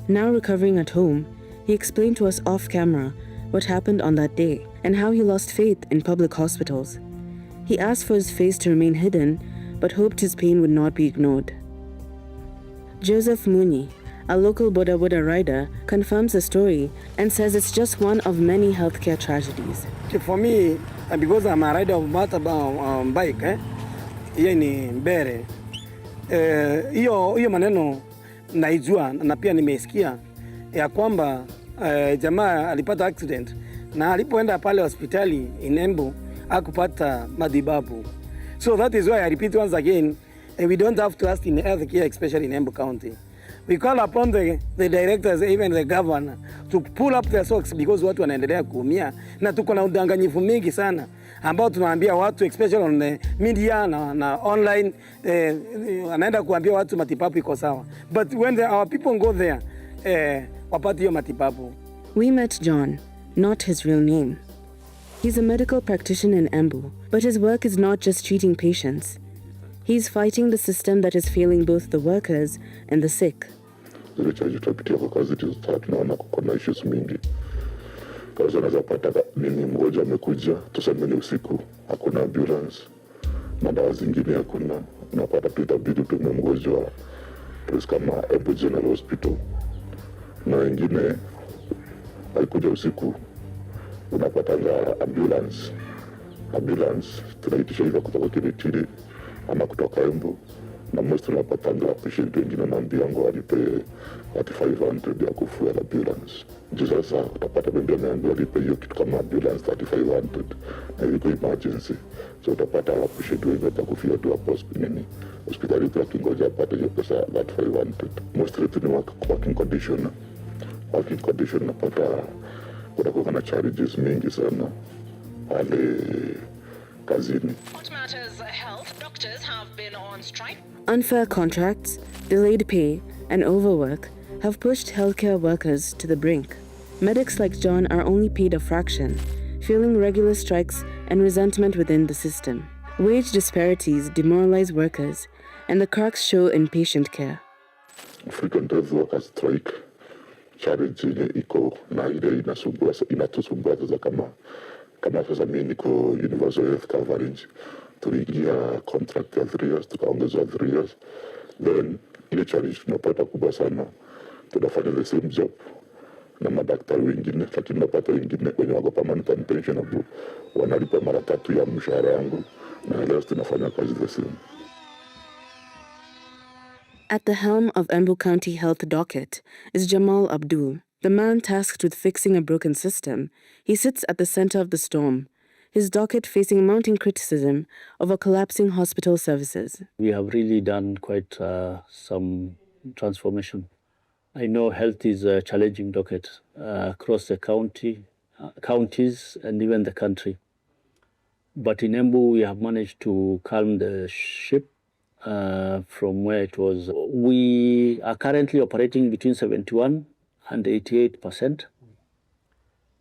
Now recovering at home, he explained to us off-camera what happened on that day and how he lost faith in public hospitals. He asked for his face to remain hidden, but hoped his pain would not be ignored. Joseph Muni, a local Boda Boda rider, confirms the story and says it's just one of many healthcare tragedies. For me, because I'm a rider of bike, hiyo ni mbere. Hiyo maneno naijua na pia nimeisikia ya kwamba jamaa alipata accident na alipoenda pale hospitali in Embu hakupata matibabu. So that is why I repeat once again, we don't have trust in healthcare, especially in Embu County. We call upon the directors, even the governor, to pull up their socks because watu wanaendelea kuumia na tuko na udanganyifu mingi sana ambao tunaambia watu especially on the media na online, anaenda kuambia watu matibabu iko sawa. But when our people go there, wapati hiyo matibabu. We met John, not his real name. He's a medical practitioner in Embu, but his work is not just treating patients. He's fighting the system that is failing both the workers and the sick. Zile charge tutapitia kwa kazi tunaona kuna issues mingi. Kazi unaweza pata nini, mgonjwa amekuja tuseme ni usiku, hakuna ambulance, madawa zingine hakuna, unapata tu itabidi tume mgonjwa place kama Embu General Hospital, na wengine alikuja usiku unapata ambulance tunaitisha hivyo kutoka Kiritiri ama kutoka Embu, na most unapatanga patient wengine wanaambiwa walipe 3500 ya kufuel ambulance. Sasa utapata bende ameambiwa lipe hiyo kitu kama ambulance 3500 na iko emergency, so utapata patient wengi watakufia tu hapo hospitali kwa kingoja apate hiyo pesa 3500. Most ni working condition napata kuna na charges mingi sana pale kazini. What matters health, doctors have been on strike. Unfair contracts, delayed pay, and overwork have pushed healthcare workers to the brink. Medics like John are only paid a fraction, fueling regular strikes and resentment within the system. Wage disparities demoralize workers, and the cracks show in patient care. Frequent health workers strike. Challenge iko na ile inatusumbua sasa kama sasa mimi niko universal health coverage, tuliingia contract ya 3 years tukaongezwa 3 years, then ile challenge tunapata kubwa sana, tunafanya the same job na madaktari wengine, lakini tunapata wengine kwenye wako permanent and pensionable wanalipa mara 3 ya mshahara yangu, na leo tunafanya kazi the same. At the helm of Embu County Health Docket is Jamal Abdul, the man tasked with fixing a broken system. He sits at the center of the storm, his docket facing mounting criticism over collapsing hospital services. We have really done quite some transformation. I know health is a challenging docket across the counties and even the country. But in Embu, we have managed to calm the ship from where it was. We are currently operating between 71 and 88%.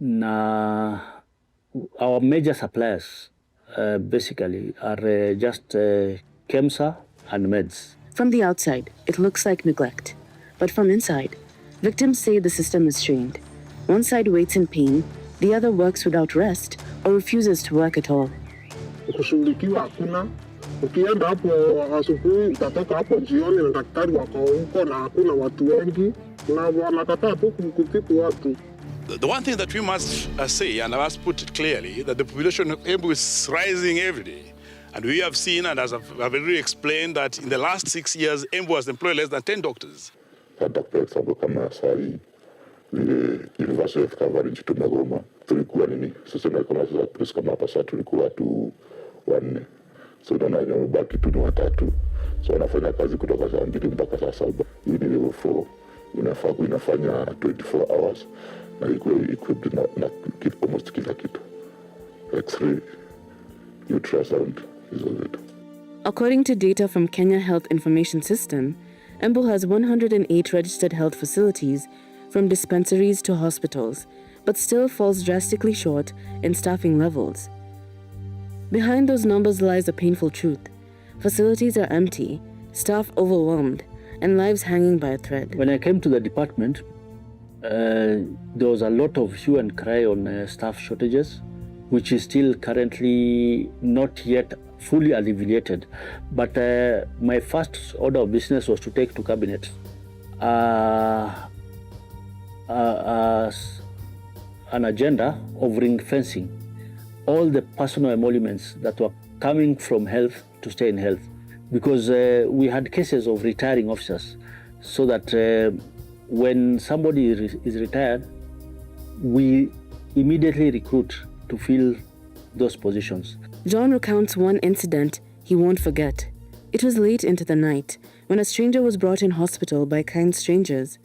Now, our major suppliers basically are just KEMSA and meds. From the outside, it looks like neglect. But from inside, victims say the system is strained. One side waits in pain, the other works without rest or refuses to work at all. Ukienda hapo asubuhi utatoka hapo jioni na daktari wako huko na hakuna watu wengi na wanakataa tu kutibu watu. The one thing that we must say, and I must put it clearly, that the population of Embu is rising every day. And we have seen, and as I've already explained, that in the last 6 years, Embu has employed less than 10 doctors. For example, kama sahi, universal health coverage tumegoma. Tulikuwa nini? Sasa kama sasa plus kama hapa sasa tulikuwa tu 4. So unaona baki tu ni 3. So wanafanya kazi kutoka saa 2 mpaka saa 7. Hii ni level 4. Inafanya 24 hours. Na equipped na almost kila kitu. X-ray, ultrasound, is all it. According to data from Kenya Health Information System, Embu has 108 registered health facilities, from dispensaries to hospitals, but still falls drastically short in staffing levels. Behind those numbers lies a painful truth. Facilities are empty, staff overwhelmed, and lives hanging by a thread. When I came to the department, there was a lot of hue and cry on staff shortages, which is still currently not yet fully alleviated. But my first order of business was to take to cabinet an agenda of ring fencing all the personal emoluments that were coming from health to stay in health, because we had cases of retiring officers, so that when somebody is retired, we immediately recruit to fill those positions. John recounts one incident he won't forget. It was late into the night when a stranger was brought in hospital by kind strangers.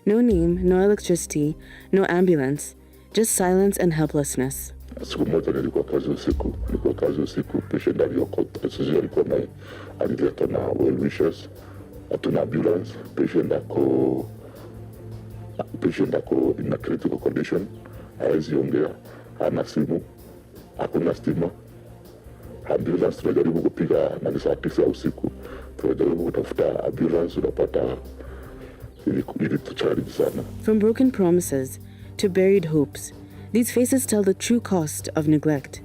No name, no electricity, no ambulance, just silence and helplessness. Siku moja nilikuwa kazi usiku, patient aliokota, sisi alikuwa na aliletwa na well wishers, hatuna ambulance, patient ako in a critical condition, hawezi ongea, hana simu, hakuna stima. Ambulance tunajaribu kupiga na saa 9 usiku, tunajaribu kutafuta ambulance, unapata ili tucharge sana. From broken promises to buried hopes, these faces tell the true cost of neglect.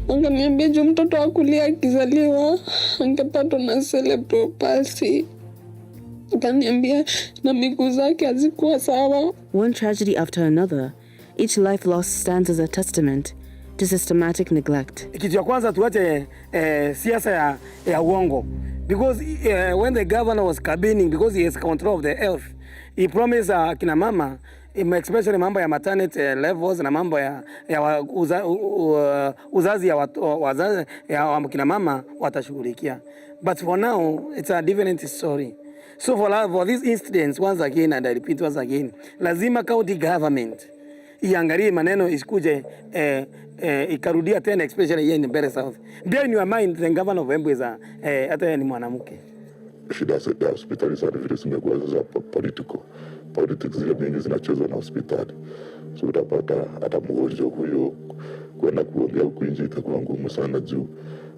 Angeniambia juu mtoto akulia akizaliwa angepatwa na cerebral palsy. Angeniambia na miguu zake hazikuwa sawa. One tragedy after another, each life lost stands as a testament to systematic neglect. Kitu ya kwanza tuache siasa ya uongo, because when the governor was campaigning, because he has control of the health, he promised kina mama, especially mambo ya maternity levels na mambo ya uzazi ya kina mama watashughulikia. But for now, it's a different story. So for these incidents, once again, and I repeat once again, lazima county government iangalie maneno isikuje ikarudia tena, especially here in Mbeere South. Bear in your mind, the governor of Embu is hata ni mwanamke. Shida za hospitali sana vile zimekuwa za politics zile mingi zinachezwa na hospitali. So utapata hata mgonjwa huyo kwenda kuongea huku nje itakuwa ngumu sana juu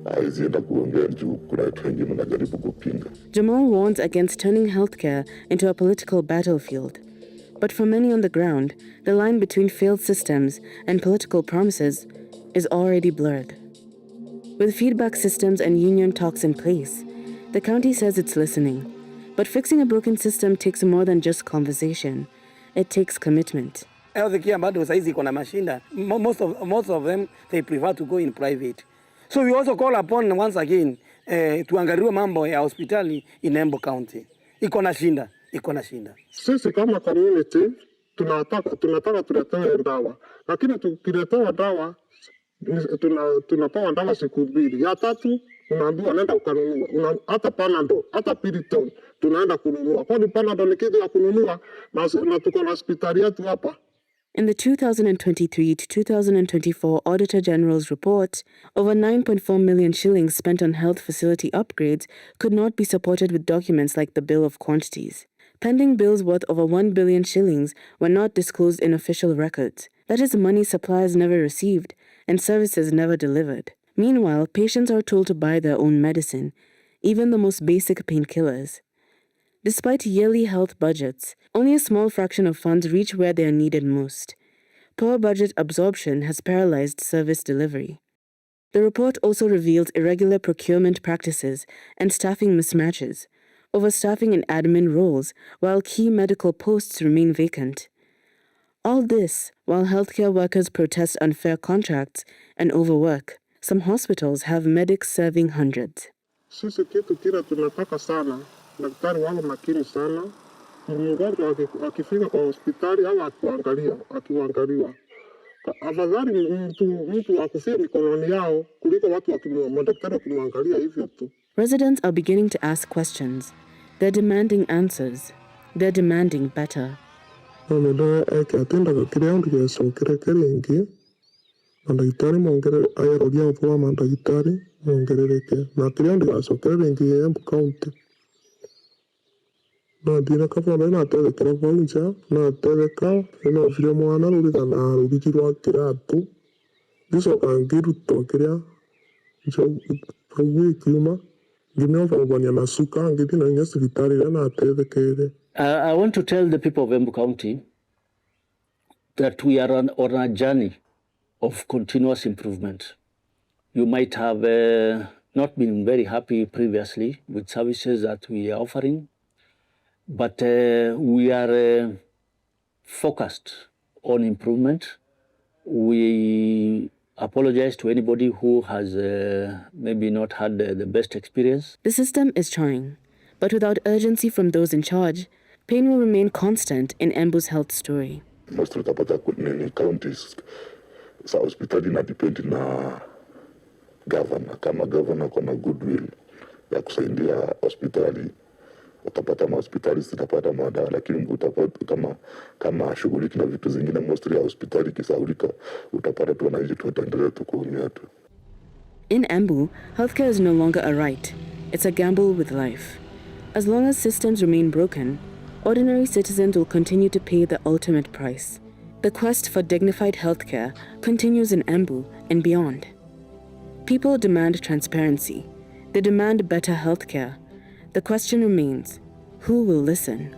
haizienda kuongea juu kuna watu wengine wanajaribu kupinga. Jamal warns against turning healthcare into a political battlefield. But for many on the ground, the line between failed systems and political promises is already blurred. With feedback systems and union talks in place, the county says it's listening. But fixing a broken system takes more than just conversation. It takes commitment. Healthcare bado saizi iko na mashinda. Most of them, they prefer to go in private. So we also call upon once again tuangaliwe mambo ya hospitali in Embu County. Iko na shinda. Sisi kama community tunataka tuletewe dawa, lakini tukiletewa dawa tunapewa dawa siku 2. Ya 3 unaambiwa nenda ukanunua. Hata Panadol, hata Piriton tunaenda kununua. Kwani Panadol ni kitu ya kununua na tuko na hospitali yetu hapa. In the 2023 to 2024 Auditor General's report, over 9.4 million shillings spent on health facility upgrades could not be supported with documents like the bill of quantities. Pending bills worth over 1 billion shillings were not disclosed in official records. That is money suppliers never received and services never delivered. Meanwhile, patients are told to buy their own medicine, even the most basic painkillers. Despite yearly health budgets, only a small fraction of funds reach where they are needed most. Poor budget absorption has paralyzed service delivery. The report also revealed irregular procurement practices and staffing mismatches, overstaffing in admin roles, while key medical posts remain vacant. All this while healthcare workers protest unfair contracts and overwork. Some hospitals have medics serving hundreds. Sisi kitu kile tunataka sana, daktari wao makini sana. Mgonjwa akifika kwa hospitali au akiangaliwa. Afadhali mtu akufie mikononi yao kuliko watu madaktari wakimwangalia hivyo tu. Residents are beginning to ask questions. They're demanding answers. They're demanding better. Atenda kile ndio sokere keringi. Madaktari mwongerere ayarogia mfuwa madaktari mwongerereke. Na kile ndio sokere keringi Embu County. Na dina kafana na telekera vonja na teleka na vile mwana rurika na rurikirwa kiratu. Biso kangiru tokiria. Jo kuma I want to tell the people of Embu County that we are on a journey of continuous improvement. You might have not been very happy previously with services that we are offering, but we are focused on improvement. We apologize to anybody who has maybe not had the best experience. The system is trying, but without urgency from those in charge, pain will remain constant in Embu's health story. Most utapata nini counties sa hospitali na depend na governor. Kama governor kuna goodwill ya kusaidia hospitali, utapata mahospitali zitapata madawa, lakini utapata kama shughuliki na vitu zingine, mostly ya hospitali kisaulika, utapata tu wanaishi tu wataendelea tu kuumia tu. In Embu, healthcare is no longer a right. It's a gamble with life. As long as systems remain broken, ordinary citizens will continue to pay the ultimate price. The quest for dignified healthcare continues in Embu and beyond. People demand transparency. They demand better healthcare. The question remains, who will listen?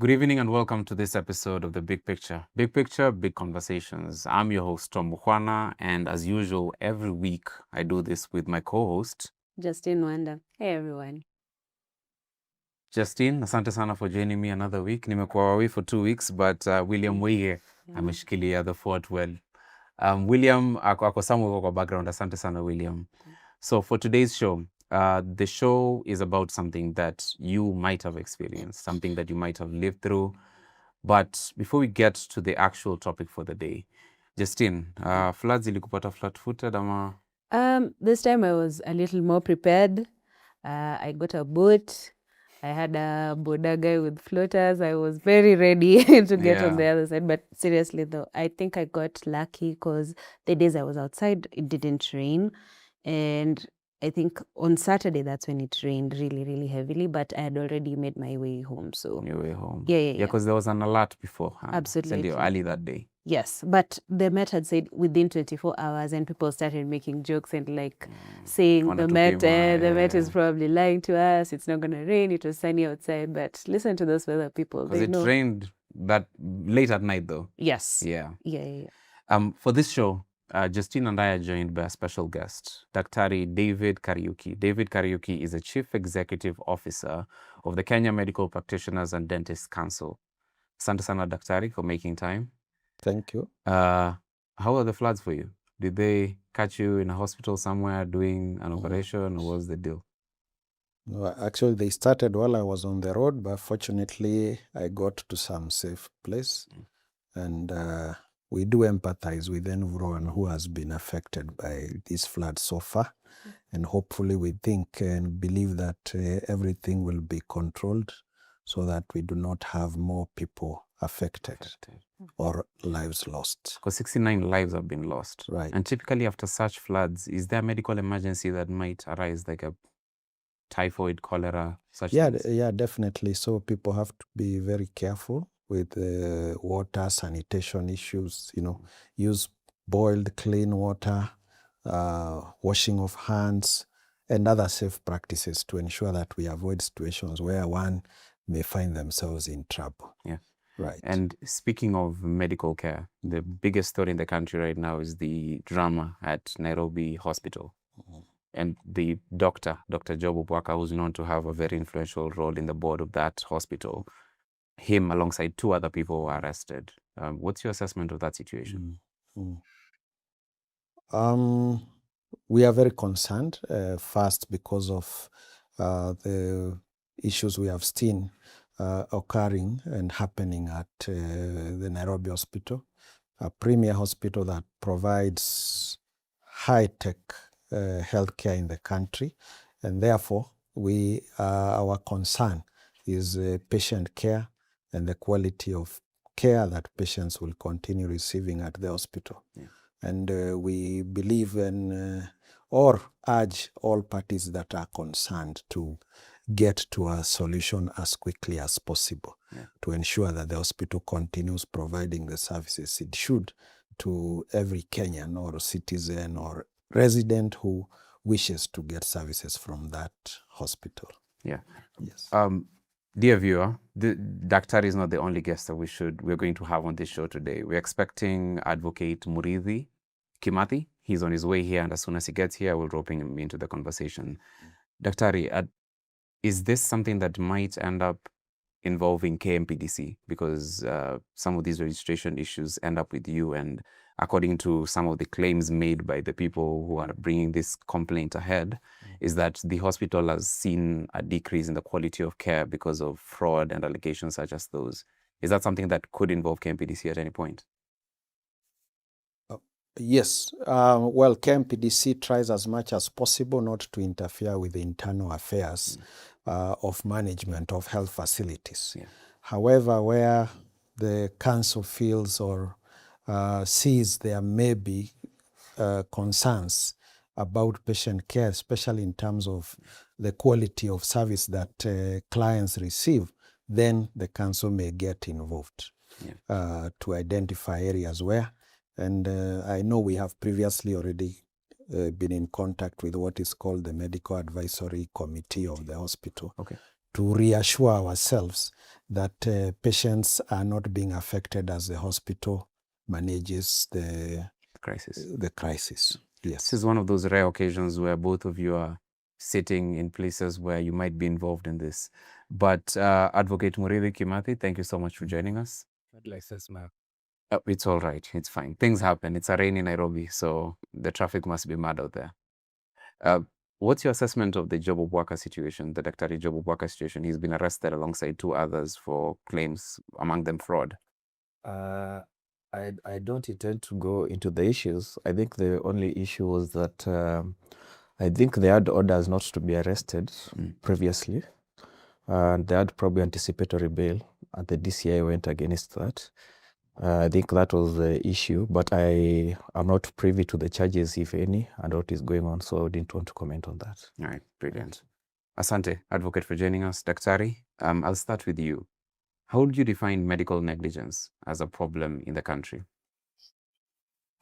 Good evening and welcome to this episode of The Big Picture. Big Picture, Big Conversations. I'm your host, Tom Mukhwana, and as usual, every week I do this with my co-host, Justine Wanda. Hey everyone. Justine, asante sana for joining me another week. Nimekuwa away for 2 weeks, but William Wige ameshikilia the fort well. William, ako somewhere kwa background. Asante sana, William. So for today's show, the show is about something that you might have experienced, something that you might have lived through. But before we get to the actual topic for the day, Justine, floods ilikupata flat-footed ama? This time I was a little more prepared. I got a boat. I had a boda guy with floaters. I was very ready to get on the other side. But seriously though, I think I got lucky because the days I was outside, it didn't rain. And I think on Saturday, that's when it rained really, really heavily. But I had already made my way home. So Your way home. Yeah, because there was an alert before. Absolutely. Early that day. Yes, but the Met had said within 24 hours, and people started making jokes and saying the Met is probably lying to us. It's not going to rain. It was sunny outside. But listen to those weather people. Because it rained that late at night, though. Yes. Yeah. For this show, Justine and I are joined by a special guest, Daktari David Kariuki. David Kariuki is a Chief Executive Officer of the Kenya Medical Practitioners and Dentists Council. Asante sana, Daktari, for making time. Thank you. How are the floods for you? Did they catch you in a hospital somewhere doing an operation, or what was the deal? No, actually, they started while I was on the road, but fortunately, I got to some safe place. And we do empathize with everyone who has been affected by these floods so far. And hopefully, we think and believe that everything will be controlled so that we do not have more people affected or lives lost. Because 69 lives have been lost. Right. And typically after such floods, is there a medical emergency that might arise, like a typhoid, cholera, such things? Yeah, definitely. So people have to be very careful with water, sanitation issues, use boiled clean water, washing of hands, and other safe practices to ensure that we avoid situations where one may find themselves in trouble. Yeah. Right. And speaking of medical care, the biggest story in the country right now is the drama at Nairobi Hospital. And the doctor, Dr. Job Obwaka, who's known to have a very influential role in the board of that hospital, him alongside 2 other people were arrested. What's your assessment of that situation? We are very concerned, first because of the issues we have seen occurring and happening at the Nairobi Hospital, a premier hospital that provides high-tech healthcare in the country, and therefore our concern is patient care and the quality of care that patients will continue receiving at the hospital. And we believe in or urge all parties that are concerned to get to a solution as quickly as possible to ensure that the hospital continues providing the services it should to every Kenyan or citizen or resident who wishes to get services from that hospital. Yeah. Yes. Dear viewer, the Daktari is not the only guest that we're going to have on this show today. We're expecting Advocate Muridhi Kimathi. He's on his way here, and as soon as he gets here, we'll rope him into the conversation. Daktari, is this something that might end up involving KMPDC? Because some of these registration issues end up with you, and according to some of the claims made by the people who are bringing this complaint ahead, is that the hospital has seen a decrease in the quality of care because of fraud and allegations such as those. Is that something that could involve KMPDC at any point? Yes. Well, KMPDC tries as much as possible not to interfere with the internal affairs of management of health facilities. However, where the council feels or sees there may be concerns about patient care, especially in terms of the quality of service that clients receive, then the council may get involved to identify areas where. And I know we have previously already been in contact with what is called the Medical Advisory Committee of the hospital to reassure ourselves that patients are not being affected as the hospital manages the crisis. Yes. This is one of those rare occasions where both of you are sitting in places where you might be involved in this. But Advocate Muridhi Kimathi, thank you so much for joining us. It's all right. It's fine. Things happen. It's a rainy Nairobi, so the traffic must be mad out there. What's your assessment of the Job Obwaka situation, the Daktari Job Obwaka situation? He's been arrested alongside 2 others for claims, among them fraud. I don't intend to go into the issues. I think the only issue was that I think they had orders not to be arrested previously. They had probably anticipatory bail, and the DCI went against that. I think that was the issue, but I am not privy to the charges, if any, and what is going on, so I didn't want to comment on that. All right, brilliant. Asante, Advocate, for joining us. Daktari, I'll start with you. How would you define medical negligence as a problem in the country?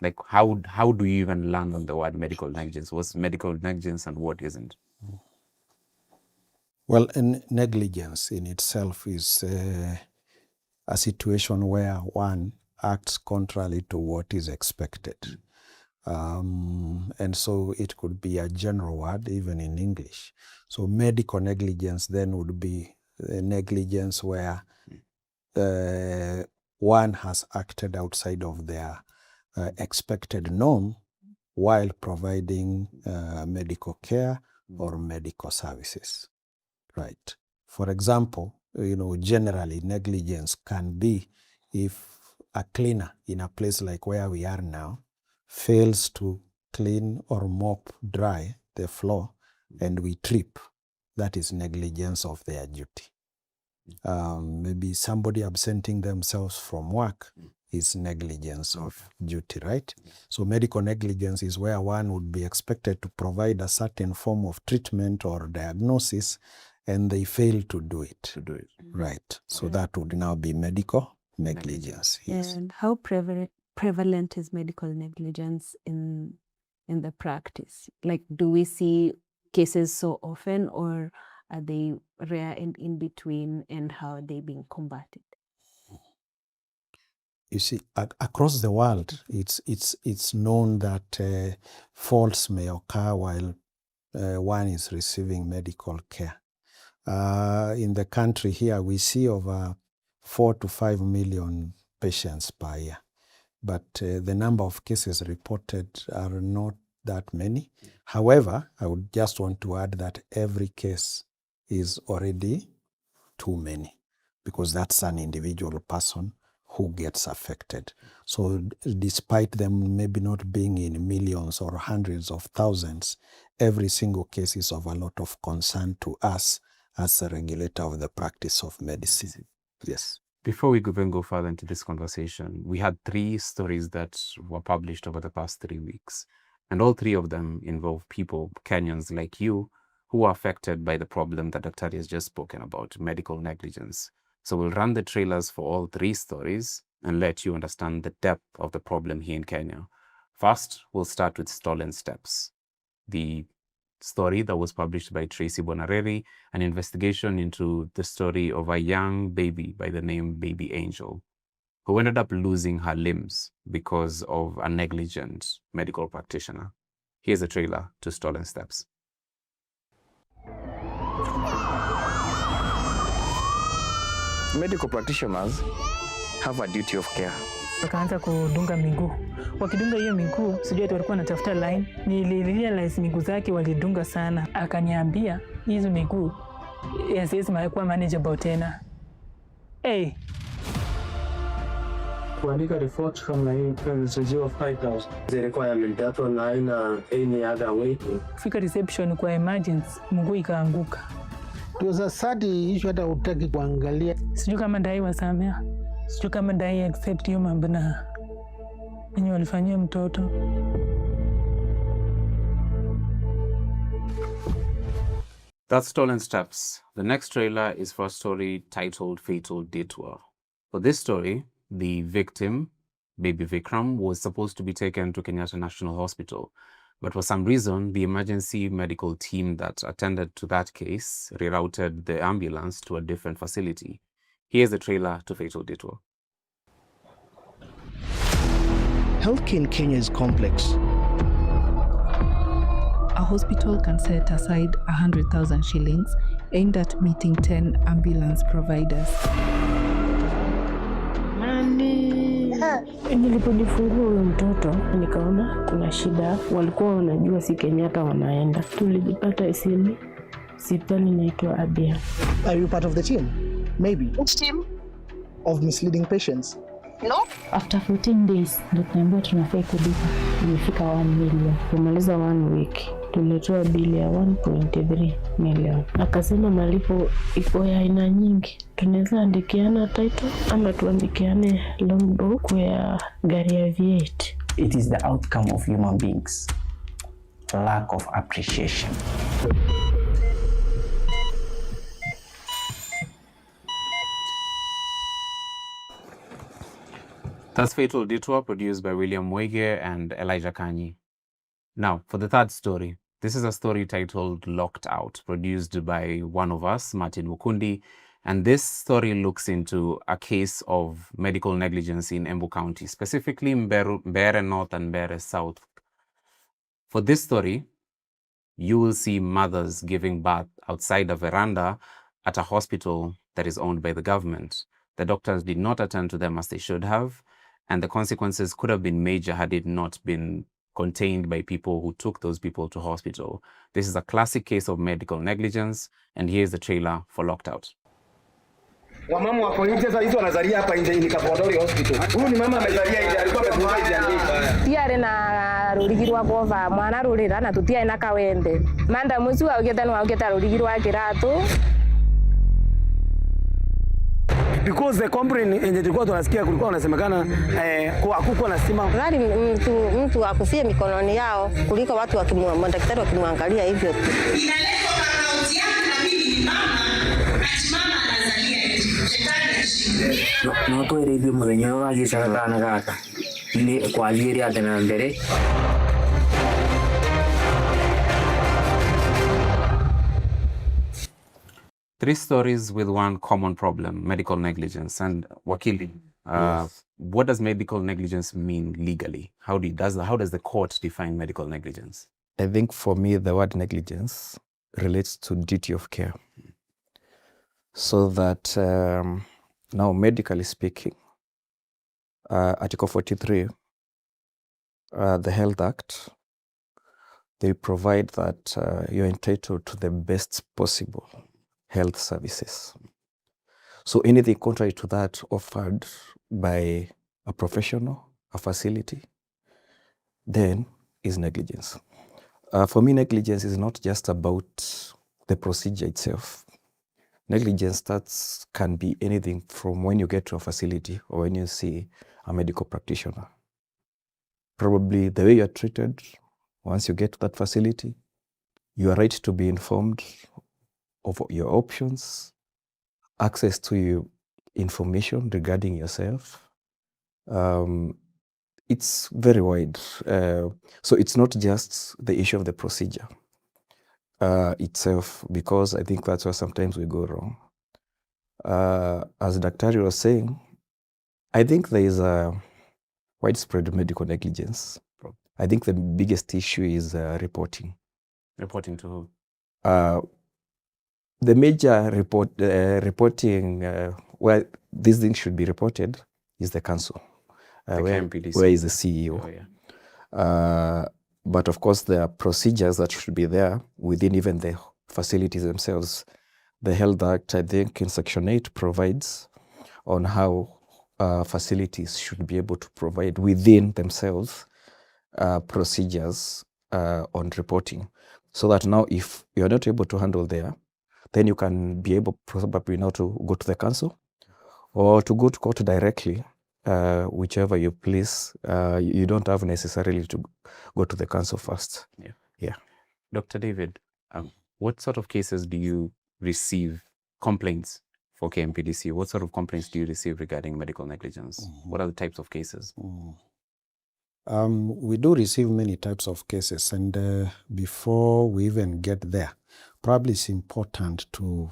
Like, how do you even land on the word medical negligence? What's medical negligence and what isn't? Well, negligence in itself is a situation where one acts contrary to what is expected. And so it could be a general word, even in English. So medical negligence then would be negligence where one has acted outside of their expected norm while providing medical care or medical services, right? For example, generally negligence can be if a cleaner in a place like where we are now fails to clean or mop dry the floor and we trip. That is negligence of their duty. Maybe somebody absenting themselves from work is negligence of duty, right? So medical negligence is where one would be expected to provide a certain form of treatment or diagnosis and they fail to do it. Right. So that would now be medical negligence. Yes. And how prevalent is medical negligence in the practice? Like, do we see cases so often, or are they rare and in between, and how are they being combated? you see, across the world, it's known that faults may occur while one is receiving medical care. In the country here, we see over 4 to 5 million patients per year, but the number of cases reported are not that many. However, I would just want to add that every case is already too many, because that's an individual person who gets affected. So despite them maybe not being in millions or hundreds of thousands, every single case is of a lot of concern to us as a regulator of the practice of medicine. Yes. Before we even go further into this conversation, we had 3 stories that were published over the past 3 weeks. And all 3 of them involve people, Kenyans like you, who are affected by the problem that Dr. has just spoken about, medical negligence. So we'll run the trailers for all 3 stories and let you understand the depth of the problem here in Kenya. First, we'll start with Stolen Steps, the story that was published by Tracy Bonareri, an investigation into the story of a young baby by the name Baby Angel, who ended up losing her limbs because of a negligent medical practitioner. Here's a trailer to Stolen Steps. Medical practitioners have a duty of care. Wakaanza kudunga miguu. Wakidunga hiyo miguu, sijui ati walikuwa wanatafuta line. Nilirealize miguu zake walidunga sana. Akaniambia hizo miguu haziwezi kuwa manageable tena. Hey. Kuandika report kama hii tunasajiliwa 5,000. The requirement that one haina any other way. Kufika reception kwa emergency, mguu ikaanguka. Tuza sadi issue hata utaki kuangalia. Sijui kama ndai wasamea. Sijui kama ndai accept hiyo mambo na yenye walifanyia mtoto. That's Stolen Steps. The next trailer is for a story titled Fatal Detour. For this story, the victim, baby Vikram, was supposed to be taken to Kenyatta National Hospital. But for some reason, the emergency medical team that attended to that case rerouted the ambulance to a different facility. Here's the trailer to Fatal Detour. Healthcare in Kenya is complex. A hospital can set aside 100,000 shillings aimed at meeting 10 ambulance providers. Nilipojifungua huyo mtoto nikaona kuna shida, walikuwa wanajua si Kenyatta wanaenda. Tulijipata isimu hospitali inaitwa Abia. Are you part of the team? Maybe. Which team? Of misleading patients? No. After 14 days ndio tunaambiwa tunafaa kulipa. Imefika 1 million. Tumaliza 1 week. Tulitoa bili ya 1.3 million. Akasema malipo iko ya aina nyingi. Tunaweza andikiana title ama tuandikiane logbook ya gari ya V8. It is the outcome of human beings. Lack of appreciation. That's Fatal Detour, produced by William Mwege and Elijah Kanyi. Now, for the third story, this is a story titled Locked Out, produced by one of us, Martin Mukundi, and this story looks into a case of medical negligence in Embu County, specifically Mbeere North and Mbeere South. For this story, you will see mothers giving birth outside a veranda at a hospital that is owned by the government. The doctors did not attend to them as they should have, and the consequences could have been major had it not been contained by people who took those people to hospital. This is a classic case of medical negligence, and here's the trailer for Locked Out. Wamama wako nje sasa hizo wanazalia hapa nje ni Kapodori Hospital. Huyu ni mama amezalia nje, alikuwa amefunga nje andika. Tiare na rurigirwa kova mwana rurira na tutia ina kawende. Manda muzu augeta rurigirwa kiratu. Because the complaint yenye tulikuwa tunasikia kulikuwa wanasemekana kwa hakukuwa na stima. Gari mtu akufie mikononi yao kuliko watu madaktari wakimwangalia hivyo tu. Inaletwa akaunti yako na mimi ni mama, ati mama anazalia eti shetani ashinde. No to ile mwenyewe wagisakana kaka. Ni kwa ajili ya tena mbele. Three stories with one common problem, medical negligence. And Wakili, what does medical negligence mean legally? How does the court define medical negligence? I think for me, the word negligence relates to duty of care. So that now, medically speaking, Article 43, the Health Act, they provide that you're entitled to the best possible health services. So anything contrary to that offered by a professional, a facility, then is negligence. For me, negligence is not just about the procedure itself. Negligence can be anything from when you get to a facility or when you see a medical practitioner. Probably the way you are treated once you get to that facility, you are right to be informed of your options, access to your information regarding yourself. It's very wide. So it's not just the issue of the procedure itself, because I think that's where sometimes we go wrong. As Daktari was saying, I think there is a widespread medical negligence. I think the biggest issue is reporting. Reporting to who? The major reporting where these things should be reported is the council, where is the CEO. Oh, yeah. But of course, there are procedures that should be there within even the facilities themselves. The Health Act, I think, in Section 8 provides on how facilities should be able to provide within themselves procedures on reporting. So that now if you're not able to handle there, then you can be able probably now to go to the council or to go to court directly, whichever you please. You don't have necessarily to go to the council first. Yeah. Dr. David, what sort of cases do you receive complaints for KMPDC? What sort of complaints do you receive regarding medical negligence? What are the types of cases? We do receive many types of cases, and before we even get there, probably it's important to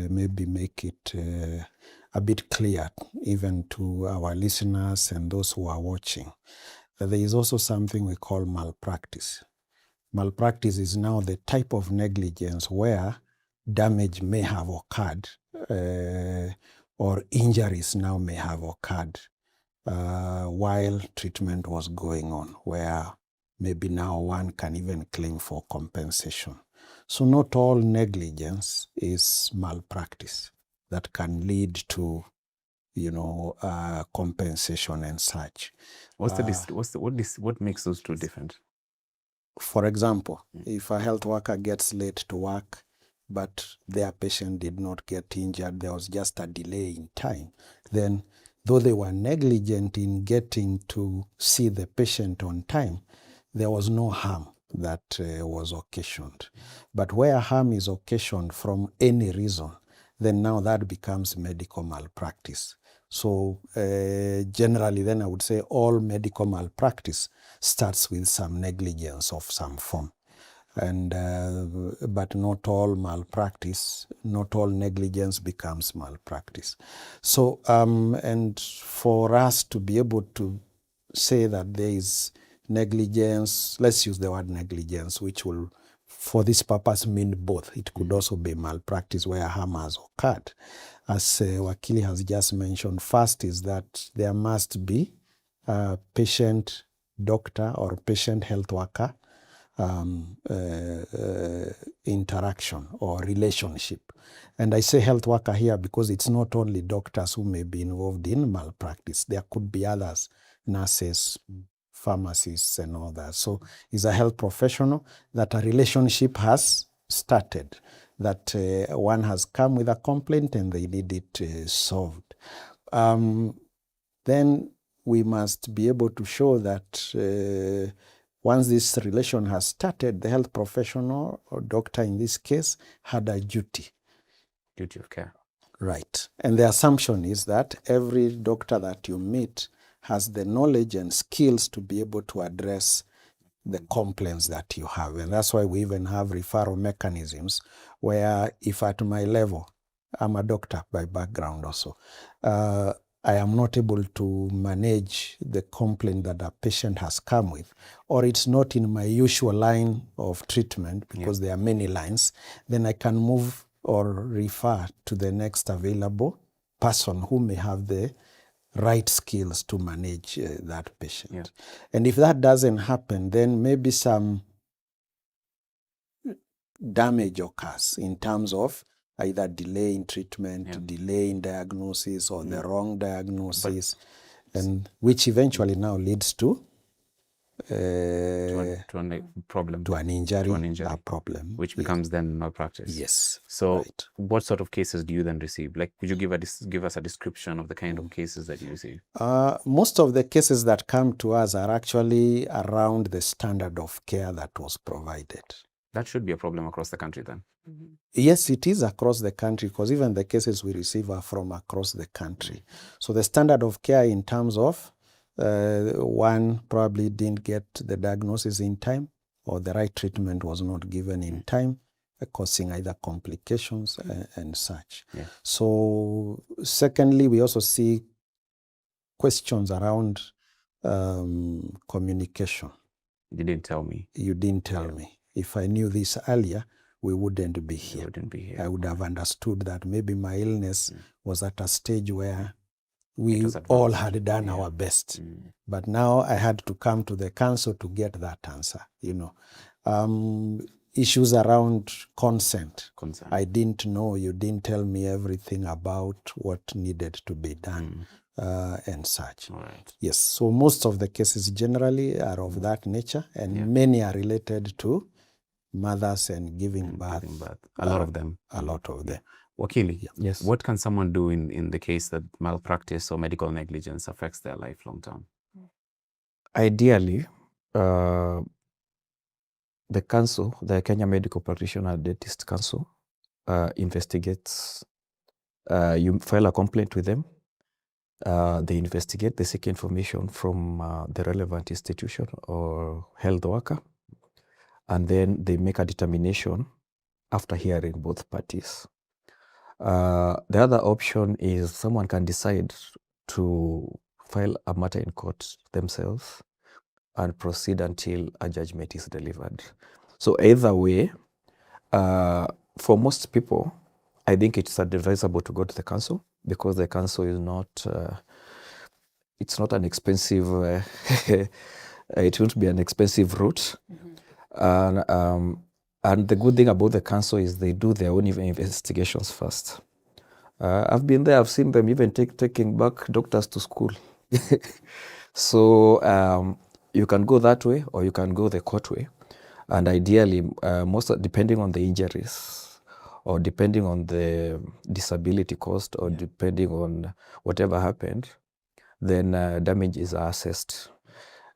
maybe make it a bit clear, even to our listeners and those who are watching, that there is also something we call malpractice. Malpractice is now the type of negligence where damage may have occurred or injuries now may have occurred while treatment was going on, where maybe now one can even claim for compensation. So not all negligence is malpractice that can lead to, compensation and such. What makes those two different? For example, if a health worker gets late to work, but their patient did not get injured, there was just a delay in time, then though they were negligent in getting to see the patient on time, there was no harm that was occasioned. But where harm is occasioned from any reason, then now that becomes medical malpractice. So generally then I would say all medical malpractice starts with some negligence of some form. And but not all malpractice, not all negligence becomes malpractice. So and for us to be able to say that there is negligence, let's use the word negligence, which will for this purpose mean both. It could also be malpractice where harm has occurred. As Wakili has just mentioned, first is that there must be a patient doctor or patient health worker interaction or relationship. And I say health worker here because it's not only doctors who may be involved in malpractice. There could be others, nurses, pharmacists and all that. So it's a health professional that a relationship has started, that one has come with a complaint and they need it solved. Then we must be able to show that once this relation has started, the health professional or doctor in this case had a duty. Duty of care. Right. And the assumption is that every doctor that you meet has the knowledge and skills to be able to address the complaints that you have. And that's why we even have referral mechanisms where if at my level, I'm a doctor by background also, I am not able to manage the complaint that a patient has come with, or it's not in my usual line of treatment because there are many lines, then I can move or refer to the next available person who may have the right skills to manage that patient. And if that doesn't happen, then maybe some damage occurs in terms of either delay in treatment, delay in diagnosis, or the wrong diagnosis, and which eventually now leads to a problem, to an injury, a problem, which becomes then malpractice. Yes. So, what sort of cases do you then receive? Like, could you give us a description of the kind of cases that you receive? Most of the cases that come to us are actually around the standard of care that was provided. That should be a problem across the country then. Yes, it is across the country, because even the cases we receive are from across the country. So the standard of care in terms of one probably didn't get the diagnosis in time, or the right treatment was not given in time, causing either complications and such. So secondly, we also see questions around communication. You didn't tell me. You didn't tell me. If I knew this earlier, we wouldn't be here. I would have understood that maybe my illness was at a stage where we all had done our best. But now I had to come to the council to get that answer, Issues around consent. I didn't know, you didn't tell me everything about what needed to be done. And such. Yes, so most of the cases generally are of that nature, and many are related to mothers and giving birth. A lot of them. A lot of them. Wakili, yes. What can someone do in the case that malpractice or medical negligence affects their life long term? Ideally, the council, the Kenya Medical Practitioner Dentist Council, investigates. You file a complaint with them. They investigate, they seek information from the relevant institution or health worker, and then they make a determination after hearing both parties. The other option is someone can decide to file a matter in court themselves and proceed until a judgment is delivered. So either way, for most people, I think it's advisable to go to the council, because the council is not, it's not an expensive, it won't be an expensive route. And the good thing about the council is they do their own investigations first. I've been there, I've seen them even taking back doctors to school. So you can go that way, or you can go the court way. And ideally, depending on the injuries, or depending on the disability cost, or depending on whatever happened, then damages are assessed.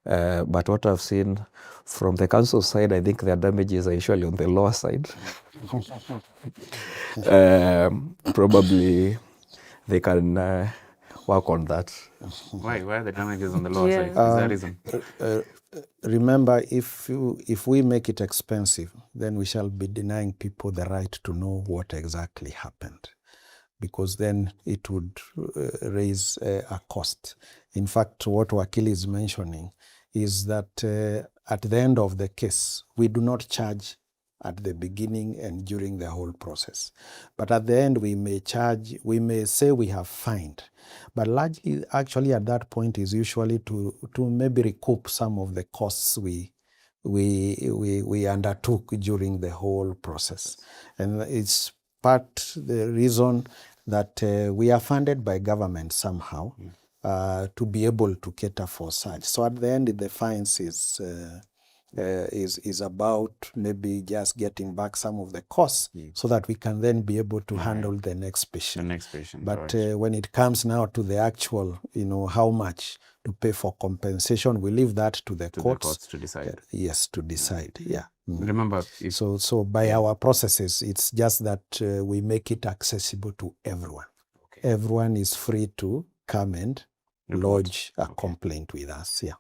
But what I've seen from the council side, I think their damages are usually on the lower side. Probably they can work on that. Why are the damages on the lower side? Is there a reason? Remember, if we make it expensive, then we shall be denying people the right to know what exactly happened, because then it would raise a cost. In fact, what Wakili is mentioning is that at the end of the case, we do not charge at the beginning and during the whole process. But at the end, we may charge, we may say we have fined. But largely, actually, at that point is usually to maybe recoup some of the costs we undertook during the whole process. And it's the reason that we are funded by government somehow to be able to cater for such. So at the end, the fines is about maybe just getting back some of the costs so that we can then be able to handle the next patient. But when it comes now to the actual, how much to pay for compensation, we leave that to the courts to decide. Yes, to decide. Yeah. Remember, so by our processes, it's just that we make it accessible to everyone. Everyone is free to come and lodge a complaint with us. Yeah.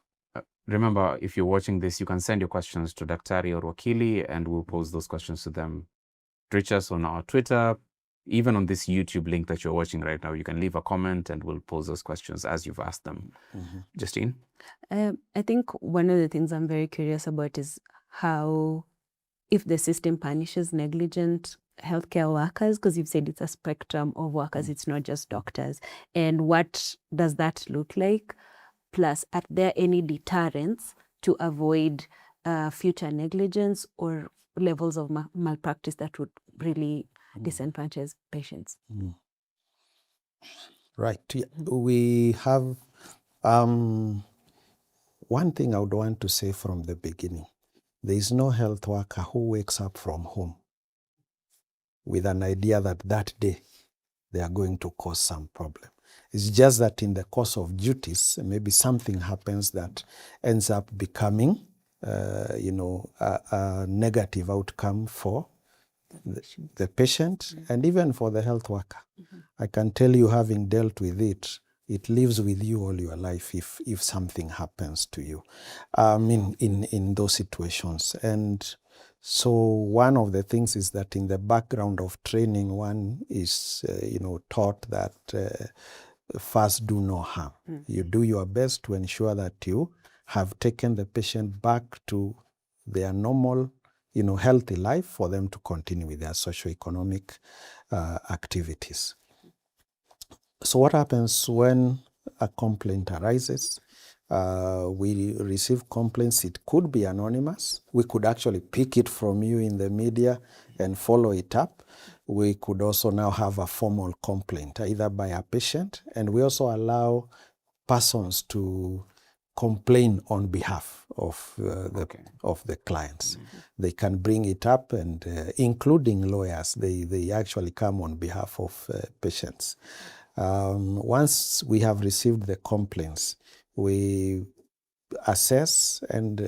Remember, if you're watching this, you can send your questions to Daktari or Wakili, and we'll pose those questions to them. Reach us on our Twitter, even on this YouTube link that you're watching right now, you can leave a comment and we'll pose those questions as you've asked them. Justine? I think one of the things I'm very curious about is how, if the system punishes negligent healthcare workers, because you've said it's a spectrum of workers, it's not just doctors. And what does that look like? Plus, are there any deterrents to avoid future negligence or levels of malpractice that would really disenfranchise patients? Right. We have one thing I would want to say from the beginning. There is no health worker who wakes up from home with an idea that that day they are going to cause some problem. It's just that in the course of duties, maybe something happens that ends up becoming, a negative outcome for the patient and even for the health worker. I can tell you, having dealt with it, it lives with you all your life if something happens to you in those situations. And so one of the things is that in the background of training, one is taught that first, do no harm. You do your best to ensure that you have taken the patient back to their normal, healthy life for them to continue with their socioeconomic activities. So what happens when a complaint arises? We receive complaints. It could be anonymous. We could actually pick it from you in the media and follow it up. We could also now have a formal complaint, either by a patient, and we also allow persons to complain on behalf of the clients. They can bring it up, and including lawyers, they actually come on behalf of patients. Once we have received the complaints, we assess, and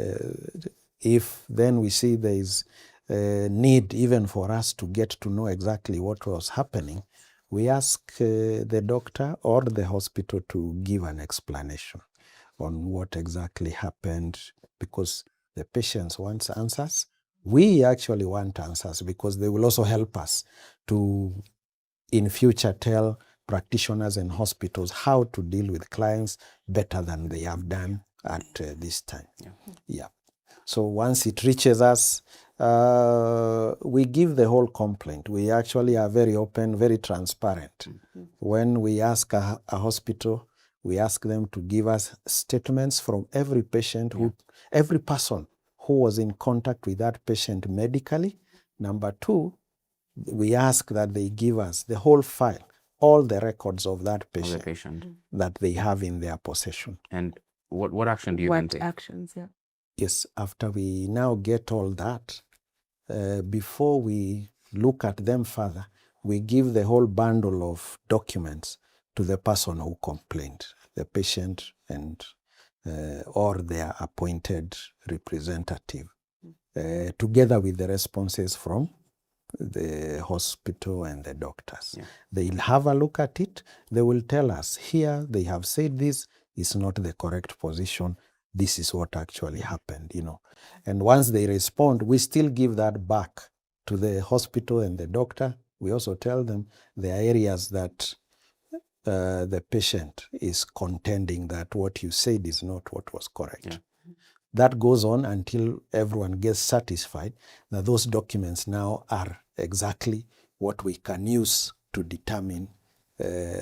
if then we see there is a need even for us to get to know exactly what was happening, we ask the doctor or the hospital to give an explanation on what exactly happened, because the patients want answers. We actually want answers because they will also help us to, in future, tell practitioners and hospitals how to deal with clients better than they have done at this time. Yeah. So once it reaches us, we give the whole complaint. We actually are very open, very transparent. When we ask a hospital, we ask them to give us statements from every patient, every person who was in contact with that patient medically. Number two, we ask that they give us the whole file, all the records of that patient, that they have in their possession. And what action do you then take? What actions, Yes, after we now get all that, before we look at them further, we give the whole bundle of documents to the person who complained, the patient and or their appointed representative, together with the responses from the hospital and the doctors. They'll have a look at it. They will tell us, here they have said this is not the correct position. This is what actually happened, And once they respond, we still give that back to the hospital and the doctor. We also tell them the areas that the patient is contending that what you said is not what was correct. That goes on until everyone gets satisfied that those documents now are exactly what we can use to determine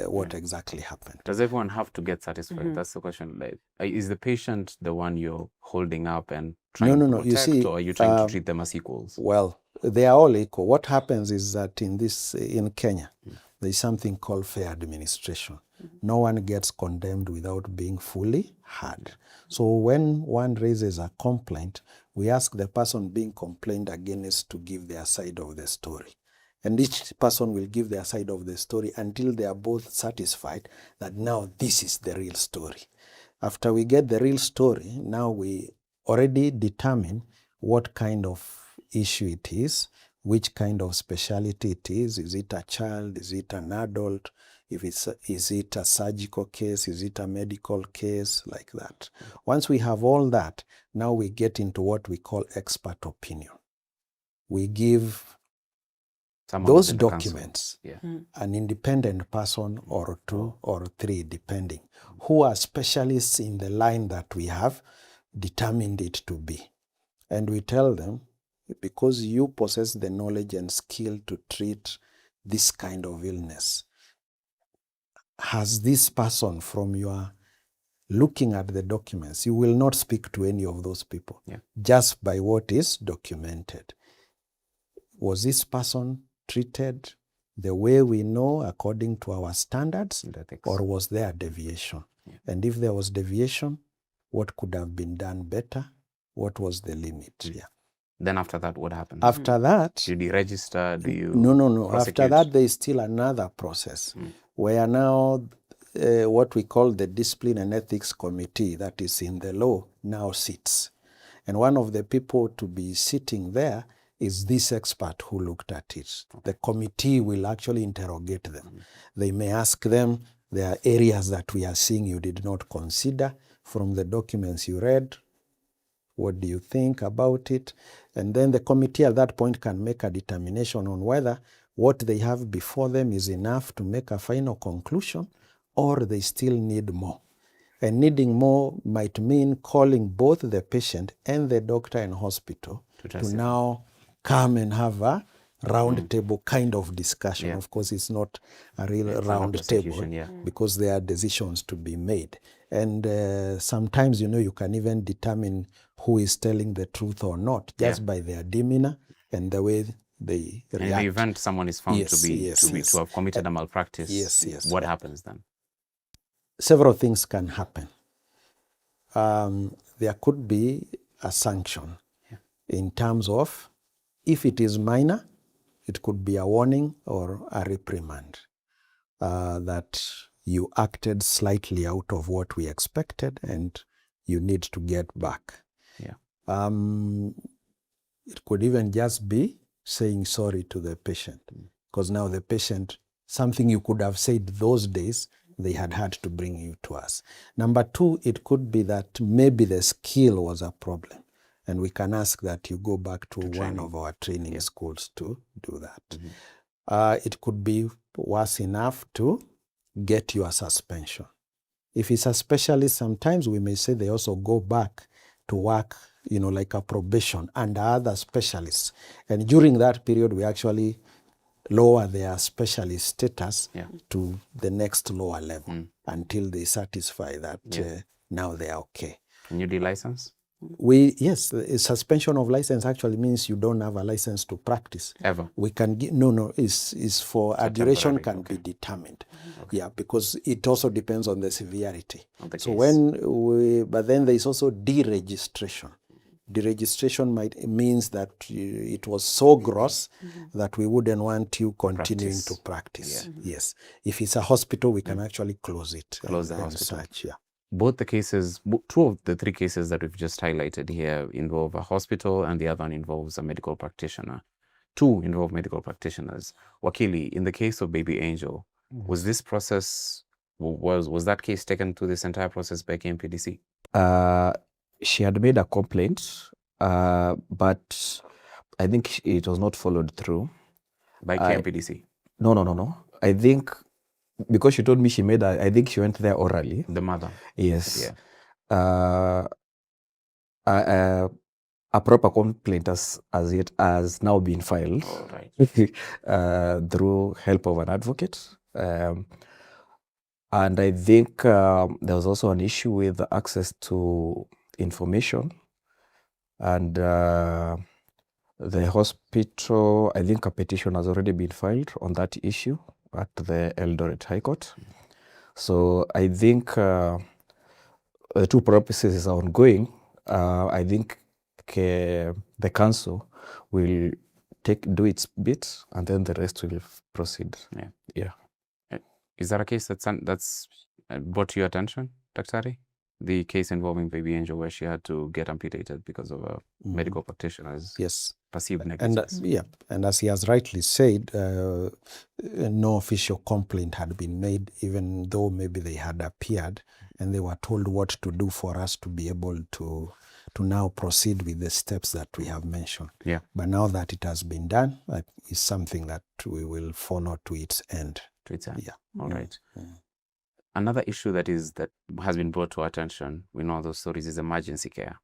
what exactly happened. Does everyone have to get satisfied? That's the question. Like, is the patient the one you're holding up and trying to protect, You see, or are you trying to treat them as equals? Well, they are all equal. What happens is that in Kenya, there is something called fair administration. No one gets condemned without being fully heard. So when one raises a complaint, we ask the person being complained against to give their side of the story. And each person will give their side of the story until they are both satisfied that now this is the real story. After we get the real story, now we already determine what kind of issue it is, which kind of specialty it is. Is it a child? Is it an adult? Is it a surgical case? Is it a medical case? Like that. Once we have all that, now we get into what we call expert opinion. We give those documents, an independent person or two or three, depending, who are specialists in the line that we have determined it to be. And we tell them, because you possess the knowledge and skill to treat this kind of illness, has this person, from your looking at the documents, you will not speak to any of those people, just by what is documented. Was this person treated the way we know according to our standards, or was there a deviation? And if there was deviation, what could have been done better? What was the limit? Then after that, what happened? After that, do you register? Do you No. prosecute? After that, there is still another process where now what we call the Discipline and Ethics Committee, that is in the law, now sits. And one of the people to be sitting there is this expert who looked at it. The committee will actually interrogate them. They may ask them, there are areas that we are seeing you did not consider from the documents you read. What do you think about it? And then the committee at that point can make a determination on whether what they have before them is enough to make a final conclusion, or they still need more. And needing more might mean calling both the patient and the doctor and hospital to now come and have a round table kind of discussion. Of course, it's not a real round table because there are decisions to be made. And sometimes, you can even determine who is telling the truth or not just by their demeanor and the way they react. In the event someone is found to have committed a malpractice, what happens then? Several things can happen. There could be a sanction in terms of, if it is minor, it could be a warning or a reprimand that you acted slightly out of what we expected and you need to get back. It could even just be saying sorry to the patient, because now the patient, something you could have said those days, they had to bring you to us. Number two, it could be that maybe the skill was a problem, and we can ask that you go back to one of our training schools to do that. It could be worse enough to get you a suspension. If it's a specialist, sometimes we may say they also go back to work, like a probation under other specialists. And during that period, we actually lower their specialist status to the next lower level until they satisfy that now they are okay. Can you de-license? Yes, suspension of license actually means you don't have a license to practice. Ever? We can give, is for a duration can be determined. Because it also depends on the severity. So but then there is also deregistration. Deregistration means that it was so gross that we wouldn't want you continuing to practice. Yes. If it's a hospital, we can actually close it. Close the hospital. Such, Both the cases, two of the three cases that we've just highlighted here involve a hospital, and the other one involves a medical practitioner. Two involve medical practitioners. Wakili, in the case of Baby Angel, was this process, was that case taken to this entire process by KMPDC? She had made a complaint, but I think it was not followed through. By KMPDC? No. I think, because she told me she made I think she went there orally. The mother? Yes. Yeah. A proper complaint has now been filed through help of an advocate. And I think there was also an issue with access to information. And the hospital, I think a petition has already been filed on that issue at the Eldoret High Court. So I think the two processes are ongoing. I think the council will do its bit, and then the rest will proceed. Yeah. Is that a case that's brought to your attention, Daktari? The case involving Baby Angel, where she had to get amputated because of a medical practitioner's perceived negligence. And as he has rightly said, no official complaint had been made, even though maybe they had appeared and they were told what to do for us to be able to to now proceed with the steps that we have mentioned. Yeah. But now that it has been done, that is something that we will follow to its end. To its end. Yeah. All right. Another issue that has been brought to our attention, we know those stories, is emergency care.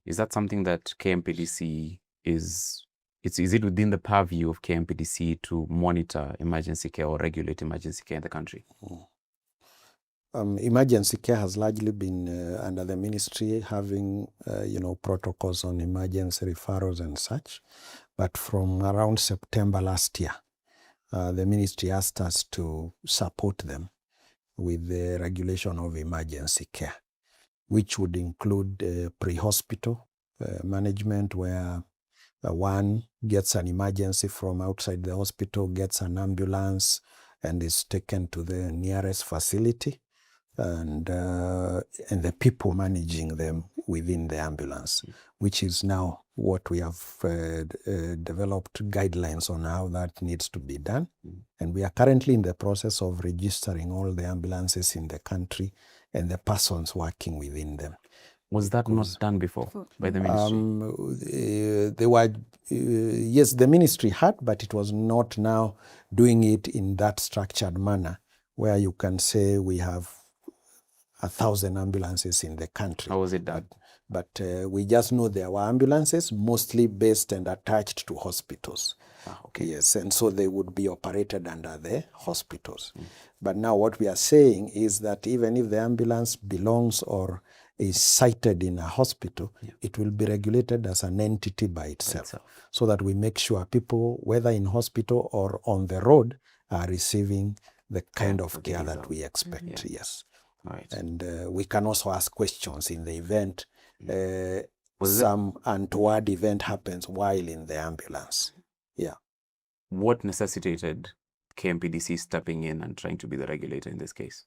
Is that something that KMPDC is it within the purview of KMPDC to monitor emergency care or regulate emergency care in the country? Emergency care has largely been under the ministry, having protocols on emergency referrals and such. But from around September last year, the ministry asked us to support them with the regulation of emergency care, which would include pre-hospital management, where one gets an emergency from outside the hospital, gets an ambulance, and is taken to the nearest facility, and the people managing them within the ambulance, which is now what we have developed guidelines on how that needs to be done. And we are currently in the process of registering all the ambulances in the country and the persons working within them. Was that not done before by the ministry? They were, yes, the ministry had, but it was not now doing it in that structured manner where you can say we have 1,000 ambulances in the country. How was it done? But we just know there were ambulances mostly based and attached to hospitals. Okay. Yes, and so they would be operated under the hospitals. But now what we are saying is that even if the ambulance belongs or is sited in a hospital, it will be regulated as an entity by itself, so that we make sure people, whether in hospital or on the road, are receiving the kind of care that we expect. Yes. Right. And we can also ask questions in the event some untoward event happens while in the ambulance. Yeah. What necessitated KMPDC stepping in and trying to be the regulator in this case?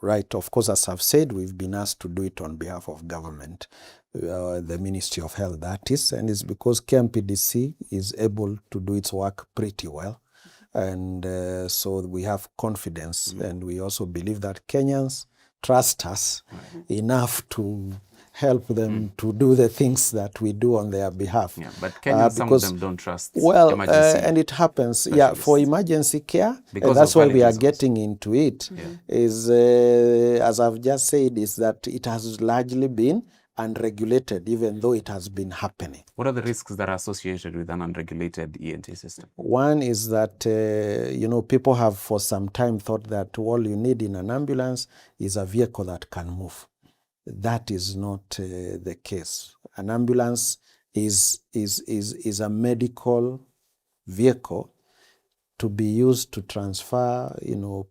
Right. Of course, as I've said, we've been asked to do it on behalf of government, the Ministry of Health, that is, and it's because KMPDC is able to do its work pretty well. And so we have confidence, and we also believe that Kenyans trust us enough to help them to do the things that we do on their behalf. Yeah, but Kenyans, some of them don't trust emergency. And it happens, for emergency care, and that's why we are getting into it, is, as I've just said, is that it has largely been unregulated, even though it has been happening. What are the risks that are associated with an unregulated ENT system? One is that, people have for some time thought that all you need in an ambulance is a vehicle that can move. That is not the case. An ambulance is a medical vehicle to be used to transfer,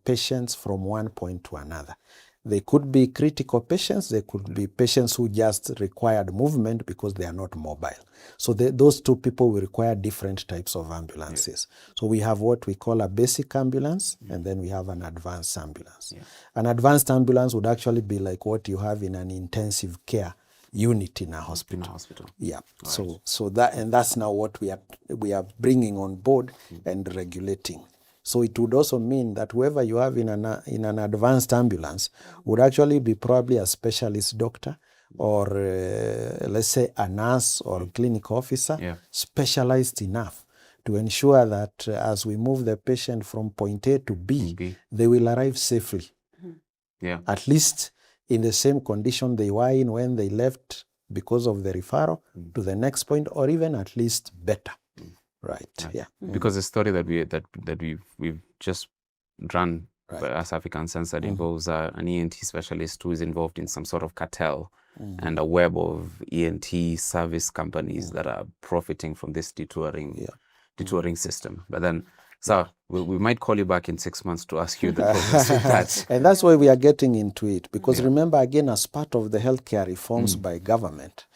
patients from one point to another. They could be critical patients. They could be patients who just required movement because they are not mobile. So those two people will require different types of ambulances. So we have what we call a basic ambulance, and then we have an advanced ambulance. An advanced ambulance would actually be like what you have in an intensive care unit in a hospital. Yeah. Right. So that's now what we are bringing on board and regulating. So it would also mean that whoever you have in an advanced ambulance would actually be probably a specialist doctor or let's say a nurse or clinic officer, specialized enough to ensure that as we move the patient from point A to B, they will arrive safely. Yeah. At least in the same condition they were in when they left because of the referral to the next point, or even at least better. Right. Yeah. Because the story that we've just run as Africa Uncensored involves an ENT specialist who is involved in some sort of cartel and a web of ENT service companies that are profiting from this detouring system. But then, sir, we might call you back in 6 months to ask you the progress with that. And that's why we are getting into it. Because remember, again, as part of the healthcare reforms by government,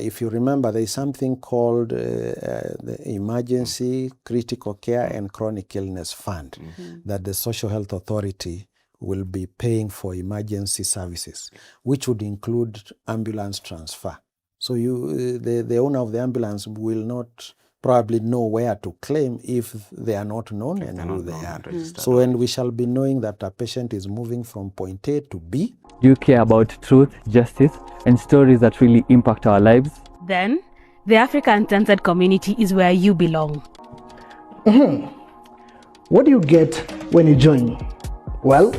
if you remember, there is something called the Emergency, Critical Care and Chronic Illness Fund that the Social Health Authority will be paying for emergency services, which would include ambulance transfer. So the owner of the ambulance will not probably know where to claim if they are not known and who they are. So, and we shall be knowing that a patient is moving from point A to B. You care about truth, justice, and stories that really impact our lives. Then, the Africa Uncensored community is where you belong. What do you get when you join? Well,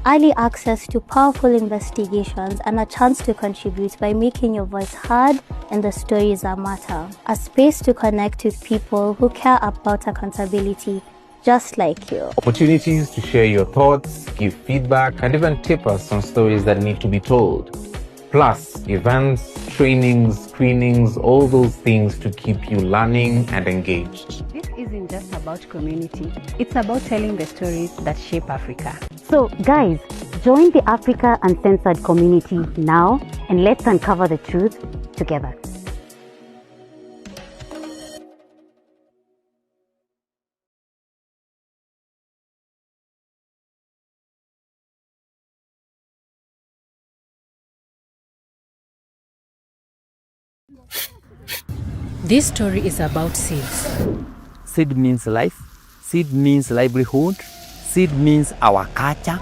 early access to powerful investigations and a chance to contribute by making your voice heard and the stories that matter. A space to connect with people who care about accountability just like you. Opportunities to share your thoughts, give feedback, and even tip us on stories that need to be told. Plus, events, trainings, screenings, all those things to keep you learning and engaged. This isn't just about community, it's about telling the stories that shape Africa. So, guys, join the Africa Uncensored community now and let's uncover the truth together. This story is about seeds. Seed means life. Seed means livelihood. Seed means our culture.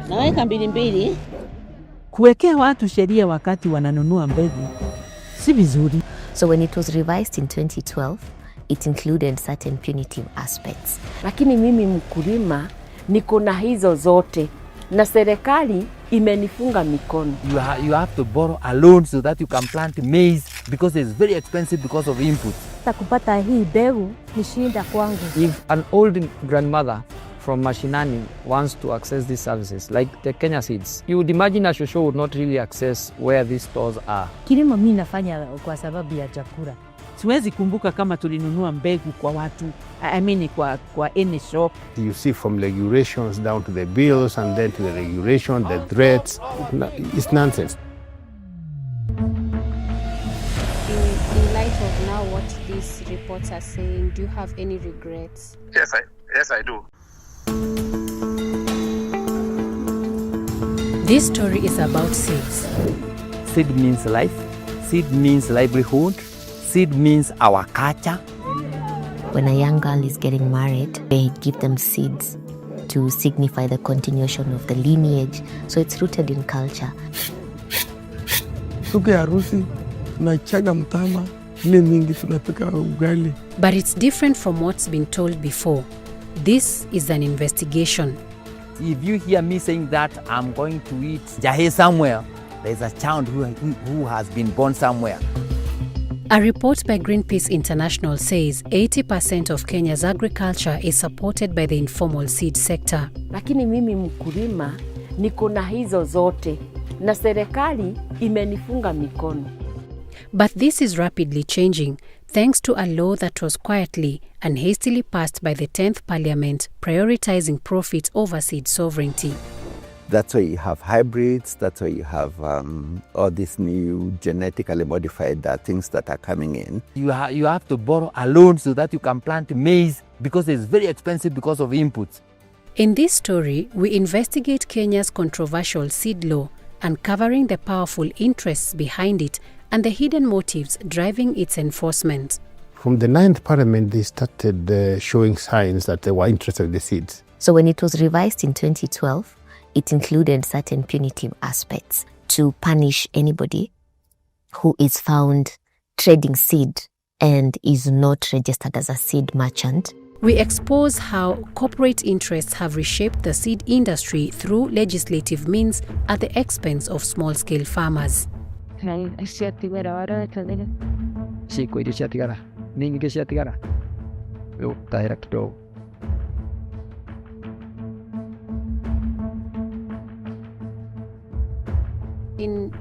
Naweka mbili. Kuwekea watu sheria wakati wananunua mbegu si vizuri. So when it was revised in 2012, it included certain punitive aspects. Lakini mimi mkulima niko na hizo zote na serikali imenifunga mikono. You have to borrow a loan so that you can plant maize because it's very expensive because of inputs. Kupata hii mbegu ni shida kwangu. If an old grandmother from Mashinani wants to access these services, like the Kenya seeds, you would imagine a shosho would not really access where these stores are. Kilimo mimi nafanya kwa sababu ya chakula. Siwezi kumbuka kama tulinunua mbegu kwa watu. I mean kwa any shop. You see from regulations down to the bills and then to the regulation, the threats. It's nonsense. In light of now what these reports are saying, do you have any regrets? Yes, I do. This story is about seeds. Seed means life. Seed means livelihood. Seed means our culture. When a young girl is getting married, they give them seeds to signify the continuation of the lineage. So it's rooted in culture. Siku ya harusi tunachaga mtama, ile mingi tunapika ugali. But it's different from what's been told before. This is an investigation. If you hear me saying that I'm going to eat jahe somewhere, there's a child who has been born somewhere. A report by Greenpeace International says 80% of Kenya's agriculture is supported by the informal seed sector. Lakini mimi mkulima niko na hizo zote na serikali imenifunga mikono. But this is rapidly changing thanks to a law that was quietly and hastily passed by the 10th Parliament prioritizing profits over seed sovereignty. That's why you have hybrids, that's why you have all these new genetically modified things that are coming in. You have to borrow a loan so that you can plant maize because it's very expensive because of inputs. In this story, we investigate Kenya's controversial seed law, uncovering the powerful interests behind it and the hidden motives driving its enforcement. From the 9th Parliament, they started showing signs that they were interested in the seeds. So when it was revised in 2012, it included certain punitive aspects to punish anybody who is found trading seed and is not registered as a seed merchant. We expose how corporate interests have reshaped the seed industry through legislative means at the expense of small-scale farmers.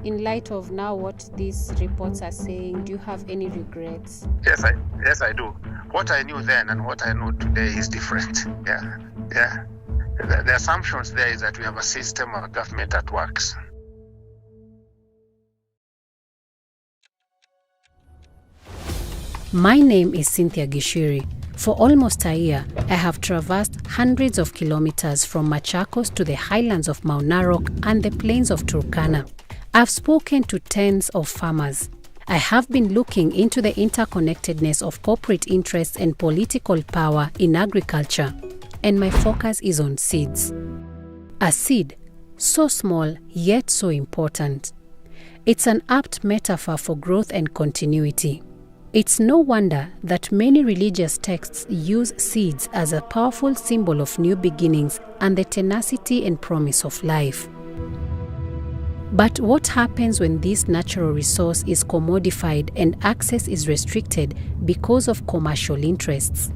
In light of now what these reports are saying, do you have any regrets? Yes, I do. What I knew then and what I know today is different. Yeah. The assumptions there is that we have a system of government that works. My name is Cynthia Gishiri. For almost a year, I have traversed hundreds of kilometers from Machakos to the highlands of Mount Narok and the plains of Turkana. I've spoken to tens of farmers. I have been looking into the interconnectedness of corporate interests and political power in agriculture, and my focus is on seeds. A seed, so small yet so important. It's an apt metaphor for growth and continuity. It's no wonder that many religious texts use seeds as a powerful symbol of new beginnings and the tenacity and promise of life. But what happens when this natural resource is commodified and access is restricted because of commercial interests?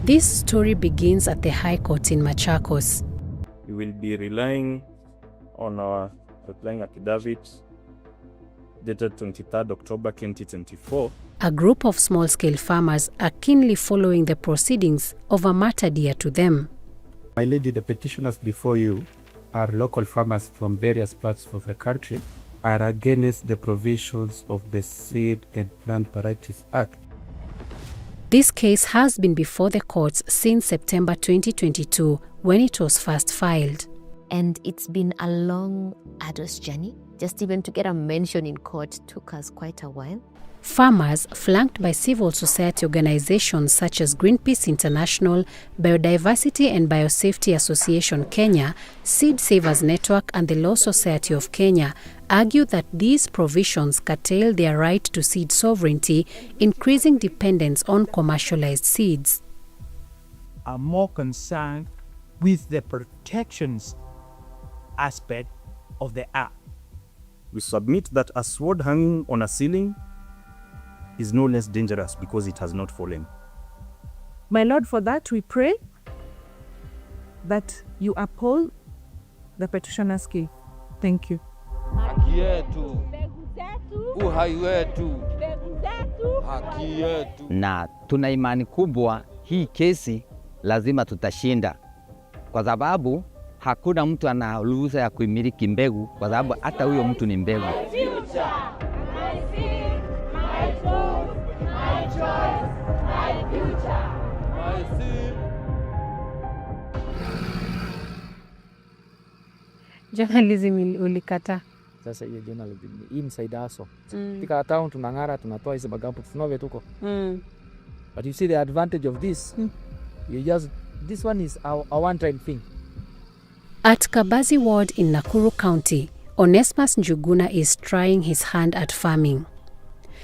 This story begins at the High Court in Machakos. We will be relying on our replying affidavit dated 23rd October 2024. A group of small-scale farmers are keenly following the proceedings of a matter dear to them. My lady, the petitioners before you are local farmers from various parts of the country, are against the provisions of the Seed and Plant Varieties Act. This case has been before the courts since September 2022, when it was first filed. And it's been a long, arduous journey. Just even to get a mention in court took us quite a while. Farmers, flanked by civil society organizations such as Greenpeace International, Biodiversity and Biosafety Association Kenya, Seed Savers Network and the Law Society of Kenya, argue that these provisions curtail their right to seed sovereignty, increasing dependence on commercialized seeds. I'm more concerned with the protections aspect of the act. We submit that a sword hanging on a ceiling is no less dangerous because it has not fallen. My Lord, for that we pray that you uphold the petitioner's case. Thank you. Haki yetu, uhai wetu, haki yetu. Na tuna imani kubwa hii kesi lazima tutashinda, kwa sababu hakuna mtu ana ruhusa ya kuimiliki mbegu, kwa sababu hata huyo mtu ni mbegu. Journalism ulikata. Sasa hiyo journalism hii msaida aso. Tika town tunang'ara, tunatoa hizo bagapu tunove tuko. But you see the advantage of this. You just, this one is a one-time thing. At Kabazi Ward in Nakuru County, Onesmus Njuguna is trying his hand at farming.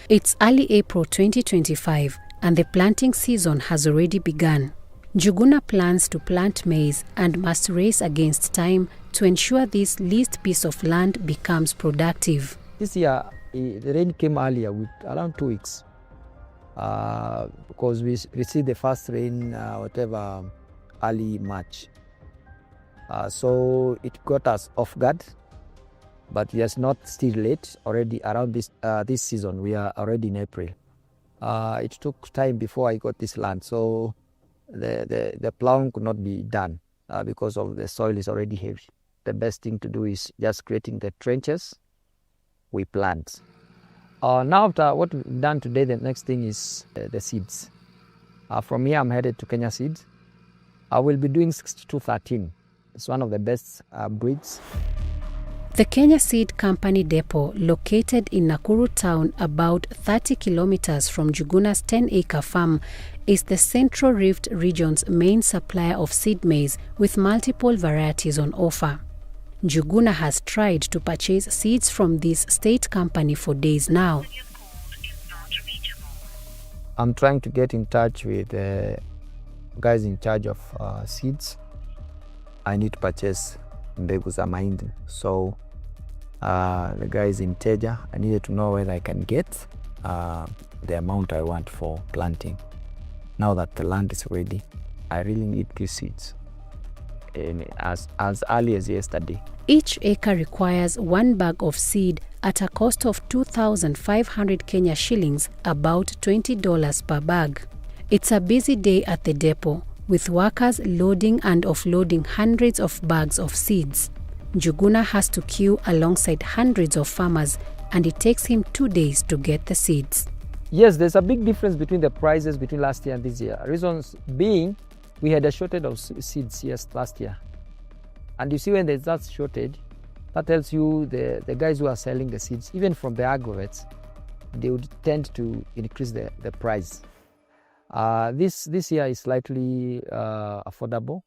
It's early April 2025 and the planting season has already begun. Njuguna plans to plant maize and must race against time to ensure this least piece of land becomes productive. This year, the rain came earlier with around 2 weeks. Because we received the first rain, early March. So it got us off guard, but it's not still late. Already around this season, we are already in April. It took time before I got this land, so the plowing could not be done because of the soil is already heavy. The best thing to do is just creating the trenches, we plant. Now after what we've done today, the next thing is the seeds. From here I'm headed to Kenya Seeds. I will be doing 6213. It's one of the best breeds. The Kenya Seed Company depot, located in Nakuru town about 30 kilometers from Njuguna's 10-acre farm, is the Central Rift region's main supplier of seed maize with multiple varieties on offer. Njuguna has tried to purchase seeds from this state company for days now. I'm trying to get in touch with the guys in charge of seeds. I need to purchase mbegu za mahindi. So the guys in Teja, I needed to know whether I can get the amount I want for planting. Now that the land is ready, I really need these seeds. As early as yesterday. Each acre requires 1 bag of seed at a cost of 2,500 Kenya shillings, about $20 per bag. It's a busy day at the depot, with workers loading and offloading hundreds of bags of seeds. Njuguna has to queue alongside hundreds of farmers, and it takes him 2 days to get the seeds. Yes, there's a big difference between the prices between last year and this year. Reasons being, we had a shortage of seeds last year. And you see when there's that shortage, that tells you the guys who are selling the seeds, even from the agrovetes, they would tend to increase the price. This year is slightly affordable.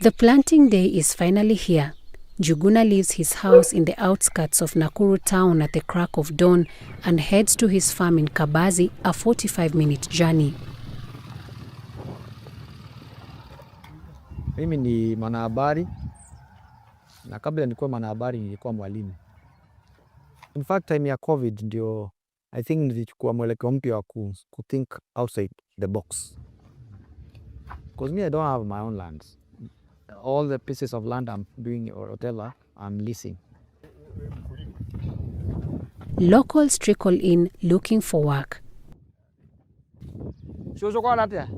The planting day is finally here. Njuguna leaves his house in the outskirts of Nakuru town at the crack of dawn and heads to his farm in Kabazi, a 45-minute journey. Mimi ni mwanahabari, na kabla nilikuwa mwanahabari nilikuwa mwalimu. In fact, time ya COVID ndio I think nilichukua mwelekeo mpya wa ku think outside the box. Because me, I don't have my own lands. All the pieces of land I'm doing or whatever, I'm leasing. Locals trickle in looking for work. Chozo kwa natia?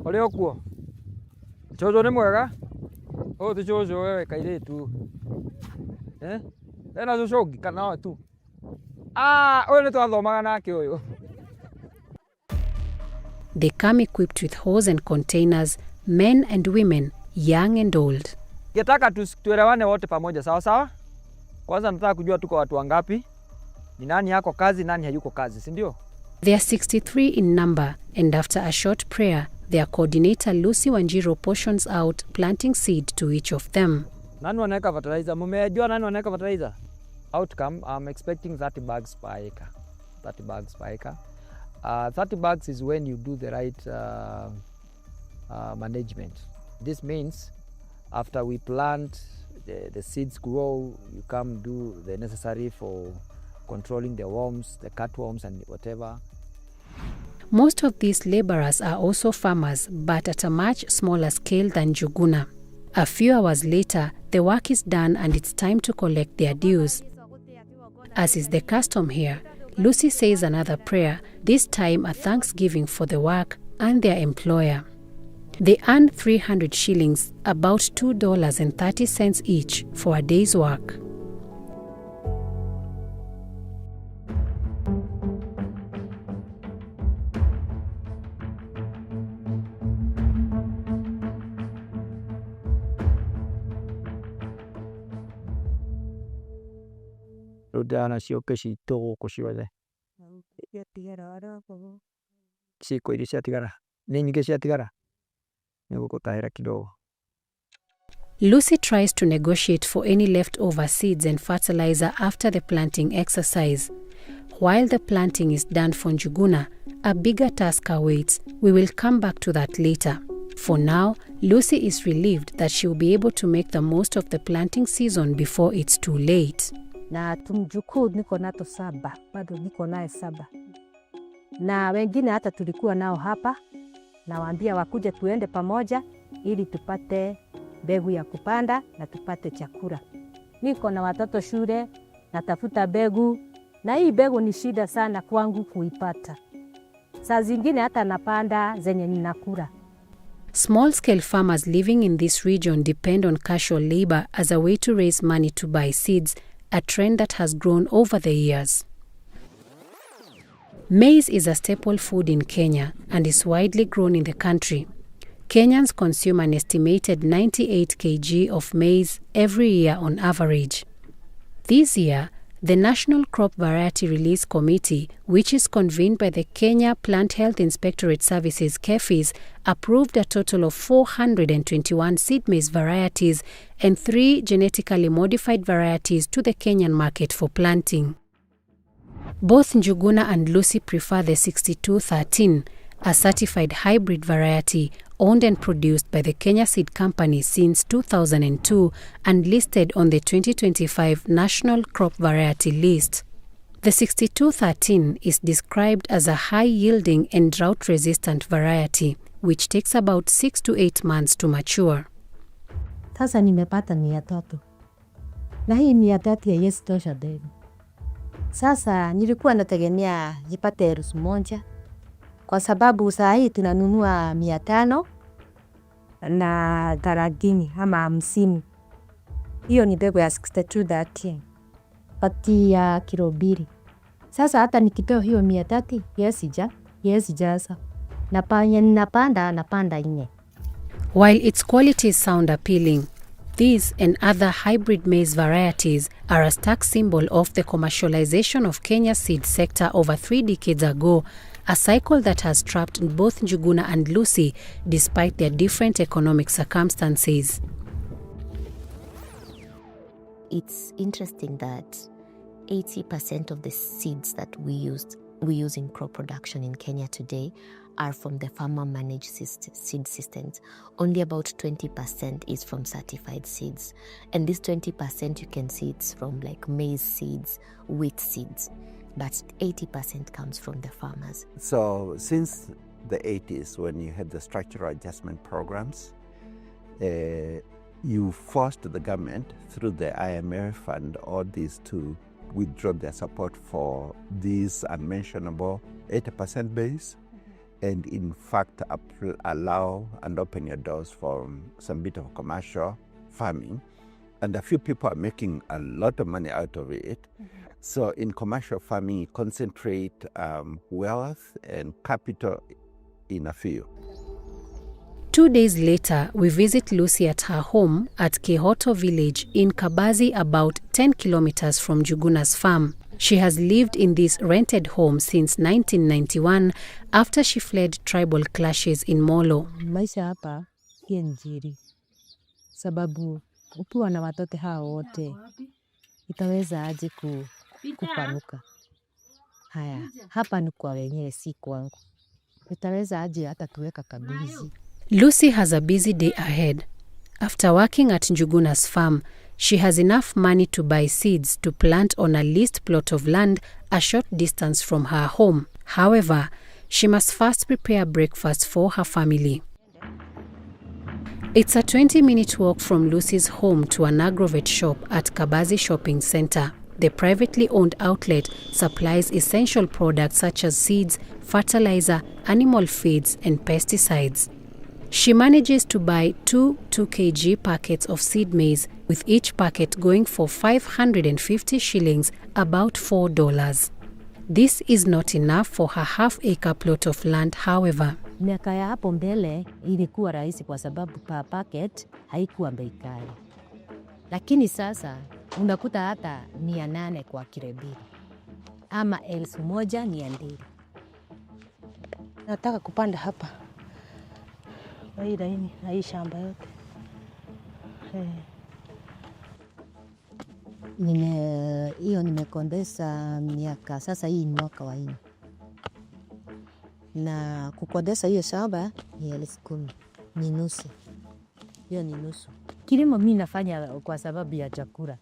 Oleo kuo. Chozo ni mwega? Oh, tu chozo wewe kaile tu. Ena chozo kana tu. Oyo neto athomaga nake oyo. They come equipped with hose and containers, men and women, young and old. Getaka tuelewane wote pamoja, sawa sawa? Kwanza nataka kujua tuko watu wangapi, ni nani yako kazi, nani hayuko kazi, si ndio? They are 63 in number, and after a short prayer, their coordinator Lucy Wanjiro portions out planting seed to each of them. Nani wanaweka fertilizer? Mumejua nani wanaweka fertilizer? Outcome, I'm expecting 30 bags per acre. 30 bags per acre. 30 bags is when you do the right management. This means after we plant, the seeds grow, you come do the necessary for controlling the worms, the cutworms and whatever. Most of these laborers are also farmers, but at a much smaller scale than Njuguna. A few hours later, the work is done and it's time to collect their dues. As is the custom here, Lucy says another prayer, this time a thanksgiving for the work and their employer. They earn 300 shillings, about $2.30 each, for a day's work. Rodana sioke shito kushiwele. Siko ili siatigara. Nini siatigara? Nikukutahira kidogo. Lucy tries to negotiate for any leftover seeds and fertilizer after the planting exercise. While the planting is done for Njuguna, a bigger task awaits. We will come back to that later. For now, Lucy is relieved that she will be able to make the most of the planting season before it's too late. Na tumjukuu niko nato 7, bado niko naye 7. Na wengine hata tulikuwa nao hapa, na waambia wakuje tuende pamoja ili tupate mbegu ya kupanda na tupate chakula. Niko na watoto shule, natafuta mbegu, na hii mbegu ni shida sana kwangu kuipata. Saa zingine hata napanda zenye ninakula. Small-scale farmers living in this region depend on casual labor as a way to raise money to buy seeds, a trend that has grown over the years. Maize is a staple food in Kenya and is widely grown in the country. Kenyans consume an estimated 98 kg of maize every year on average. This year, the National Crop Variety Release Committee, which is convened by the Kenya Plant Health Inspectorate Services KEFIS, approved a total of 421 seed maize varieties and 3 genetically modified varieties to the Kenyan market for planting. Both Njuguna and Lucy prefer the 6213, a certified hybrid variety owned and produced by the Kenya Seed Company since 2002 and listed on the 2025 National Crop Variety List. The 6213 is described as a high-yielding and drought-resistant variety, which takes about 6 to 8 months to mature. Sasa nimepata 300. Na hii 300 haiwezi tosha deni. Sasa nilikuwa nategemea nipate 1000 kwa sababu saa hii tunanunua 500 na 30 ama 50. Hiyo ni mbegu ya 6213. Pati ya kilo 2. Sasa hata nikipewa hiyo 300 yes jaza. Na panya napanda 4. While its qualities sound appealing, these and other hybrid maize varieties are a stark symbol of the commercialization of Kenya's seed sector over 3 decades ago, a cycle that has trapped both Njuguna and Lucy despite their different economic circumstances. It's interesting that 80% of the seeds that we use in crop production in Kenya today are from the farmer-managed seed systems. Only about 20% is from certified seeds. And this 20% you can see it's from like maize seeds, wheat seeds, but 80% comes from the farmers. So since the 80s, when you had the structural adjustment programs, you forced the government through the IMF and all these to withdraw their support for these unmentionable 80% base, and in fact allow and open your doors for some bit of commercial farming. And a few people are making a lot of money out of it. So in commercial farming, you concentrate wealth and capital in a few. 2 days later, we visit Lucy at her home at Kihoto village in Kabazi, about 10 kilometers from Njuguna's farm. She has lived in this rented home since 1991 after she fled tribal clashes in Molo. Maisha hapa njiri, sababu ukiwa na watoto hao wote itaweza aje kupanuka. Haya, hapa ni kwa wenyewe, si kwangu. Itaweza aje hata tuweka kabizi. Lucy has a busy day ahead. After working at Njuguna's farm, she has enough money to buy seeds to plant on a leased plot of land a short distance from her home. However, she must first prepare breakfast for her family. It's a 20-minute walk from Lucy's home to an agrovet shop at Kabazi Shopping Center. The privately owned outlet supplies essential products such as seeds, fertilizer, animal feeds, and pesticides. She manages to buy 2 kg packets of seed maize, with each packet going for 550 shillings, about $4. This is not enough for her half-acre plot of land, however. Miaka ya hapo mbele ilikuwa rahisi kwa sababu per packet haikuwa bei kali. Lakini sasa unakuta hata 800 kwa kilo mbili ama 1200. Nataka kupanda hapa. Hii laini, hii shamba yote. Nimekondesa miaka sasa, hii ni mwaka wa 4. Na kukondesa hiyo shamba ni 10,000, ni nusu. Hiyo ni nusu. Kilimo mimi nafanya kwa sababu ya chakula.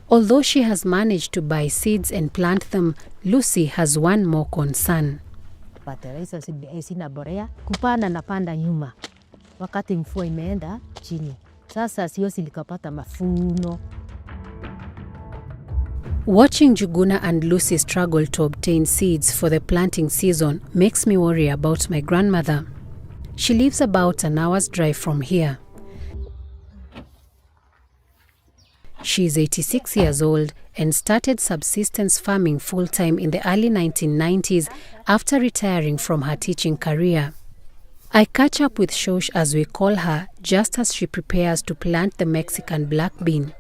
Although she has managed to buy seeds and plant them, Lucy has one more concern. Fertilizer sina borea, kupanda napanda nyuma wakati mvua imeenda chini. Sasa siwezi nikapata mafuno. Watching Njuguna and Lucy struggle to obtain seeds for the planting season makes me worry about my grandmother. She lives about an hour's drive from here. She is 86 years old and started subsistence farming full-time in the early 1990s after retiring from her teaching career. I catch up with Shosh, as we call her, just as she prepares to plant the Mexican black bean.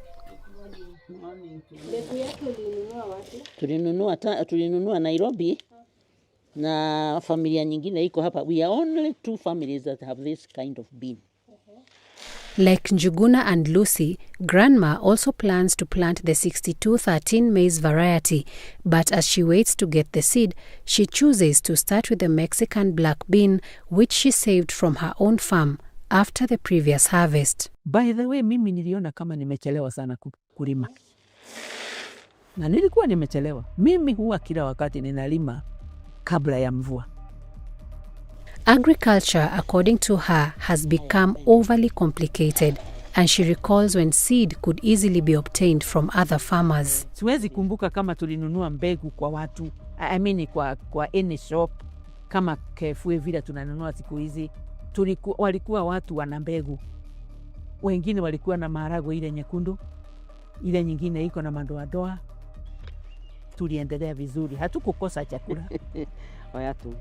Tulinunua Nairobi na familia nyingine iko hapa. We are only 2 families that have this kind of bean. Like Njuguna and Lucy, Grandma also plans to plant the 6213 maize variety, but as she waits to get the seed, she chooses to start with the Mexican black bean, which she saved from her own farm after the previous harvest. By the way, mimi niliona kama nimechelewa sana kulima. Na nilikuwa nimechelewa. Mimi huwa kila wakati ninalima kabla ya mvua. Agriculture, according to her, has become overly complicated, and she recalls when seed could easily be obtained from other farmers. Siwezi kumbuka kama tulinunua mbegu kwa watu, kwa any shop, kama Kefue vile tunanunua siku hizi. Walikuwa watu wana mbegu. Wengine walikuwa na maharagwe ile nyekundu, ile nyingine iko na madoadoa. Tuliendelea vizuri, hatukukosa chakula. Oyatu.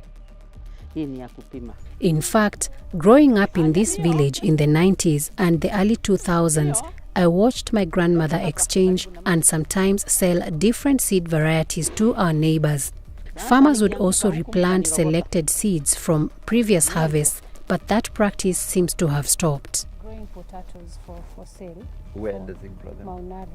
Hii ni ya kupima. In fact, growing up in this village in the 90s and the early 2000s, I watched my grandmother exchange and sometimes sell different seed varieties to our neighbors. Farmers would also replant selected seeds from previous harvests, but that practice seems to have stopped. Growing potatoes for sale. Where does it grow them? Maunaro.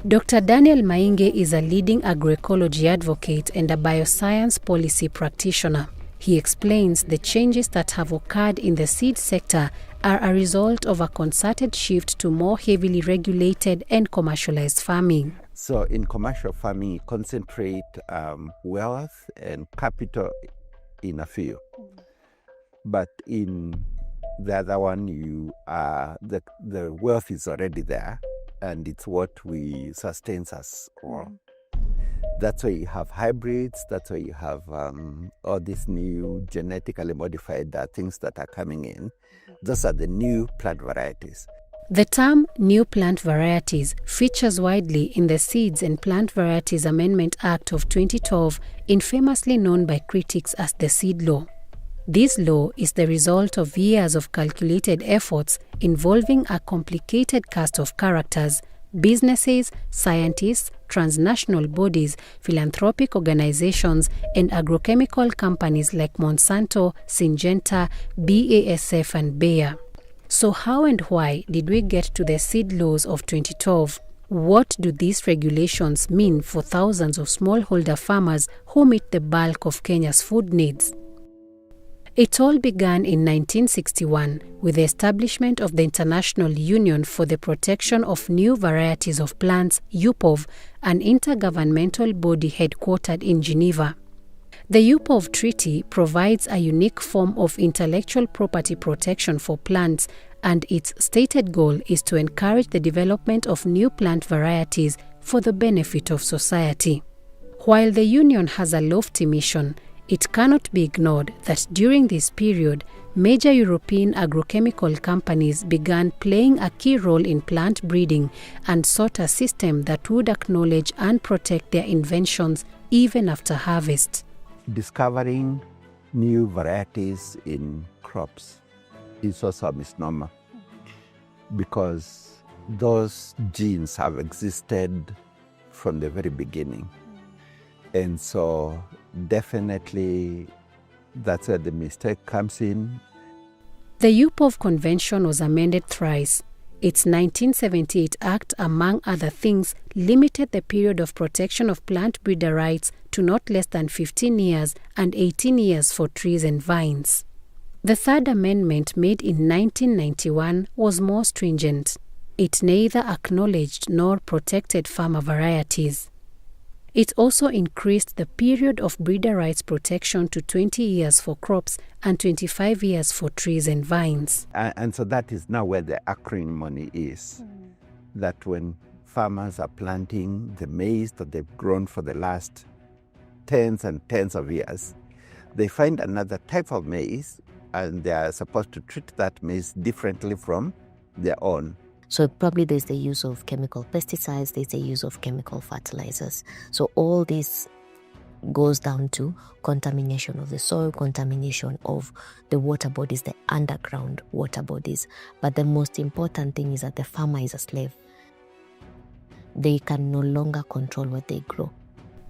Dr. Daniel Mainge is a leading agroecology advocate and a bioscience policy practitioner. He explains the changes that have occurred in the seed sector are a result of a concerted shift to more heavily regulated and commercialized farming. So in commercial farming, you concentrate wealth and capital in a few. But in the other one, the wealth is already there, and it's what we sustains us all. That's why you have hybrids, that's why you have all these new genetically modified things that are coming in. Those are the new plant varieties. The term new plant varieties features widely in the Seeds and Plant Varieties Amendment Act of 2012, infamously known by critics as the Seed Law. This law is the result of years of calculated efforts involving a complicated cast of characters, businesses, scientists, transnational bodies, philanthropic organizations, and agrochemical companies like Monsanto, Syngenta, BASF, and Bayer. So how and why did we get to the seed laws of 2012? What do these regulations mean for thousands of smallholder farmers who meet the bulk of Kenya's food needs? It all began in 1961 with the establishment of the International Union for the Protection of New Varieties of Plants, UPOV, an intergovernmental body headquartered in Geneva. The UPOV Treaty provides a unique form of intellectual property protection for plants, and its stated goal is to encourage the development of new plant varieties for the benefit of society. While the Union has a lofty mission, it cannot be ignored that during this period, major European agrochemical companies began playing a key role in plant breeding and sought a system that would acknowledge and protect their inventions even after harvest. Discovering new varieties in crops is also a misnomer, because those genes have existed from the very beginning. And so definitely that's where the mistake comes in. The UPOV Convention was amended thrice. Its 1978 Act, among other things, limited the period of protection of plant breeder rights to not less than 15 years and 18 years for trees and vines. The Third Amendment, made in 1991, was more stringent. It neither acknowledged nor protected farmer varieties. It also increased the period of breeder rights protection to 20 years for crops and 25 years for trees and vines. And so that is now where the acrimony is. That when farmers are planting the maize that they've grown for the last tens and tens of years, they find another type of maize and they are supposed to treat that maize differently from their own. So probably there's the use of chemical pesticides, there's the use of chemical fertilizers. So all this goes down to contamination of the soil, contamination of the water bodies, the underground water bodies. But the most important thing is that the farmer is a slave. They can no longer control what they grow.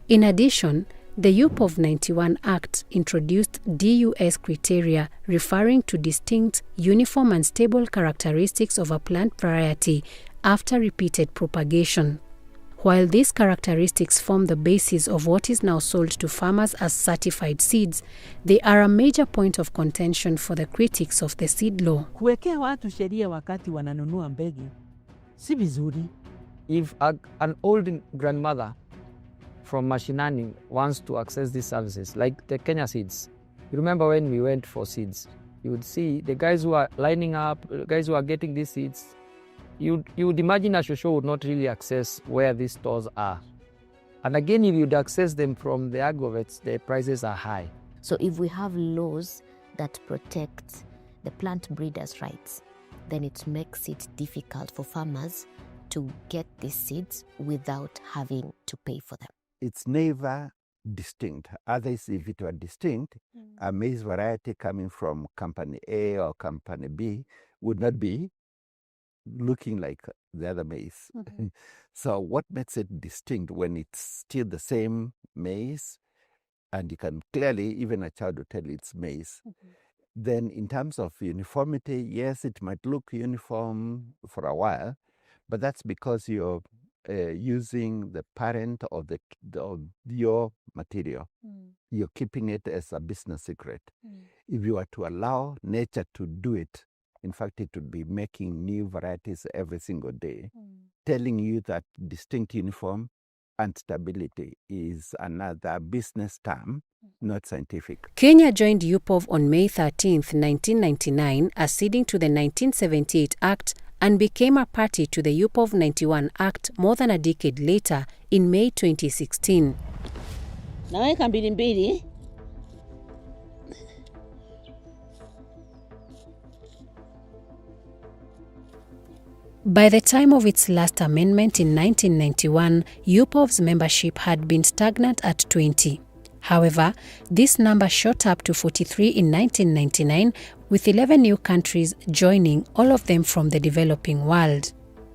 In addition, the UPOV 91 Act introduced DUS criteria referring to distinct, uniform and stable characteristics of a plant variety after repeated propagation. While these characteristics form the basis of what is now sold to farmers as certified seeds, they are a major point of contention for the critics of the seed law. Kuwekea watu sheria wakati wananunua mbegu si vizuri. If an old grandmother from Mashinani wants to access these services, like the Kenya seeds. You remember when we went for seeds, you would see the guys who are lining up, the guys who are getting these seeds, you would imagine a shosho would not really access where these stores are. And again, if you'd access them from the agrovets, the prices are high. So if we have laws that protect the plant breeders' rights, then it makes it difficult for farmers to get these seeds without having to pay for them. It's never distinct. Others, if it were distinct, a maize variety coming from company A or company B would not be looking like the other maize. So what makes it distinct when it's still the same maize, and you can clearly, even a child will tell it's maize. Then in terms of uniformity, yes, it might look uniform for a while, but that's because you're using the parent of your material. You're keeping it as a business secret. If you were to allow nature to do it, in fact, it would be making new varieties every single day, telling you that distinct uniform and stability is another business term, not scientific. Kenya joined UPOV on May 13, 1999, acceding to the 1978 Act and became a party to the UPOV 91 Act more than a decade later in May 2016. Naweka mbili mbili. By the time of its last amendment in 1991, UPOV's membership had been stagnant at 20. However, this number shot up to 43 in 1999, with 11 new countries joining, all of them from the developing world.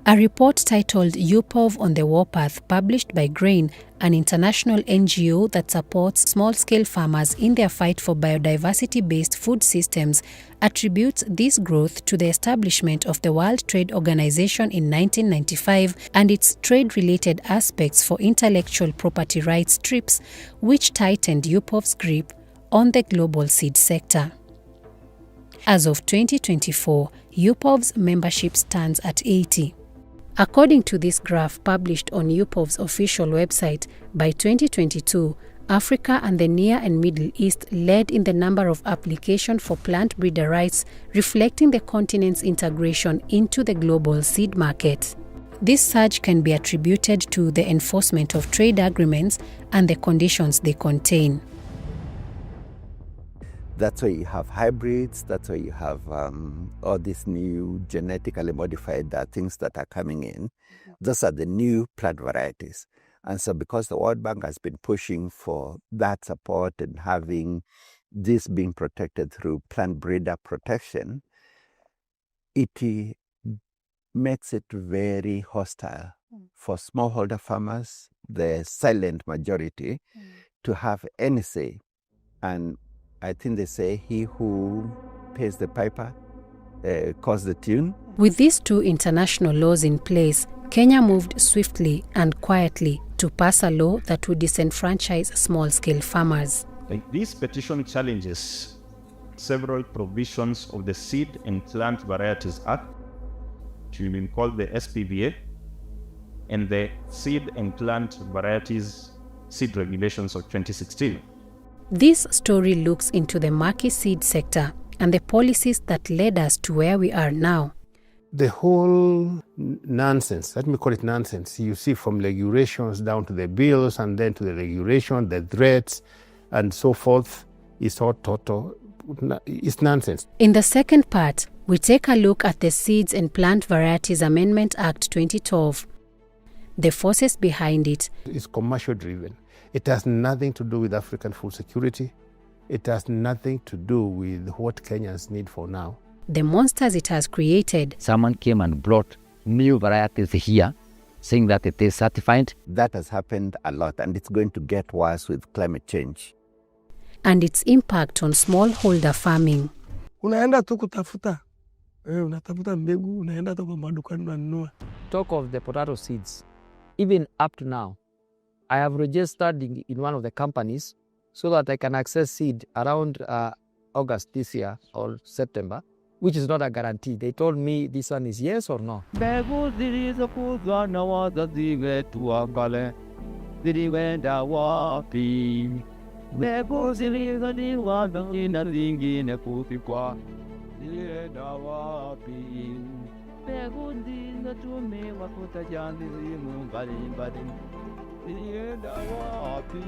A report titled UPOV on the Warpath, published by GRAIN, an international NGO that supports small-scale farmers in their fight for biodiversity-based food systems, attributes this growth to the establishment of the World Trade Organization in 1995 and its trade-related aspects for intellectual property rights TRIPS, which tightened UPOV's grip on the global seed sector. As of 2024, UPOV's membership stands at 80. According to this graph published on UPOV's official website, by 2022, Africa and the Near and Middle East led in the number of applications for plant breeder rights, reflecting the continent's integration into the global seed market. This surge can be attributed to the enforcement of trade agreements and the conditions they contain. That's why you have hybrids, that's why you have all these new genetically modified things that are coming in. Those are the new plant varieties. And so because the World Bank has been pushing for that support and having this being protected through plant breeder protection, it makes it very hostile for smallholder farmers, the silent majority, to have any say. And I think they say he who pays the piper calls the tune. With these two international laws in place, Kenya moved swiftly and quietly to pass a law that would disenfranchise small-scale farmers. This petition challenges several provisions of the Seed and Plant Varieties Act, which has been called the SPVA, and the Seed and Plant Varieties Seed Regulations of 2016. This story looks into the murky seed sector and the policies that led us to where we are now. The whole nonsense, let me call it nonsense, you see from regulations down to the bills and then to the regulation, the threats and so forth, is all total, it's nonsense. In the second part, we take a look at the Seeds and Plant Varieties Amendment Act 2012. The forces behind it. It's commercial driven. It has nothing to do with African food security. It has nothing to do with what Kenyans need for now. The monsters it has created. Someone came and brought new varieties here, saying that it is certified. That has happened a lot, and it's going to get worse with climate change. And its impact on smallholder farming. Unaenda tu kutafuta. Unatafuta mbegu, unaenda tu kwa madukani unanunua. Talk of the potato seeds. Even up to now, I have registered in one of the companies so that I can access seed around August this year or September, which is not a guarantee. They told me this one is yes or no. Mbegu zilizokuzwa na wazazi wetu wa kale zilienda wapi? Mbegu zilizoliwa na zingine kuzikwa zilienda wapi? Mbegu zilizotumiwa kutaja mizimu mbalimbali zilienda wapi?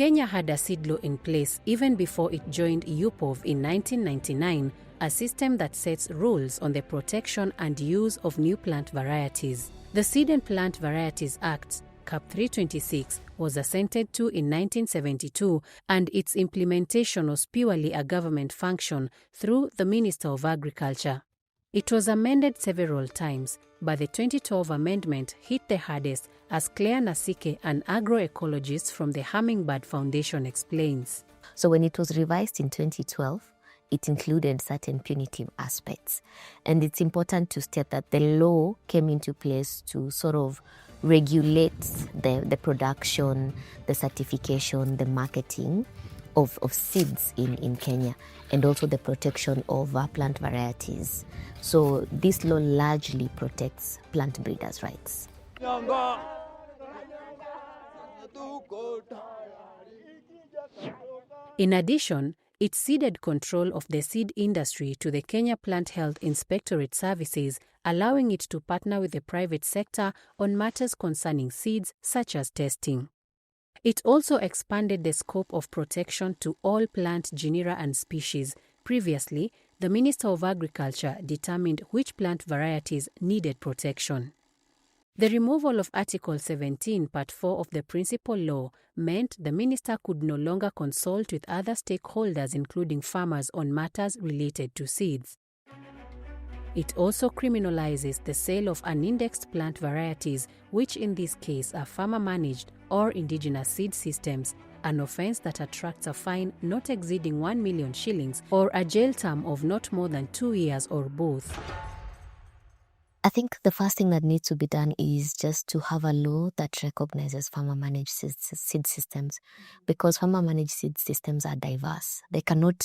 Kenya had a seed law in place even before it joined UPOV in 1999, a system that sets rules on the protection and use of new plant varieties. The Seed and Plant Varieties Act, Cap 326, was assented to in 1972, and its implementation was purely a government function through the Minister of Agriculture. It was amended several times, but the 2012 amendment hit the hardest, as Claire Nasike, an agroecologist from the Hummingbird Foundation, explains. So when it was revised in 2012, it included certain punitive aspects. And it's important to state that the law came into place to sort of regulate the production, the certification, the marketing of seeds in Kenya, and also the protection of plant varieties. So this law largely protects plant breeders' rights. In addition, it ceded control of the seed industry to the Kenya Plant Health Inspectorate Services, allowing it to partner with the private sector on matters concerning seeds, such as testing. It also expanded the scope of protection to all plant genera and species. Previously, the Minister of Agriculture determined which plant varieties needed protection. The removal of Article 17, Part 4 of the Principal Law meant the minister could no longer consult with other stakeholders, including farmers, on matters related to seeds. It also criminalizes the sale of unindexed plant varieties, which in this case are farmer-managed or indigenous seed systems, an offense that attracts a fine not exceeding 1 million shillings or a jail term of not more than 2 years or both. I think the first thing that needs to be done is just to have a law that recognizes farmer-managed seed systems, because farmer-managed seed systems are diverse. They cannot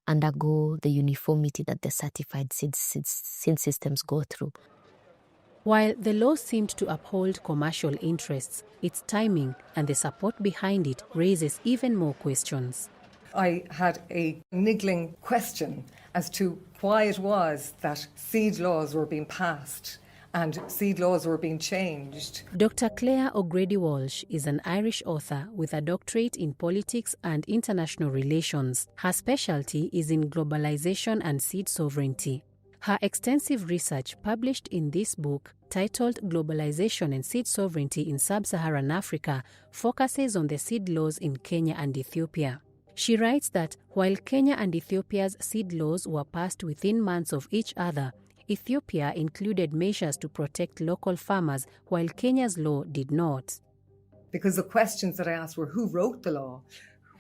undergo the uniformity that the certified seed systems go through. While the law seemed to uphold commercial interests, its timing and the support behind it raises even more questions. I had a niggling question as to why it was that seed laws were being passed and seed laws were being changed. Dr. Claire O'Grady-Walsh is an Irish author with a doctorate in politics and international relations. Her specialty is in globalization and seed sovereignty. Her extensive research, published in this book, titled Globalization and Seed Sovereignty in Sub-Saharan Africa, focuses on the seed laws in Kenya and Ethiopia. She writes that while Kenya and Ethiopia's seed laws were passed within months of each other, Ethiopia included measures to protect local farmers, while Kenya's law did not. Because the questions that I asked were, who wrote the law?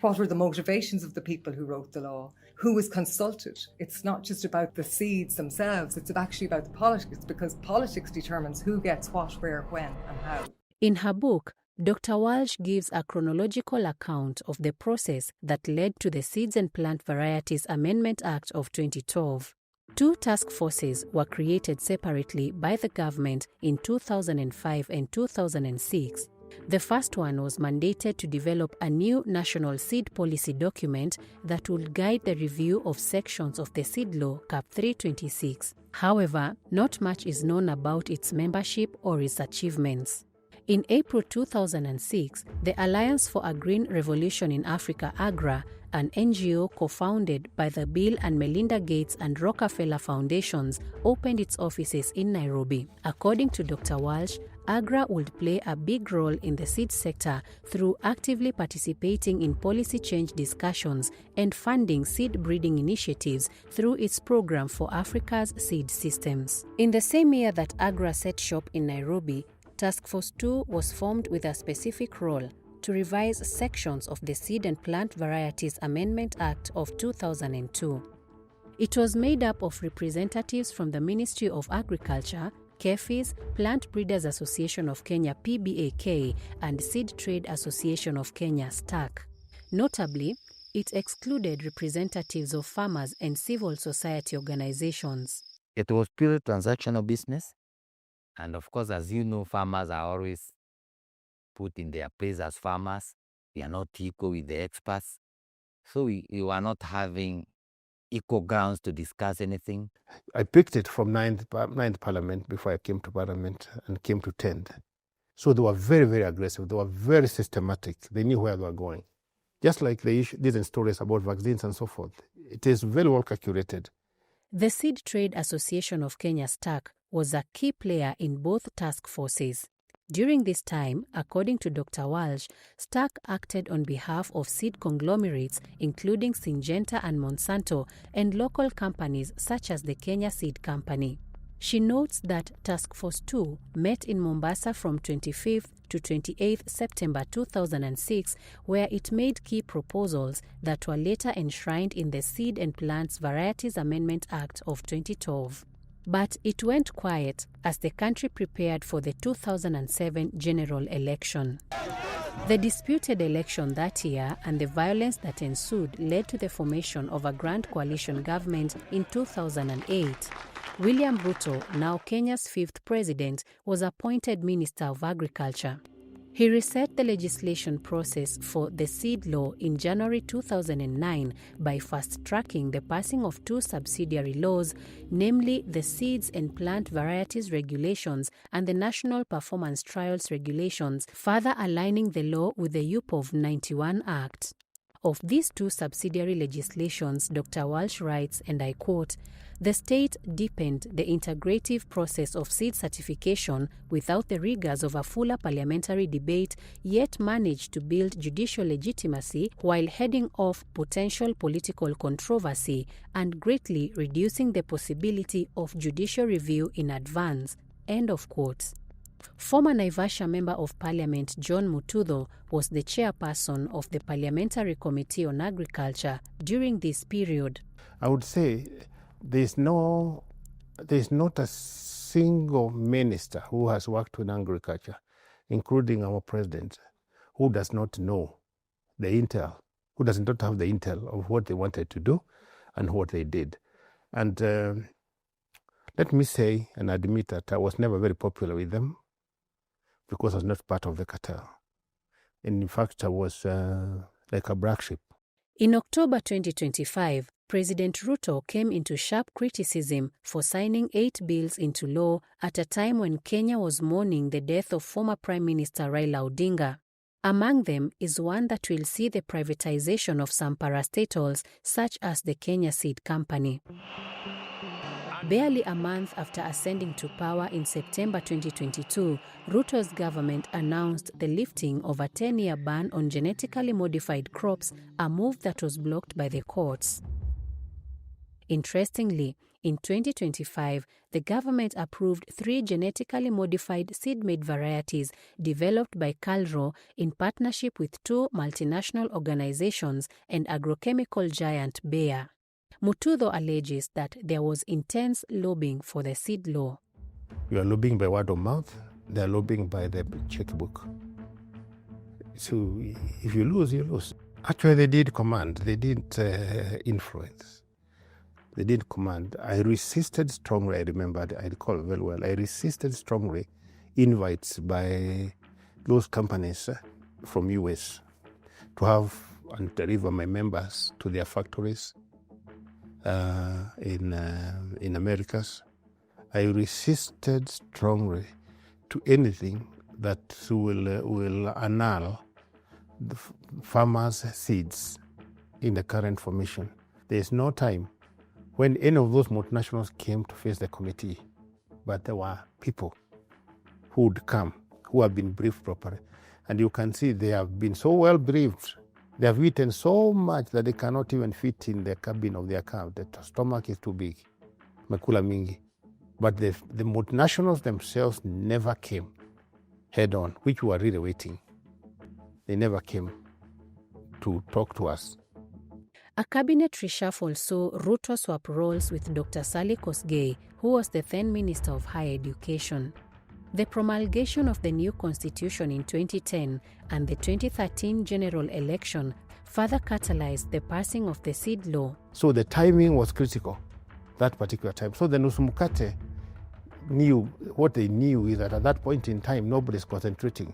What were the motivations of the people who wrote the law? Who was consulted? It's not just about the seeds themselves, it's actually about the politics, because politics determines who gets what, where, when, and how. In her book, Dr. Walsh gives a chronological account of the process that led to the Seeds and Plant Varieties Amendment Act of 2012. Two task forces were created separately by the government in 2005 and 2006. The first one was mandated to develop a new national seed policy document that would guide the review of sections of the seed law, Cap 326. However, not much is known about its membership or its achievements. In April 2006, the Alliance for a Green Revolution in Africa, AGRA, an NGO co-founded by the Bill and Melinda Gates and Rockefeller Foundations, opened its offices in Nairobi. According to Dr. Walsh, AGRA would play a big role in the seed sector through actively participating in policy change discussions and funding seed breeding initiatives through its program for Africa's seed systems. In the same year that AGRA set shop in Nairobi, Task Force 2 was formed with a specific role to revise sections of the Seed and Plant Varieties Amendment Act of 2002. It was made up of representatives from the Ministry of Agriculture, KEFIS, Plant Breeders Association of Kenya PBAK, and Seed Trade Association of Kenya STAC. Notably, it excluded representatives of farmers and civil society organizations. It was purely transactional business. And of course, as you know, farmers are always put in their place as farmers. We are not equal with the experts. So we were not having equal grounds to discuss anything. I picked it from ninth Parliament before I came to Parliament and came to 10th. So they were very, very aggressive. They were very systematic. They knew where they were going. Just like these stories about vaccines and so forth. It is very well calculated. The Seed Trade Association of Kenya, STAC, was a key player in both task forces. During this time, according to Dr. Walsh, STAC acted on behalf of seed conglomerates including Syngenta and Monsanto and local companies such as the Kenya Seed Company. She notes that Task Force 2 met in Mombasa from 25th to 28th September 2006, where it made key proposals that were later enshrined in the Seed and Plants Varieties Amendment Act of 2012. But it went quiet as the country prepared for the 2007 general election. The disputed election that year and the violence that ensued led to the formation of a grand coalition government in 2008. William Ruto, now Kenya's 5th president, was appointed Minister of Agriculture. He reset the legislation process for the seed law in January 2009 by fast-tracking the passing of 2 subsidiary laws, namely the Seeds and Plant Varieties Regulations and the National Performance Trials Regulations, further aligning the law with the UPOV 91 Act. Of these 2 subsidiary legislations, Dr. Walsh writes, and I quote, "The state deepened the integrative process of seed certification without the rigors of a fuller parliamentary debate, yet managed to build judicial legitimacy while heading off potential political controversy and greatly reducing the possibility of judicial review in advance." End of quote. Former Naivasha Member of Parliament John Mutudho was the chairperson of the Parliamentary Committee on Agriculture during this period. I would say there's not a single minister who has worked in agriculture, including our president, who does not know the intel, who does not have the intel of what they wanted to do and what they did. And let me say and admit that I was never very popular with them, because I was not part of the cartel. And in fact, I was like a black sheep. In October 2025, President Ruto came into sharp criticism for signing 8 bills into law at a time when Kenya was mourning the death of former Prime Minister Raila Odinga. Among them is one that will see the privatization of some parastatals, such as the Kenya Seed Company. Barely a month after ascending to power in September 2022, Ruto's government announced the lifting of a 10-year ban on genetically modified crops, a move that was blocked by the courts. Interestingly, in 2025, the government approved 3 genetically modified seed-made varieties developed by KALRO in partnership with 2 multinational organizations and agrochemical giant Bayer. Mutudho alleges that there was intense lobbying for the seed law. You are lobbying by word of mouth, they are lobbying by the checkbook. So if you lose, you lose. Actually, they did command, they didn't influence. They didn't command. I resisted strongly, I remember, I recall very well, I resisted strongly invites by those companies from US to have and deliver my members to their factories in Americas. I resisted strongly to anything that will annul the farmers' seeds in the current formation. There is no time when any of those multinationals came to face the committee, but there were people who would come, who have been briefed properly. And you can see they have been so well briefed. They have eaten so much that they cannot even fit in the cabin of their car. The stomach is too big. Mekula mingi. But the multinationals themselves never came head on, which we were really waiting. They never came to talk to us. A cabinet reshuffle saw Ruto swap roles with Dr. Sally Kosgei, who was the then Minister of Higher Education. The promulgation of the new constitution in 2010 and the 2013 general election further catalyzed the passing of the seed law. So the timing was critical, that particular time. So the Nusumukate knew, what they knew is that at that point in time, nobody's concentrating.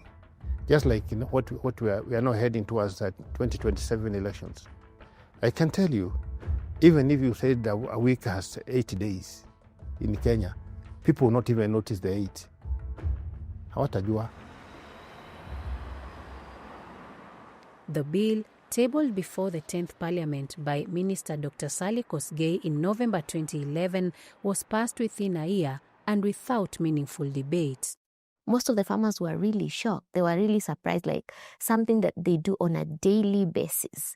Just like what we are now heading towards that 2027 elections. I can tell you, even if you said that a week has 80 days in Kenya, people will not even notice the 8. The bill, tabled before the 10th Parliament by Minister Dr. Sally Kosgei in November 2011, was passed within a year and without meaningful debate. Most of the farmers were really shocked. They were really surprised, like something that they do on a daily basis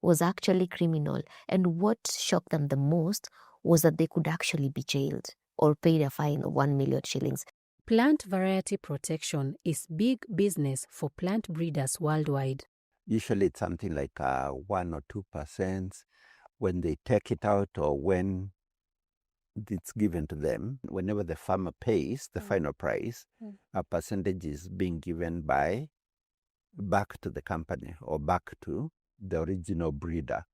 was actually criminal. And what shocked them the most was that they could actually be jailed or paid a fine of 1 million shillings. Plant variety protection is big business for plant breeders worldwide. Usually it's something like 1 or 2% when they take it out or when it's given to them. Whenever the farmer pays the final price, a percentage is being given back to the company or back to the original breeder.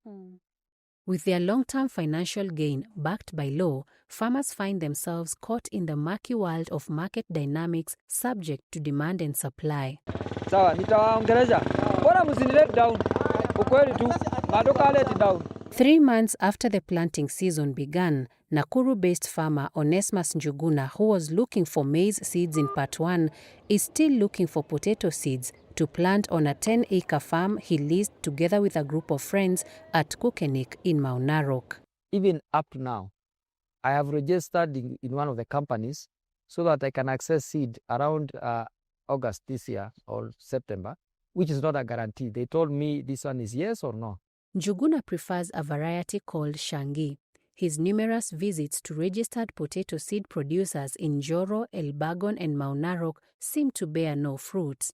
With their long-term financial gain backed by law, farmers find themselves caught in the murky world of market dynamics subject to demand and supply. Sawa, nitawaongeleza. Bora msinilet down. Ukweli tu, madoka let down. 3 months after the planting season began, Nakuru-based farmer Onesmus Njuguna, who was looking for maize seeds in part 1, is still looking for potato seeds to plant on a 10-acre farm he leased together with a group of friends at Kukenik in Mount Narok. Even up now, I have registered in one of the companies so that I can access seed around August this year or September, which is not a guarantee. They told me this one is yes or no. Njuguna prefers a variety called Shangi. His numerous visits to registered potato seed producers in Joro, Elbagon and Mount Narok seem to bear no fruit.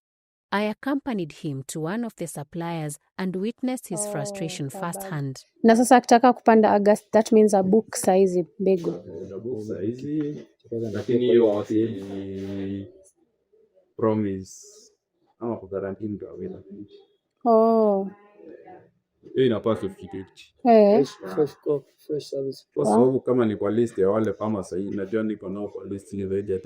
I accompanied him to one of the suppliers and witnessed his frustration firsthand. Na sasa akitaka kupanda August, that means a book size mbegu. Book size, lakini hiyo wasi promise ama kugarantii mtu aweza. Oh. Hiyo inapaswa 50-50. Fresh service. Kwa sababu kama ni kwa list ya wale farmers sahi, najua niko nao kwa list ni zaidi ya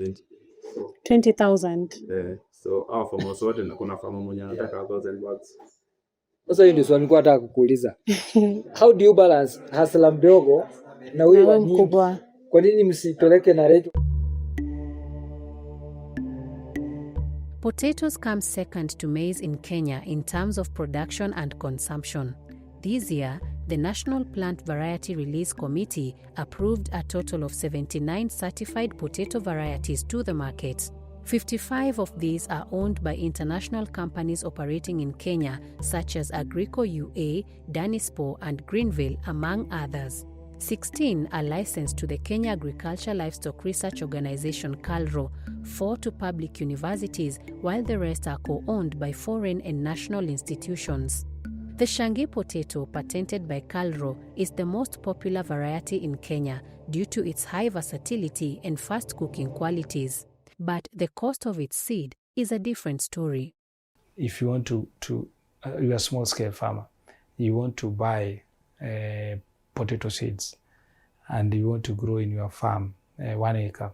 20,000. So farmers wote na kuna farmer mmoja anataka 1,000 bags. Sasa hiyo ndio swali nilikuwa nataka kukuuliza. How do you balance hustler mdogo na huyu mkubwa? Kwa nini msipeleke na rate? Potatoes come second to maize in Kenya in terms of production and consumption. This year, the National Plant Variety Release Committee approved a total of 79 certified potato varieties to the market. 55 of these are owned by international companies operating in Kenya, such as Agrico UA, Danispo, and Greenville, among others. 16 are licensed to the Kenya Agriculture Livestock Research Organization (KALRO), 4 to public universities, while the rest are co-owned by foreign and national institutions. The Shangi potato, patented by KALRO, is the most popular variety in Kenya due to its high versatility and fast cooking qualities. But the cost of its seed is a different story. If you want you're a small-scale farmer, you want to buy potato seeds and you want to grow in your farm 1 acre,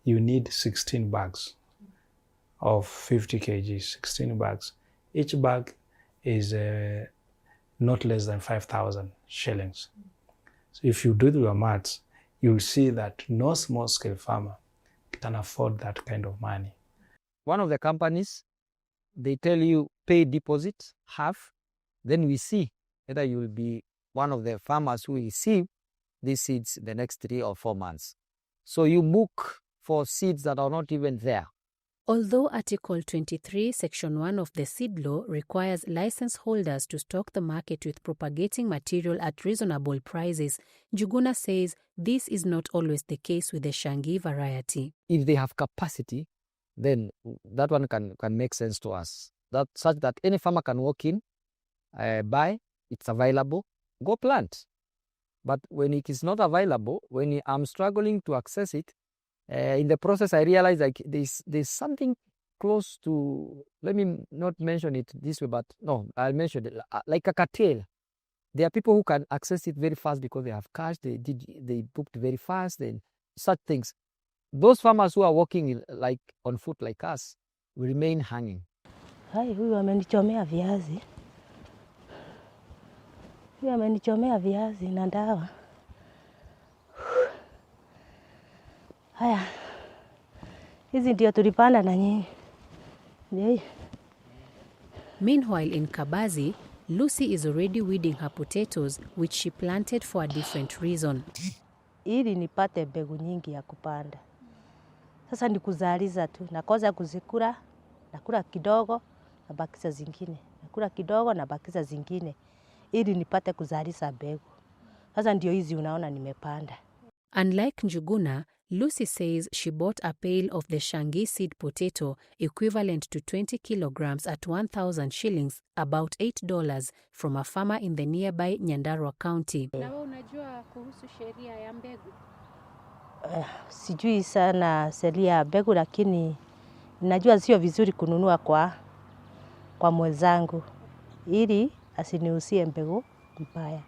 you need 16 bags of 50 kg, 16 bags. Each bag is not less than 5,000 shillings. So if you do your maths, you'll see that no small-scale farmer can afford that kind of money. One of the companies, they tell you pay deposit half, then we see whether you will be one of the farmers who receive these seeds the next 3 or 4 months. So you book for seeds that are not even there. Although Article 23, Section 1 of the Seed Law requires license holders to stock the market with propagating material at reasonable prices, Njuguna says this is not always the case with the Shangi variety. If they have capacity, then that one can make sense to us. Such that any farmer can walk in, buy, it's available, go plant. But when it is not available, when I'm struggling to access it, in the process I realize like there's something close to, let me not mention it this way, but no, I'll mention it, like a cartel. There are people who can access it very fast because they have cash, they booked very fast, and such things. Those farmers who are working like on foot like us will remain hanging. Hai, huyu amenichomea viazi. Huyu amenichomea viazi na dawa. Haya. Hizi ndio tulipanda na nyinyi. Meanwhile in Kabazi, Lucy is already weeding her potatoes, which she planted for a different reason. Ili nipate mbegu nyingi ya kupanda. Sasa ni kuzaliza tu, nakoza kuzikula, nakula kidogo, nabakiza zingine. Nakula kidogo, nabakiza zingine. Ili nipate kuzaliza mbegu. Sasa ndio hizi unaona nimepanda. Unlike Njuguna, Lucy says she bought a pail of the Shangi seed potato equivalent to 20 kilograms at 1,000 shillings, about $8, from a farmer in the nearby Nyandarua County. Na wewe unajua kuhusu sheria ya mbegu? Sijui sana sheria ya mbegu, lakini najua sio vizuri kununua kwa mwenzangu ili asiniuzie mbegu mbaya.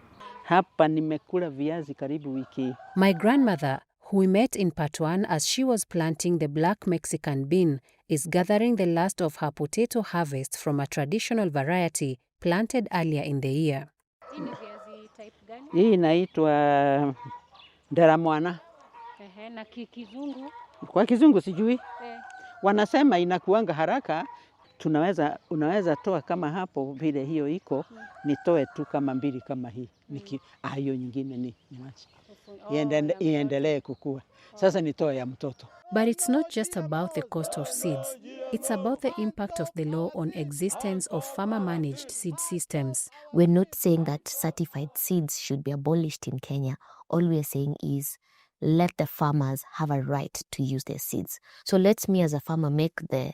Hapa nimekula viazi karibu wiki. My grandmother, who we met in part 1 as she was planting the black Mexican bean, is gathering the last of her potato harvest from a traditional variety planted earlier in the year. Hii ni viazi type gani? Hii inaitwa ndaramwana. Na kizungu? Kwa kizungu sijui. Wanasema inakuanga haraka. Unaweza toa kama hapo vile hiyo iko, nitoe tu kama mbili kama hii. Hiyo nyingine ni mwache. Iendelee kukua. Sasa nitoe ya mtoto. But it's not just about the cost of seeds. It's about the impact of the law on existence of farmer-managed seed systems. We're not saying that certified seeds should be abolished in Kenya. All we're saying is let the farmers have a right to use their seeds. So let me as a farmer make the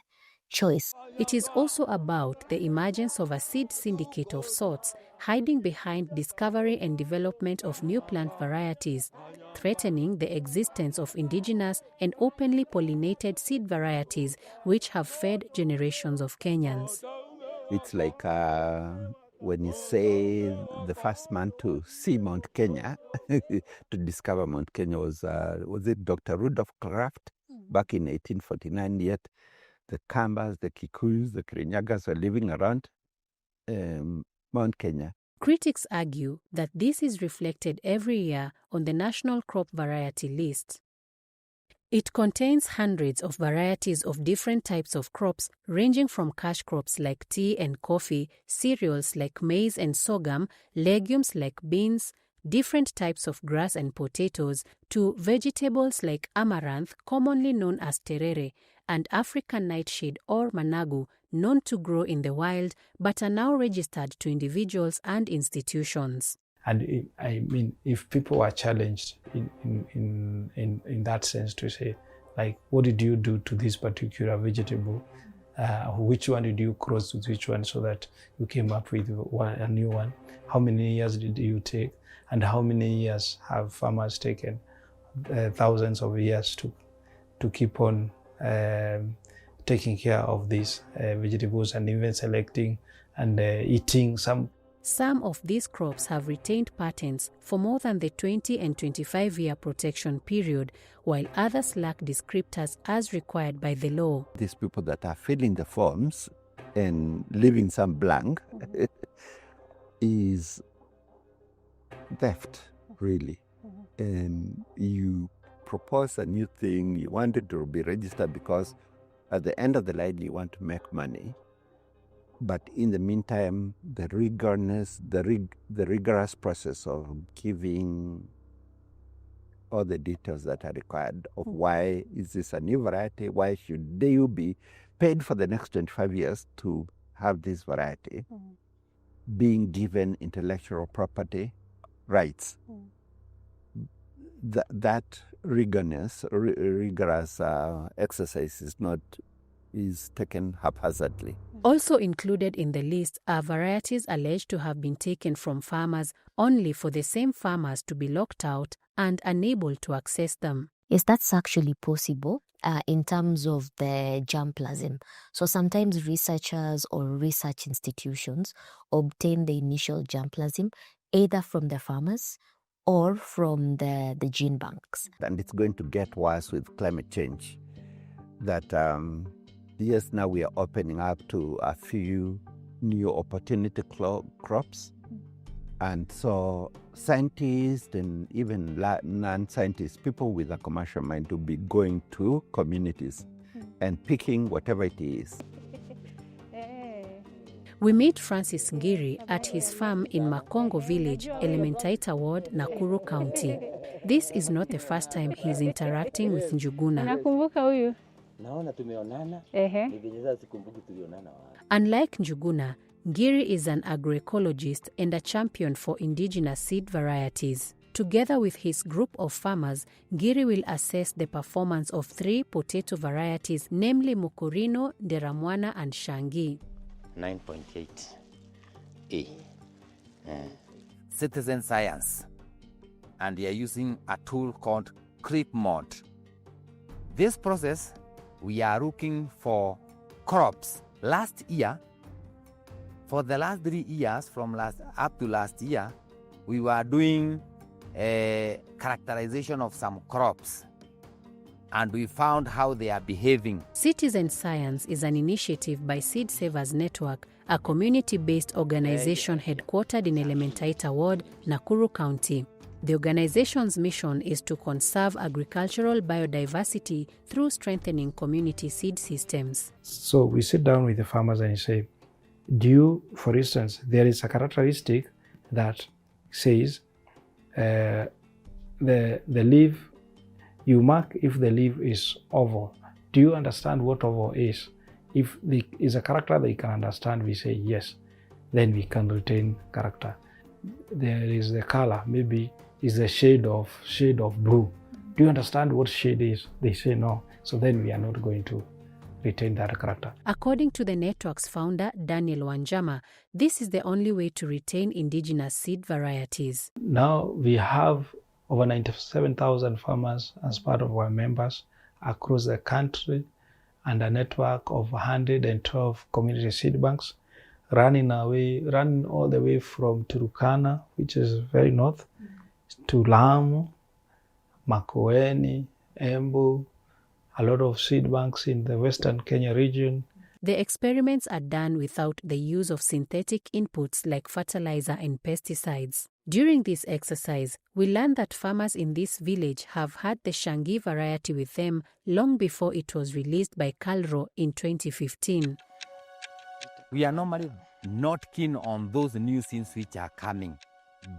choice. It is also about the emergence of a seed syndicate of sorts, hiding behind discovery and development of new plant varieties, threatening the existence of indigenous and openly pollinated seed varieties which have fed generations of Kenyans. It's like when you say the first man to see Mount Kenya, to discover Mount Kenya was it Dr. Rudolph Kraft back in 1849, yet the Kambas, the Kikuyus, the Kirinyagas were living around Mount Kenya. Critics argue that this is reflected every year on the National Crop Variety List. It contains hundreds of varieties of different types of crops, ranging from cash crops like tea and coffee, cereals like maize and sorghum, legumes like beans, different types of grass and potatoes, to vegetables like amaranth, commonly known as terere, and African nightshade or managu, known to grow in the wild, but are now registered to individuals and institutions. And I mean, if people are challenged in that sense to say, like, what did you do to this particular vegetable? Which one did you cross with which one so that you came up with a new one? How many years did you take? And how many years have farmers taken? Thousands of years to keep on taking care of these vegetables and even selecting and eating some. Some of these crops have retained patents for more than the 20 and 25-year protection period, while others lack descriptors as required by the law. These people that are filling the forms and leaving some blank is theft, really. And you propose a new thing, you want it to be registered because at the end of the line you want to make money. But in the meantime, the rigorous process of giving all the details that are required of why is this a new variety, why should they be paid for the next 25 years to have this variety, being given intellectual property rights. That rigorous exercise is taken haphazardly. Also included in the list are varieties alleged to have been taken from farmers only for the same farmers to be locked out and unable to access them. Yes, that's actually possible in terms of the germplasm. So sometimes researchers or research institutions obtain the initial germplasm either from the farmers or from the gene banks. And it's going to get worse with climate change. That yes, now we are opening up to a few new opportunity crops. And so scientists and even non-scientists, people with a commercial mind, will be going to communities and picking whatever it is. We meet Francis Ngiri at his farm in Makongo village, Elementaita ward, Nakuru County. This is not the first time he's interacting with Njuguna. Nakumbuka huyu. Naona tumeonana. Ni vile sasa sikumbuki tulionana wapi. Unlike Njuguna, Ngiri is an agroecologist and a champion for indigenous seed varieties. Together with his group of farmers, Ngiri will assess the performance of 3 potato varieties, namely Mukurino, Deramwana and Shangi. 9.8 A. Citizen science. And they are using a tool called Creep Mod. This process, we are looking for crops. Last year, for the last 3 years, from up to last year, we were doing a characterization of some crops, and we found how they are behaving. Citizen Science is an initiative by Seed Savers Network, a community-based organization headquartered in Elementaita ward, Nakuru County. The organization's mission is to conserve agricultural biodiversity through strengthening community seed systems. So we sit down with the farmers and say, for instance, there is a characteristic that says the leaf, you mark if the leaf is oval. Do you understand what oval is? If is a character that you can understand, we say yes, then we can retain character. There is the color, maybe is a shade of blue. Do you understand what shade is? They say no. So then we are not going to retain that character. According to the network's founder, Daniel Wanjama, this is the only way to retain indigenous seed varieties. Now we have over 97,000 farmers as part of our members across the country, and a network of 112 community seed banks running all the way from Turkana, which is very north, to Lamu, Makueni, Embu, a lot of seed banks in the Western Kenya region. The experiments are done without the use of synthetic inputs like fertilizer and pesticides. During this exercise, we learned that farmers in this village have had the Shangi variety with them long before it was released by Calro in 2015. We are normally not keen on those new seeds which are coming,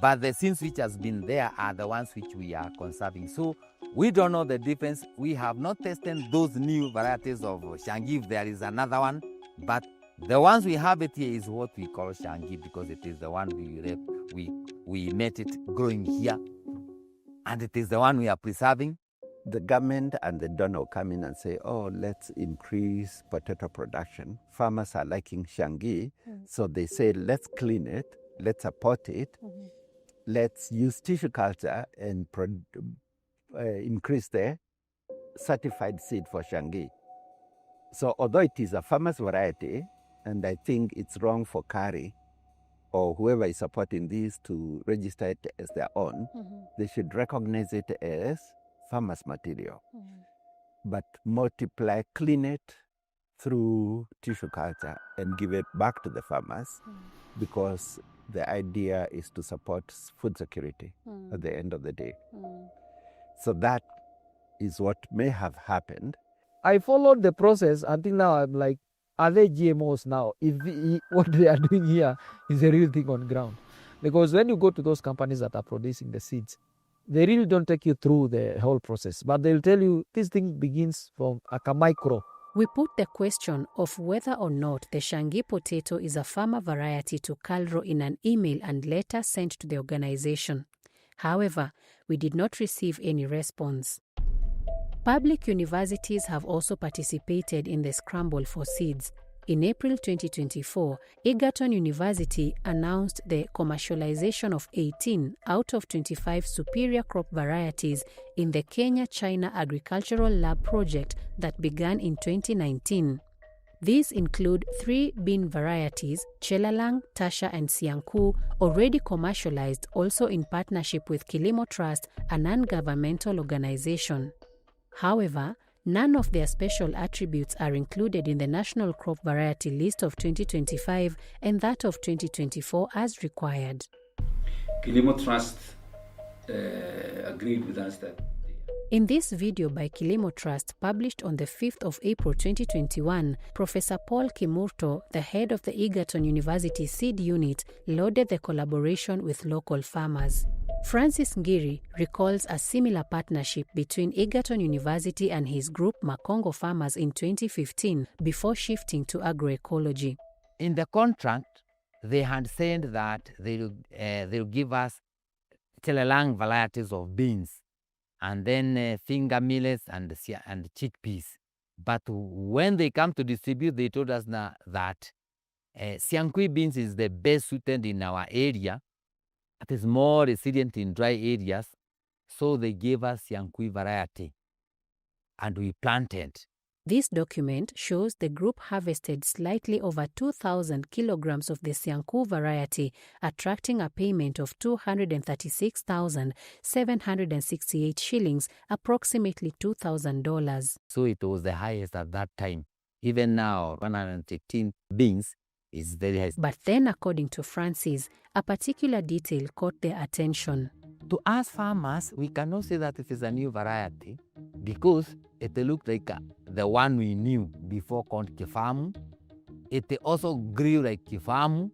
but the seeds which has been there are the ones which we are conserving. So we don't know the difference. We have not tested those new varieties of Shangi if there is another one, but the ones we have it here is what we call Shangi because it is the one we met it growing here, and it is the one we are preserving. The government and the donor come in and say, oh, let's increase potato production. Farmers are liking Shangi, so they say, let's clean it, let's support it, let's use tissue culture and increase the certified seed for Shangi. So although it is a farmer's variety, and I think it's wrong for Kari or whoever is supporting this to register it as their own, they should recognize it as farmer's material, but multiply, clean it through tissue culture and give it back to the farmers because the idea is to support food security at the end of the day. So that is what may have happened. I followed the process until now. I'm like, are they GMOs now? If what they are doing here is a real thing on ground. Because when you go to those companies that are producing the seeds, they really don't take you through the whole process, but they'll tell you this thing begins from a micro. We put the question of whether or not the Shangi potato is a farmer variety to Calro in an email and letter sent to the organization. However, we did not receive any response. Public universities have also participated in the scramble for seeds. In April 2024, Egerton University announced the commercialization of 18 out of 25 superior crop varieties in the Kenya-China Agricultural Lab project that began in 2019. These include 3 bean varieties, Chelalang, Tasha and Sianku, already commercialized also in partnership with Kilimo Trust, a non-governmental organization. However, none of their special attributes are included in the National Crop Variety List of 2025 and that of 2024 as required. Kilimo Trust agreed with us that In this video by Kilimo Trust, published on the 5th of April 2021, Professor Paul Kimurto, the head of the Egerton University Seed Unit, lauded the collaboration with local farmers. Francis Ngiri recalls a similar partnership between Egerton University and his group Makongo Farmers in 2015 before shifting to agroecology. In the contract, they had said that they'll give us Telelang varieties of beans, and then finger millets and chickpeas. But when they come to distribute, they told us that Siankui beans is the best suited in our area. It is more resilient in dry areas. So they gave us Siankui variety, and we planted. This document shows the group harvested slightly over 2,000 kilograms of the Sianku variety, attracting a payment of 236,768 shillings, approximately $2,000. So it was the highest at that time. Even now, 115 beans is very high. But then, according to Francis, a particular detail caught their attention. To us farmers, we cannot say that it is a new variety because it looked like the one we knew before called Kifamu. It also grew like Kifamu.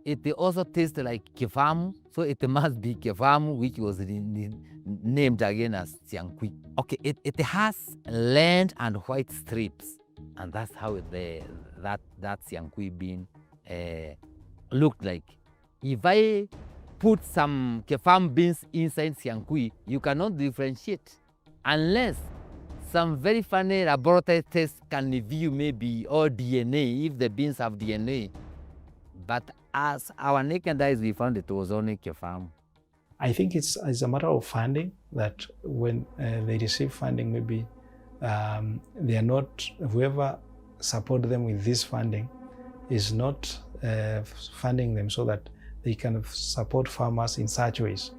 It also tasted like Kifamu. So it must be Kifamu, which was named again as Siankui. Okay, it has land and white strips. And that's how that Siankui bean looked like. If I put some Kefam beans inside Siankui, you cannot differentiate unless some very funny laboratory tests can review maybe or DNA if the beans have DNA. But as our naked eyes, we found it was only Kefam. I think it's a matter of funding, that when they receive funding, maybe they are not, whoever support them with this funding is not funding them so that they can support farmers in such ways.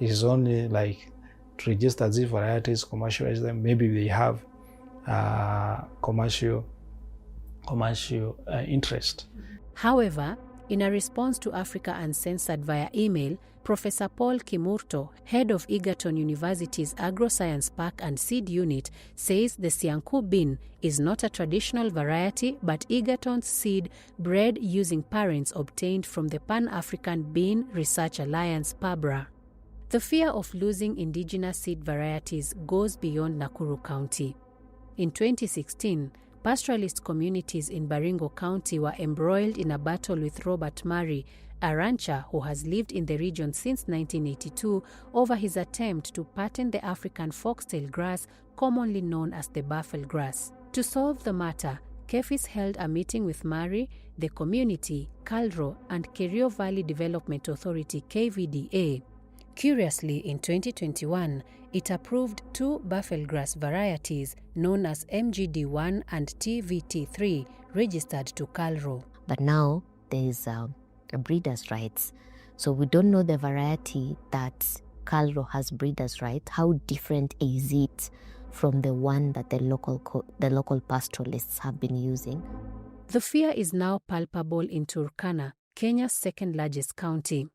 It is only like to register these varieties, commercialize them. Maybe they have commercial interest. However, in a response to Africa Uncensored via email, Professor Paul Kimurto, head of Egerton University's Agroscience Park and Seed Unit, says the Sianku bean is not a traditional variety but Egerton's seed bred using parents obtained from the Pan-African Bean Research Alliance (PABRA). The fear of losing indigenous seed varieties goes beyond Nakuru County. In 2016, pastoralist communities in Baringo County were embroiled in a battle with Robert Murray, a rancher who has lived in the region since 1982, over his attempt to patent the African foxtail grass, commonly known as the buffel grass. To solve the matter, KEFIS held a meeting with Murray, the community, Calro, and Kerio Valley Development Authority (KVDA). Curiously, in 2021, it approved two buffel grass varieties known as MGD1 and TVT3, registered to Calro. But now there is a breeder's rights. So we don't know the variety that Calro has breeder's rights. How different is it from the one that the local pastoralists have been using? The fear is now palpable in Turkana, Kenya's second largest county.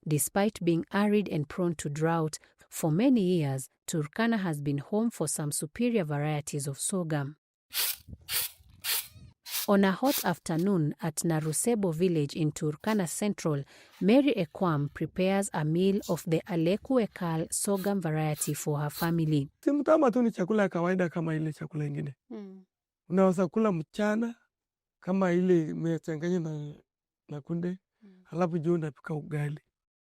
Despite being arid and prone to drought, for many years, Turkana has been home for some superior varieties of sorghum. On a hot afternoon at Narusebo village in Turkana Central, Mary Ekwam prepares a meal of the Aleku Ekal sorghum variety for her family. Si mtama tu ni chakula ya kawaida kama ile chakula ingine. Unaweza kula mchana kama ile imechanganywa na kunde, halafu jioni unapika ugali.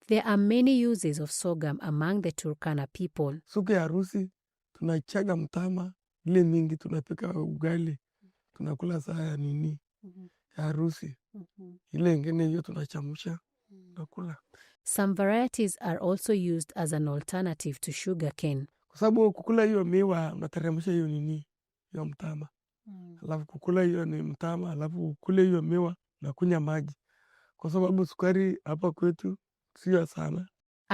There are many uses of sorghum among the Turkana people. Siku ya harusi tunachaga mtama, ile mingi tunapika ugali. Tunakula saa ya nini ya harusi. Ile ingine hiyo tunachemsha tunakula. Some varieties are also used as an alternative to sugarcane. Kwa sababu kukula hiyo miwa unateremsha hiyo nini hiyo mtama. Alafu kukula hiyo ni mtama, alafu ukule hiyo miwa na kunywa maji. Kwa sababu sukari hapa kwetu sio sana.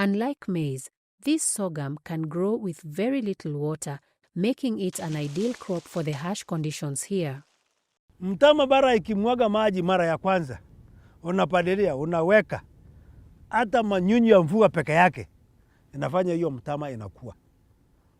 Unlike maize, this sorghum can grow with very little water, making it an ideal crop for the harsh conditions here. Mtama bara ikimwaga maji mara ya kwanza, unapalilia, unaweka hata manyunyu ya mvua peke yake, inafanya hiyo mtama inakuwa.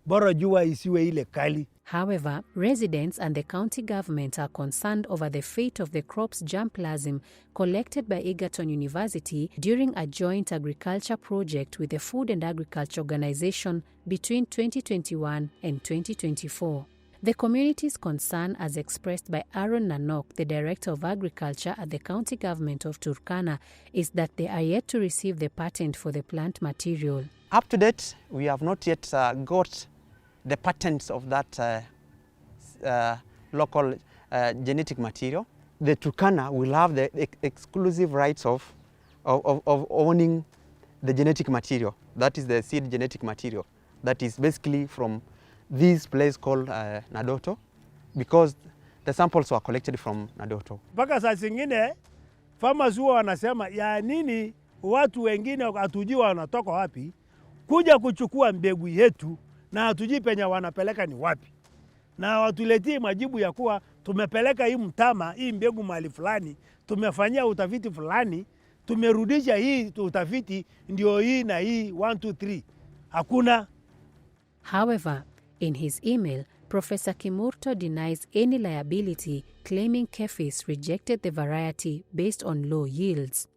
bora jua isiwe ile kali. However, residents and the county government are concerned over the fate of the crops germplasm collected by Egerton University during a joint agriculture project with the Food and Agriculture Organization between 2021 and 2024. The community's concern, as expressed by Aaron Nanok, the Director of Agriculture at the County Government of Turkana, is that they are yet to receive the patent for the plant material. Up to date, we have not yet got the patents of that local genetic material. The Turkana will have the exclusive rights of owning the genetic material. That is the seed genetic material. That is basically from this place called Nadoto, because the samples were collected from Nadoto. Mpaka saa zingine farmers huwa wanasema ya nini watu wengine hatujui wanatoka wapi kuja kuchukua mbegu yetu na hatujui penye wanapeleka ni wapi. Na watuletee majibu ya kuwa tumepeleka hii mtama, hii mbegu mahali fulani, tumefanyia utafiti fulani, tumerudisha hii utafiti ndio hii na hii 1 2 3. Hakuna. However, in his email, Professor Kimurto denies any liability, claiming KEFIS rejected the variety based on low yields.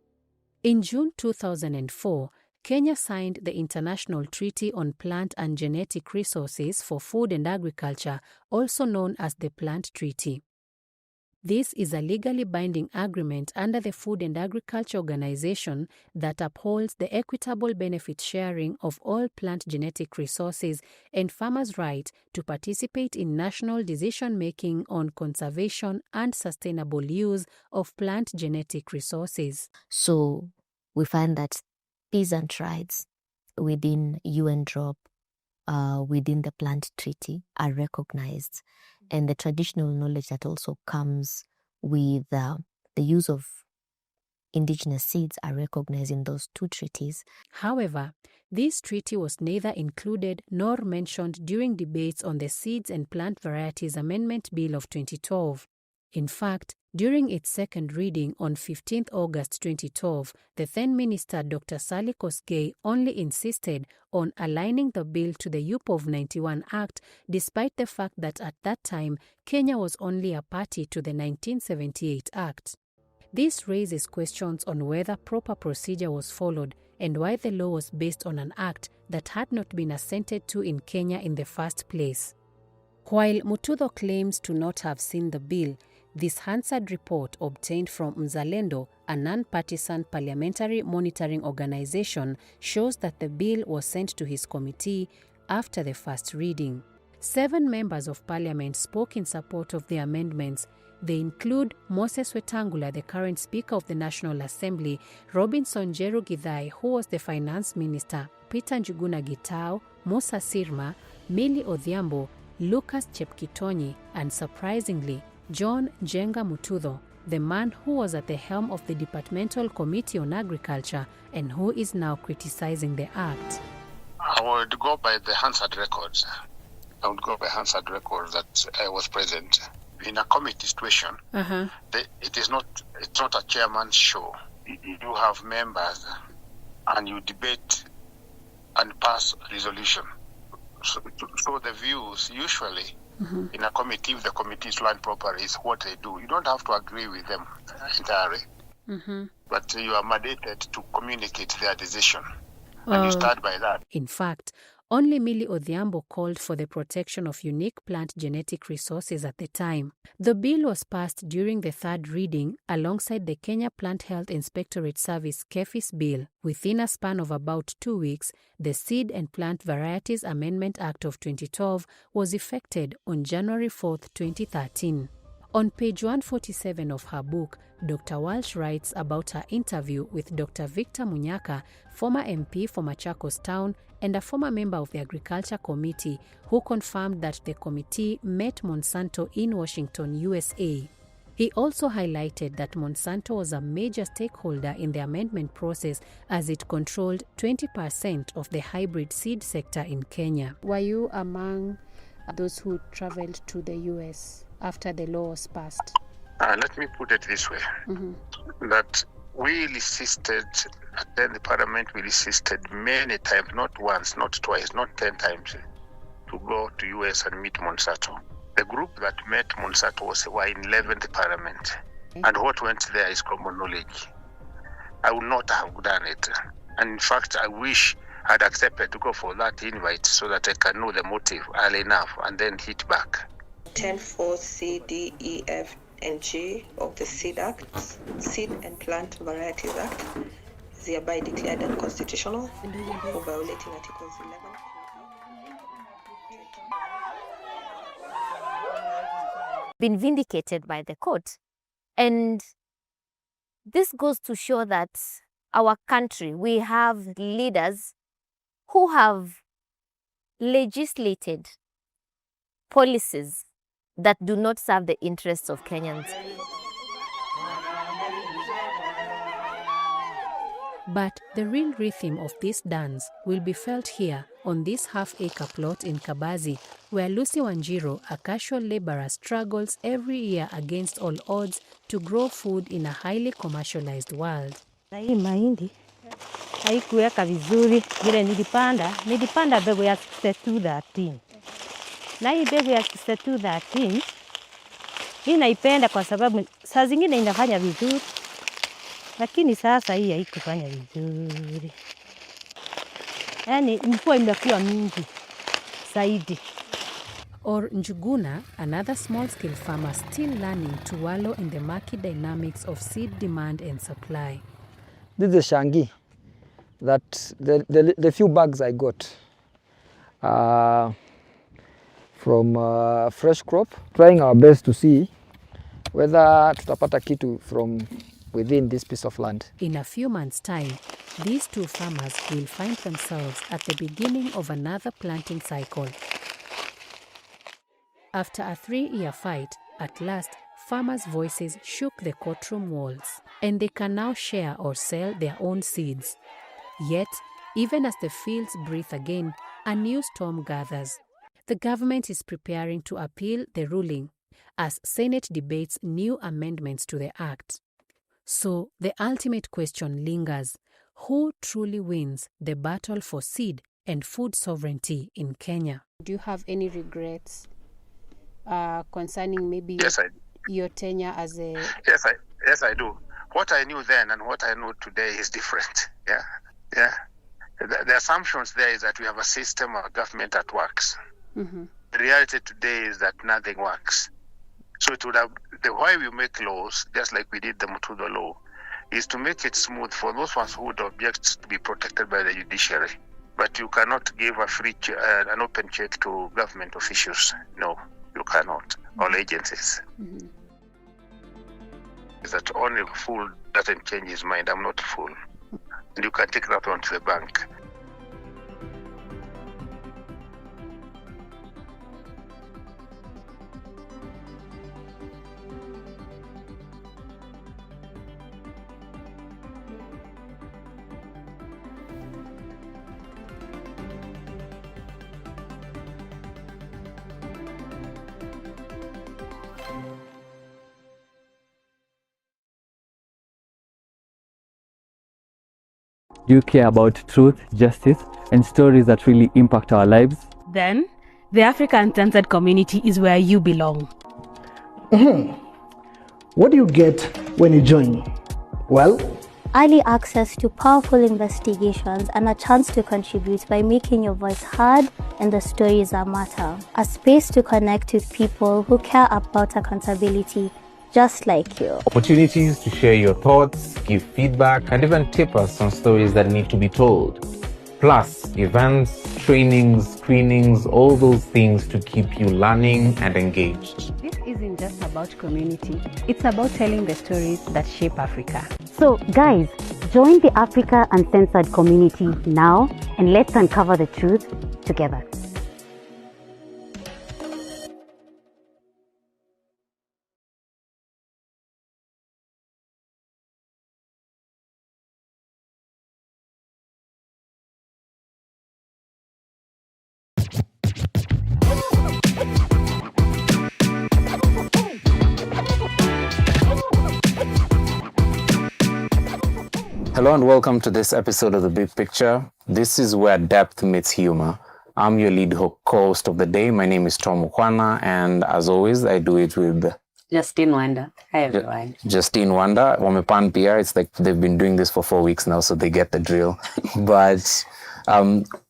In June 2004, Kenya signed the International Treaty on Plant and Genetic Resources for Food and Agriculture, also known as the Plant Treaty. This is a legally binding agreement under the Food and Agriculture Organization that upholds the equitable benefit sharing of all plant genetic resources and farmers' right to participate in national decision-making on conservation and sustainable use of plant genetic resources. So we find that peasant rights within UNDROP, within the Plant Treaty, are recognized. And the traditional knowledge that also comes with the use of indigenous seeds are recognized in those two treaties. However, this treaty was neither included nor mentioned during debates on the Seeds and Plant Varieties Amendment Bill of 2012. In fact, during its second reading on 15 August 2012, the then Minister Dr. Sally Kosgei only insisted on aligning the bill to the UPOV 91 Act, despite the fact that at that time, Kenya was only a party to the 1978 Act. This raises questions on whether proper procedure was followed and why the law was based on an act that had not been assented to in Kenya in the first place. While Mutudho claims to not have seen the bill, this Hansard report obtained from Mzalendo, a non-partisan parliamentary monitoring organization, shows that the bill was sent to his committee after the first reading. 7 members of parliament spoke in support of the amendments. They include Moses Wetangula, the current Speaker of the National Assembly, Robinson Jeru Githai, who was the finance minister, Peter Njuguna Gitau, Musa Sirma, Millie Odhiambo, Lucas Chepkitonyi, and surprisingly, John Njenga Mutudho, the man who was at the helm of the Departmental Committee on Agriculture and who is now criticizing the act. I would go by the Hansard records. I would go by Hansard records that I was present. In a committee situation, it's not a chairman's show. You have members and you debate and pass resolution. So the views usually in a committee, if the committee is run properly, is what they do. You don't have to agree with them entirely, but you are mandated to communicate their decision, and you start by that. In fact, only Millie Odhiambo called for the protection of unique plant genetic resources at the time. The bill was passed during the third reading alongside the Kenya Plant Health Inspectorate Service KEFIS bill. Within a span of about 2 weeks, the Seed and Plant Varieties Amendment Act of 2012 was effected on January 4, 2013. On page 147 of her book, Dr. Walsh writes about her interview with Dr. Victor Munyaka, former MP for Machakos Town and a former member of the Agriculture Committee, who confirmed that the committee met Monsanto in Washington, USA. He also highlighted that Monsanto was a major stakeholder in the amendment process as it controlled 20% of the hybrid seed sector in Kenya. Were you among those who traveled to the US after the law was passed? Let me put it this way, that we insisted, attend the parliament, we insisted many times, not once, not twice, not 10 times, to go to US and meet Monsanto. The group that met Monsanto were in 11th Parliament. And what went there is common knowledge. I would not have done it. And in fact, I wish I'd accepted to go for that invite so that I can know the motive early enough and then hit back. 10.4 C, D, E, F, and G of the Seed Act, Seed and Plant Varieties Act, is hereby declared unconstitutional for violating Articles 11. Been vindicated by the court. And this goes to show that our country, we have leaders who have legislated policies that do not serve the interests of Kenyans. But the real rhythm of this dance will be felt here on this half-acre plot in Kabazi, where Lucy Wanjiru, a casual laborer, struggles every year against all odds to grow food in a highly commercialized world. Hii mahindi haikuweka vizuri vile nilipanda mbegu ya 6213. Na hii mbegu ya 6213 hii naipenda kwa sababu saa zingine inafanya vizuri. Lakini sasa hii haikufanya vizuri. Yaani mvua imekuwa mingi zaidi. Or Njuguna, another small-scale farmer still learning to wallow in the murky dynamics of seed demand and supply. This is Shangi, that the few bags I got from fresh crop, trying our best to see whether tutapata kitu from within this piece of land. In a few months' time, these two farmers will find themselves at the beginning of another planting cycle. After a 3-year fight, at last, farmers' voices shook the courtroom walls, and they can now share or sell their own seeds. Yet, even as the fields breathe again, a new storm gathers. The government is preparing to appeal the ruling as Senate debates new amendments to the act. So the ultimate question lingers: who truly wins the battle for seed and food sovereignty in Kenya? Do you have any regrets concerning maybe your tenure as a... Yes, I do. What I knew then and what I know today is different. Yeah. The assumptions there is that we have a system or a government that works. Mm-hmm. The reality today is that nothing works. So it would have, the way we make laws, just like we did the Mutudo law, is to make it smooth for those ones who would object to be protected by the judiciary. But you cannot give a free, an open check to government officials. No, you cannot. All agencies. Mm-hmm. Is that only a fool doesn't change his mind. I'm not a fool. And you can take that one to the bank. Do you care about truth, justice, and stories that really impact our lives? Then, the Africa Uncensored community is where you belong. What do you get when you join? Well, early access to powerful investigations and a chance to contribute by making your voice heard and the stories that matter. A space to connect with people who care about accountability just like you. Opportunities to share your thoughts, give feedback, and even tip us on stories that need to be told. Plus, events, trainings, screenings, all those things to keep you learning and engaged. This isn't just about community, it's about telling the stories that shape Africa. So, guys, join the Africa Uncensored community now and let's uncover the truth together. Hello and welcome to this episode of The Big Picture. This is where depth meets humor. I'm your lead co-host of the day. My name is Tom Okwana, and as always, I do it with Justine Wanda. Hi, everyone. Justine Wanda. Wamepan PR. It's like they've been doing this for 4 weeks now, so they get the drill. But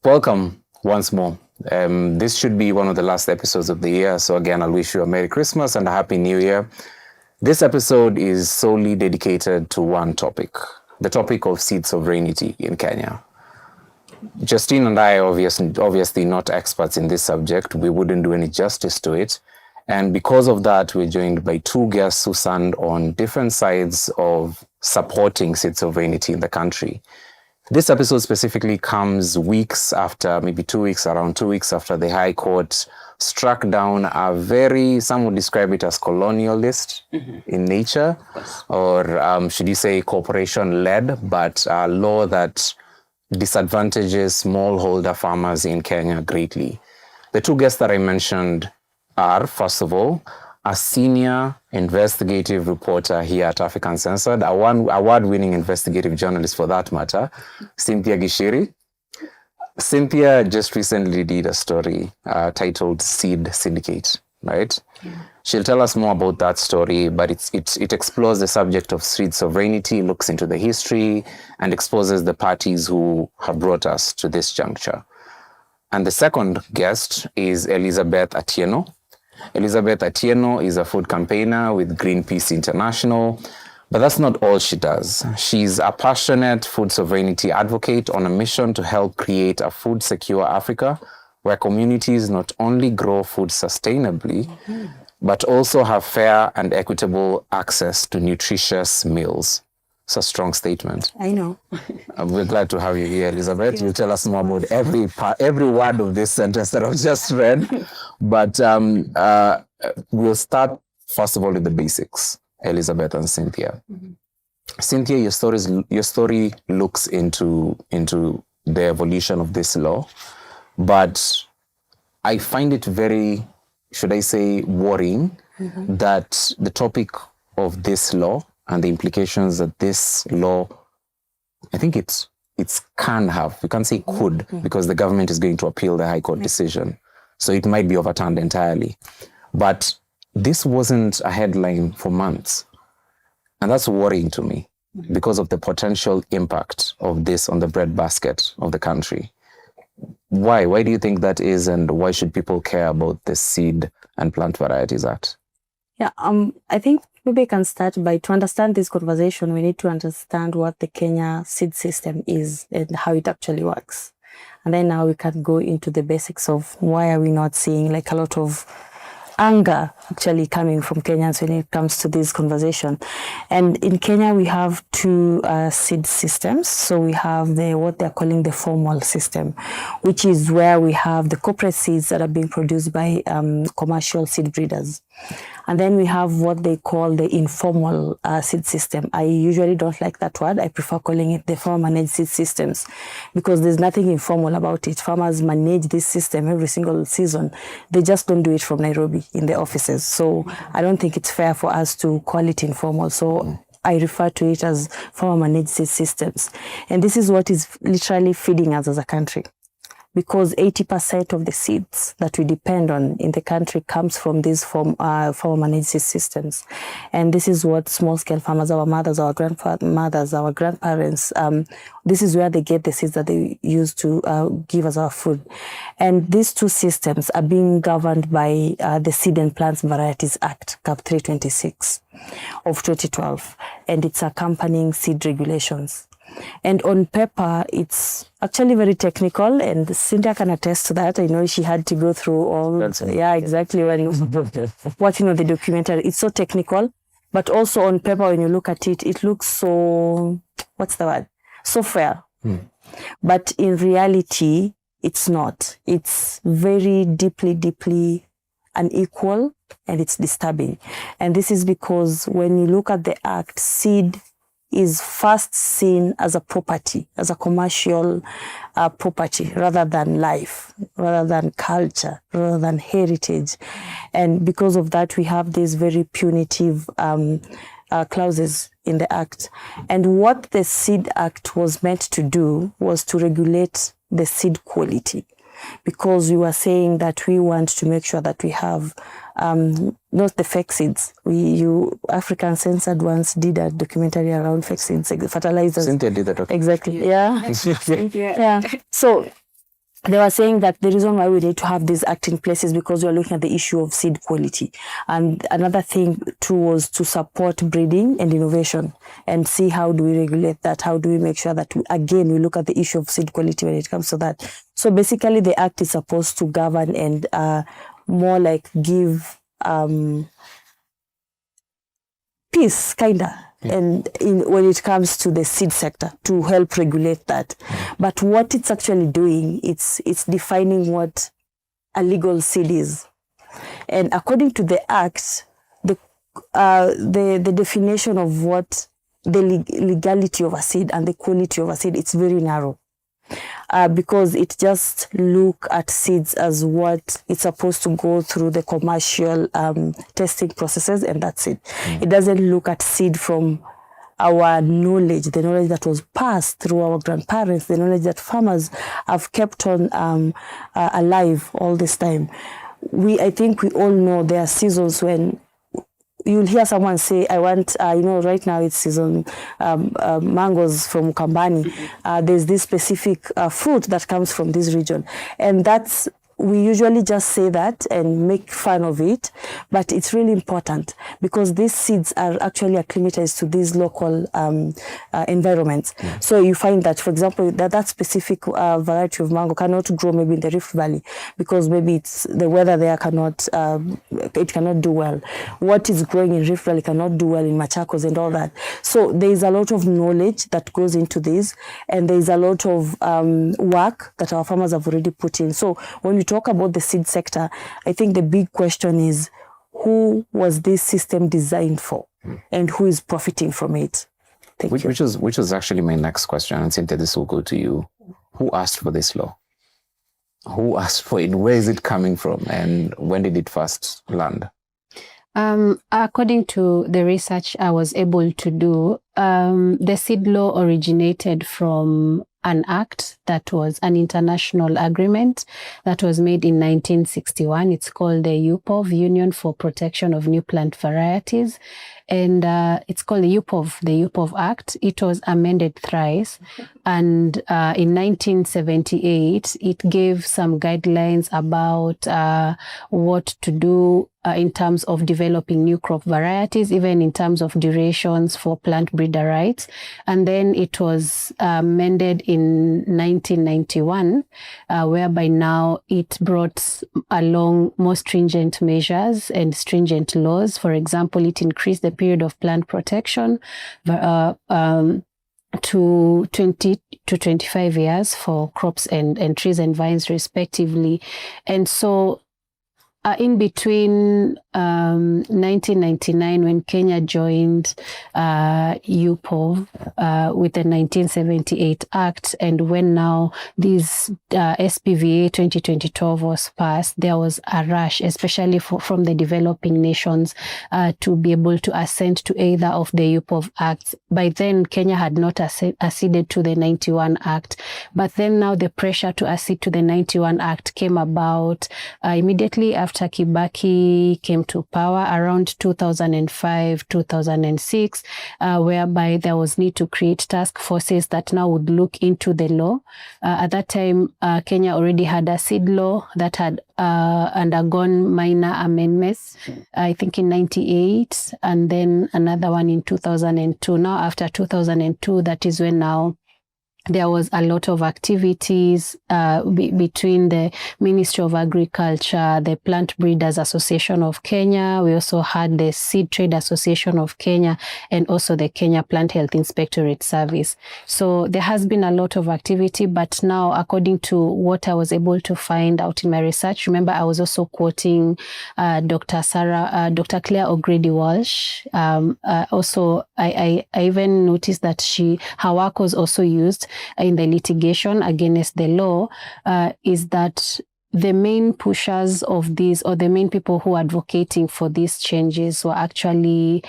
welcome once more. This should be one of the last episodes of the year. So again, I'll wish you a Merry Christmas and a Happy New Year. This episode is solely dedicated to one topic, the topic of seed sovereignty in Kenya. Justine and I are obviously not experts in this subject. We wouldn't do any justice to it. And because of that, we're joined by two guests who stand on different sides of supporting seed sovereignty in the country. This episode specifically comes weeks after, maybe 2 weeks, around 2 weeks after the High Court struck down a very, some would describe it as colonialist in nature, or should you say corporation-led, but a law that disadvantages smallholder farmers in Kenya greatly. The two guests that I mentioned are, first of all, a senior investigative reporter here at Africa Uncensored, a award-winning investigative journalist for that matter, Cynthia Gishiri. Cynthia just recently did a story titled Seed Syndicate, right? She'll tell us more about that story, but it explores the subject of seed sovereignty, looks into the history, and exposes the parties who have brought us to this juncture. And the second guest is Elizabeth Atieno. Elizabeth Atieno is a food campaigner with Greenpeace International, but that's not all she does. She's a passionate food sovereignty advocate on a mission to help create a food-secure Africa where communities not only grow food sustainably, but also have fair and equitable access to nutritious meals. It's a strong statement. I know. We're glad to have you here, Elizabeth. You'll tell us more about every word of this sentence that I've just read. But we'll start, first of all, with the basics, Elizabeth and Cynthia. Cynthia, your story looks into the evolution of this law, but I find it very, should I say, worrying that the topic of this law and the implications that this law, I think it's can have, we can't say could, because the government is going to appeal the High Court decision. So it might be overturned entirely. But this wasn't a headline for months. And that's worrying to me because of the potential impact of this on the breadbasket of the country. Why? Why do you think that is, and why should people care about the Seed and Plant Varieties Act? Yeah, I think maybe I can start by, to understand this conversation, we need to understand what the Kenya seed system is and how it actually works. And then now we can go into the basics of why are we not seeing like a lot of anger actually coming from Kenyans when it comes to this conversation. And in Kenya, we have two seed systems. So we have what they're calling the formal system, which is where we have the corporate seeds that are being produced by commercial seed breeders. And then we have what they call the informal seed system. I usually don't like that word. I prefer calling it the farmer-managed seed systems because there's nothing informal about it. Farmers manage this system every single season. They just don't do it from Nairobi in the offices. So I don't think it's fair for us to call it informal. So I refer to it as farmer-managed seed systems. And this is what is literally feeding us as a country, because 80% of the seeds that we depend on in the country comes from these farmer-managed seed systems. And this is what small-scale farmers, our mothers, our grandmothers, our grandparents, this is where they get the seeds that they use to give us our food. And these two systems are being governed by the Seed and Plant Varieties Act, CAP 326 of 2012, and its accompanying seed regulations. And on paper, it's actually very technical, and Cynthia can attest to that. I know she had to go through all, exactly, when watching the documentary. It's so technical, but also on paper, when you look at it, it looks so, so fair. But in reality, it's not. It's very deeply unequal, and it's disturbing. And this is because when you look at the act, seed is first seen as a property, as a commercial property, rather than life, rather than culture, rather than heritage. And because of that, we have these very punitive clauses in the Act. And what the Seed Act was meant to do was to regulate the seed quality. because we were saying that we want to make sure that we have not the fake seeds. Africa Uncensored once did a documentary around fake seeds, like fertilizers. Cynthia did that. Exactly. Yeah. Yeah. So they were saying that the reason why we need to have this act in place is because we are looking at the issue of seed quality. And another thing too was to support breeding and innovation and see how do we regulate that, how do we make sure that, we look at the issue of seed quality when it comes to that. So basically the act is supposed to govern and more like give peace, kinda. And when it comes to the seed sector, to help regulate that. But what it's actually doing, it's defining what a legal seed is. And according to the Act, the definition of what the legality of a seed and the quality of a seed, it's very narrow. Because it just look at seeds as what it's supposed to go through the commercial testing processes, and that's it. It doesn't look at seed from our knowledge, the knowledge that was passed through our grandparents, the knowledge that farmers have kept on alive all this time. I think we all know there are seasons when you'll hear someone say, I want, right now it's season, mangoes from Kambani. There's this specific fruit that comes from this region. And we usually just say that and make fun of it, but it's really important because these seeds are actually acclimatized to these local environments. So you find that, for example, that specific variety of mango cannot grow maybe in the Rift Valley because maybe it's the weather there cannot do well. What is growing in Rift Valley cannot do well in Machakos and all that. So there is a lot of knowledge that goes into this, and there is a lot of work that our farmers have already put in. So when we talk about the seed sector, I think the big question is, who was this system designed for, and who is profiting from it? Which was actually my next question, and Cynthia, this will go to you. Who asked for this law? Who asked for it? Where is it coming from, and when did it first land? According to the research I was able to do, the seed law originated from an act that was an international agreement that was made in 1961. It's called the UPOV, Union for Protection of New Plant Varieties. And it's called the UPOV Act. It was amended thrice. And in 1978, it gave some guidelines about what to do in terms of developing new crop varieties, even in terms of durations for plant breeder rights. And then it was amended in 1991, whereby now it brought along more stringent measures and stringent laws. For example, it increased the period of plant protection to 20 to 25 years for crops and trees and vines respectively. And so in between 1999, when Kenya joined UPOV with the 1978 Act, and when now this SPVA 2012 was passed, there was a rush, especially from the developing nations, to be able to assent to either of the UPOV Acts. By then, Kenya had not acceded to the 91 Act, but then now the pressure to accede to the 91 Act came about immediately after Kibaki came to power around 2005, 2006, whereby there was need to create task forces that now would look into the law. At that time, Kenya already had a seed law that had undergone minor amendments, I think in 98, and then another one in 2002. Now, after 2002, that is when now there was a lot of activities between the Ministry of Agriculture, the Plant Breeders Association of Kenya. We also had the Seed Trade Association of Kenya, and also the Kenya Plant Health Inspectorate Service. So there has been a lot of activity, but now, according to what I was able to find out in my research, remember I was also quoting Dr. Claire O'Grady Walsh. Also, I even noticed that her work was also used in the litigation against the law, is that the main pushers of these, or the main people who are advocating for these changes, were actually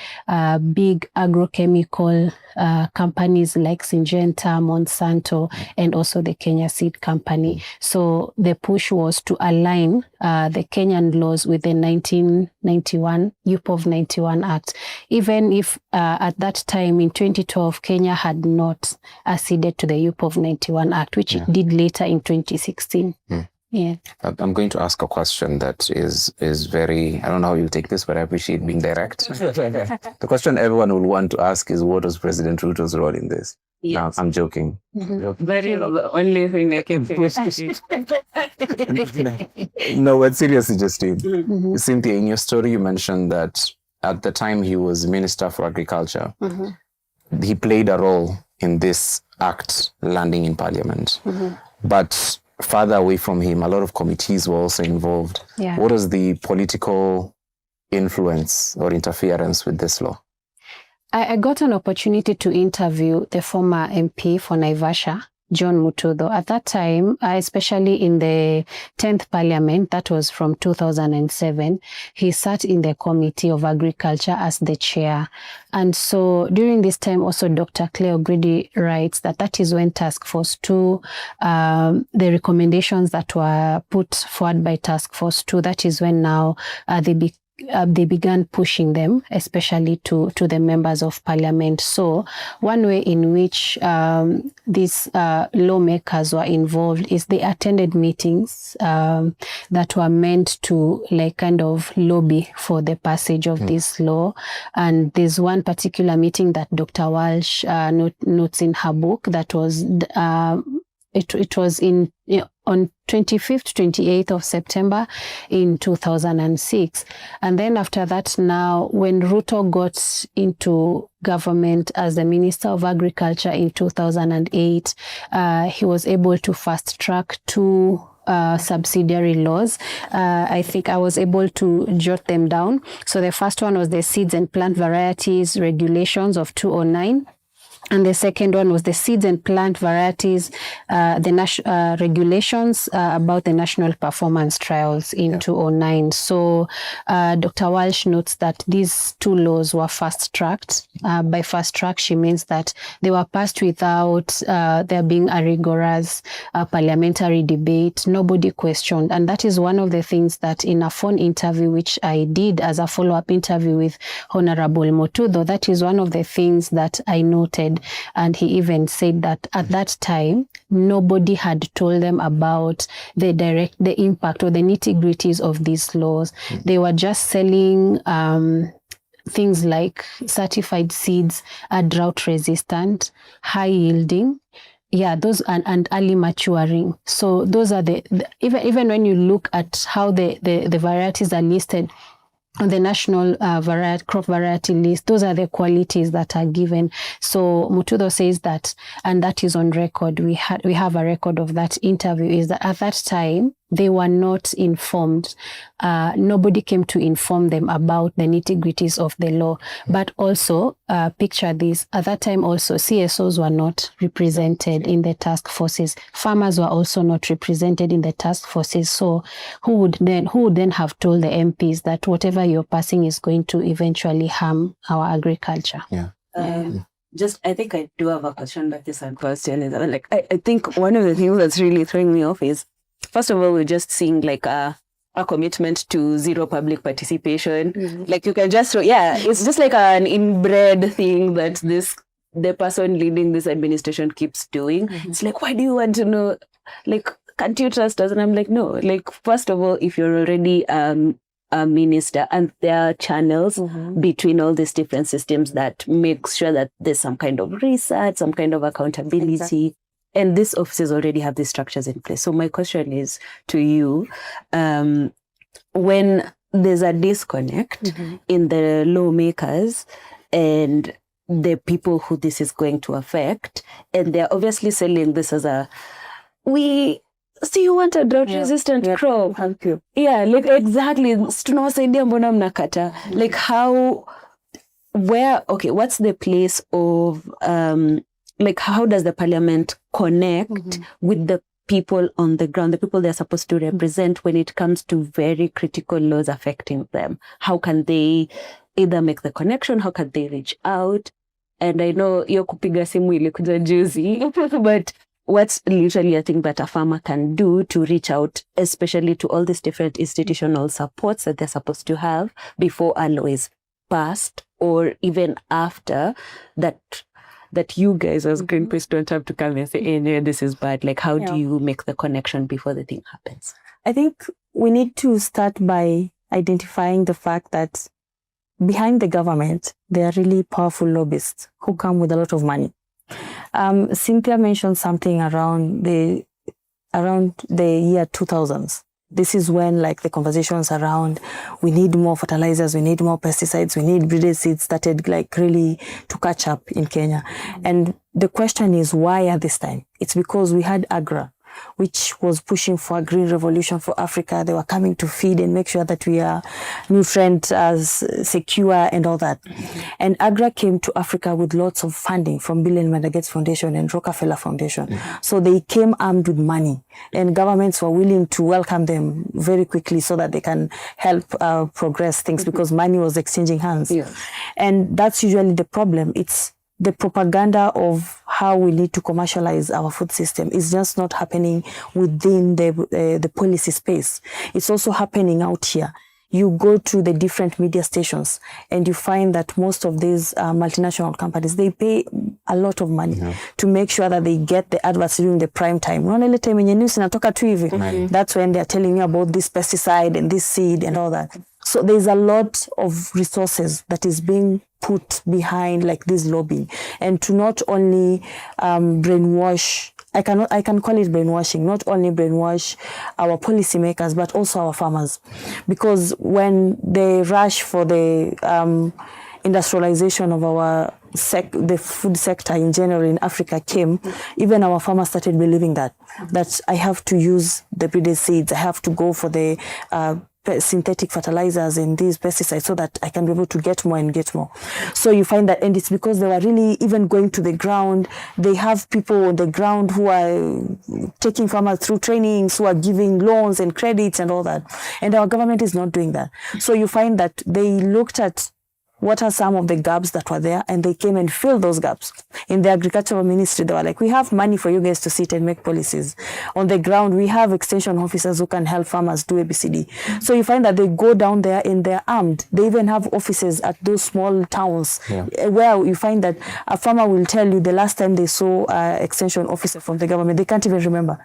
big agrochemical companies like Syngenta, Monsanto, and also the Kenya Seed Company. So the push was to align the Kenyan laws with the 1991 UPOV 91 Act. Even if at that time in 2012, Kenya had not acceded to the UPOV 91 Act, which it did later in 2016. Yeah. I'm going to ask a question that is very, I don't know how you'll take this, but I appreciate being direct. The question everyone will want to ask is, what was President Ruto's role in this? Yes. No, I'm joking. Very the only thing I can push. No, but seriously, Justine, Cynthia, in your story, you mentioned that at the time he was Minister for Agriculture, he played a role in this act landing in Parliament. But further away from him, a lot of committees were also involved. Yeah. What is the political influence or interference with this law? I got an opportunity to interview the former MP for Naivasha, John Mutudho. At that time, especially in the 10th Parliament, that was from 2007, he sat in the Committee of Agriculture as the chair. And so during this time, also Dr. Claire O'Grady writes that is when Task Force 2, the recommendations that were put forward by Task Force 2, that is when now they began pushing them, especially to the members of Parliament. So one way in which these lawmakers were involved is they attended meetings that were meant to kind of lobby for the passage of this law. And there's one particular meeting that Dr. Walsh notes in her book that was it was on 25th, 28th of September in 2006. And then after that, now, when Ruto got into government as the Minister of Agriculture in 2008, he was able to fast track 2 subsidiary laws. I think I was able to jot them down. So the first one was the Seeds and Plant Varieties Regulations of 2009. And the second one was the Seeds and Plant Varieties, the regulations about the National Performance Trials in 2009. So Dr. Walsh notes that these 2 laws were fast-tracked. By fast-track, she means that they were passed without there being a rigorous parliamentary debate. Nobody questioned. And that is one of the things that in a phone interview, which I did as a follow-up interview with Honorable Mutudho, that is one of the things that I noted. And he even said that at that time, nobody had told them about the impact or the nitty-gritties of these laws. They were just selling things like certified seeds are drought resistant, high yielding. Yeah, those and early maturing. So those are even when you look at how the varieties are listed on the national crop variety list, those are the qualities that are given. So Mutudho says that, and that is on record. We have a record of that interview, is that at that time they were not informed. Nobody came to inform them about the nitty-gritties of the law. But also, picture this, at that time also, CSOs were not represented in the task forces. Farmers were also not represented in the task forces. So who would then have told the MPs that whatever you're passing is going to eventually harm our agriculture? I think I do have a question, but this question is I think one of the things that's really throwing me off is, first of all, we're just seeing a commitment to zero public participation. Like you can just, it's just like an inbred thing that the person leading this administration keeps doing. It's like, why do you want to know? Can't you trust us? And I'm like, no. First of all, if you're already a minister, and there are channels between all these different systems that make sure that there's some kind of research, some kind of accountability. Exactly. And these offices already have these structures in place. So my question is to you, when there's a disconnect in the lawmakers and the people who this is going to affect, and they're obviously selling this as you want a drought-resistant crop. Thank you. Yeah, exactly. Tunawasaidia mbona mnakata? What's the place of, how does the parliament connect with the people on the ground, the people they're supposed to represent when it comes to very critical laws affecting them? How can they either make the connection? How can they reach out? And I know hiyo kupiga simu ilikuja juzi, but what's literally a thing that a farmer can do to reach out, especially to all these different institutional supports that they're supposed to have before a law is passed, or even after that you guys as Greenpeace don't have to come and say, hey, no, this is bad. Like, how do you make the connection before the thing happens? I think we need to start by identifying the fact that behind the government, there are really powerful lobbyists who come with a lot of money. Cynthia mentioned something around the year 2000s. This is when like the conversations around we need more fertilizers, we need more pesticides, we need breeded seeds started like really to catch up in Kenya. And the question is why at this time? It's because we had AGRA, which was pushing for a green revolution for Africa. They were coming to feed and make sure that we are nutrient secure and all that. And AGRA came to Africa with lots of funding from Bill and Melinda Gates Foundation and Rockefeller Foundation. So they came armed with money, and governments were willing to welcome them very quickly so that they can help progress things because money was exchanging hands. And that's usually the problem. It's the propaganda of how we need to commercialize our food system is just not happening within the policy space. It's also happening out here. You go to the different media stations and you find that most of these multinational companies, they pay a lot of money to make sure that they get the adverts during the prime time. That's when they're telling you about this pesticide and this seed and all that. So there's a lot of resources that is being put behind like this lobbying, and to not only brainwash, I can call it brainwashing, not only brainwash our policymakers, but also our farmers. Because when the rush for the industrialization of the food sector in general in Africa came, even our farmers started believing that I have to use the breeded seeds, I have to go for the synthetic fertilizers and these pesticides so that I can be able to get more and get more. So you find that, and it's because they were really even going to the ground. They have people on the ground who are taking farmers through trainings, who are giving loans and credits and all that. And our government is not doing that. So you find that they looked at what are some of the gaps that were there, and they came and filled those gaps. In the agricultural ministry, they were like, we have money for you guys to sit and make policies. On the ground, we have extension officers who can help farmers do ABCD. So you find that they go down there and they're armed. They even have offices at those small towns where you find that a farmer will tell you the last time they saw an extension officer from the government, they can't even remember.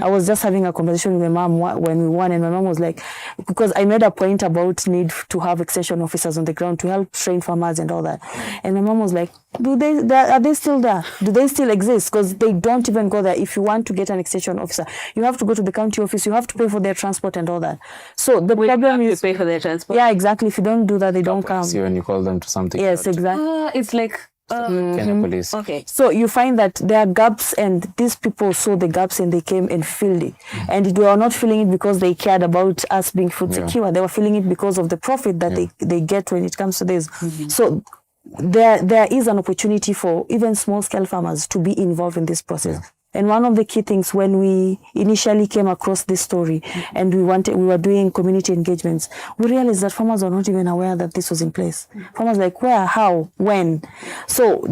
I was just having a conversation with my mom when we won, and my mom was like, because I made a point about need to have extension officers on the ground to help train farmers and all that. And my mom was like, are they still there? Do they still exist? Because they don't even go there. If you want to get an extension officer, you have to go to the county office, you have to pay for their transport and all that. So the problem is pay for their transport. Yeah, exactly. If you don't do that, they don't come. See, when you call them to something. Yes, exactly. It's like Kenya Police. Okay. So you find that there are gaps, and these people saw the gaps and they came and filled it. And they were not filling it because they cared about us being food secure. They were filling it because of the profit that they get when it comes to this. So there is an opportunity for even small scale farmers to be involved in this process. And one of the key things when we initially came across this story and we were doing community engagements, we realized that farmers were not even aware that this was in place. Farmers like, where, how, when? So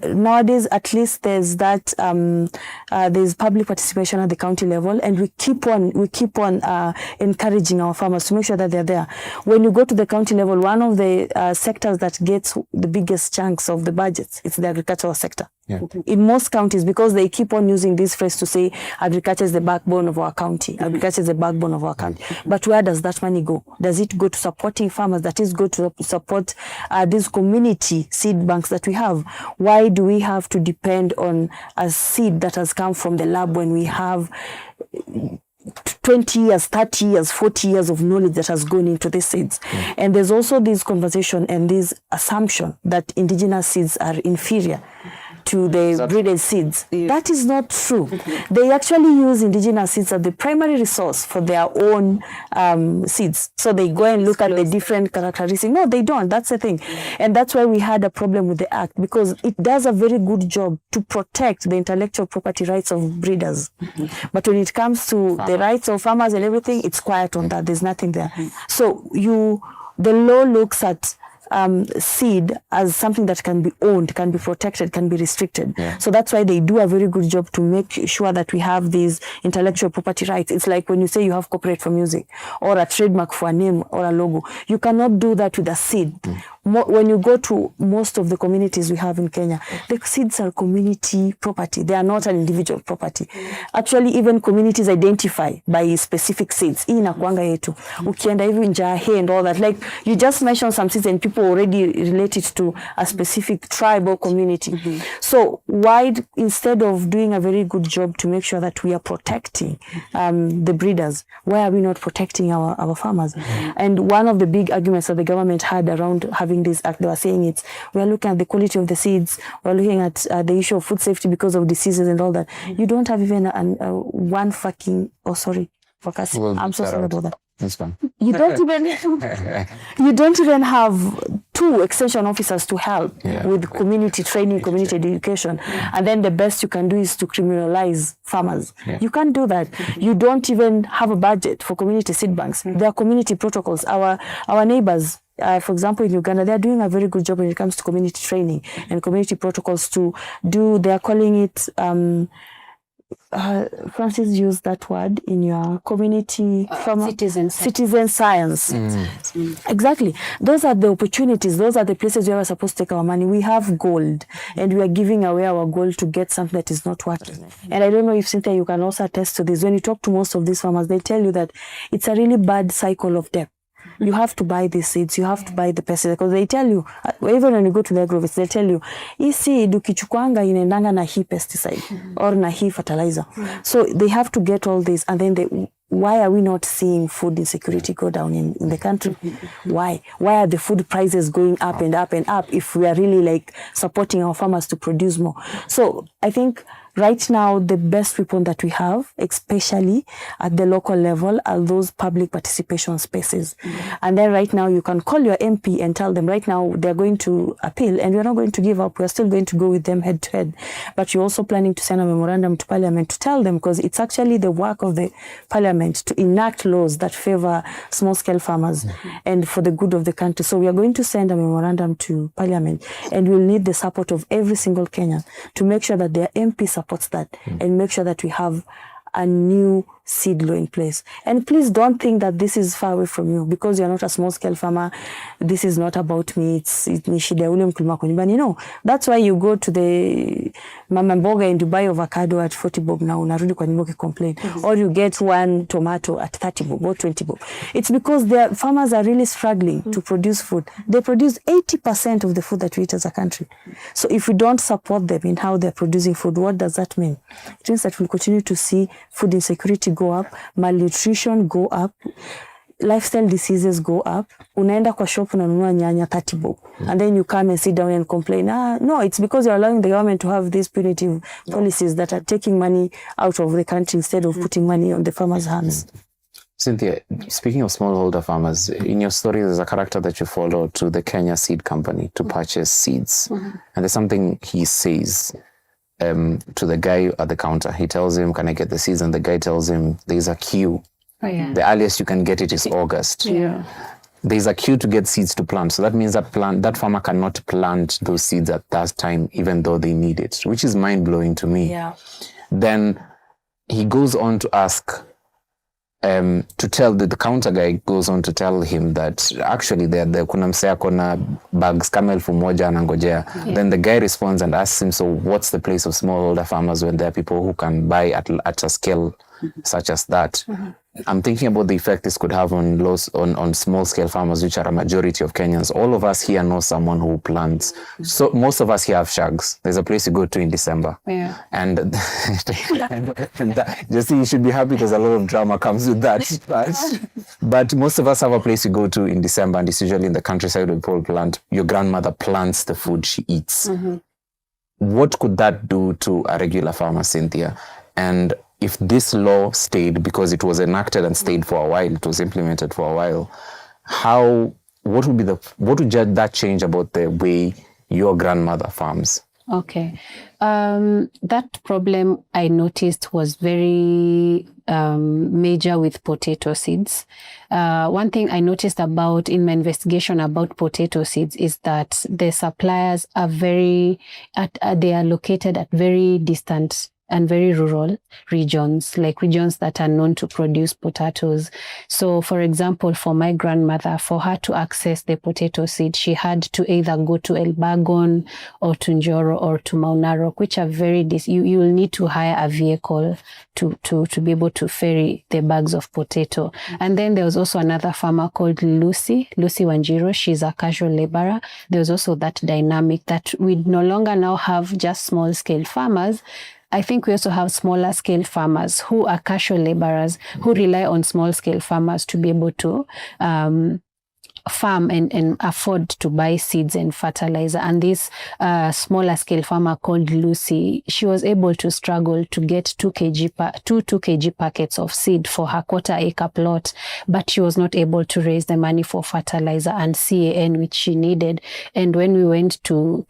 nowadays, at least there's that, there's public participation at the county level, and we keep on encouraging our farmers to make sure that they're there. When you go to the county level, one of the sectors that gets the biggest chunks of the budgets is the agricultural sector. In most counties, because they keep on using this phrase to say agriculture is the backbone of our county. Agriculture is the backbone of our county. But where does that money go? Does it go to supporting farmers? That is go to support these community seed banks that we have. Why do we have to depend on a seed that has come from the lab when we have 20 years, 30 years, 40 years of knowledge that has gone into these seeds? And there's also this conversation and this assumption that indigenous seeds are inferior to the breeded seeds. That is not true. They actually use indigenous seeds as the primary resource for their own seeds. So they go and look at the different characteristics. No, they don't. That's the thing. And that's why we had a problem with the act, because it does a very good job to protect the intellectual property rights of breeders. But when it comes to the rights of farmers and everything, it's quiet on that. There's nothing there. So the law looks at seed as something that can be owned, can be protected, can be restricted. So that's why they do a very good job to make sure that we have these intellectual property rights. It's like when you say you have copyright for music or a trademark for a name or a logo. You cannot do that with a seed. When you go to most of the communities we have in Kenya, the seeds are community property. They are not an individual property. Actually, even communities identify by specific seeds. Hii inakuanga yetu. Ukienda hivi Njahe and all that. Like, you just mentioned some seeds and people already relate it to a specific tribe or community. So why, instead of doing a very good job to make sure that we are protecting the breeders, why are we not protecting our farmers? And one of the big arguments that the government had around having this act, they were saying we are looking at the quality of the seeds, we are looking at the issue of food safety because of diseases and all that. You don't have even one fucking, I'm so sorry about that. That's fine. You don't even have 2 extension officers to help with community training, community education. And then the best you can do is to criminalize farmers. You can't do that. You don't even have a budget for community seed banks. There are community protocols. Our neighbors, for example, in Uganda, they're doing a very good job when it comes to community training and community protocols to do, they're calling it, Francis used that word in your community citizen science. Exactly. Those are the opportunities. Those are the places where we're supposed to take our money. We have gold and we are giving away our gold to get something that is not working. And I don't know if, Cynthia, you can also attest to this. When you talk to most of these farmers, they tell you that it's a really bad cycle of debt. You have to buy these seeds, you have to buy the pesticides, because they tell you, even when you go to the agrovet, they tell you, hii seed ukichukwanga inaendanga na hii pesticide or na hii fertilizer. So they have to get all this, and then why are we not seeing food insecurity go down in the country? Why? Why are the food prices going up and up and up if we are really like supporting our farmers to produce more? So I think right now, the best weapon that we have, especially at the local level, are those public participation spaces. And then right now, you can call your MP and tell them right now they're going to appeal and we're not going to give up. We're still going to go with them head to head. But you're also planning to send a memorandum to Parliament to tell them, because it's actually the work of the Parliament to enact laws that favor small-scale farmers and for the good of the country. So we are going to send a memorandum to Parliament, and we'll need the support of every single Kenyan to make sure that their MP supports that and make sure that we have a new seed law in place. And please don't think that this is far away from you because you're not a small scale farmer. This is not about me. It's shida ule mkulima kwa nyumbani. No, that's why you go to the mama mboga and you buy avocado at 40 bob now unarudi kwa nyumba complain, or you get one tomato at 30 bob or 20 bob. It's because the farmers are really struggling to produce food. They produce 80% of the food that we eat as a country. So if we don't support them in how they're producing food, what does that mean? It means that we'll continue to see food insecurity go up, malnutrition go up, lifestyle diseases go up. Unaenda kwa shop unanunua nyanya 30 bob, and then you come and sit down and complain. No, it's because you're allowing the government to have these punitive policies that are taking money out of the country instead of putting money on the farmers' hands. Cynthia, speaking of smallholder farmers, in your story there's a character that you follow to the Kenya Seed Company to purchase seeds. And there's something he says to the guy at the counter. He tells him, can I get the seeds? And the guy tells him, there's a queue. Oh, yeah. The earliest you can get it is August. Yeah. There's a queue to get seeds to plant. So that means that farmer cannot plant those seeds at that time, even though they need it, which is mind-blowing to me. Yeah. Then he goes on to ask, to tell the counter guy goes on to tell him that actually there kuna msea kona bags kama 1,000 anangojea. Then the guy responds and asks him, so what's the place of smallholder farmers when there are people who can buy at a scale such as that? I'm thinking about the effect this could have on small-scale farmers, which are a majority of Kenyans. All of us here know someone who plants. So most of us here have shags. There's a place you go to in December. Yeah. And just you should be happy because a lot of drama comes with that. But most of us have a place you go to in December, and it's usually in the countryside where people plant. Your grandmother plants the food she eats. what could that do to a regular farmer, Cynthia? And if this law stayed, because it was enacted and stayed for a while, it was implemented for a while, what would that change about the way your grandmother farms? Okay. That problem I noticed was very major with potato seeds. One thing I noticed about in my investigation about potato seeds is that the suppliers are they are located at very distant and very rural regions, like regions that are known to produce potatoes. So, for example, for my grandmother, for her to access the potato seed, she had to either go to Elbagon or to Njoro or to Mount Narok, which are very you will need to hire a vehicle to be able to ferry the bags of potato. And then there was also another farmer called Lucy Wanjiro. She's a casual laborer. There was also that dynamic that we no longer now have just small scale farmers. I think we also have smaller scale farmers who are casual laborers who rely on small scale farmers to be able to farm and afford to buy seeds and fertilizer. And this smaller scale farmer called Lucy, she was able to struggle to get 2 kg packets of seed for her 1/4 acre plot, but she was not able to raise the money for fertilizer and CAN which she needed. And when we went to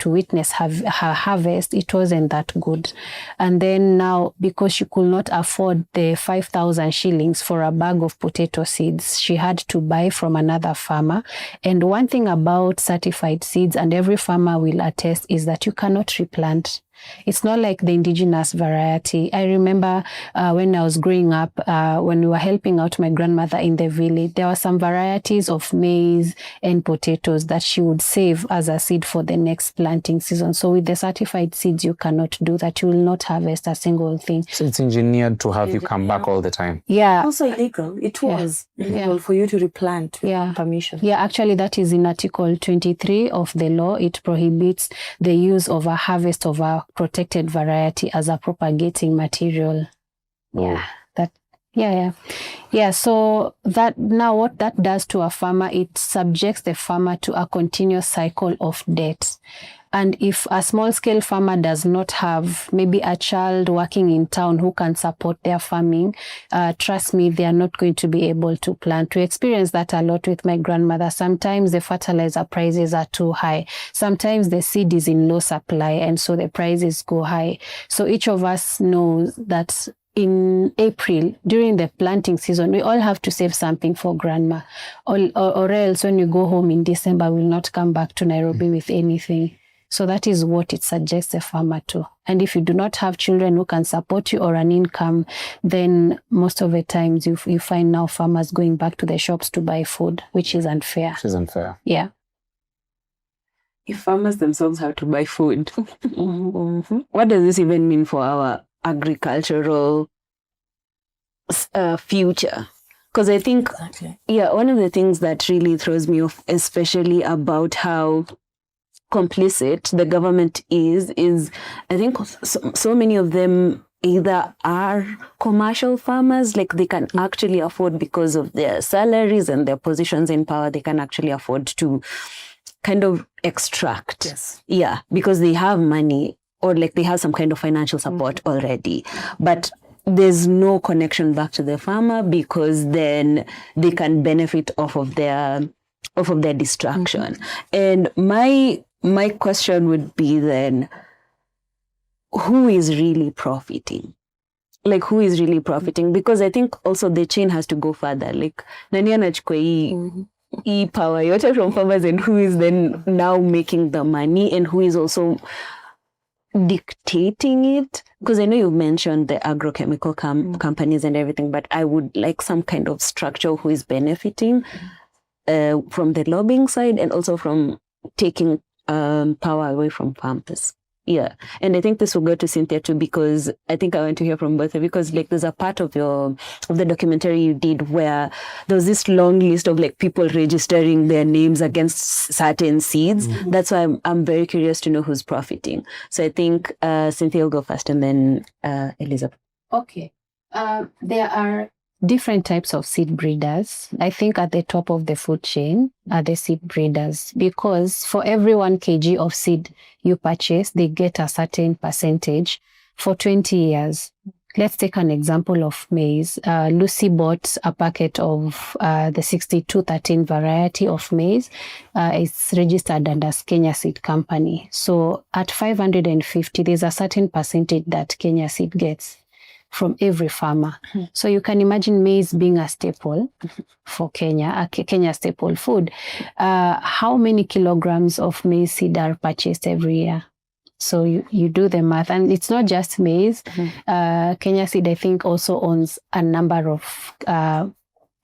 witness her harvest, it wasn't that good. And then now, because she could not afford the 5,000 shillings for a bag of potato seeds, she had to buy from another farmer. And one thing about certified seeds, and every farmer will attest, is that you cannot replant. It's not like the indigenous variety. I remember when I was growing up, when we were helping out my grandmother in the village, there were some varieties of maize and potatoes that she would save as a seed for the next planting season. So with the certified seeds, you cannot do that. You will not harvest a single thing. So it's engineered to have you come back all the time. Yeah. Also illegal. It was illegal for you to replant without permission. Yeah, actually that is in Article 23 of the law. It prohibits the use of a harvest of a protected variety as a propagating material. So that now what that does to a farmer, it subjects the farmer to a continuous cycle of debt. And if a small scale farmer does not have maybe a child working in town who can support their farming, trust me, they are not going to be able to plant. We experience that a lot with my grandmother. Sometimes the fertilizer prices are too high. Sometimes the seed is in low supply and so the prices go high. So each of us knows that in April, during the planting season, we all have to save something for grandma. Or else when you go home in December, we'll not come back to Nairobi with anything. So that is what it suggests the farmer to. And if you do not have children who can support you or an income, then most of the times you find now farmers going back to the shops to buy food, which is unfair. Which is unfair. Yeah. If farmers themselves have to buy food, what does this even mean for our agricultural future? Because I think, one of the things that really throws me off, especially about how complicit the government is I think so many of them either are commercial farmers, like they can actually afford, because of their salaries and their positions in power, they can actually afford to kind of extract. Yes. Yeah, because they have money or like they have some kind of financial support already. But there's no connection back to the farmer, because then they can benefit off of their distraction. And my question would be then, who is really profiting? Like, who is really profiting? Because I think also the chain has to go further. Like, nani anachukua hii power yote from farmers, and who is then now making the money, and who is also dictating it? Because I know you mentioned the agrochemical companies and everything, but I would like some kind of structure who is benefiting from the lobbying side and also from taking power away from farmers. Yeah. And I think this will go to Cynthia too, because I think I want to hear from both of you, because like there's a part of the documentary you did where there was this long list of like people registering their names against certain seeds. That's why I'm very curious to know who's profiting. So I think Cynthia will go first, and then Elizabeth. Okay. There are different types of seed breeders. I think at the top of the food chain are the seed breeders, because for every 1 kg of seed you purchase, they get a certain percentage for 20 years. Let's take an example of maize. Lucy bought a packet of the 6213 variety of maize. It's registered under Kenya Seed Company. So at 550, there's a certain percentage that Kenya Seed gets from every farmer. So you can imagine maize being a staple for Kenya, a Kenya staple food. How many kilograms of maize seed are purchased every year? So you do the math, and it's not just maize. Kenya Seed, I think, also owns a number of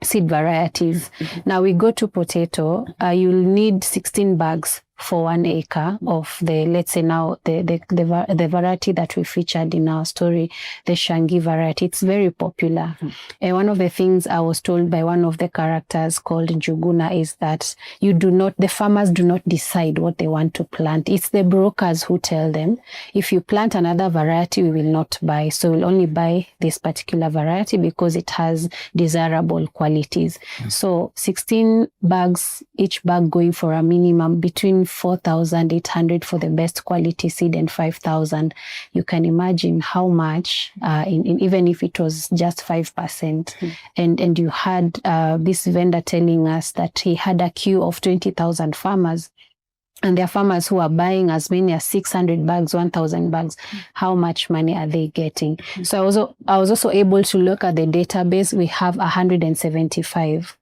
seed varieties. Now we go to potato. You'll need 16 bags for 1 acre of the, let's say now, the variety that we featured in our story, the Shangi variety. It's very popular. And one of the things I was told by one of the characters called Juguna is that the farmers do not decide what they want to plant. It's the brokers who tell them, if you plant another variety, we will not buy. So we'll only buy this particular variety because it has desirable qualities. So 16 bags, each bag going for a minimum between 4,800 for the best quality seed and 5,000. You can imagine how much, even if it was just 5%. And you had this vendor telling us that he had a queue of 20,000 farmers. And there are farmers who are buying as many as 600 bags, 1,000 bags. How much money are they getting? So I was also able to look at the database. We have 175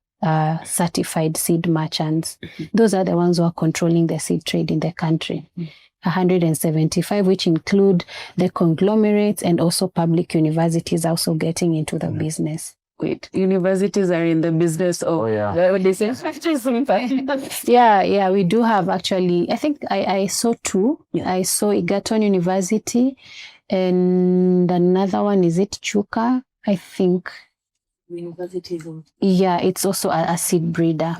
certified seed merchants. Those are the ones who are controlling the seed trade in the country. 175, which include the conglomerates and also public universities also getting into the business. Wait, universities are in the business of what they say? Yeah, we do have actually. I think I saw 2. I saw Egerton University and another one, is it Chuka? I think. Universities. Yeah, it's also a seed breeder.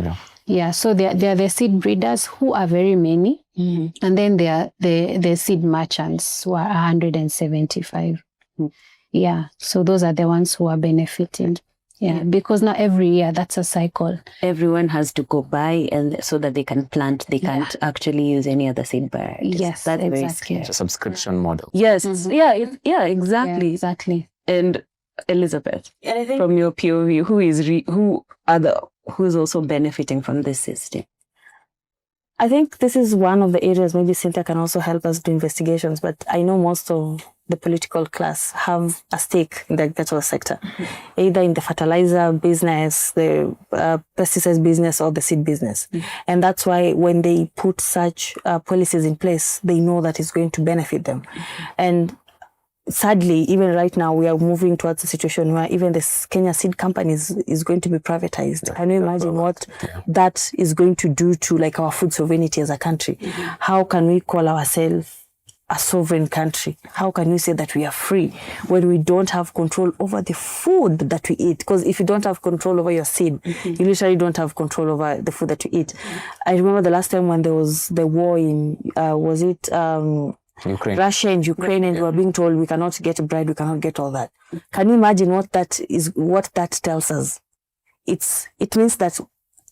Yeah, so they are the seed breeders who are very many. And then there are the seed merchants who are 175. Yeah, so those are the ones who are benefiting. Yeah, because now every year that's a cycle. Everyone has to go buy, and so that they can plant. They can't actually use any other seed varieties. Yes, that's exactly. very scary. It's a subscription model. Yes, exactly. Yeah, exactly. And Elizabeth, from your POV, who's also benefiting from this system? I think this is one of the areas maybe Cynthia can also help us do investigations, but I know most of the political class have a stake in the agricultural sector, either in the fertilizer business, the pesticides business, or the seed business. And that's why when they put such policies in place, they know that it's going to benefit them. And sadly, even right now, we are moving towards a situation where even the Kenya Seed Company is going to be privatized. Can you imagine what that is going to do to like our food sovereignty as a country? How can we call ourselves a sovereign country? How can we say that we are free when we don't have control over the food that we eat? Because if you don't have control over your seed, you literally don't have control over the food that you eat. I remember the last time when there was the war in, Ukraine. Russia and Ukraine, and we were being told we cannot get bread, we cannot get all that. Can you imagine what that tells us? It means that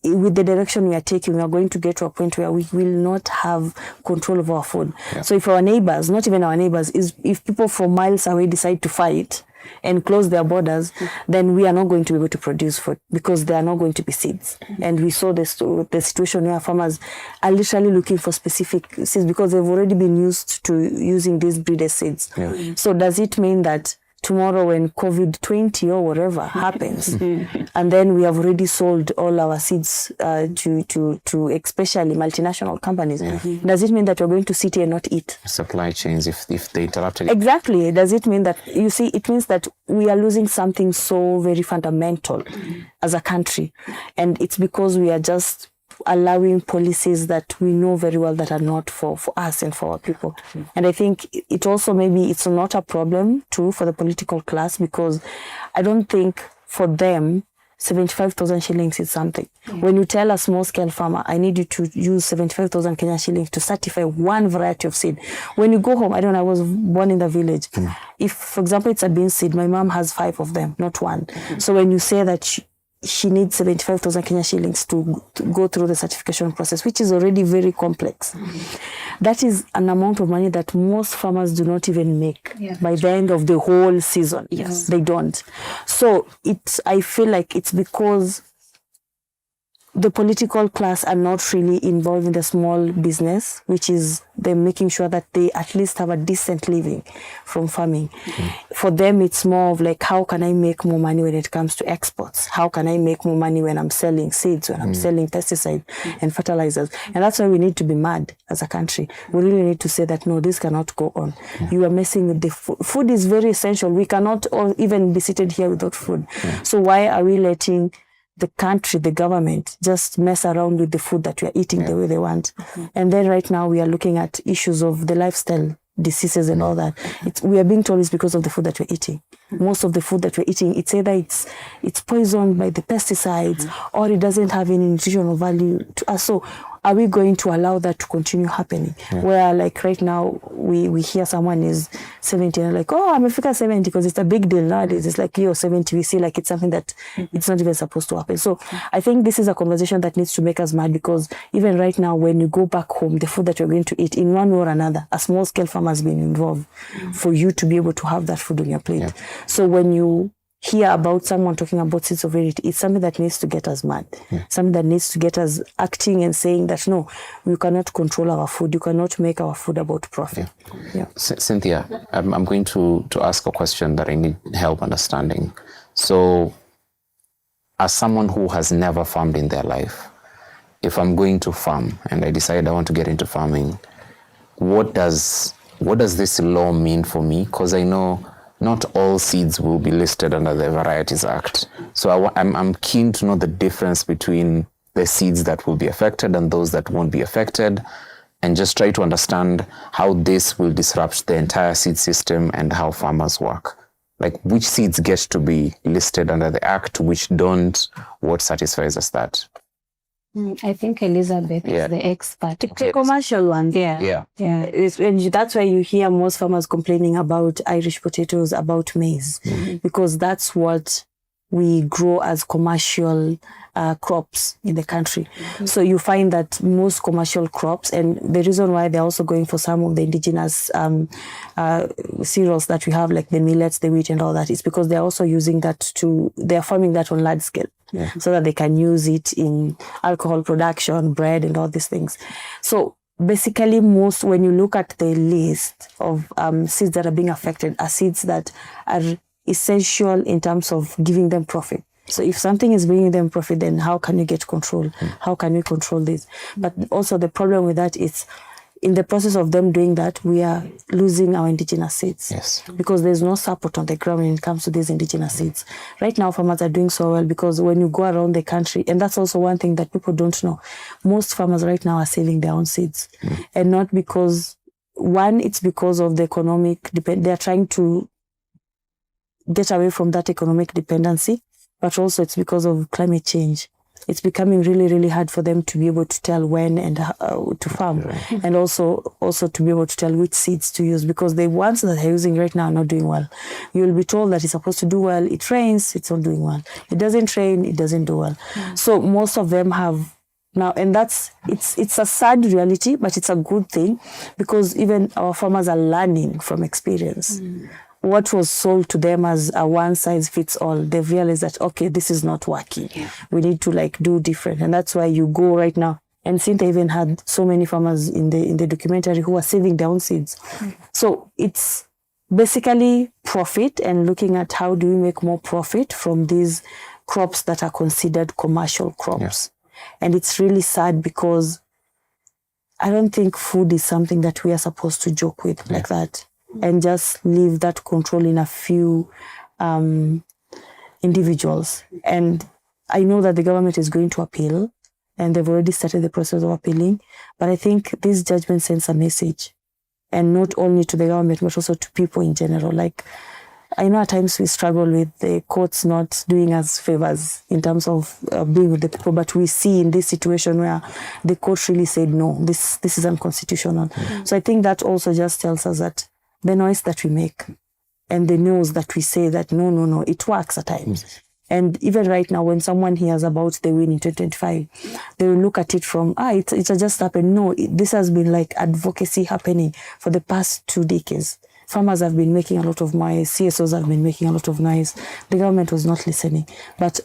with the direction we are taking, we are going to get to a point where we will not have control of our food. So if our neighbors, not even our neighbors, if people from miles away decide to fight and close their borders, then we are not going to be able to produce food because there are not going to be seeds. And we saw the situation where farmers are literally looking for specific seeds because they've already been used to using these breeder seeds. So does it mean that tomorrow when COVID-20 or whatever happens, and then we have already sold all our seeds to especially multinational companies, does it mean that we're going to sit here and not eat? Supply chains, if they interrupted. Exactly. Does it mean that, you see, it means that we are losing something so very fundamental as a country. And it's because we are just allowing policies that we know very well that are not for us and for our people. And I think it also maybe it's not a problem too for the political class, because I don't think for them 75,000 shillings is something. When you tell a small-scale farmer, I need you to use 75,000 Kenya shillings to certify one variety of seed. When you go home, I was born in the village. If, for example, it's a bean seed, my mom has 5 of them, not one. So when you say that she needs 75,000 Kenya shillings to go through the certification process, which is already very complex. That is an amount of money that most farmers do not even make by the end of the whole season. Yes, they don't. So I feel like it's because the political class are not really involved in the small business, which is them making sure that they at least have a decent living from farming. For them, it's more of like, how can I make more money when it comes to exports? How can I make more money when I'm selling seeds, when I'm selling pesticides and fertilizers? And that's why we need to be mad as a country. We really need to say that, no, this cannot go on. You are messing with the food. Food is very essential. We cannot all even be seated here without food. So why are we letting the country, the government, just mess around with the food that we are eating the way they want? And then right now we are looking at issues of the lifestyle diseases and all that. We are being told it's because of the food that we're eating. Most of the food that we're eating, it's either it's poisoned by the pesticides or it doesn't have any nutritional value to us. So are we going to allow that to continue happening? Where like right now we hear someone is 70 and like, oh, I'm Africa 70 because it's a big deal nowadays. It's like, you're 70, we see like it's something that it's not even supposed to happen. So I think this is a conversation that needs to make us mad, because even right now when you go back home, the food that you're going to eat in one way or another, a small scale farmer has been involved for you to be able to have that food on your plate. So when you hear about someone talking about seed sovereignty, it's something that needs to get us mad. Something that needs to get us acting and saying that, no, you cannot control our food. You cannot make our food about profit. Cynthia, I'm going to ask a question that I need help understanding. So, as someone who has never farmed in their life, if I'm going to farm and I decide I want to get into farming, what does this law mean for me? Because I know not all seeds will be listed under the Varieties Act. So I'm keen to know the difference between the seeds that will be affected and those that won't be affected, and just try to understand how this will disrupt the entire seed system and how farmers work. Like, which seeds get to be listed under the Act, which don't, what satisfies us that? I think Elizabeth is the expert. It's a commercial one. That's why you hear most farmers complaining about Irish potatoes, about maize, because that's what we grow as commercial crops in the country. So you find that most commercial crops, and the reason why they're also going for some of the indigenous cereals that we have, like the millets, the wheat and all that, is because they're also using that they're farming that on large scale. So that they can use it in alcohol production, bread, and all these things. So basically, when you look at the list of seeds that are being affected, are seeds that are essential in terms of giving them profit. So if something is bringing them profit, then how can you get control? How can we control this? But also the problem with that is, in the process of them doing that, we are losing our indigenous seeds. Because there's no support on the ground when it comes to these indigenous seeds. Right now, farmers are doing so well because when you go around the country, and that's also one thing that people don't know, most farmers right now are saving their own seeds. And not because, it's because of the economic, they're trying to get away from that economic dependency, but also it's because of climate change. It's becoming really, really hard for them to be able to tell when and how to farm, and also to be able to tell which seeds to use, because the ones that they're using right now are not doing well. You will be told that it's supposed to do well. It rains, it's not doing well. It doesn't rain, it doesn't do well. So most of them have now, and it's a sad reality, but it's a good thing, because even our farmers are learning from experience. What was sold to them as a one-size-fits-all, they've realized that, okay, this is not working. We need to do different. And that's why you go right now. And Cynthia even had so many farmers in the documentary who are saving their own seeds. So it's basically profit, and looking at how do we make more profit from these crops that are considered commercial crops. And it's really sad, because I don't think food is something that we are supposed to joke with like that, and just leave that control in a few individuals. And I know that the government is going to appeal, and they've already started the process of appealing. But I think this judgment sends a message, and not only to the government, but also to people in general. Like, I know at times we struggle with the courts not doing us favors in terms of being with the people, but we see in this situation where the court really said, no, this is unconstitutional. So I think that also just tells us that the noise that we make and the news that we say that no, it works at times. And even right now, when someone hears about the win in 2025, they will look at it from, it just happened. No, this has been like advocacy happening for the past 2 decades. Farmers have been making a lot of noise. CSOs have been making a lot of noise. The government was not listening. But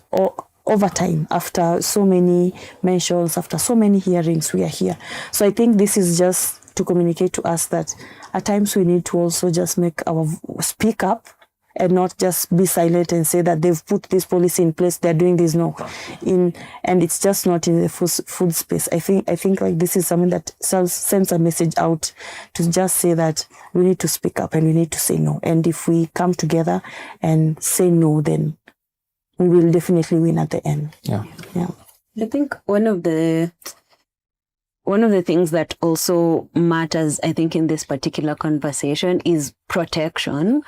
over time, after so many mentions, after so many hearings, we are here. So I think this is just to communicate to us that at times we need to also just speak up and not just be silent and say that they've put this policy in place, they're doing this. No, and it's just not in the food space. I think like this is something that sends a message out to just say that we need to speak up and we need to say no. And if we come together and say no, then we will definitely win at the end. Yeah. I think one of the things that also matters, I think, in this particular conversation is protection.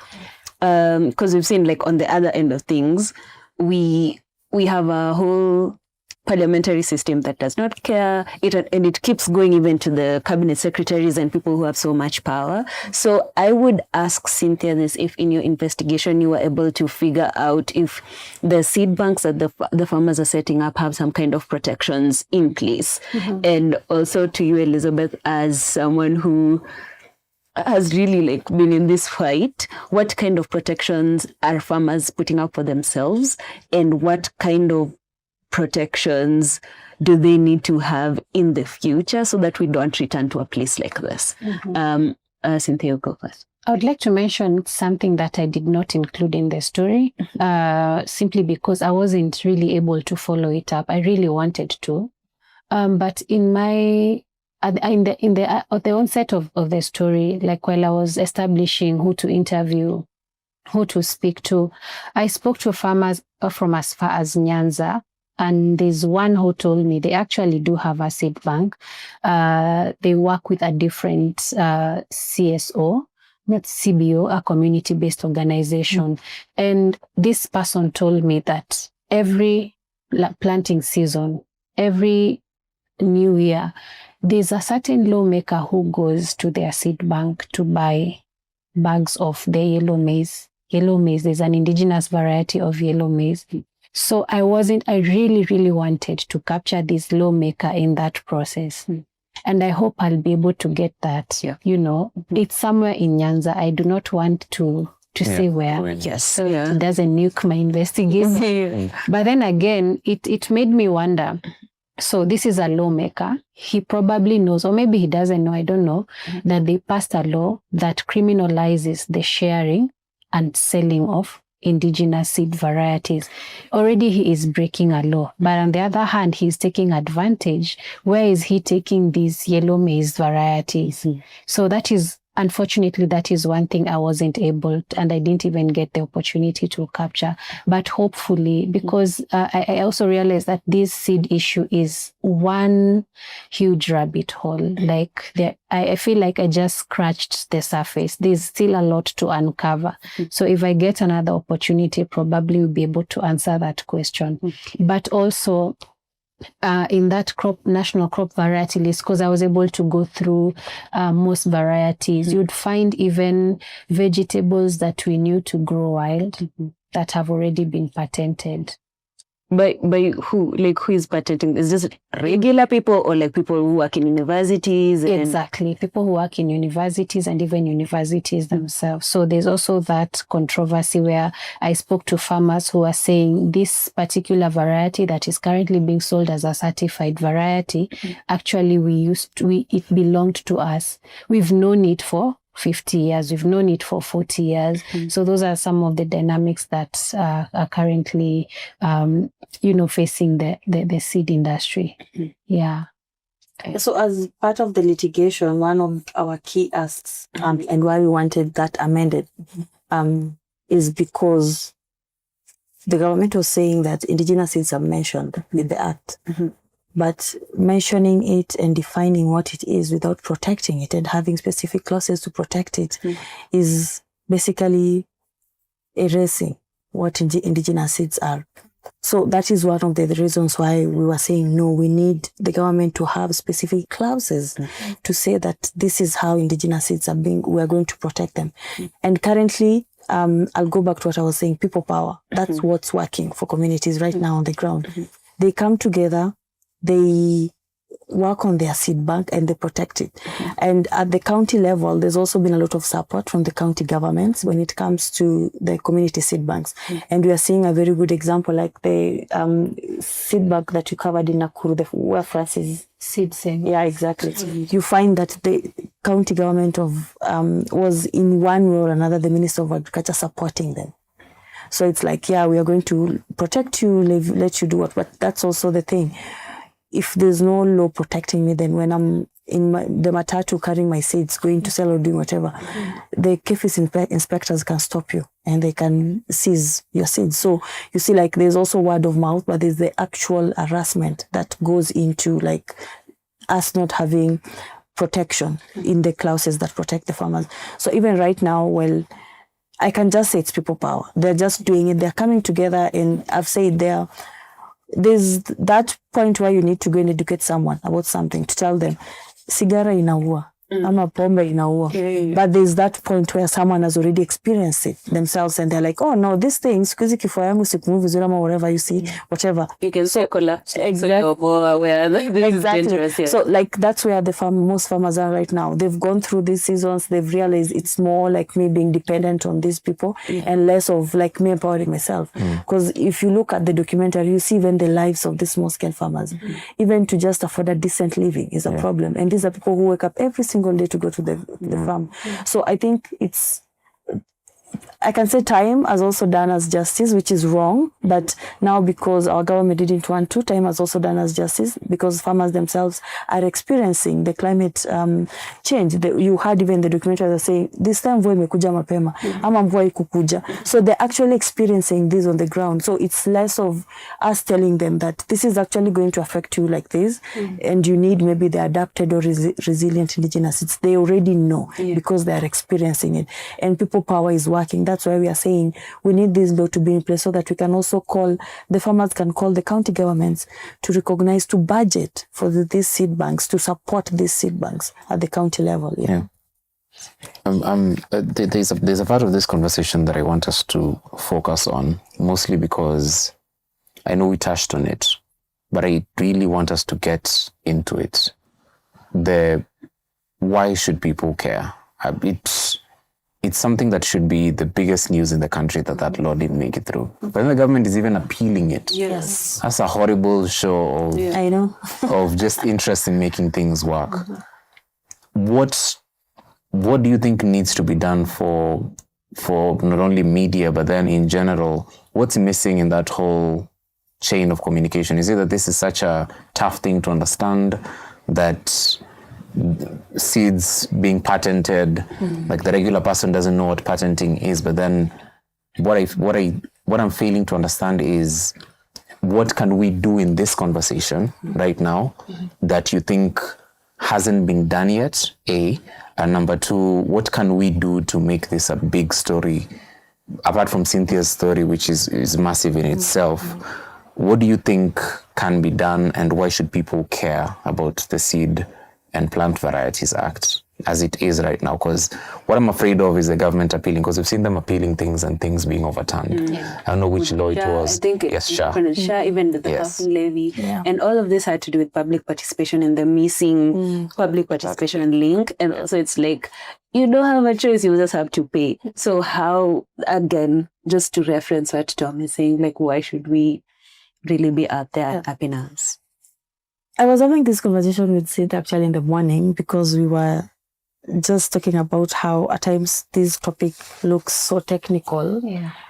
Because we've seen, like, on the other end of things, we have a whole parliamentary system that does not care, and it keeps going even to the cabinet secretaries and people who have so much power. So I would ask Cynthia this, if in your investigation you were able to figure out if the seed banks that the farmers are setting up have some kind of protections in place. And also to you, Elizabeth, as someone who has really like been in this fight, what kind of protections are farmers putting up for themselves, and what kind of protections do they need to have in the future so that we don't return to a place like this? Cynthia, go first. I would like to mention something that I did not include in the story, simply because I wasn't really able to follow it up. I really wanted to, but in my at the onset of the story, like while I was establishing who to interview, who to speak to, I spoke to farmers from as far as Nyanza, and there's one who told me they actually do have a seed bank. They work with a different CSO, not CBO, a community-based organization. And this person told me that every planting season, every new year, there's a certain lawmaker who goes to their seed bank to buy bags of the yellow maize. Yellow maize, there's an indigenous variety of yellow maize. So I really, really wanted to capture this lawmaker in that process. And I hope I'll be able to get that. It's somewhere in Nyanza. I do not want to say where. Yes. So it doesn't nuke my investigation. But then again, it made me wonder. So this is a lawmaker. He probably knows, or maybe he doesn't know, I don't know, that they passed a law that criminalizes the sharing and selling of indigenous seed varieties. Already he is breaking a law. But on the other hand, he's taking advantage. Where is he taking these yellow maize varieties? So unfortunately, that is one thing I wasn't able to, and I didn't even get the opportunity to capture. But hopefully, because I also realized that this seed issue is one huge rabbit hole. Like, I feel like I just scratched the surface. There's still a lot to uncover. So if I get another opportunity, probably we'll be able to answer that question. But also, in that national crop variety list, because I was able to go through most varieties, you'd find even vegetables that we knew to grow wild that have already been patented. By who? Like, who is patenting? Is this regular people or like people who work in universities? Exactly. People who work in universities and even universities themselves. So there's also that controversy where I spoke to farmers who are saying this particular variety that is currently being sold as a certified variety, actually it belonged to us. We've known it for 50 years. We've known it for 40 years. So those are some of the dynamics that are currently, facing the seed industry. Yeah. So as part of the litigation, one of our key asks and why we wanted that amended is because the government was saying that indigenous seeds are mentioned in the act. But mentioning it and defining what it is without protecting it and having specific clauses to protect it is basically erasing what indigenous seeds are. So that is one of the reasons why we were saying, no, we need the government to have specific clauses to say that this is how indigenous seeds are we are going to protect them. And currently, I'll go back to what I was saying, people power. That's what's working for communities right now on the ground. They come together, they work on their seed bank and they protect it. And at the county level, there's also been a lot of support from the county governments when it comes to the community seed banks. And we are seeing a very good example, like the seed bank that you covered in Nakuru, where Francis seed saying. Yeah, exactly. You find that the county government of was in one way or another, the Minister of Agriculture supporting them. So it's like, yeah, we are going to protect you, let you do what, but that's also the thing. If there's no law protecting me, then when I'm in the matatu carrying my seeds, going to sell or doing whatever, the KFIS inspectors can stop you and they can seize your seeds. So you see, like, there's also word of mouth, but there's the actual harassment that goes into, like, us not having protection in the clauses that protect the farmers. So even right now, well, I can just say it's people power. They're just doing it. They're coming together, and I've said there's that point where you need to go and educate someone about something, to tell them, sigara inaua, ama pombe inaua. But there's that point where someone has already experienced it themselves, and they're like, oh no, this thing, sikuzi kifua yangu sikumove vizuri ama whatever, you see, whatever. You can say collapse. Exactly. So like that's where most farmers are right now. They've gone through these seasons. They've realized it's more like me being dependent on these people and less of like me empowering myself. Because if you look at the documentary, you see even the lives of these small scale farmers, even to just afford a decent living is a problem. And these are people who wake up every single day to go to the farm. So I think I can say time has also done us justice, which is wrong. But now, because our government didn't want to, time has also done us justice, because farmers themselves are experiencing the climate change. You heard even the documentary that saying, this time mvua imekuja mapema, ama mvua ikukuja. So they're actually experiencing this on the ground. So it's less of us telling them that this is actually going to affect you like this, and you need maybe the adapted or resilient indigenous seeds. They already know because they are experiencing it. And people power is working. That's why we are saying we need this law to be in place so that we can also the farmers can call the county governments to recognize, to budget for these seed banks, to support these seed banks at the county level. There's a part of this conversation that I want us to focus on, mostly because I know we touched on it, but I really want us to get into it. Why should people care? It's something that should be the biggest news in the country that law didn't make it through. But then the government is even appealing it. Yes. That's a horrible show of, I know. of just interest in making things work. What do you think needs to be done for not only media, but then in general? What's missing in that whole chain of communication? Is it that this is such a tough thing to understand, that seeds being patented, like the regular person doesn't know what patenting is? But then what I'm failing to understand is, what can we do in this conversation right now that you think hasn't been done yet, A? And number two, what can we do to make this a big story, apart from Cynthia's story, which is massive in itself? What do you think can be done, and why should people care about the Seed and Plant Varieties Act as it is right now? Because what I'm afraid of is the government appealing, because we've seen them appealing things and things being overturned. I don't know which law it was. I think even the housing levy, and all of this had to do with public participation and the missing public participation link. And also it's like, you don't have a choice, you just have to pay. So how, again, just to reference what Tom is saying, like, why should we really be out there tapping us? I was having this conversation with Sid actually in the morning, because we were just talking about how at times this topic looks so technical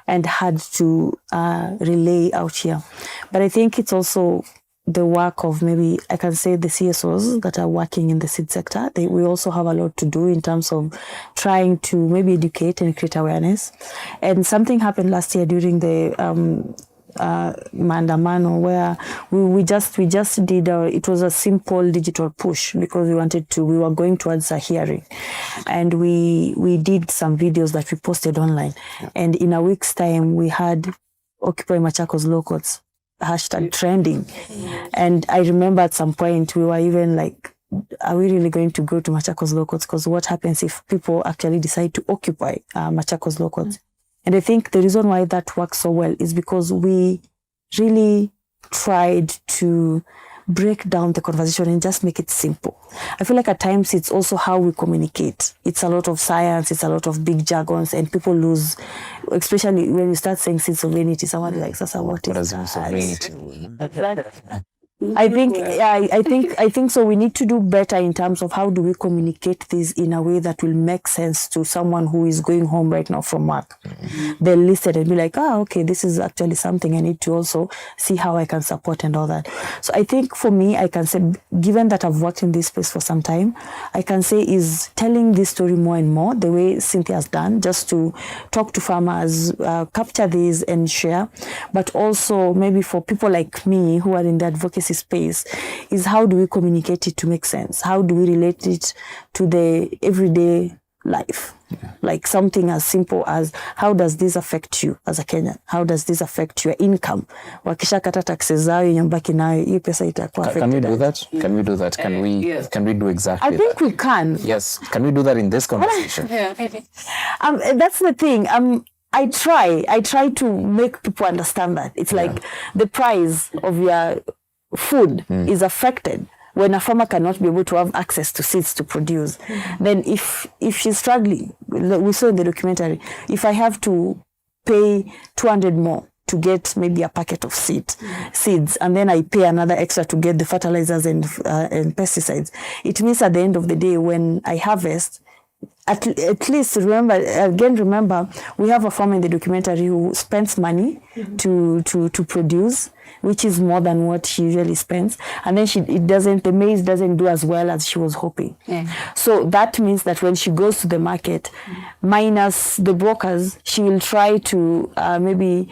and hard to relay out here. But I think it's also the work of, maybe I can say, the CSOs that are working in the seed sector. We also have a lot to do in terms of trying to maybe educate and create awareness. And something happened last year during the maandamano where we just did it was a simple digital push because we were going towards a hearing, and we did some videos that we posted online, and in a week's time we had Occupy Machakos Low Courts hashtag trending, and I remember at some point we were even like, are we really going to go to Machakos Low Courts? Because what happens if people actually decide to occupy Machakos Low Courts? And I think the reason why that works so well is because we really tried to break down the conversation and just make it simple. I feel like at times it's also how we communicate. It's a lot of science, it's a lot of big jargons, and people lose, especially when you start saying seeds of vanity, someone like, Sasa, what is that? I think so. We need to do better in terms of how do we communicate this in a way that will make sense to someone who is going home right now from work. They'll listen and be like, okay, this is actually something I need to also see how I can support and all that. So I think for me, I can say, given that I've worked in this space for some time, I can say is telling this story more and more, the way Cynthia has done, just to talk to farmers, capture this and share, but also maybe for people like me who are in the advocacy space, is how do we communicate it to make sense? How do we relate it to the everyday life? Like something as simple as, how does this affect you as a Kenyan? How does this affect your income? Wakisha kata taxes zao nyambaki nayo, hii pesa itakuwa affected. Can we do that? Can we do that? Can we do exactly that? I think we can. Yes. Can we do that in this conversation? That's the thing. I try to make people understand that. It's like the price of your food is affected when a farmer cannot be able to have access to seeds to produce. Then if she's struggling, we saw in the documentary, if I have to pay 200 more to get maybe a packet of seeds, and then I pay another extra to get the fertilizers and pesticides, it means at the end of the day when I harvest, at least remember, we have a farmer in the documentary who spends money to produce, which is more than what she usually spends, and then the maize doesn't do as well as she was hoping. So that means that when she goes to the market, minus the brokers, she will try to maybe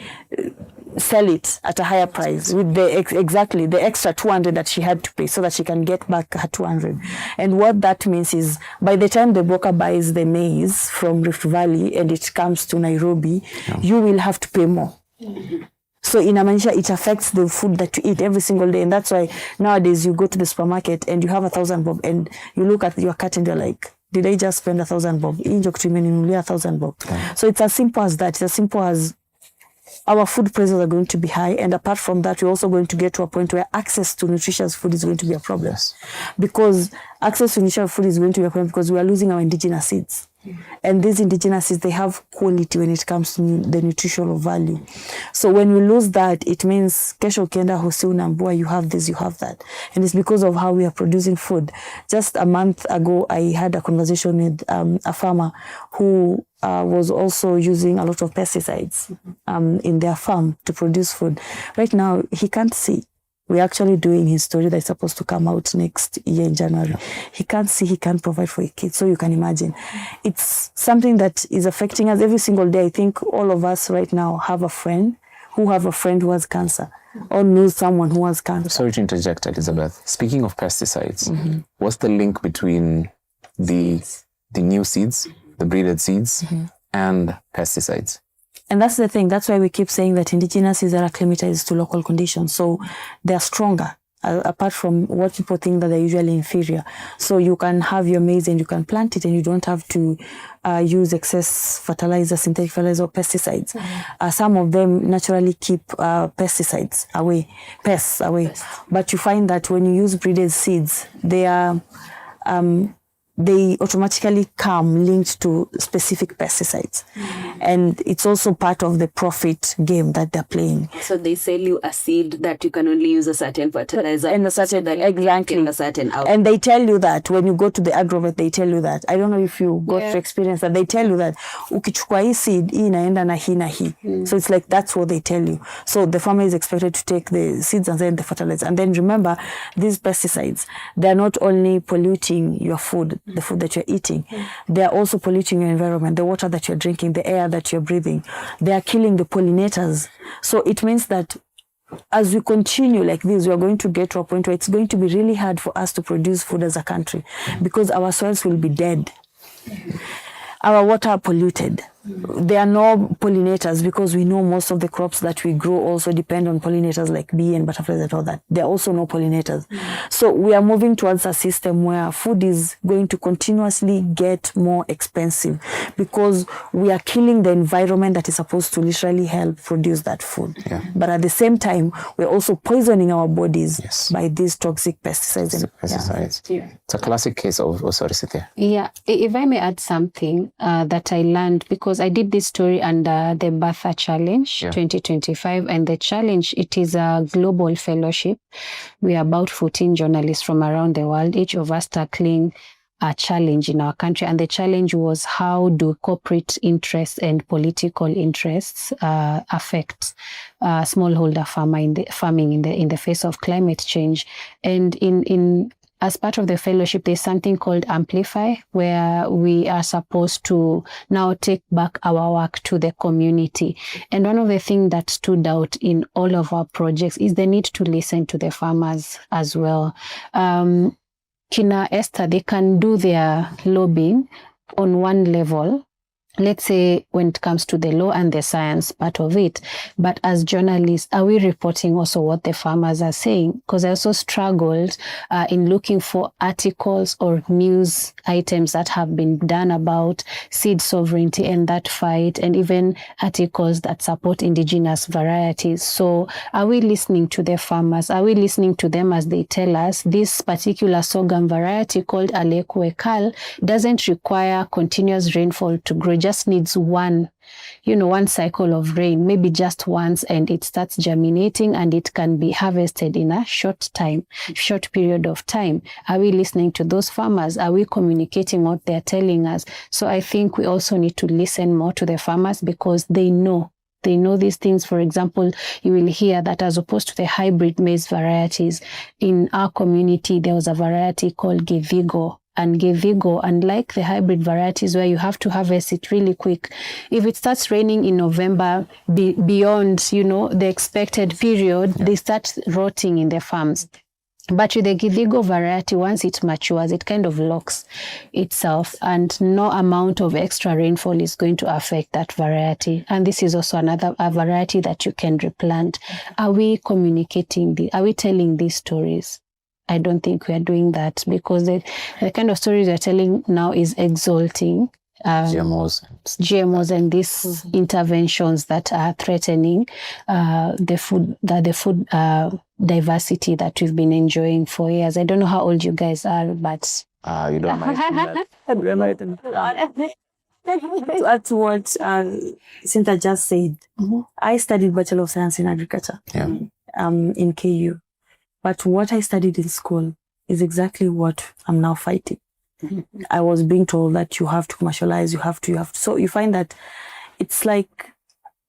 sell it at a higher price with the extra 200 that she had to pay so that she can get back her 200. And what that means is by the time the broker buys the maize from Rift Valley and it comes to Nairobi, you will have to pay more. So in Amanisha, it affects the food that you eat every single day. And that's why nowadays you go to the supermarket and you have 1,000 bob and you look at your cart and you're like, did I just spend 1,000 bob? 1,000 bob. So it's as simple as that. It's as simple as our food prices are going to be high, and apart from that, we're also going to get to a point where access to nutritious food is going to be a problem. Because access to nutritious food is going to be a problem because we are losing our indigenous seeds. And these indigenous seeds, they have quality when it comes to the nutritional value. So when we lose that, it means kesho ukienda hosi unaambiwa you have this, you have that. And it's because of how we are producing food. Just a month ago, I had a conversation with a farmer who was also using a lot of pesticides in their farm to produce food. Right now, he can't see. We're actually doing his story that's supposed to come out next year in January. He can't see, he can't provide for a kid. So you can imagine. It's something that is affecting us every single day. I think all of us right now have a friend who has cancer or knows someone who has cancer. Sorry to interject, Elizabeth. Speaking of pesticides, what's the link between the new seeds, the breeded seeds, and pesticides? And that's the thing. That's why we keep saying that indigenous seeds are acclimatized to local conditions. So they're stronger, apart from what people think that they're usually inferior. So you can have your maize and you can plant it and you don't have to use excess fertilizer, synthetic fertilizer, or pesticides. Some of them naturally keep pests away. But you find that when you use breeded seeds, they are... they automatically come linked to specific pesticides. And it's also part of the profit game that they're playing. So they sell you a seed that you can only use a certain fertilizer. And a certain, exactly. A certain output. And they tell you that when you go to the agrovet, they tell you that. I don't know if you got to experience that. They tell you that, ukichukua hii seed, hii inaenda na hii na hii. So it's like, that's what they tell you. So the farmer is expected to take the seeds and then the fertilizer. And then remember, these pesticides, they're not only polluting your food, the food that you're eating. They are also polluting your environment, the water that you're drinking, the air that you're breathing. They are killing the pollinators. So it means that as we continue like this, we are going to get to a point where it's going to be really hard for us to produce food as a country because our soils will be dead. Our water are polluted. There are no pollinators because we know most of the crops that we grow also depend on pollinators like bee and butterflies and all that. There are also no pollinators. So we are moving towards a system where food is going to continuously get more expensive because we are killing the environment that is supposed to literally help produce that food. But at the same time, we're also poisoning our bodies by these toxic pesticides. It's a classic case of, sorry, Cynthia. Yeah, if I may add something that I learned, because I did this story under the Bertha Challenge 2025, and the challenge, it is a global fellowship. We are about 14 journalists from around the world, each of us tackling a challenge in our country, and the challenge was how do corporate interests and political interests affect smallholder farming in the face of climate change. And in as part of the fellowship, there's something called Amplify, where we are supposed to now take back our work to the community. And one of the things that stood out in all of our projects is the need to listen to the farmers as well. Kina Esther, they can do their lobbying on one level, let's say when it comes to the law and the science part of it. But as journalists, are we reporting also what the farmers are saying? Because I also struggled in looking for articles or news items that have been done about seed sovereignty and that fight, and even articles that support indigenous varieties. So are we listening to the farmers? Are we listening to them as they tell us this particular sorghum variety called Aleko Ekal doesn't require continuous rainfall to grow? Just needs one cycle of rain, maybe just once, and it starts germinating and it can be harvested in a short period of time. Are we listening to those farmers? Are we communicating what they're telling us? So I think we also need to listen more to the farmers because they know these things. For example, you will hear that as opposed to the hybrid maize varieties, in our community, there was a variety called Gevigo. And Gevigo, unlike the hybrid varieties where you have to harvest it really quick, if it starts raining in November beyond, the expected period, they start rotting in the farms. But with the Gevigo variety, once it matures, it kind of locks itself, and no amount of extra rainfall is going to affect that variety. And this is also a variety that you can replant. Are we communicating? Are we telling these stories? I don't think we are doing that because the kind of stories we're telling now is exalting GMOs and these interventions that are threatening the food diversity that we've been enjoying for years. I don't know how old you guys are, but you don't mind to add to what Cynthia just said, I studied Bachelor of Science in Agriculture in KU. But what I studied in school is exactly what I'm now fighting. I was being told that you have to commercialize, you have to. So you find that it's like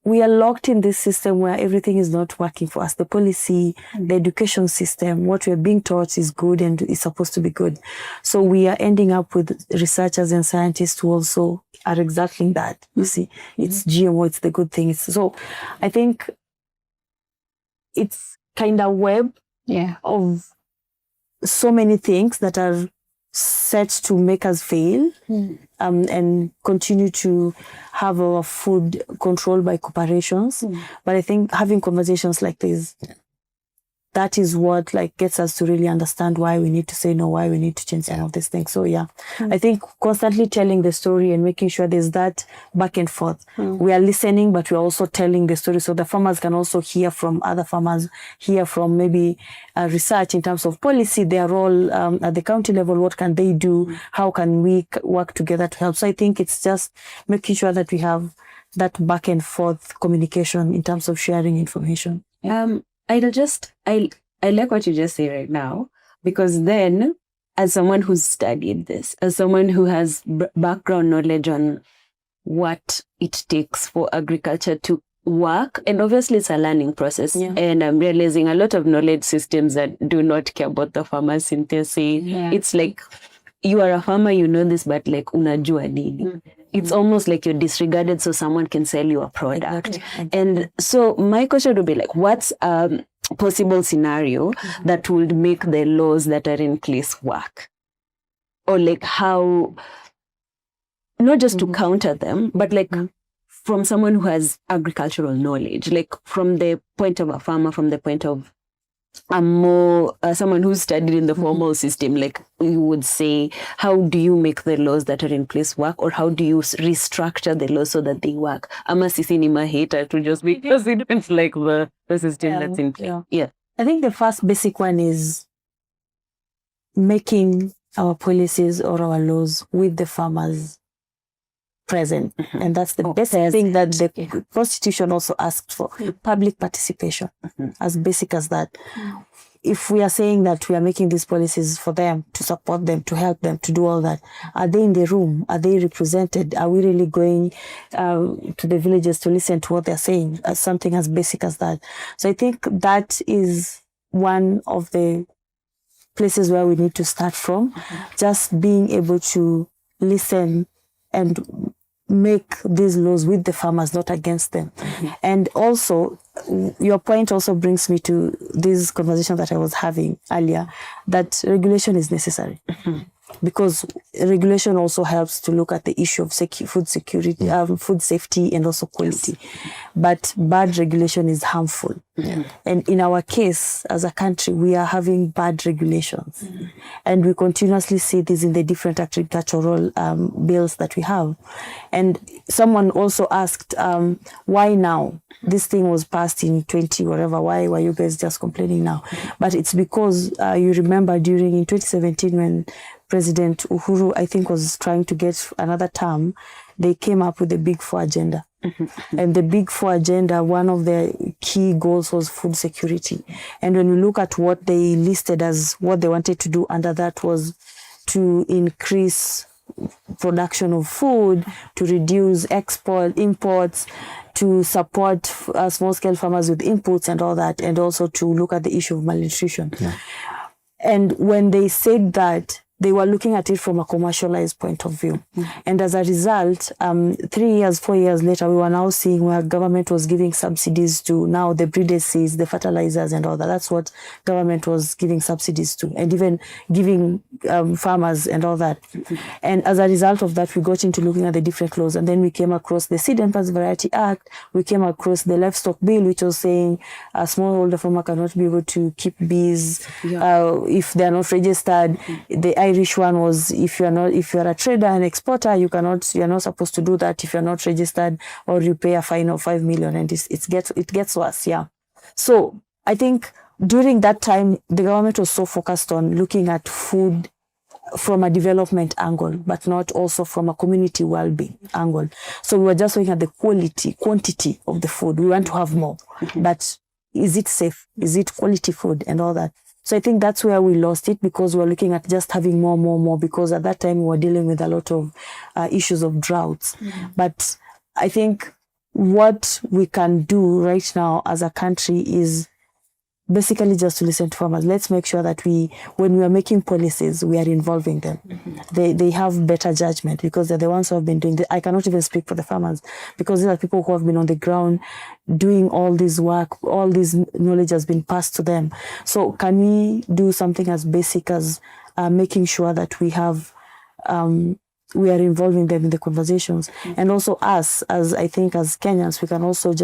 we are locked in this system where everything is not working for us. The policy, the education system, what we're being taught is good and is supposed to be good. So we are ending up with researchers and scientists who also are exactly that. You see, it's GMO, it's the good thing. So I think it's kind of web of so many things that are set to make us fail and continue to have our food controlled by corporations. But I think having conversations like this, that is what gets us to really understand why we need to say no, why we need to change some of these things. So I think constantly telling the story and making sure there's that back and forth. We are listening, but we're also telling the story so the farmers can also hear from other farmers, hear from maybe research in terms of policy, their role at the county level, what can they do, how can we work together to help. So I think it's just making sure that we have that back and forth communication in terms of sharing information. I like what you just say right now, because then as someone who's studied this, as someone who has background knowledge on what it takes for agriculture to work, and obviously it's a learning process, and I'm realizing a lot of knowledge systems that do not care about the farmers in their say. It's like you are a farmer, you know this, but like unajua nini. It's almost like you're disregarded so someone can sell you a product. Exactly. And so my question would be like, what's a possible scenario that would make the laws that are in place work? Or like how, not just to counter them, but like from someone who has agricultural knowledge, like from the point of a farmer, from the point of someone who's studied in the formal system, like you would say, how do you make the laws that are in place work, or how do you restructure the laws so that they work? Ama sisi ni maheta to just because we don't like the system that's in place. Yeah. I think the first basic one is making our policies or our laws with the farmers present. And that's the best thing that the Constitution also asked for, public participation, as basic as that. If we are saying that we are making these policies for them, to support them, to help them, to do all that, are they in the room? Are they represented? Are we really going to the villages to listen to what they're saying? Something as basic as that. So I think that is one of the places where we need to start from, just being able to listen and make these laws with the farmers, not against them. And also, your point also brings me to this conversation that I was having earlier, that regulation is necessary. Because regulation also helps to look at the issue of food security, food safety, and also quality. But bad regulation is harmful. And in our case, as a country, we are having bad regulations. And we continuously see this in the different agricultural bills that we have. And someone also asked, why now? This thing was passed in 20 whatever. Why were you guys just complaining now? But it's because you remember in 2017 when President Uhuru, I think, was trying to get another term, they came up with the Big Four agenda. And the Big Four agenda, one of the key goals was food security. And when we look at what they listed as what they wanted to do under that was to increase production of food, to reduce imports, to support small-scale farmers with inputs and all that, and also to look at the issue of malnutrition. And when they said that, they were looking at it from a commercialized point of view. And as a result, 3 years, 4 years later, we were now seeing where government was giving subsidies to now the breeded seeds, the fertilizers and all that. That's what government was giving subsidies to, and even giving farmers and all that. And as a result of that, we got into looking at the different laws. And then we came across the Seed and Plant Variety Act. We came across the Livestock Bill, which was saying a smallholder farmer cannot be able to keep bees if they're not registered. The Irish one was if you're a trader and exporter, you're not supposed to do that if you're not registered, or you pay a fine of 5 million, and it gets worse. So I think during that time the government was so focused on looking at food from a development angle, but not also from a community well-being angle. So we were just looking at the quantity of the food. We want to have more, but is it safe? Is it quality food and all that? So I think that's where we lost it, because we were looking at just having more, because at that time we were dealing with a lot of issues of droughts. But I think what we can do right now as a country is basically just to listen to farmers. Let's make sure that when we are making policies, we are involving them. They have better judgment, because they're the ones who have been doing this. I cannot even speak for the farmers, because these are people who have been on the ground doing all this work. All this knowledge has been passed to them. So can we do something as basic as making sure that we have we are involving them in the conversations? And also us, as Kenyans, we can also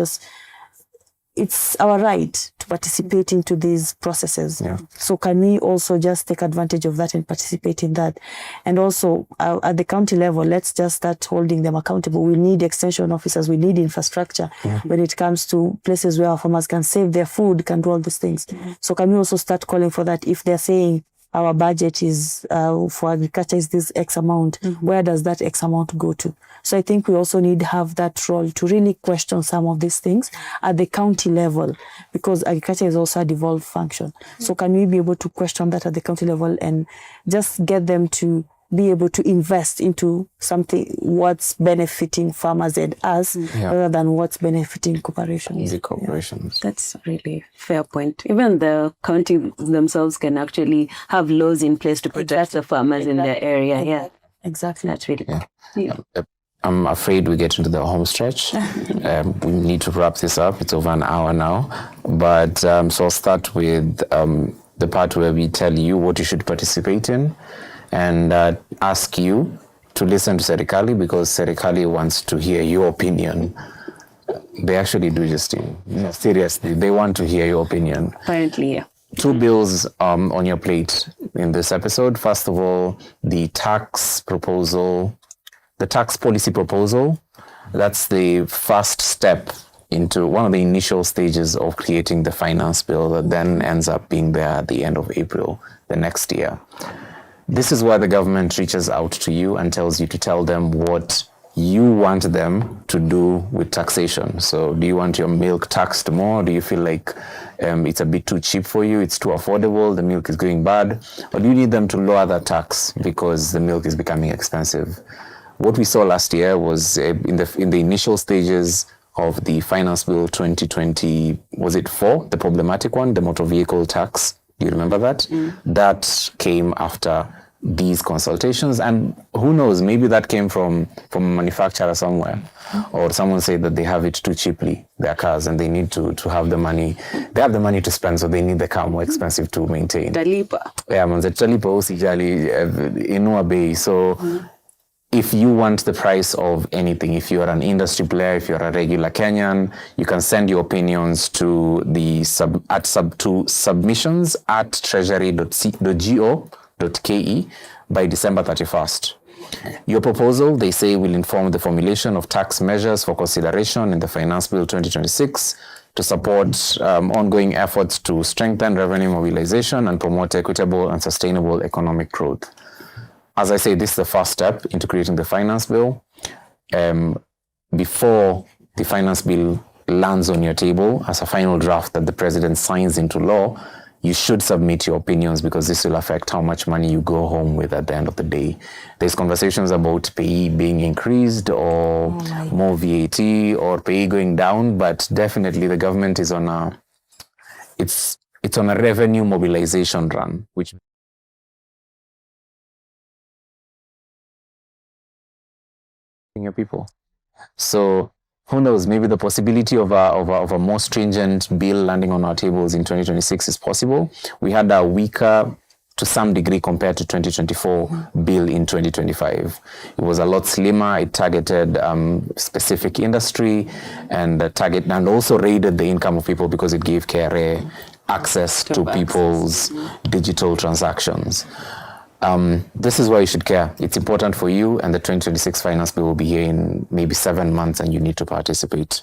it's our right to participate into these processes. So can we also just take advantage of that and participate in that? And also at the county level, let's just start holding them accountable. We need extension officers. We need infrastructure when it comes to places where our farmers can save their food, can do all these things. So can we also start calling for that? If they're saying our budget is for agriculture is this X amount, where does that X amount go to? So I think we also need to have that role to really question some of these things at the county level, because agriculture is also a devolved function. So can we be able to question that at the county level and just get them to be able to invest into something what's benefiting farmers and us rather than what's benefiting corporations. The corporations. That's really fair point. Even the county themselves can actually have laws in place to protect the farmers in their area. Yeah, exactly. That's really I'm afraid we get into the home stretch. We need to wrap this up. It's over an hour now. But so I'll start with the part where we tell you what you should participate in and ask you to listen to Serikali, because Serikali wants to hear your opinion. They actually do, Justine. No, seriously, they want to hear your opinion. Apparently, yeah. 2 bills on your plate in this episode. First of all, the tax policy proposal. That's the first step into one of the initial stages of creating the finance bill that then ends up being there at the end of April the next year. This is where the government reaches out to you and tells you to tell them what you want them to do with taxation. So do you want your milk taxed more? Do you feel like it's a bit too cheap for you? It's too affordable? The milk is going bad? Or do you need them to lower that tax because the milk is becoming expensive? What we saw last year was in the initial stages of the Finance Bill 2020, was it 4, the problematic one, the motor vehicle tax? Do you remember that? That came after these consultations, and who knows, maybe that came from a manufacturer somewhere, or someone said that they have it too cheaply, their cars, and they need to have the money. They have the money to spend, so they need the car more expensive to maintain. Talipa. Yeah, manze, talipa usijali inua bei. So if you want the price of anything, if you're an industry player, if you're a regular Kenyan, you can send your opinions to the submissions@treasury.go.ke by December 31st. Your proposal, they say, will inform the formulation of tax measures for consideration in the Finance Bill 2026 to support ongoing efforts to strengthen revenue mobilization and promote equitable and sustainable economic growth. As I say, this is the first step into creating the finance bill. Before the finance bill lands on your table as a final draft that the president signs into law, you should submit your opinions, because this will affect how much money you go home with at the end of the day. There's conversations about pay being increased or more VAT or pay going down, but definitely the government is on a revenue mobilization run, which your people. So who knows, maybe the possibility of a more stringent bill landing on our tables in 2026 is possible. We had a weaker, to some degree, compared to 2024 bill in 2025. It was a lot slimmer. It targeted specific industry and also raided the income of people, because it gave KRA access to people's digital transactions. This is why you should care. It's important for you, and the 2026 finance bill will be here in maybe 7 months, and you need to participate.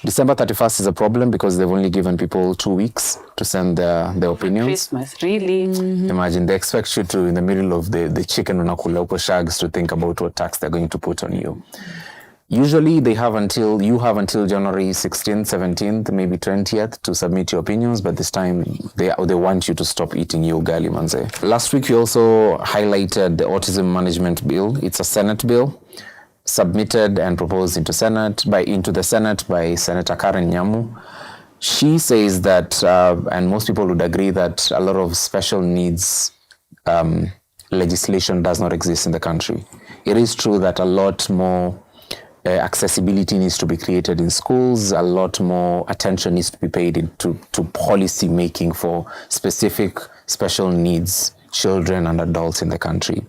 December 31st is a problem because they've only given people 2 weeks to send their opinions. Christmas, really? Imagine, they expect you to, in the middle of the chicken unakula uko shags, to think about what tax they're going to put on you. Usually you have until January 16th, 17th, maybe 20th to submit your opinions, but this time they want you to stop eating your ugali, manze. Last week we also highlighted the autism management bill. It's a Senate bill submitted and proposed into the Senate by Senator Karen Nyamu. She says that, and most people would agree, that a lot of special needs legislation does not exist in the country. It is true that a lot more accessibility needs to be created in schools. A lot more attention needs to be paid to policy making for specific special needs children and adults in the country.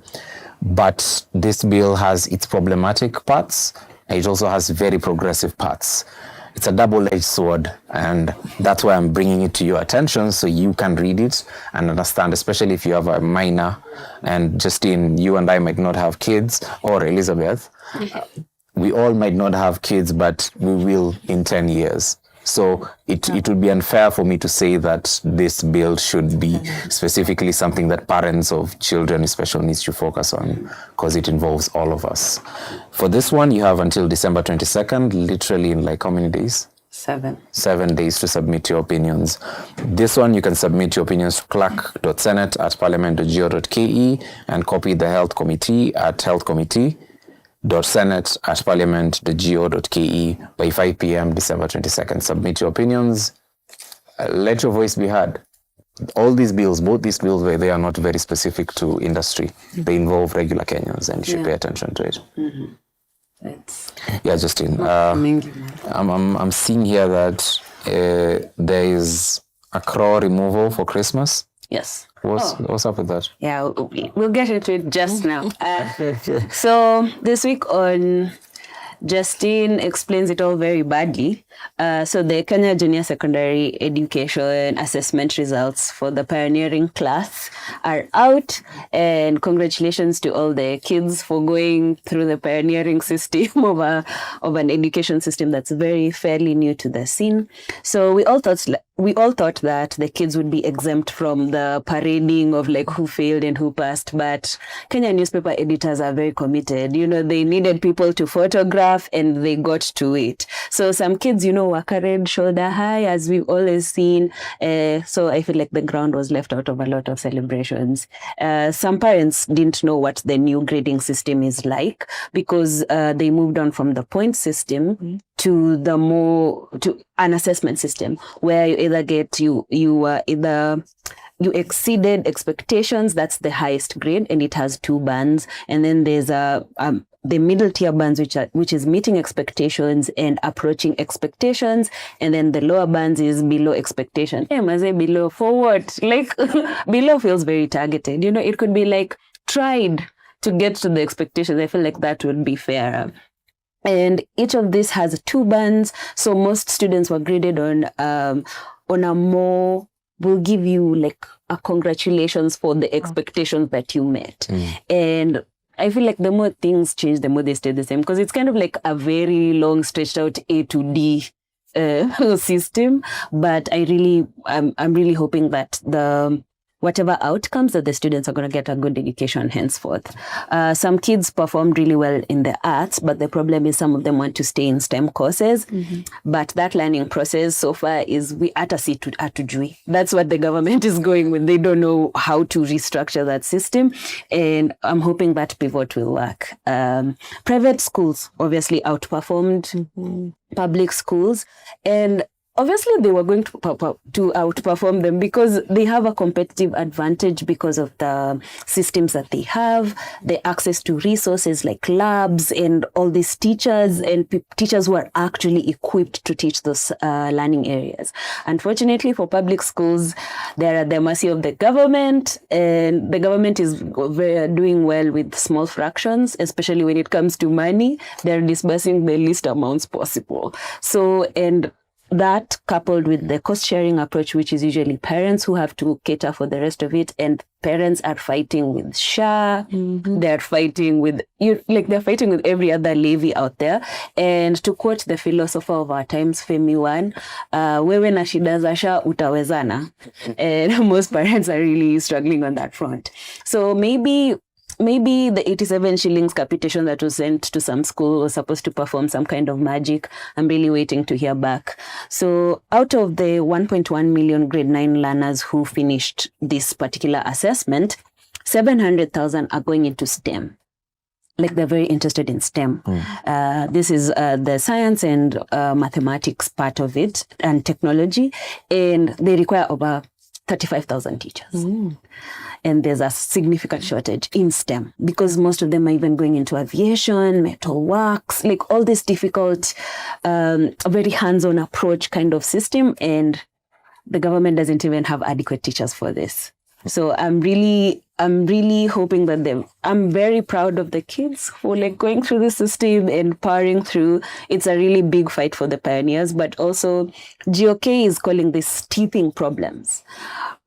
But this bill has its problematic parts. It also has very progressive parts. It's a double-edged sword, and that's why I'm bringing it to your attention so you can read it and understand, especially if you have a minor. And Justine, you and I might not have kids, or Elizabeth. We all might not have kids, but we will in 10 years. So it would be unfair for me to say that this bill should be specifically something that parents of children with special needs should focus on, because it involves all of us. For this one, you have until December 22nd, literally in like how many days? 7 days to submit your opinions. This one, you can submit your opinions to clerk.senate@parliament.go.ke and copy the health committee at healthcommittee.senate@parliament.go.ke by 5 p.m. December 22nd. Submit your opinions. Let your voice be heard. All these bills, both these bills, they are not very specific to industry. They involve regular Kenyans, and you should pay attention to it. Yeah, Justine. I'm seeing here that there is a crow removal for Christmas. Yes. What's up with that? Yeah, we'll get into it just now. So this week on Justine explains it all very badly. So the Kenya Junior Secondary Education assessment results for the pioneering class are out, and congratulations to all the kids for going through the pioneering system of an education system that's very fairly new to the scene. So we all thought that the kids would be exempt from the parading of like who failed and who passed, but Kenya newspaper editors are very committed. You know, they needed people to photograph and they got to it. So some kids, you know, were carried shoulder high, as we've always seen. So I feel like the ground was left out of a lot of celebrations. Some parents didn't know what the new grading system is like because they moved on from the point system to an assessment system where you either get you exceeded expectations, that's the highest grade, and it has 2 bands, and then there's the middle tier bands which is meeting expectations and approaching expectations, and then the lower bands is below expectation. Below for what? Like below feels very targeted. You know, it could be like tried to get to the expectations. I feel like that would be fairer. And each of these has 2 bands, so most students were graded on a more, will give you like a congratulations for the expectations that you met. And I feel like the more things change, the more they stay the same, because it's kind of like a very long stretched out A to D system. But I'm really hoping that whatever outcomes, that the students are going to get a good education henceforth. Some kids performed really well in the arts, but the problem is some of them want to stay in STEM courses. But that learning process so far is we atasi to atujui. That's what the government is going with. They don't know how to restructure that system. And I'm hoping that pivot will work. Private schools obviously outperformed public schools. And obviously, they were going to outperform them because they have a competitive advantage because of the systems that they have, the access to resources like labs and all these teachers and teachers who are actually equipped to teach those learning areas. Unfortunately, for public schools, they're at the mercy of the government, and the government is doing well with small fractions, especially when it comes to money. They're disbursing the least amounts possible. So, and that coupled with the cost sharing approach, which is usually parents who have to cater for the rest of it, and parents are fighting with SHA, they're fighting with they're fighting with every other levy out there. And to quote the philosopher of our times, Femi Wan, wewe na shida za SHA utawezana. And most parents are really struggling on that front. So maybe the 87 shillings capitation that was sent to some school was supposed to perform some kind of magic. I'm really waiting to hear back. So out of the 1.1 million grade 9 learners who finished this particular assessment, 700,000 are going into STEM. Like they're very interested in STEM. This is the science and mathematics part of it, and technology. And they require over 35,000 teachers. And there's a significant shortage in STEM because most of them are even going into aviation, metalworks, like all this difficult, very hands-on approach kind of system. And the government doesn't even have adequate teachers for this. So I'm really hoping that I'm very proud of the kids who like going through the system and powering through. It's a really big fight for the pioneers, but also GOK is calling this teething problems.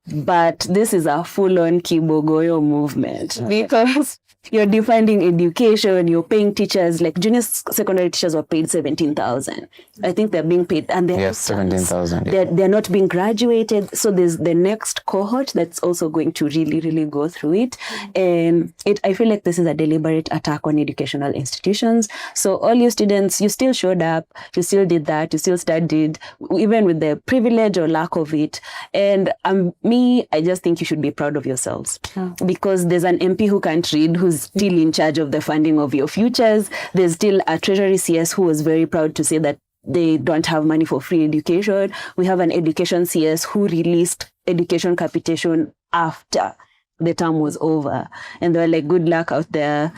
But this is a full-on Kibogoyo movement because You're defunding education, you're paying teachers, like junior secondary teachers were paid 17,000. I think they're being paid, and they're 17,000. they're not being graduated. So there's the next cohort that's also going to really, really go through it. And I feel like this is a deliberate attack on educational institutions. So all you students, you still showed up, you still did that, you still studied, even with the privilege or lack of it. And I just think you should be proud of yourselves, because there's an MP who can't read, who's still in charge of the funding of your futures. There's still a Treasury CS who was very proud to say that they don't have money for free education. We have an education CS who released education capitation after the term was over. And they were like, good luck out there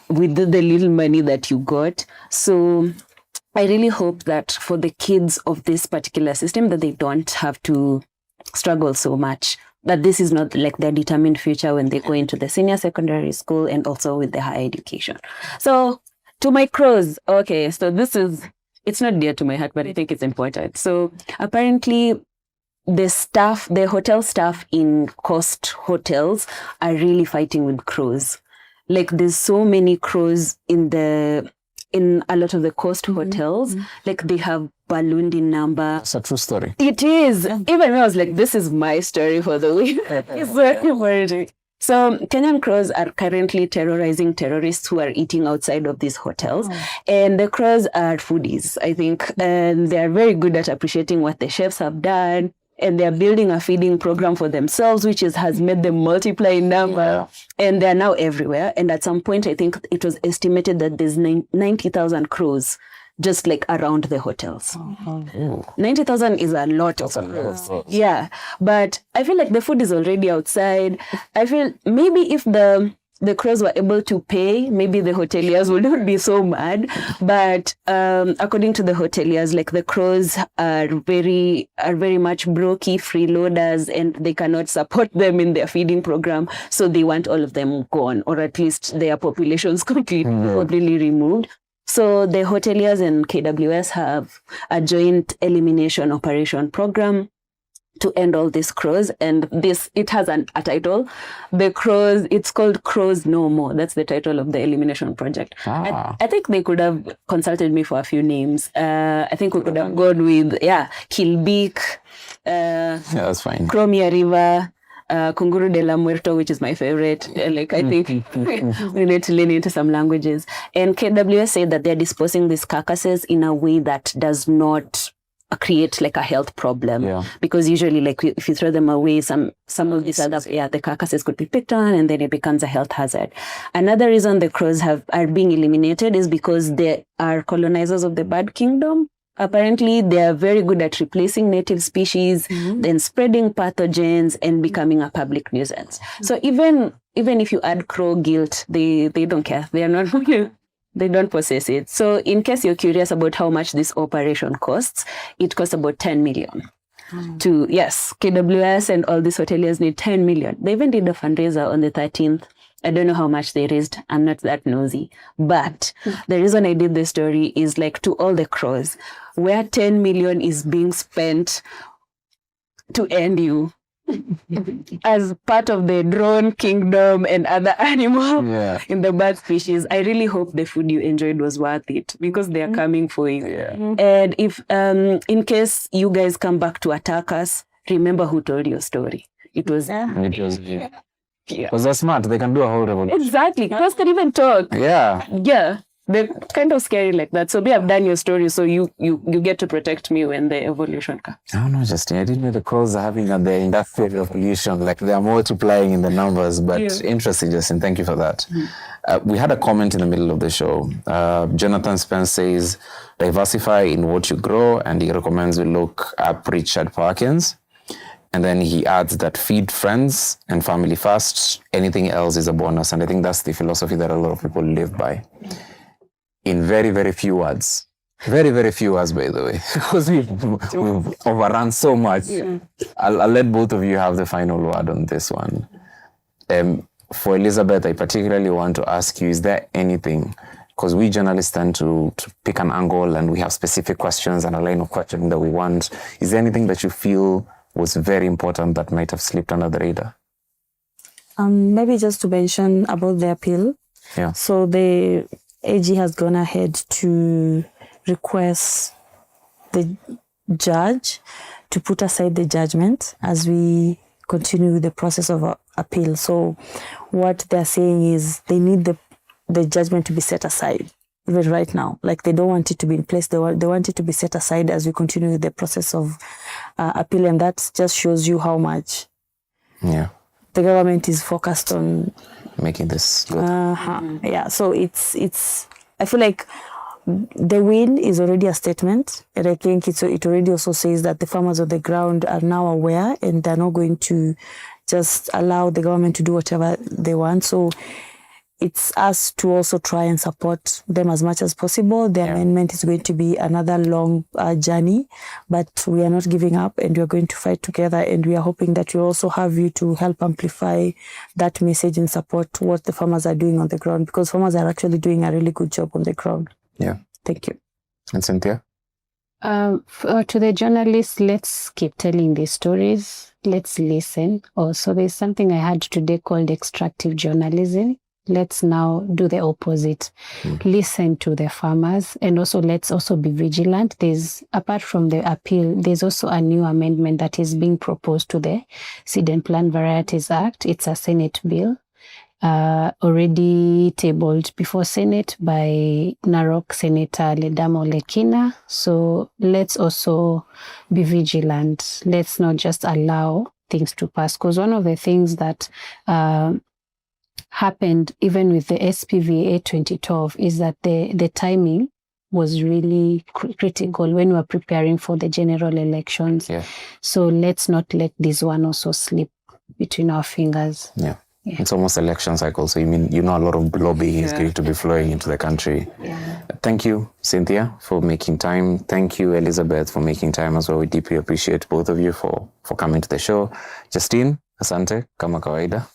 with the little money that you got. So I really hope that for the kids of this particular system, that they don't have to struggle so much, that this is not like their determined future when they go into the senior secondary school and also with the higher education. So to my crows, okay, so it's not dear to my heart, but I think it's important. So apparently the hotel staff in coast hotels are really fighting with crows. Like there's so many crows in a lot of the coast hotels, like they have ballooned in number. It's a true story. It is. Even I was like, this is my story for the week. It's very important. So Kenyan crows are currently terrorizing terrorists who are eating outside of these hotels. And the crows are foodies, I think. And they are very good at appreciating what the chefs have done. And they're building a feeding program for themselves, which has made them multiply in number. And they're now everywhere. And at some point, I think it was estimated that there's 90,000 crows just like around the hotels. 90,000 is a lot of crows. Yeah. But I feel like the food is already outside. I feel maybe if the crows were able to pay, maybe the hoteliers would not be so mad. But according to the hoteliers, like the crows are very much brokey freeloaders, and they cannot support them in their feeding program. So they want all of them gone, or at least their populations completely removed. So the hoteliers and KWS have a joint elimination operation program to end all these crows. And it has a title. The crows, it's called Crows No More. That's the title of the elimination project. I think they could have consulted me for a few names. I think we could have gone with, Kilbeak. That's fine. Cromia River. Kunguru de la Muerto, which is my favorite. Like, I think we need to lean into some languages. And KWS said that they're disposing these carcasses in a way that does not create like a health problem. Because usually, like, if you throw them away, some of these other, the carcasses could be picked on, and then it becomes a health hazard. Another reason the crows are being eliminated is because they are colonizers of the bird kingdom. Apparently, they are very good at replacing native species, then spreading pathogens and becoming a public nuisance. So even if you add crow guilt, they don't care. They are not they don't possess it. So in case you're curious about how much this operation costs, it costs about 10 million. KWS and all these hoteliers need 10 million. They even did a fundraiser on the 13th. I don't know how much they raised. I'm not that nosy. But the reason I did this story is like to all the crows, where 10 million is being spent to end you as part of the drone kingdom and other animals in the bird species. I really hope the food you enjoyed was worth it, because they are coming for you. And if in case you guys come back to attack us, remember who told your story. It was because they're smart. They can do a whole revolution. Exactly. Crows can even talk. Yeah. They're kind of scary like that. So we have done your story, so you get to protect me when the evolution comes. I don't know, Justin. I didn't know the crows are having the industrial revolution. Like, they are multiplying in the numbers. But interesting, Justin. Thank you for that. We had a comment in the middle of the show. Jonathan Spence says, diversify in what you grow, and he recommends we look up Richard Parkins. And then he adds that feed friends and family first. Anything else is a bonus. And I think that's the philosophy that a lot of people live by. In very, very few words. Very, very few words, by the way. Because we've overrun so much. I'll let both of you have the final word on this one. For Elizabeth, I particularly want to ask you, is there anything, because we journalists tend to pick an angle and we have specific questions and a line of questioning that we want. Is there anything that you feel was very important that might have slipped under the radar? Maybe just to mention about the appeal. Yeah. So the AG has gone ahead to request the judge to put aside the judgment as we continue with the process of appeal. So what they're saying is they need the judgment to be set aside even right now. Like they don't want it to be in place. They want it to be set aside as we continue with the process of appeal. And that just shows you how much the government is focused on making this good. Yeah, so it's I feel like the win is already a statement, and I think it already also says that the farmers on the ground are now aware and they're not going to just allow the government to do whatever they want. So it's us to also try and support them as much as possible. The amendment is going to be another long journey, but we are not giving up and we are going to fight together, and we are hoping that we also have you to help amplify that message and support what the farmers are doing on the ground, because farmers are actually doing a really good job on the ground. Yeah. Thank you. And Cynthia? To the journalists, let's keep telling these stories. Let's listen. Also, there's something I had today called extractive journalism. Let's now do the opposite. Listen to the farmers, and also let's also be vigilant. There's, apart from the appeal, there's also a new amendment that is being proposed to the Seed and Plant Varieties Act. It's a Senate bill, already tabled before Senate by Narok Senator Ledamo Lekina. So let's also be vigilant. Let's not just allow things to pass, because one of the things that happened even with the SPVA 2012 is that the timing was really critical when we were preparing for the general elections. Yeah. So let's not let this one also slip between our fingers. Yeah. It's almost election cycle, so a lot of lobbying is going to be flowing into the country. Yeah. Thank you, Cynthia, for making time. Thank you, Elizabeth, for making time as well. We deeply appreciate both of you for coming to the show. Justine, asante, kama kawaida.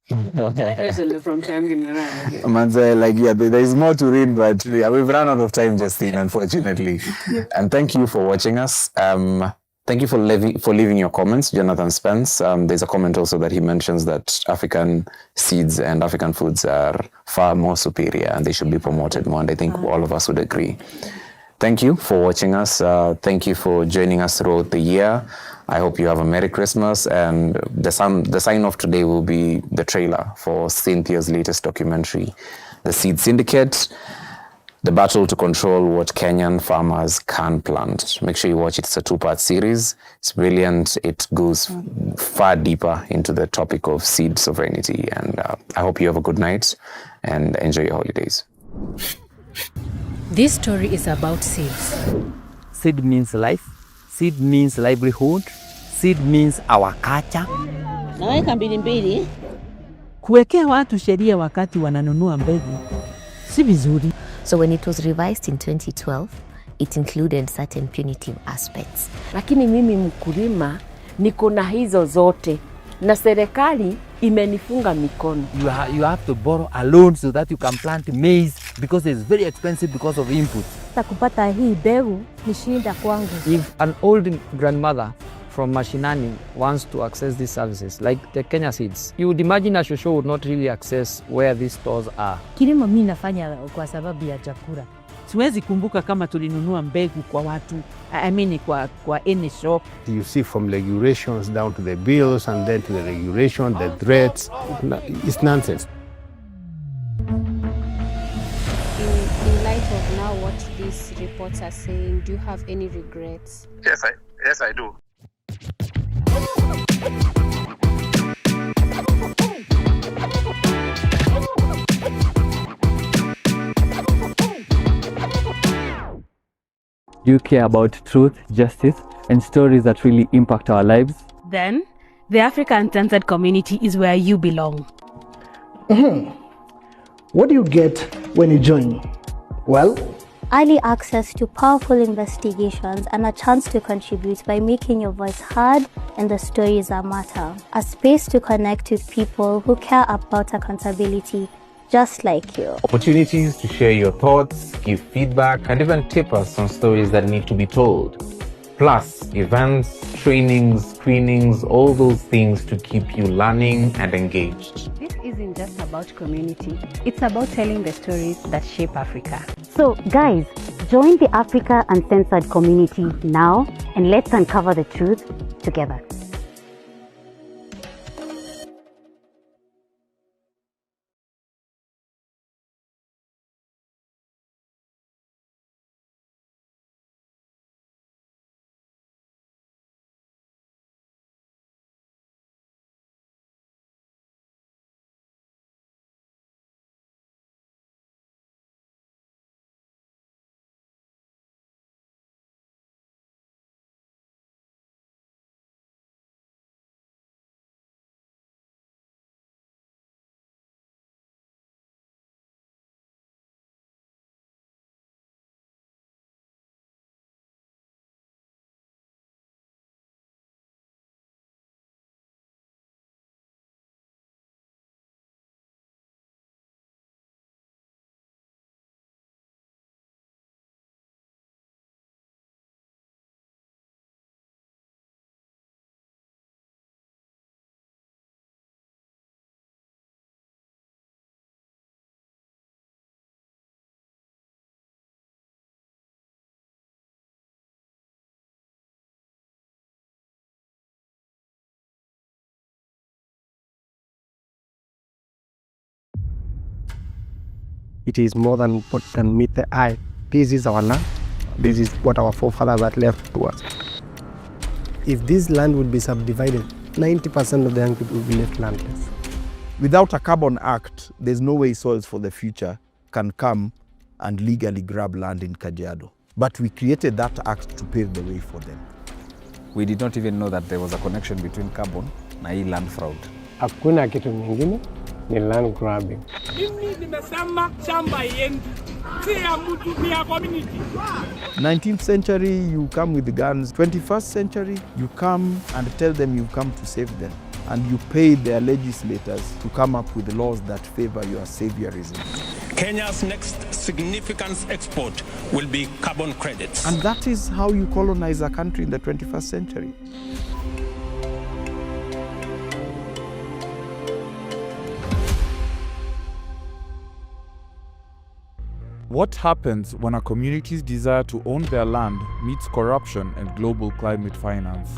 From time there is more to read, but we've run out of time, Justine, unfortunately. And thank you for watching us. Thank you for leaving your comments, Jonathan Spence. There's a comment also that he mentions that African seeds and African foods are far more superior and they should be promoted more. And I think all of us would agree. Thank you for watching us. Thank you for joining us throughout the year. I hope you have a Merry Christmas. And the sign-off today will be the trailer for Cynthia's latest documentary, The Seed Syndicate, The Battle to Control What Kenyan Farmers Can Plant. Make sure you watch it. It's a 2-part series. It's brilliant. It goes far deeper into the topic of seed sovereignty. And I hope you have a good night and enjoy your holidays. This story is about seeds. Seed means life. Seed means livelihood. Seed means our culture. Naweka mbili. Kuwekea watu sheria wakati wananunua mbegu si vizuri. So when it was revised in 2012, it included certain punitive aspects. Lakini mimi mkulima niko na hizo zote na serikali imenifunga mikono. You have to borrow a loan so that you can plant maize because it's very expensive because of input. Kupata hii mbegu ni shinda kwangu. If an old grandmother from mashinani wants to access these services, like the Kenya seeds, you would imagine a shosho would not really access where these stores are. Kilimo mimi nafanya kwa sababu ya chakula. Siwezi kumbuka kama tulinunua mbegu kwa watu, kwa any shop. You see from regulations down to the bills and then to the regulation, the threats. It's nonsense. In light of now what these reports are saying, do you have any regrets? Yes, I do. Do you care about truth, justice, and stories that really impact our lives? Then, the Africa Uncensored community is where you belong. What do you get when you join? Well, early access to powerful investigations and a chance to contribute by making your voice heard in the stories that matter. A space to connect with people who care about accountability just like you. Opportunities to share your thoughts, give feedback, and even tip us on stories that need to be told. Plus, events, trainings, screenings, all those things to keep you learning and engaged. This isn't just about community, it's about telling the stories that shape Africa. So, guys, join the Africa Uncensored community now and let's uncover the truth together. It is more than what can meet the eye. This is our land. This is what our forefathers had left to us. If this land would be subdivided, 90% of the young people will be left landless. Without a Carbon Act, there's no way soils for the future can come and legally grab land in Kajiado. But we created that act to pave the way for them. We did not even know that there was a connection between carbon na hii land fraud. Hakuna kitu mingine ni land grabbing. Mimi nimesema shamba yendi. Si ya mtu ni ya community. 19th century, you come with guns. 21st century, you come and tell them you've come to save them. And you pay their legislators to come up with laws that favor your saviorism. Kenya's next significant export will be carbon credits. And that is how you colonize a country in the 21st century. What happens when a community's desire to own their land meets corruption and global climate finance?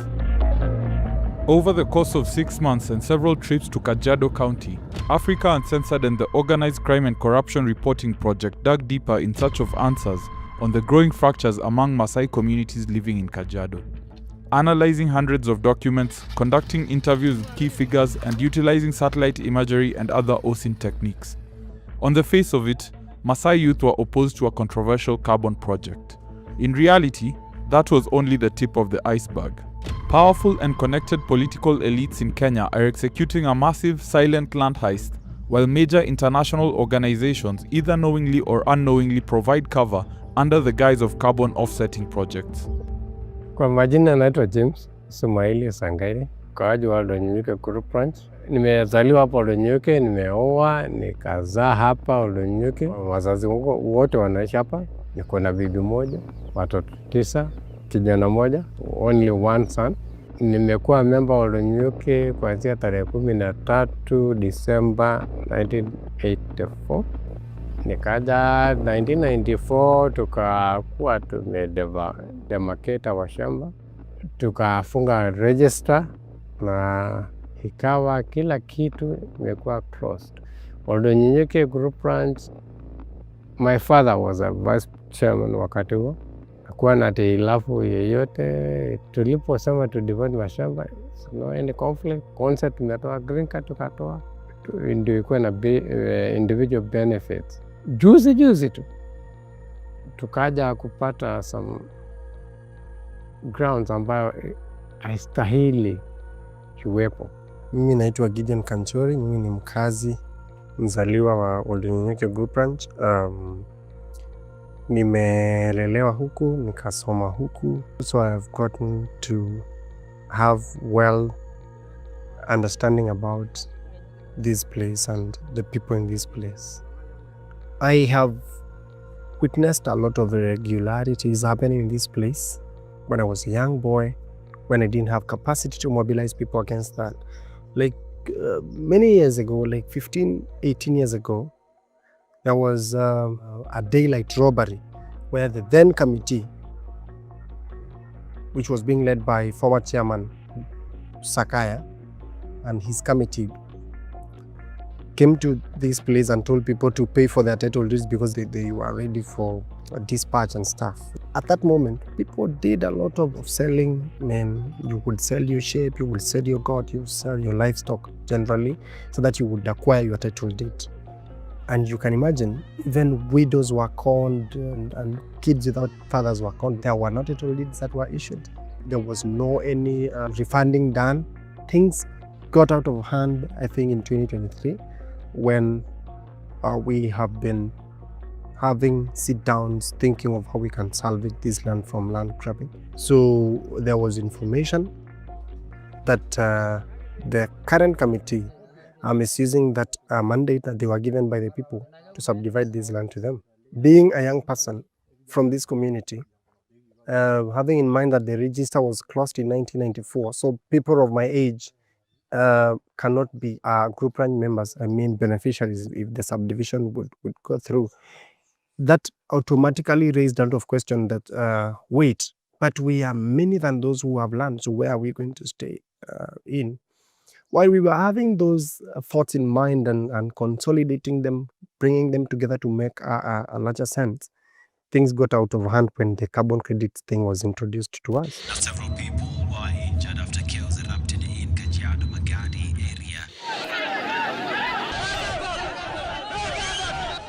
Over the course of 6 months and several trips to Kajiado County, Africa Uncensored and the Organized Crime and Corruption Reporting Project dug deeper in search of answers on the growing fractures among Maasai communities living in Kajiado. Analyzing hundreds of documents, conducting interviews with key figures, and utilizing satellite imagery and other OSINT techniques. On the face of it, Maasai youth were opposed to a controversial carbon project. In reality, that was only the tip of the iceberg. Powerful and connected political elites in Kenya are executing a massive silent land heist, while major international organizations either knowingly or unknowingly provide cover under the guise of carbon offsetting projects. Kwa majina naitwa James Sumaili Sangaire, mkaaji wa Oldonyuke Group Ranch. Nimezaliwa hapa Oldonyuke, nimeoa, nikazaa hapa Oldonyuke. Wazazi wangu wote wanaishi hapa. Niko na bibi moja, watoto 9, kijana moja, only one son. Nimekuwa member wa Oldonyuke kuanzia tarehe 13 Disemba 1984. Nikaja 1994 tukakuwa tumedemarcate wa shamba, tukafunga register na ikawa kila kitu imekuwa closed. Oldonyuke Group Ranch, my father was a vice chairman wakati huo. Hakuwa na hitilafu yeyote. Tuliposema tu divide mashamba, no any conflict. Kwanza tumetoa green card, tukatoa ndio ikuwa na individual benefits. Juzi tu tukaja kupata some grounds ambayo haistahili kiwepo. Mimi naitwa Gideon Kanchori, mimi ni mkazi mzaliwa wa Oldonyuke Group Ranch. Nimelelewa huku, nikasoma huku. So I've gotten to have well understanding about this place and the people in this place. I have witnessed a lot of irregularities happening in this place. when I was a young boy, when I didn't have capacity to mobilize people against that. Like many years ago, like 15, 18 years ago, there was a daylight robbery where the then committee, which was being led by former chairman Sakaya and his committee, came to this place and told people to pay for their title deeds because they were ready for dispatch and stuff. At that moment, people did a lot of selling. Man, you would sell your sheep, you would sell your goat, you sell your livestock generally, so that you would acquire your title deed. And you can imagine, even widows were conned and kids without fathers were conned. There were not title deeds that were issued. There was no any refunding done. Things got out of hand, I think, in 2023, when we have been having sit-downs thinking of how we can salvage this land from land grabbing. So there was information that the current committee are misusing that mandate that they were given by the people to subdivide this land to them. Being a young person from this community, having in mind that the register was closed in 1994, so people of my age cannot be group ranch members, I mean beneficiaries, if the subdivision would go through. That automatically raised out of question that, wait, but we are many than those who have land, so where are we going to stay in? While we were having those thoughts in mind and consolidating them, bringing them together to make a larger sense, things got out of hand when the carbon credit thing was introduced to us. Several people were injured after chaos erupted in Kajiado Magadi area.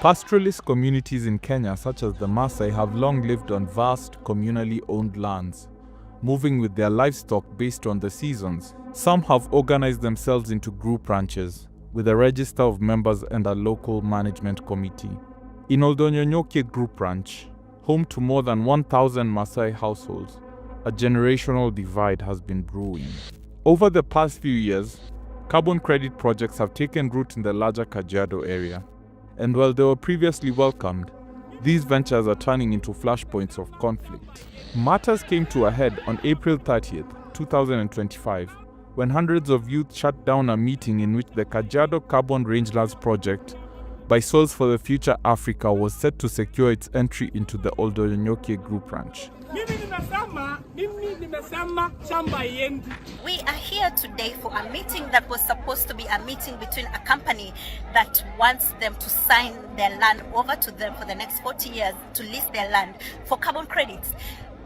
Pastoralist communities in Kenya, such as the Maasai, have long lived on vast, communally owned lands, moving with their livestock based on the seasons. Some have organized themselves into group ranches, with a register of members and a local management committee. In Oldonyonyokie Group Ranch, home to more than 1,000 Maasai households, a generational divide has been brewing. Over the past few years, carbon credit projects have taken root in the larger Kajiado area. And while they were previously welcomed, these ventures are turning into flashpoints of conflict. Matters came to a head on April 30th, 2025, when hundreds of youth shut down a meeting in which the Kajiado Carbon Rangelands project by Souls for the Future Africa was set to secure its entry into the Oldonyonyokie Group Ranch. We are here today for a meeting that was supposed to be a meeting between a company that wants them to sign their land over to them for the next 40 years to lease their land for carbon credits.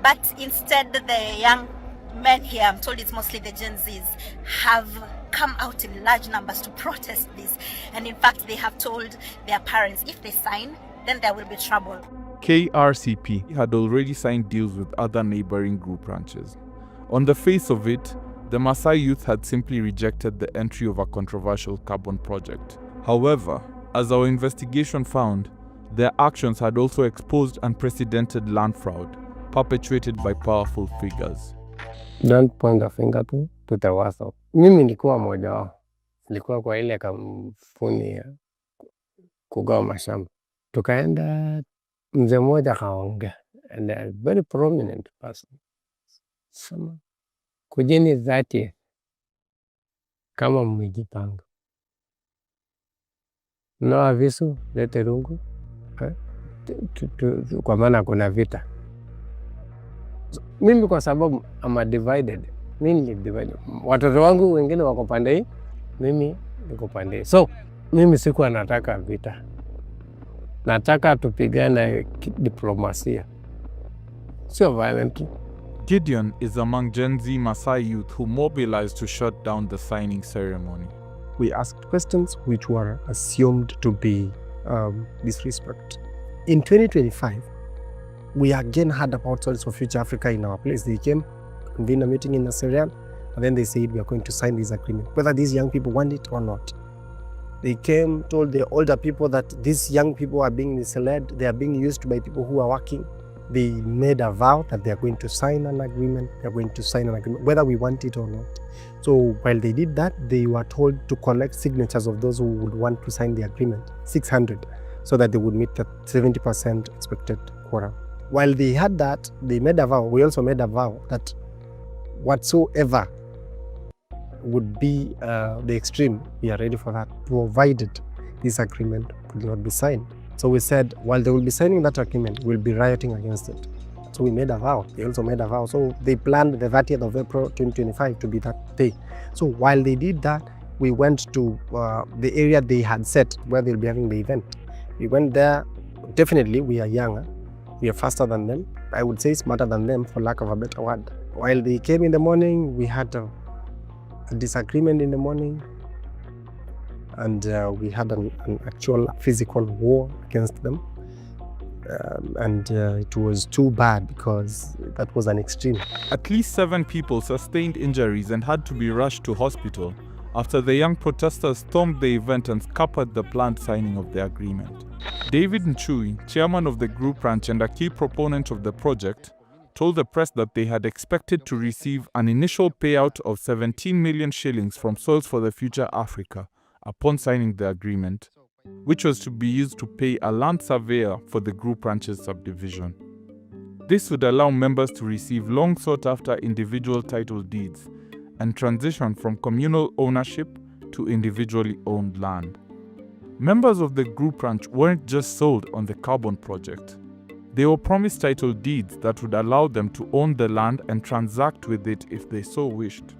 But instead, the young men here, I'm told it's mostly the Gen Zs, have come out in large numbers to protest this. And in fact, they have told their parents, if they sign, then there will be trouble. KRCP had already signed deals with other neighboring group ranches. On the face of it, the Maasai youth had simply rejected the entry of a controversial carbon project. However, as our investigation found, their actions had also exposed unprecedented land fraud perpetuated by powerful figures. Don't point the finger to the WhatsApp. Mimi nilikuwa mmoja wao. Nilikuwa kwa ile kampuni ya kugawa mashamba. Tukaenda mzee mmoja akaongea, and a very prominent person. Sema kujeni dhati kama mmejipanga. Mnao visu, lete rungu. Kwa maana kuna vita. Mimi kwa sababu I'm divided. Mimi ni divided. Watoto wangu wengine wako pande hii, mimi niko pande hii. So mimi sikuwa nataka vita. Nataka tupigane diplomasia. Sio violently. Gideon is among Gen Z Maasai youth who mobilized to shut down the signing ceremony. We asked questions which were assumed to be disrespect. In 2025, we again heard about Souls for Future Africa in our place. They came, convened a meeting in Sierra Leone, and then they said we are going to sign this agreement, whether these young people want it or not. They came, told the older people that these young people are being misled, they are being used by people who are working. They made a vow that they are going to sign an agreement, whether we want it or not. So while they did that, they were told to collect signatures of those who would want to sign the agreement, 600, so that they would meet the 70% expected quorum. while they had that, they made a vow. We also made a vow that whatsoever would be the extreme, we are ready for that, provided this agreement will not be signed. So we said, while they will be signing that agreement, we'll be rioting against it. So we made a vow. They also made a vow. So they planned the 30th of April 2025 to be that day. So while they did that, we went to the area they had set where they'll be having the event. We went there. Definitely, we are younger. We are faster than them. I would say smarter than them, for lack of a better word. While they came in the morning, we had a disagreement in the morning. And we had an actual physical war against them. It was too bad because that was an extreme. At least 7 people sustained injuries and had to be rushed to hospital after the young protesters stormed the event and scuppered the planned signing of the agreement. David Nchui, chairman of the group ranch and a key proponent of the project, told the press that they had expected to receive an initial payout of 17 million shillings from Soils for the Future Africa upon signing the agreement, which was to be used to pay a land surveyor for the group ranch's subdivision. This would allow members to receive long sought after individual title deeds and transition from communal ownership to individually owned land. Members of the group ranch weren't just sold on the carbon project. They were promised title deeds that would allow them to own the land and transact with it if they so wished.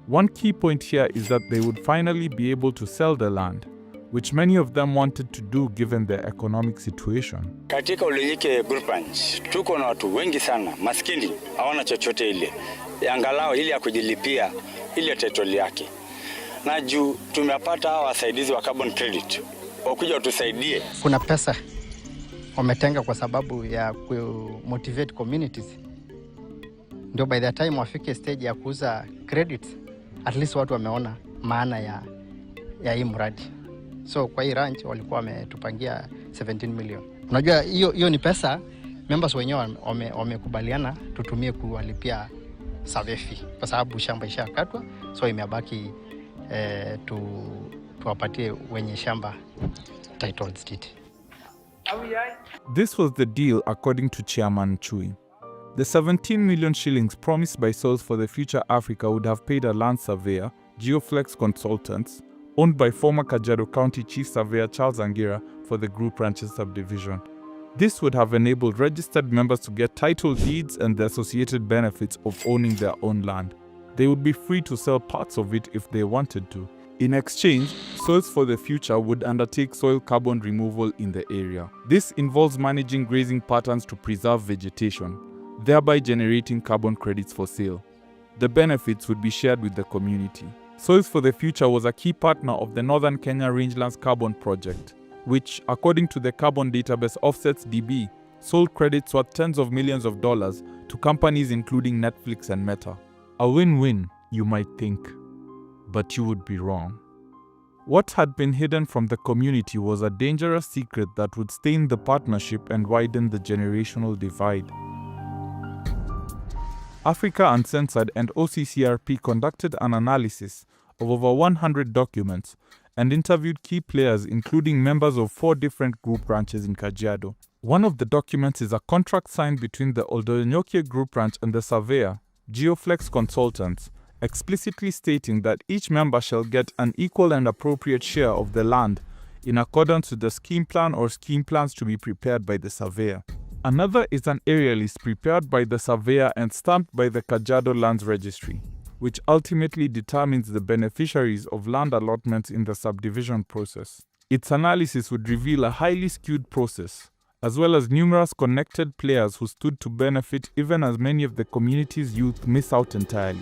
One key point here is that they would finally be able to sell the land, which many of them wanted to do given their economic situation. Katika Ulenyike Group Ranch, tuko na watu wengi sana, maskini, hawana chochote ile. Angalau ili ya kujilipia ile title yake. Na juu tumepata hawa wasaidizi wa carbon credit, wakuja watusaidie. Kuna pesa wametenga kwa sababu ya motivate communities. Ndio by the time wafike stage ya kuuza credits, at least watu wameona maana ya hii mradi. So kwa hii ranch walikuwa wametupangia 17 million. Unajua hiyo ni pesa members wenyewe wamekubaliana tutumie kuwalipia survey fee kwa sababu shamba ishakatwa, so imebaki tuwapatie wenye shamba title deed. This was the deal according to Chairman Chui. The 17 million shillings promised by Soils for the Future Africa would have paid a land surveyor, Geoflex Consultants, owned by former Kajiado County Chief Surveyor Charles Angira for the group ranches subdivision. This would have enabled registered members to get title deeds and the associated benefits of owning their own land. They would be free to sell parts of it if they wanted to. In exchange, Soils for the Future would undertake soil carbon removal in the area. This involves managing grazing patterns to preserve vegetation, thereby generating carbon credits for sale. The benefits would be shared with the community. Soils for the Future was a key partner of the Northern Kenya Rangelands Carbon Project, which, according to the carbon database Offsets DB, sold credits worth tens of millions of dollars to companies including Netflix and Meta. A win-win, you might think, but you would be wrong. What had been hidden from the community was a dangerous secret that would stain the partnership and widen the generational divide. Africa Uncensored and OCCRP conducted an analysis of over 100 documents and interviewed key players including members of 4 different group ranches in Kajiado. One of the documents is a contract signed between the Oldonyokie Group Ranch and the surveyor, Geoflex Consultants, explicitly stating that each member shall get an equal and appropriate share of the land in accordance with the scheme plan or scheme plans to be prepared by the surveyor. Another is an area list prepared by the surveyor and stamped by the Kajiado Lands Registry, which ultimately determines the beneficiaries of land allotments in the subdivision process. Its analysis would reveal a highly skewed process, as well as numerous connected players who stood to benefit even as many of the community's youth miss out entirely.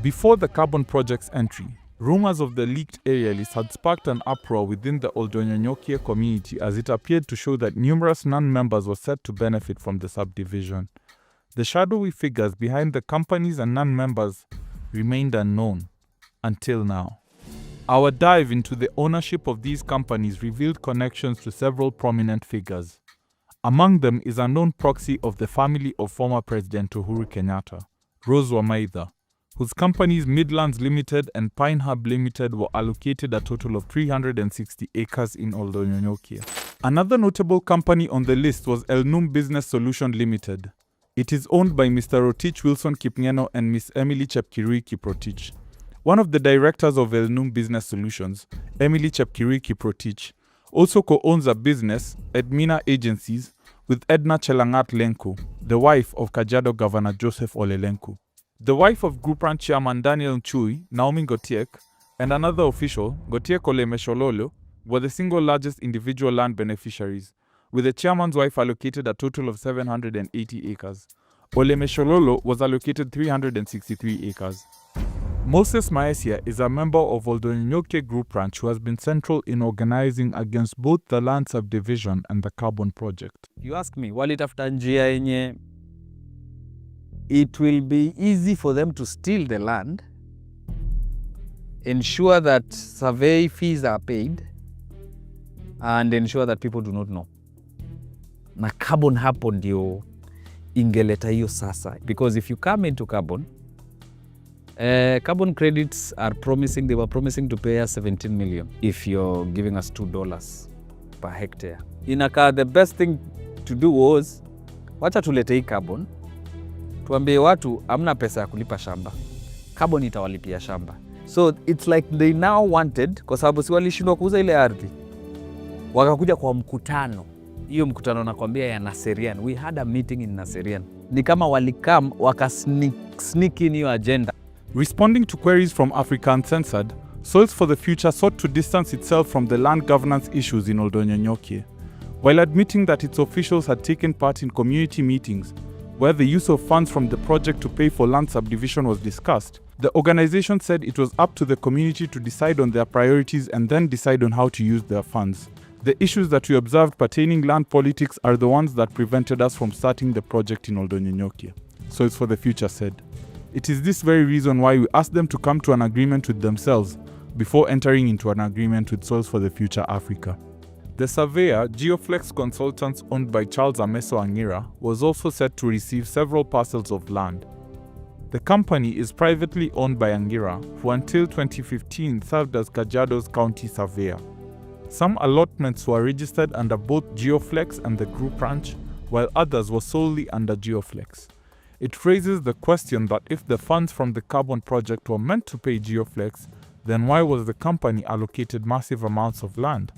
Before the carbon project's entry, rumors of the leaked area list had sparked an uproar within the Oldonyokie community as it appeared to show that numerous non-members were set to benefit from the subdivision. The shadowy figures behind the companies and non-members remained unknown until now. Our dive into the ownership of these companies revealed connections to several prominent figures. Among them is a known proxy of the family of former President Uhuru Kenyatta, Rose Wamaitha, whose companies Midlands Limited and Pine Hub Limited were allocated a total of 360 acres in Oldonyokie. Another notable company on the list was Elnum Business Solution Limited. It is owned by Mr. Rotich Wilson Kipngeno and Miss Emily Chepkirui Kiprotich. One of the directors of Elnum Business Solutions, Emily Chepkirui Kiprotich, also co-owns a business, Edmina Agencies, with Edna Chelangat Lenku, the wife of Kajiado Governor Joseph Ole Lenku. The wife of Group Ranch Chairman Daniel Nchui, Naomi Gotiek, and another official, Gotiek Ole Meshololo, were the single largest individual land beneficiaries, with the chairman's wife allocated a total of 780 acres. Ole Meshololo was allocated 363 acres. Moses Maesia is a member of Oldonyonyoke Group Ranch who has been central in organizing against both the land subdivision and the carbon project. You ask me, walitafuta njia yenye it will be easy for them to steal the land, ensure that survey fees are paid, and ensure that people do not know. Na carbon hapo ndio ingeleta hiyo sasa. Because if you come into carbon, carbon credits they were promising to pay us 17 million if you're giving us $2 per hectare. Inaka, the best thing to do was, wacha tulete hii carbon, tuambie watu amna pesa ya kulipa shamba. Carbon itawalipia shamba. So it's like they now wanted, kwa sababu si walishindwa kuuza ile ardhi, wakakuja kwa mkutano. Hiyo mkutano nakwambia ya Naserian. We had a meeting in Naserian. Ni kama walikam waka sneak in your agenda. Responding to queries from Africa Uncensored, Soils for the Future sought to distance itself from the land governance issues in Oldonyonyoke, while admitting that its officials had taken part in community meetings where the use of funds from the project to pay for land subdivision was discussed. The organization said it was up to the community to decide on their priorities and then decide on how to use their funds. The issues that we observed pertaining land politics are the ones that prevented us from starting the project in Oldonyonyoke, Soils for the Future said. It is this very reason why we asked them to come to an agreement with themselves before entering into an agreement with Soils for the Future Africa. The surveyor, Geoflex Consultants owned by Charles Ameso Angira, was also set to receive several parcels of land. The company is privately owned by Angira, who until 2015 served as Kajiado's county surveyor. Some allotments were registered under both Geoflex and the Group Ranch, while others were solely under Geoflex. It raises the question that if the funds from the carbon project were meant to pay Geoflex, then why was the company allocated massive amounts of land?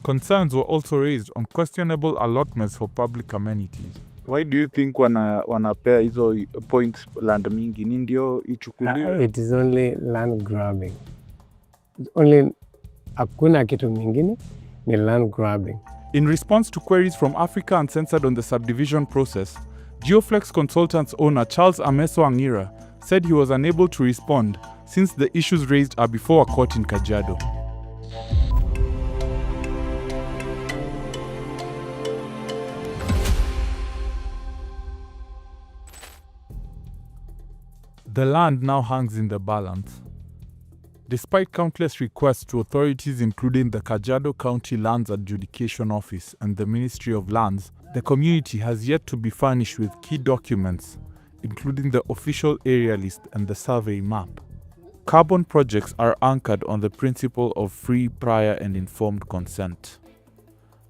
Concerns were also raised on questionable allotments for public amenities. Why do you think wanapea hizo points land mingi? Ni ndio ichukuliwe? It is only land grabbing. It's only hakuna kitu mingine, ni land grabbing. In response to queries from Africa Uncensored on the subdivision process, Geoflex Consultants owner Charles Ameso Angira said he was unable to respond since the issues raised are before a court in Kajiado. The land now hangs in the balance. Despite countless requests to authorities including the Kajiado County Lands Adjudication Office and the Ministry of Lands, the community has yet to be furnished with key documents, including the official area list and the survey map. Carbon projects are anchored on the principle of free, prior and informed consent.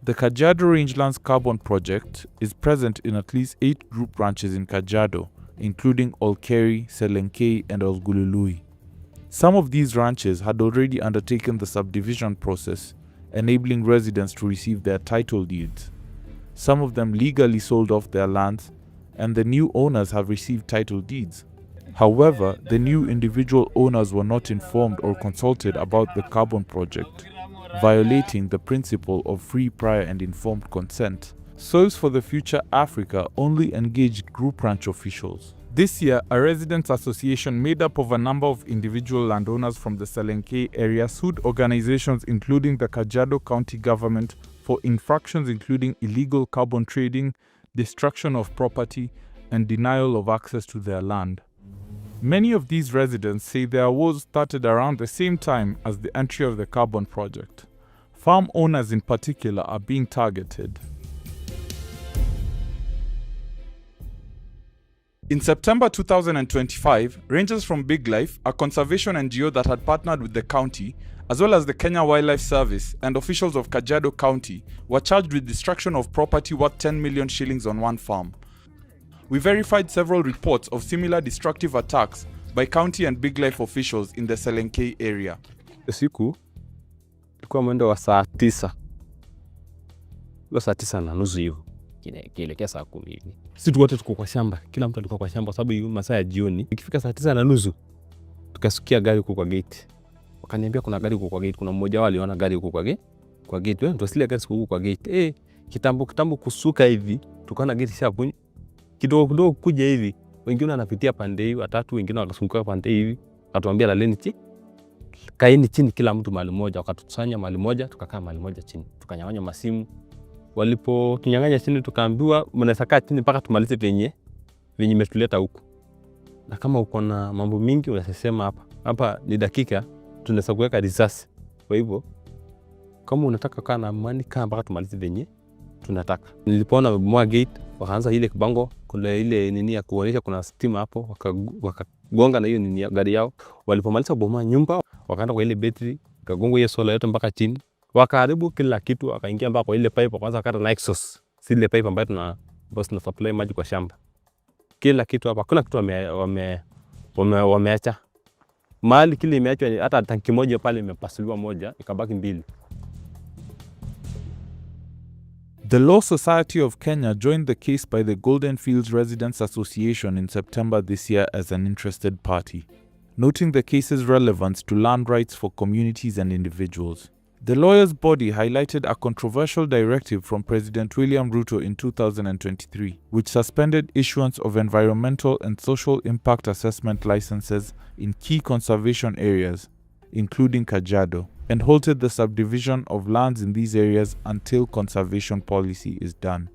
The Kajiado Rangelands Carbon Project is present in at least 8 group ranches in Kajiado, including Olkeri, Selenkei and Olgulului. Some of these ranches had already undertaken the subdivision process, enabling residents to receive their title deeds. Some of them legally sold off their lands, and the new owners have received title deeds. However, the new individual owners were not informed or consulted about the carbon project, violating the principle of free, prior and informed consent. Soils for the Future Africa only engaged group ranch officials. This year, a residents' association made up of a number of individual landowners from the Selenkei area sued organizations including the Kajiado County government for infractions including illegal carbon trading, destruction of property, and denial of access to their land. Many of these residents say their woes started around the same time as the entry of the carbon project. Farm owners in particular are being targeted. In September 2025, rangers from Big Life, a conservation NGO that had partnered with the county, as well as the Kenya Wildlife Service and officials of Kajiado County, were charged with destruction of property worth 10 million shillings on one farm. We verified several reports of similar destructive attacks by county and big life officials in the Selenkei area. Siku ilikuwa mwendo wa saa 9. Saa 9:30 hiyo. Kielekea saa 10 hivi. Sisi wote tuko kwa shamba. Kila mtu alikuwa kwa shamba sababu hiyo masaa ya jioni. Ikifika saa 9:30 tukasikia gari huko kwa gate. Wakaniambia kuna gari huko kwa gate. Kuna mmoja wao aliona gari huko kwa gate. Kwa gate wewe ndio sile gari huko kwa gate. Kitambo kusuka hivi. Tukaona gate shapu. Kidogo kuja hivi. Wengine wanapitia pande hii, watatu wengine wakasunguka pande hivi. Akatuambia laleni chini. Kaeni chini kila mtu mahali moja. Wakatukusanya mahali moja, tukakaa mahali moja chini. Tukanyang'anya masimu. Walipo tunyang'anya chini tukaambiwa mnaweza kaa chini mpaka tumalize venye imetuleta huku. Na kama uko na mambo mingi unasema hapa. Hapa ni dakika tunaweza kuweka risasi. Kwa hivyo kama unataka kaa na amani kaa mpaka tumalize venye tunataka. Nilipoona mwa gate wakaanza ile kibango kuna ile nini ya kuonyesha kuna stima hapo wakagonga na hiyo nini ya gari yao. Walipomaliza bomoa nyumba wakaenda kwa ile battery kagonga hiyo solar yote mpaka chini. Wakaharibu kila kitu, wakaingia mpaka kwa ile pipe kwanza wakata na exhaust. Ile pipe ambayo tuna supply maji kwa shamba. Kila kitu hapa, kuna kitu wameacha. Mahali kile imeachwa hata tanki moja pale imepasuliwa moja, ikabaki 2. The Law Society of Kenya joined the case by the Golden Fields Residents Association in September this year as an interested party, noting the case's relevance to land rights for communities and individuals. The lawyers' body highlighted a controversial directive from President William Ruto in 2023, which suspended issuance of environmental and social impact assessment licenses in key conservation areas, including Kajiado, and halted the subdivision of lands in these areas until conservation policy is done.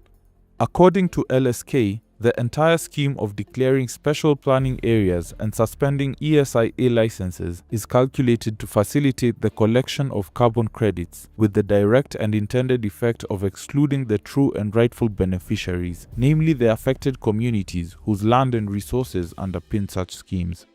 According to LSK, the entire scheme of declaring special planning areas and suspending ESIA licenses is calculated to facilitate the collection of carbon credits, with the direct and intended effect of excluding the true and rightful beneficiaries, namely the affected communities whose land and resources underpin such schemes.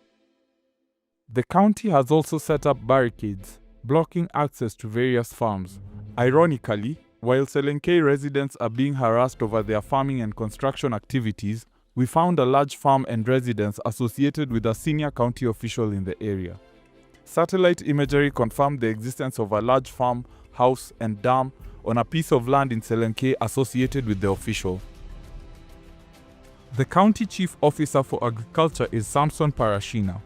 The county has also set up barricades, blocking access to various farms. Ironically, while Selenkei residents are being harassed over their farming and construction activities, we found a large farm and residence associated with a senior county official in the area. Satellite imagery confirmed the existence of a large farm, house, and dam on a piece of land in Selenkei associated with the official. The county chief officer for agriculture is Samson Parashina,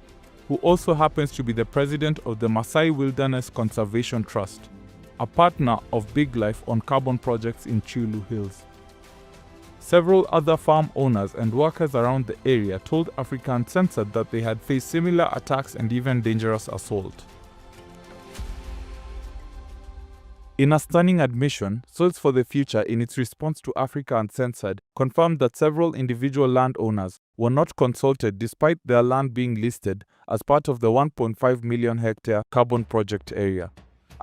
who also happens to be the president of the Maasai Wilderness Conservation Trust, a partner of Big Life on carbon projects in Chiulu Hills. Several other farm owners and workers around the area told Africa Uncensored that they had faced similar attacks and even dangerous assault. In a stunning admission, Soils for the Future, in its response to Africa Uncensored, confirmed that several individual landowners were not consulted despite their land being listed as part of the 1.5 million hectare carbon project area.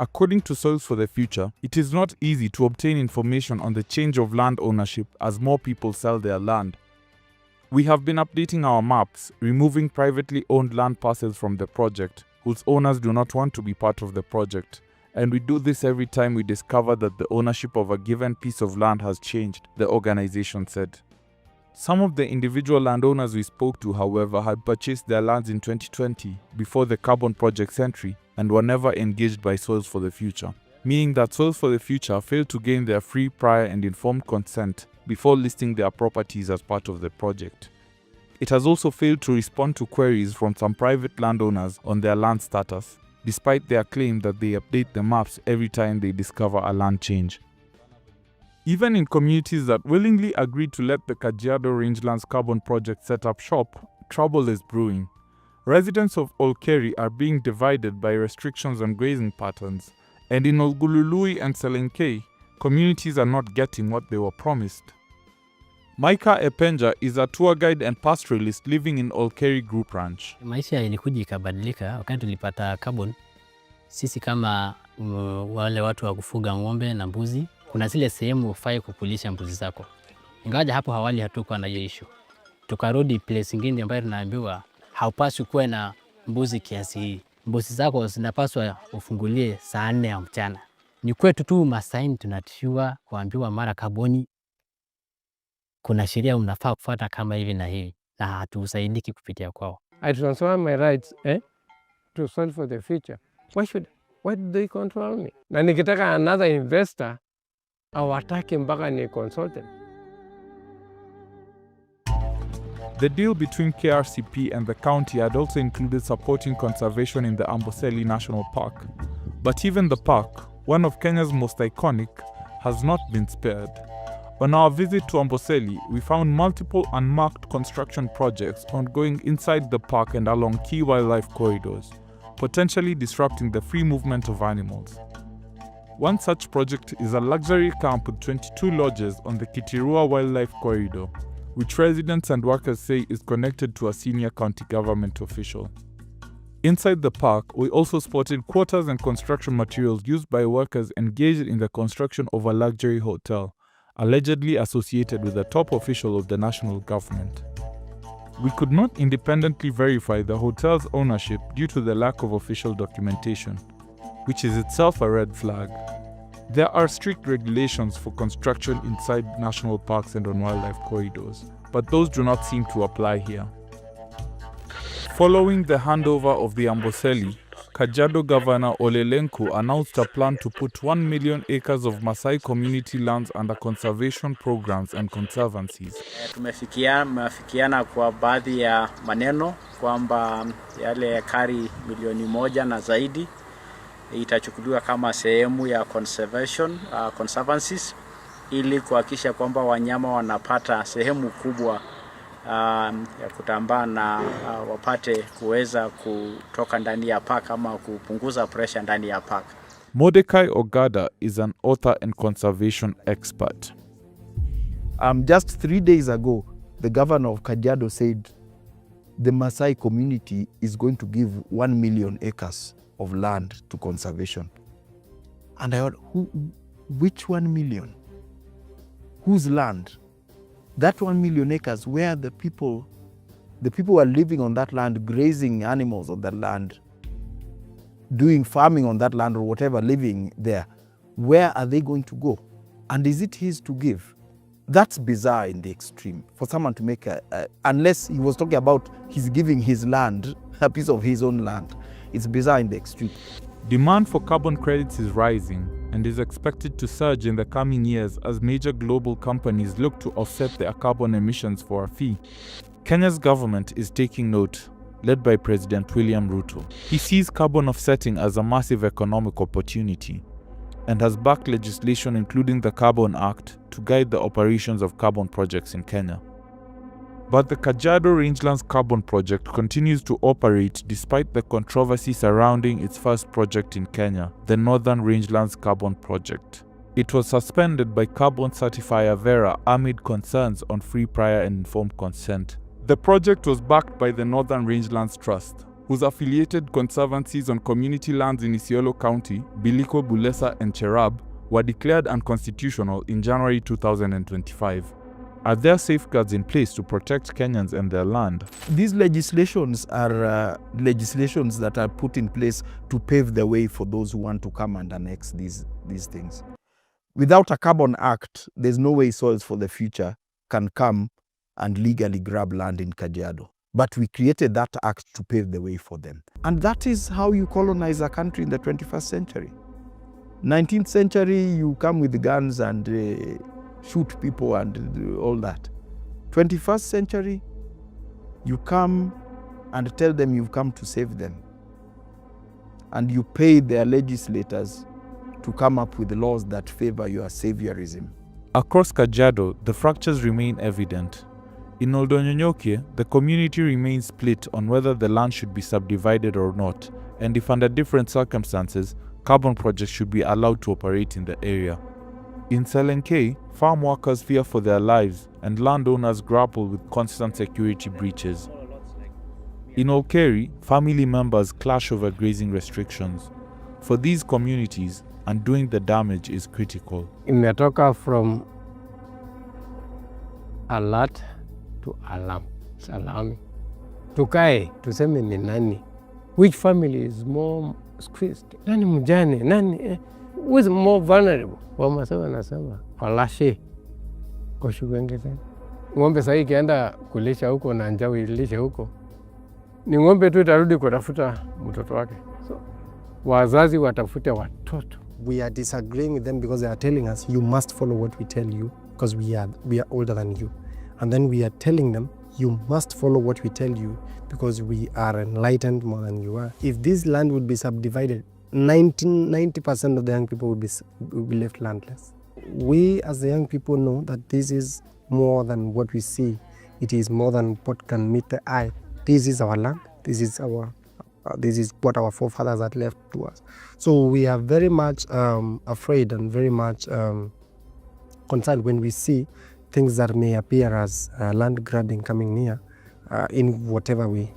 According to Soils for the Future, it is not easy to obtain information on the change of land ownership as more people sell their land. We have been updating our maps, removing privately owned land parcels from the project, whose owners do not want to be part of the project. And we do this every time we discover that the ownership of a given piece of land has changed, the organization said. Some of the individual landowners we spoke to, however, had purchased their lands in 2020 before the carbon project's entry and were never engaged by Soils for the Future, meaning that Soils for the Future failed to gain their free, prior and informed consent before listing their properties as part of the project. It has also failed to respond to queries from some private landowners on their land status, despite their claim that they update the maps every time they discover a land change. Even in communities that willingly agreed to let the Kajiado Rangelands Carbon Project set up shop, trouble is brewing. Residents of Olkeri are being divided by restrictions on grazing patterns, and in Olgulului and Selenkei, communities are not getting what they were promised. Micah Epenja is a tour guide and pastoralist living in Olkeri Group Ranch. Maisha ilikuja ikabadilika wakati tulipata carbon. Sisi kama wale watu wa kufuga ng'ombe na mbuzi, kuna zile sehemu ufai kukulisha mbuzi zako. Ingawaje hapo awali hatukuwa na hiyo issue. Tukarudi place nyingine ambayo tunaambiwa haupaswi kuwa na mbuzi kiasi hii. mbuzi zako zinapaswa ufungulie saa 4 ya mchana. Ni kwetu tu Masaini tunatishiwa kuambiwa mara kaboni kuna sheria unafaa kufuata kama hivi na hivi, na hatusaidiki kupitia kwao. I transfer my rights to solve for the future. Why do they control me? Na nikitaka another investor awatake mpaka ni consultant. The deal between KRCP and the county had also included supporting conservation in the Amboseli National Park. But even the park, one of Kenya's most iconic, has not been spared. On our visit to Amboseli, we found multiple unmarked construction projects ongoing inside the park and along key wildlife corridors, potentially disrupting the free movement of animals. One such project is a luxury camp with 22 lodges on the Kitirua Wildlife Corridor, which residents and workers say is connected to a senior county government official. Inside the park, we also spotted quarters and construction materials used by workers engaged in the construction of a luxury hotel, allegedly associated with a top official of the national government. We could not independently verify the hotel's ownership due to the lack of official documentation, which is itself a red flag. There are strict regulations for construction inside national parks and on wildlife corridors, but those do not seem to apply here. Following the handover of the Amboseli, Kajiado Governor Ole Lenku announced a plan to put 1 million acres of Maasai community lands under conservation programs and conservancies. Tumefikiana kwa baadhi ya maneno kwamba yale ekari 1,000,000 na zaidi itachukuliwa kama sehemu ya conservancies ili kuhakikisha kwamba wanyama wanapata sehemu kubwa ya kutambaa na wapate kuweza kutoka ndani ya park ama kupunguza pressure ndani ya park. Mordecai Ogada is an author and conservation expert. Just 3 days ago, the governor of Kajiado said the Maasai community is going to give 1 million acres of land to conservation. And I thought, which 1 million? Whose land? That 1 million acres, where the people are living on that land, grazing animals on that land, doing farming on that land or whatever, living there, where are they going to go? And is it his to give? That's bizarre in the extreme. For someone to make unless he was talking about he's giving his land, a piece of his own land. It's bizarre in the extreme. Demand for carbon credits is rising and is expected to surge in the coming years as major global companies look to offset their carbon emissions for a fee. Kenya's government is taking note, led by President William Ruto. He sees carbon offsetting as a massive economic opportunity and has backed legislation including the Carbon Act to guide the operations of carbon projects in Kenya. But the Kajiado Rangelands Carbon Project continues to operate despite the controversy surrounding its first project in Kenya, the Northern Rangelands Carbon Project. It was suspended by carbon certifier Vera amid concerns on free, prior and informed consent. The project was backed by the Northern Rangelands Trust, whose affiliated conservancies on community lands in Isiolo County, Biliko, Bulesa and Cherab, were declared unconstitutional in January 2025. Are there safeguards in place to protect Kenyans and their land? These legislations are legislations that are put in place to pave the way for those who want to come and annex these things. Without a Carbon Act, there's no way Soils for the Future can come and legally grab land in Kajiado. But we created that act to pave the way for them. And that is how you colonize a country in the 21st century. 19th century, you come with guns and shoot people and all that. 21st century, you come and tell them you've come to save them. And you pay their legislators to come up with laws that favor your saviorism. Across Kajiado, the fractures remain evident. In Oldonyonyoke, the community remains split on whether the land should be subdivided or not, and if under different circumstances, carbon projects should be allowed to operate in the area. In Selenke, farm workers fear for their lives and landowners grapple with constant security breaches. In Olkeri, family members clash over grazing restrictions. For these communities, undoing the damage is critical. Imetoka from alert to alarm. Salami. Tukae, tuseme ni nani which family is more squeezed, nani mjane, nani who is more vulnerable. Wamasai wanasema walashe koshugengeze. Ng'ombe sasa ikienda kulisha huko na njaa ilishe huko, ni ng'ombe tu itarudi kutafuta mtoto wake. So wazazi watafute watoto. We are disagreeing with them because they are telling us you must follow what we tell you because we are older than you. And then we are telling them you must follow what we tell you because we are enlightened more than you are. If this land would be subdivided, 90% of the young people would be left landless. We as the young people know that this is more than what we see. It is more than what can meet the eye. This is our land. This is what our forefathers had left to us. So we are very much afraid and very much concerned when we see things that may appear as land grabbing coming near in whatever way.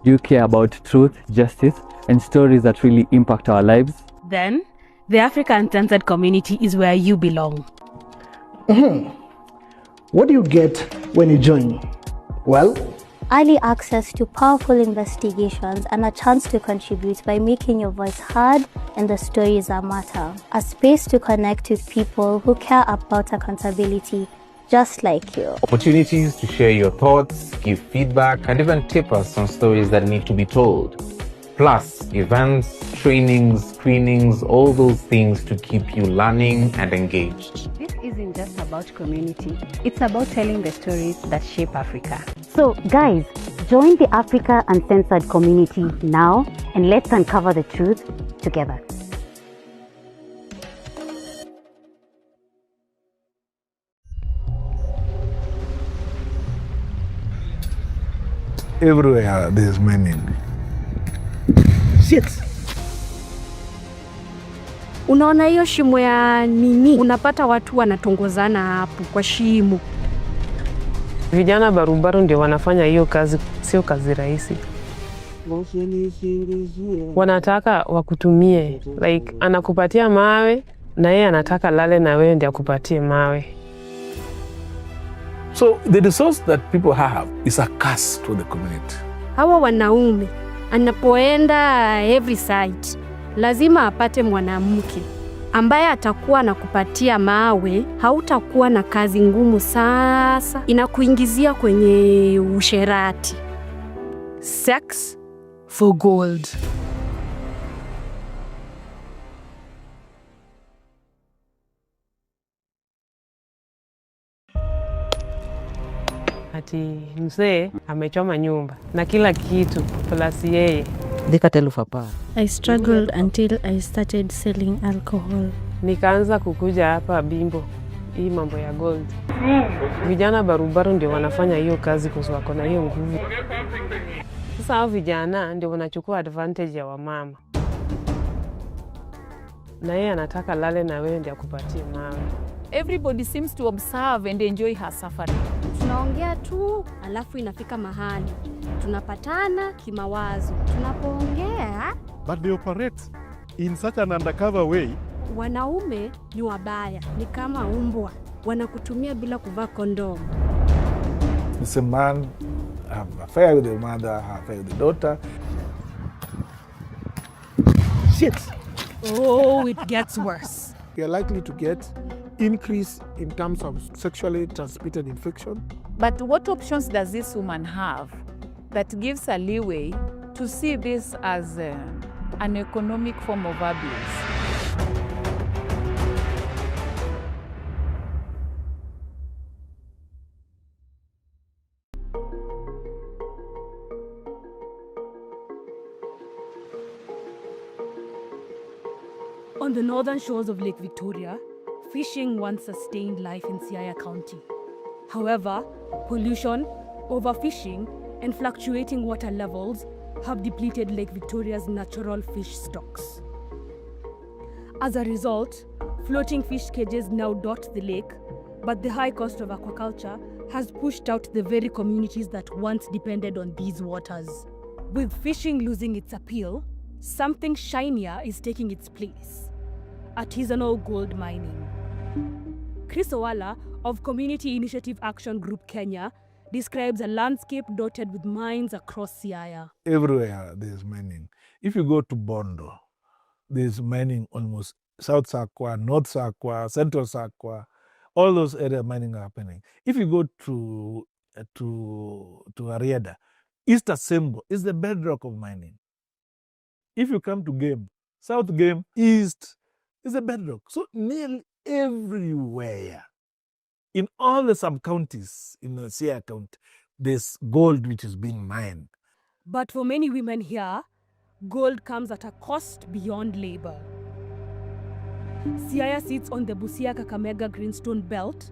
Do you care about truth, justice, and stories that really impact our lives? Then, the Africa Uncensored community is where you belong. What do you get when you join? Well, early access to powerful investigations and a chance to contribute by making your voice heard and the stories that matter. A space to connect with people who care about accountability just like you. Opportunities to share your thoughts, give feedback, and even tip us on stories that need to be told. Plus, events, trainings, screenings, all those things to keep you learning and engaged. This isn't just about community, it's about telling the stories that shape Africa. So, guys, join the Africa Uncensored community now and let's uncover the truth together. Everywhere there's meaning. Shit. Unaona hiyo shimo ya nini? Unapata watu wanatongozana hapo kwa shimo. Vijana barubaru ndio wanafanya hiyo kazi, sio kazi rahisi. Wanataka wakutumie, like anakupatia mawe na yeye anataka lale na wewe ndio akupatie mawe. So the resource that people have is a curse to the community. Hawa wanaume anapoenda every site lazima apate mwanamke ambaye atakuwa anakupatia mawe. Hautakuwa na kazi ngumu, sasa inakuingizia kwenye usherati. Sex for gold. Ati mzee amechoma nyumba na kila kitu plus yeye. I struggled until I started selling alcohol. Nikaanza kukuja hapa Bimbo, hii mambo ya gold. Vijana barubaru ndio wanafanya hiyo kazi kwa sababu wako na hiyo nguvu. Sasa hao vijana ndio wanachukua advantage ya wamama. Na yeye anataka lale na wewe ndio akupatie mawe. Everybody seems to observe and enjoy her suffering. Tunaongea tu, alafu inafika mahali tunapatana kimawazo. Tunapoongea, but they operate in such an undercover way Wanaume ni wabaya, ni kama umbwa, wanakutumia bila kuvaa kondomu. It's a man have an affair with the mother, have an affair with the daughter. Shit! Oh, it gets worse. You're likely to get increase in terms of sexually transmitted infection. But what options does this woman have that gives her leeway to see this as an economic form of abuse? On the northern shores of Lake Victoria, fishing once sustained life in Siaya County. However, pollution, overfishing, and fluctuating water levels have depleted Lake Victoria's natural fish stocks. As a result, floating fish cages now dot the lake, but the high cost of aquaculture has pushed out the very communities that once depended on these waters. With fishing losing its appeal, something shinier is taking its place: artisanal gold mining. Chris Owala of Community Initiative Action Group Kenya describes a landscape dotted with mines across Siaya. Everywhere there's mining. If you go to Bondo, there's mining almost South Sakwa, North Sakwa, Central Sakwa, all those areas mining are happening. If you go to Ariada, East Asembo is the bedrock of mining. If you come to Game, South Game, East is a bedrock. So nearly everywhere, in all the sub-counties in the Siaya County, there's gold which is being mined. But for many women here, gold comes at a cost beyond labor. Siaya sits on the Busia-Kakamega Greenstone Belt,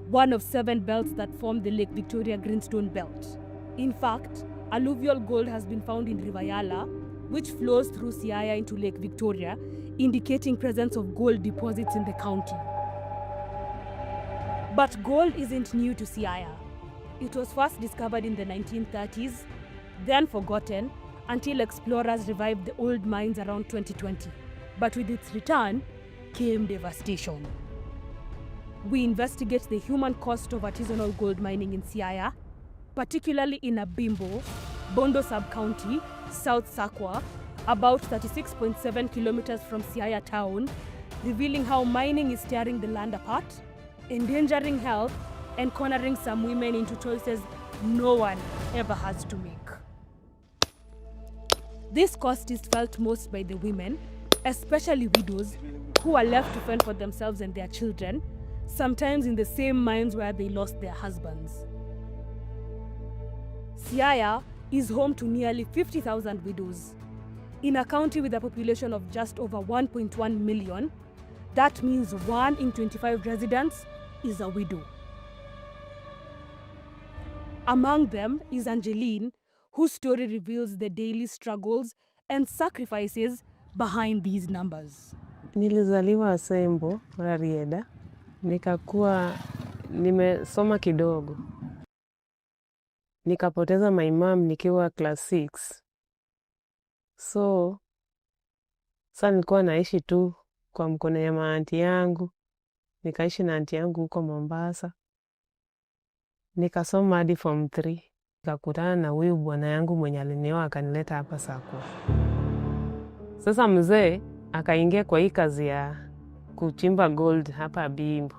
one of 7 belts that form the Lake Victoria Greenstone Belt. In fact, alluvial gold has been found in River Yala, which flows through Siaya into Lake Victoria, indicating presence of gold deposits in the county. But gold isn't new to Siaya. It was first discovered in the 1930s, then forgotten until explorers revived the old mines around 2020. But with its return came devastation. We investigate the human cost of artisanal gold mining in Siaya, particularly in Abimbo, Bondo sub-county, South Sakwa, about 36.7 kilometers from Siaya town, revealing how mining is tearing the land apart, endangering health, and cornering some women into choices no one ever has to make. This cost is felt most by the women, especially widows, who are left to fend for themselves and their children, sometimes in the same mines where they lost their husbands. Siaya is home to nearly 50,000 widows. In a county with a population of just over 1.1 million, that means 1 in 25 residents is a widow. Among them is Angeline, whose story reveals the daily struggles and sacrifices behind these numbers. Nilizaliwa Asembo, Ariada. Nikakuwa nimesoma kidogo. Nikapoteza my mom nikiwa class 6. So, sasa nilikuwa naishi tu kwa mkono ya maanti yangu. Nikaishi na aunti yangu huko Mombasa. Nikasoma hadi form 3. Nikakutana na huyu bwana yangu mwenye alinioa akanileta hapa Sakwa. Sasa mzee akaingia kwa hii kazi ya kuchimba gold hapa Bimbo.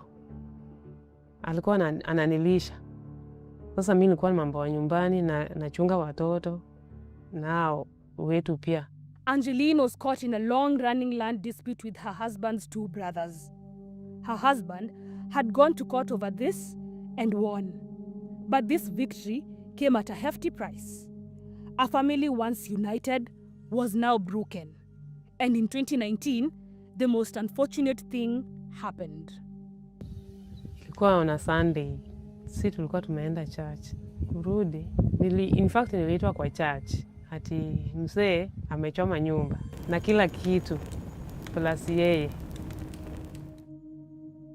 Alikuwa ananilisha. Sasa mimi nilikuwa mambo ya nyumbani na nachunga watoto nao wetu pia. Angeline was caught in a long-running land dispute with her husband's 2 brothers. Her husband had gone to court over this and won. But this victory came at a hefty price. A family once united was now broken. And in 2019, the most unfortunate thing happened. Ilikuwa on a Sunday. Sisi tulikuwa tumeenda church. Kurudi. In fact niliitwa kwa church. Ati mzee amechoma nyumba na kila kitu plus yeye.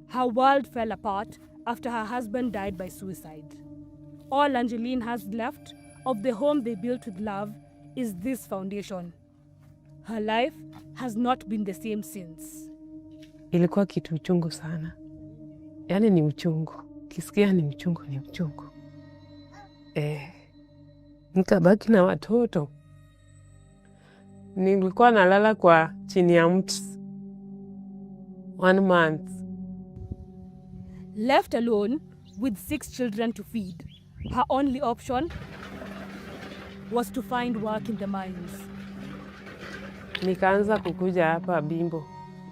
Her world fell apart after her husband died by suicide. All Angeline has left of the home they built with love is this foundation. Her life has not been the same since. Ilikuwa kitu uchungu sana, yaani ni uchungu, kisikia ni uchungu, ni uchungu. Nikabaki na watoto. Nilikuwa nalala kwa chini ya mti 1 month. Left alone with 6 children to feed, her only option was to find work in the mines. Nikaanza kukuja hapa Bimbo,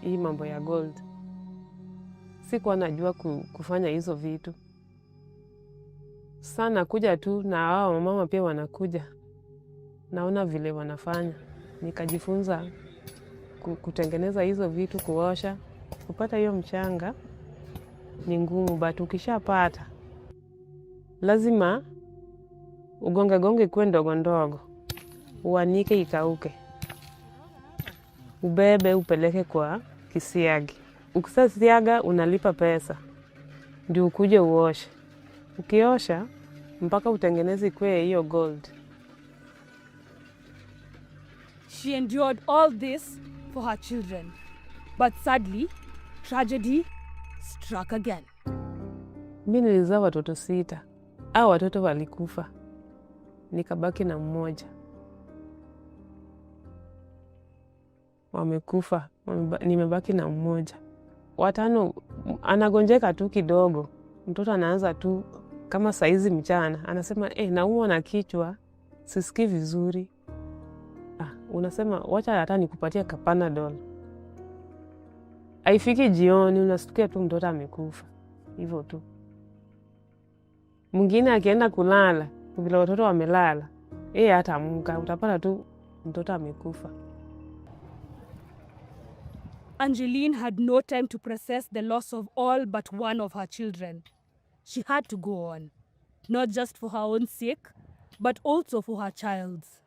hii mambo ya gold. Sikuwa najua kufanya hizo vitu. Sana kuja tu na hao mama pia wanakuja. Naona vile wanafanya. Nikajifunza kutengeneza hizo vitu, kuosha. Kupata hiyo mchanga ni ngumu, but ukishapata lazima ugonge kuwe ndogo ndogo. Uanike ikauke. Ubebe upeleke kwa kisiagi. Ukisasiaga unalipa pesa. Ndio ukuje uoshe. Ukiosha mpaka utengeneze ikuwe hiyo gold. She endured all this for her children. But sadly, tragedy struck again. Mimi nilizaa watoto 6. Hao watoto walikufa. Nikabaki na mmoja. Wamekufa. Nimebaki na mmoja. Watano anagonjeka tu kidogo. Mtoto anaanza tu kama saizi mchana. Anasema, naumwa na kichwa. Sisikii vizuri. Unasema, wacha hata nikupatia Panadol. Haifiki jioni, unasikia tu mtoto amekufa. Hivyo tu. Mwingine akienda kulala, vile watoto wamelala, hata amka, utapata tu mtoto amekufa. Angeline had no time to process the loss of all but one of her children. She had to go on, not just for her own sake, but also for her child's.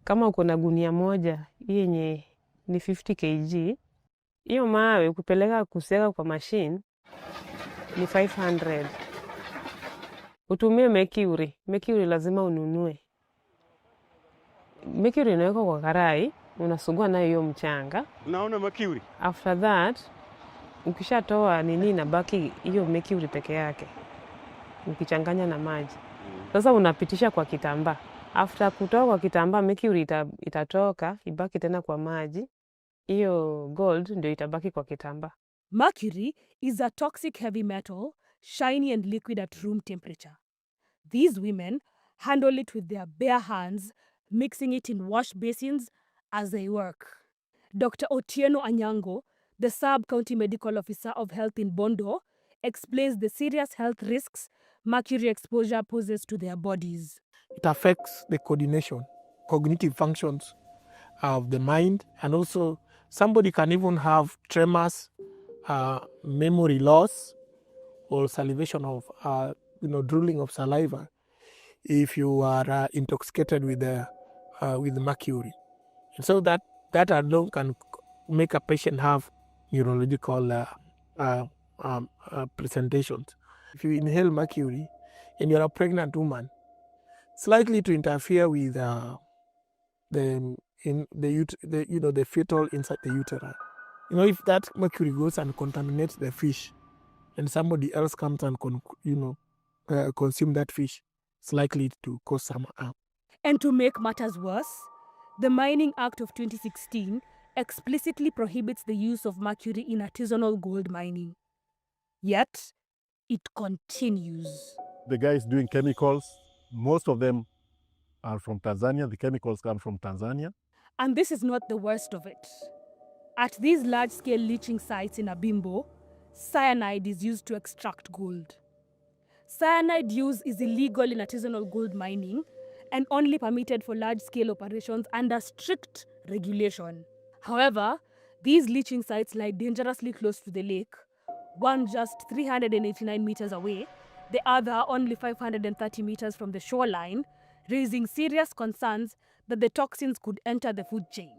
Kama uko na gunia moja, yenye ni 50 kg, hiyo mawe ukipeleka kusiaga kwa machine ni 500. Utumie mercury. Mercury lazima ununue. Mercury inawekwa kwa karai, unasugua nayo hiyo mchanga. Unaona mercury? After that, ukishatoa nini na baki hiyo mercury peke yake. Ukichanganya na maji. Sasa unapitisha kwa kitambaa. After kutoa kwa kitambaa, mercury itatoka, ibaki tena kwa maji. Hiyo gold ndio itabaki kwa kitambaa. Mercury is a toxic heavy metal, shiny and liquid at room temperature. These women handle it with their bare hands, mixing it in wash basins as they work. Dr. Otieno Anyango, the Sub-County Medical Officer of Health in Bondo, explains the serious health risks mercury exposure poses to their bodies. It affects the coordination, cognitive functions of the mind, and also somebody can even have tremors, memory loss, or salivation of, drooling of saliva if you are intoxicated with the mercury. And so that alone can make a patient have neurological presentations. If you inhale mercury and you're a pregnant woman, it's likely to interfere with the fetal inside the uterus. If that mercury goes and contaminates the fish, and somebody else comes and consume that fish, it's likely to cause some harm. And to make matters worse, the Mining Act of 2016 explicitly prohibits the use of mercury in artisanal gold mining. Yet, it continues. The guys doing chemicals, most of them are from Tanzania. The chemicals come from Tanzania. And this is not the worst of it. At these large-scale leaching sites in Abimbo, cyanide is used to extract gold. Cyanide use is illegal in artisanal gold mining and only permitted for large-scale operations under strict regulation. However, these leaching sites lie dangerously close to the lake, one just 389 meters away, the other only 530 meters from the shoreline, raising serious concerns that the toxins could enter the food chain.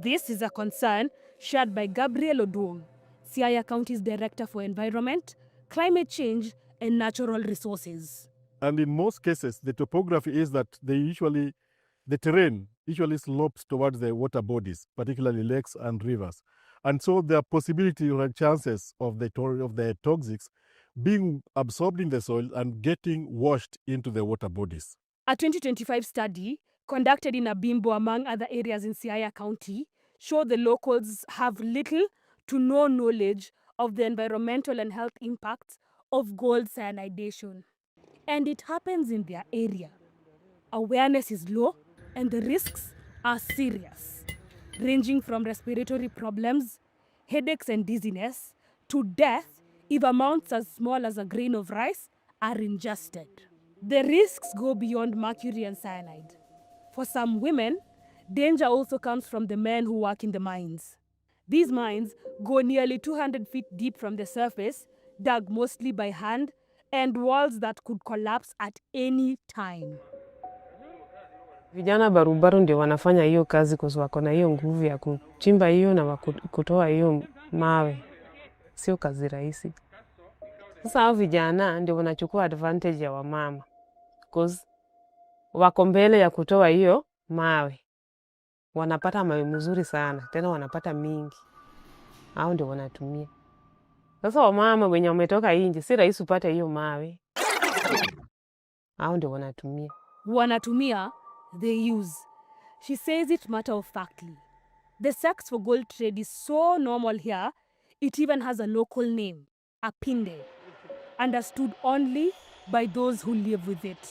This is a concern shared by Gabriel Odwong, Siaya County's Director for Environment, Climate Change and Natural Resources. And in most cases, the topography is that the terrain usually slopes towards the water bodies, particularly lakes and rivers. And so there are possibility or chances of the toxics being absorbed in the soil and getting washed into the water bodies. A 2025 study conducted in Abimbo, among other areas in Siaya County, showed the locals have little to no knowledge of the environmental and health impacts of gold cyanidation. And it happens in their area. Awareness is low and the risks are serious, ranging from respiratory problems, headaches and dizziness, to death if amounts as small as a grain of rice are ingested. The risks go beyond mercury and cyanide. For some women, danger also comes from the men who work in the mines. These mines go nearly 200 feet deep from the surface, dug mostly by hand, and walls that could collapse at any time. Vijana barubaru ndio wanafanya hiyo kazi kwa sababu wako na hiyo nguvu ya kuchimba hiyo na kutoa hiyo mawe. Sio kazi rahisi. Sasa hao vijana ndio wanachukua advantage ya wamama. Because wako mbele ya kutoa hiyo mawe. Wanapata mawe mzuri sana, tena wanapata mingi. Hao ndio wanatumia. Sasa wamama wenye wametoka nje si rahisi upate hiyo mawe. Hao ndio wanatumia. Wanatumia, they use. She says it matter-of-factly. The sex for gold trade is so normal here, it even has a local name, Apinde, understood only by those who live with it.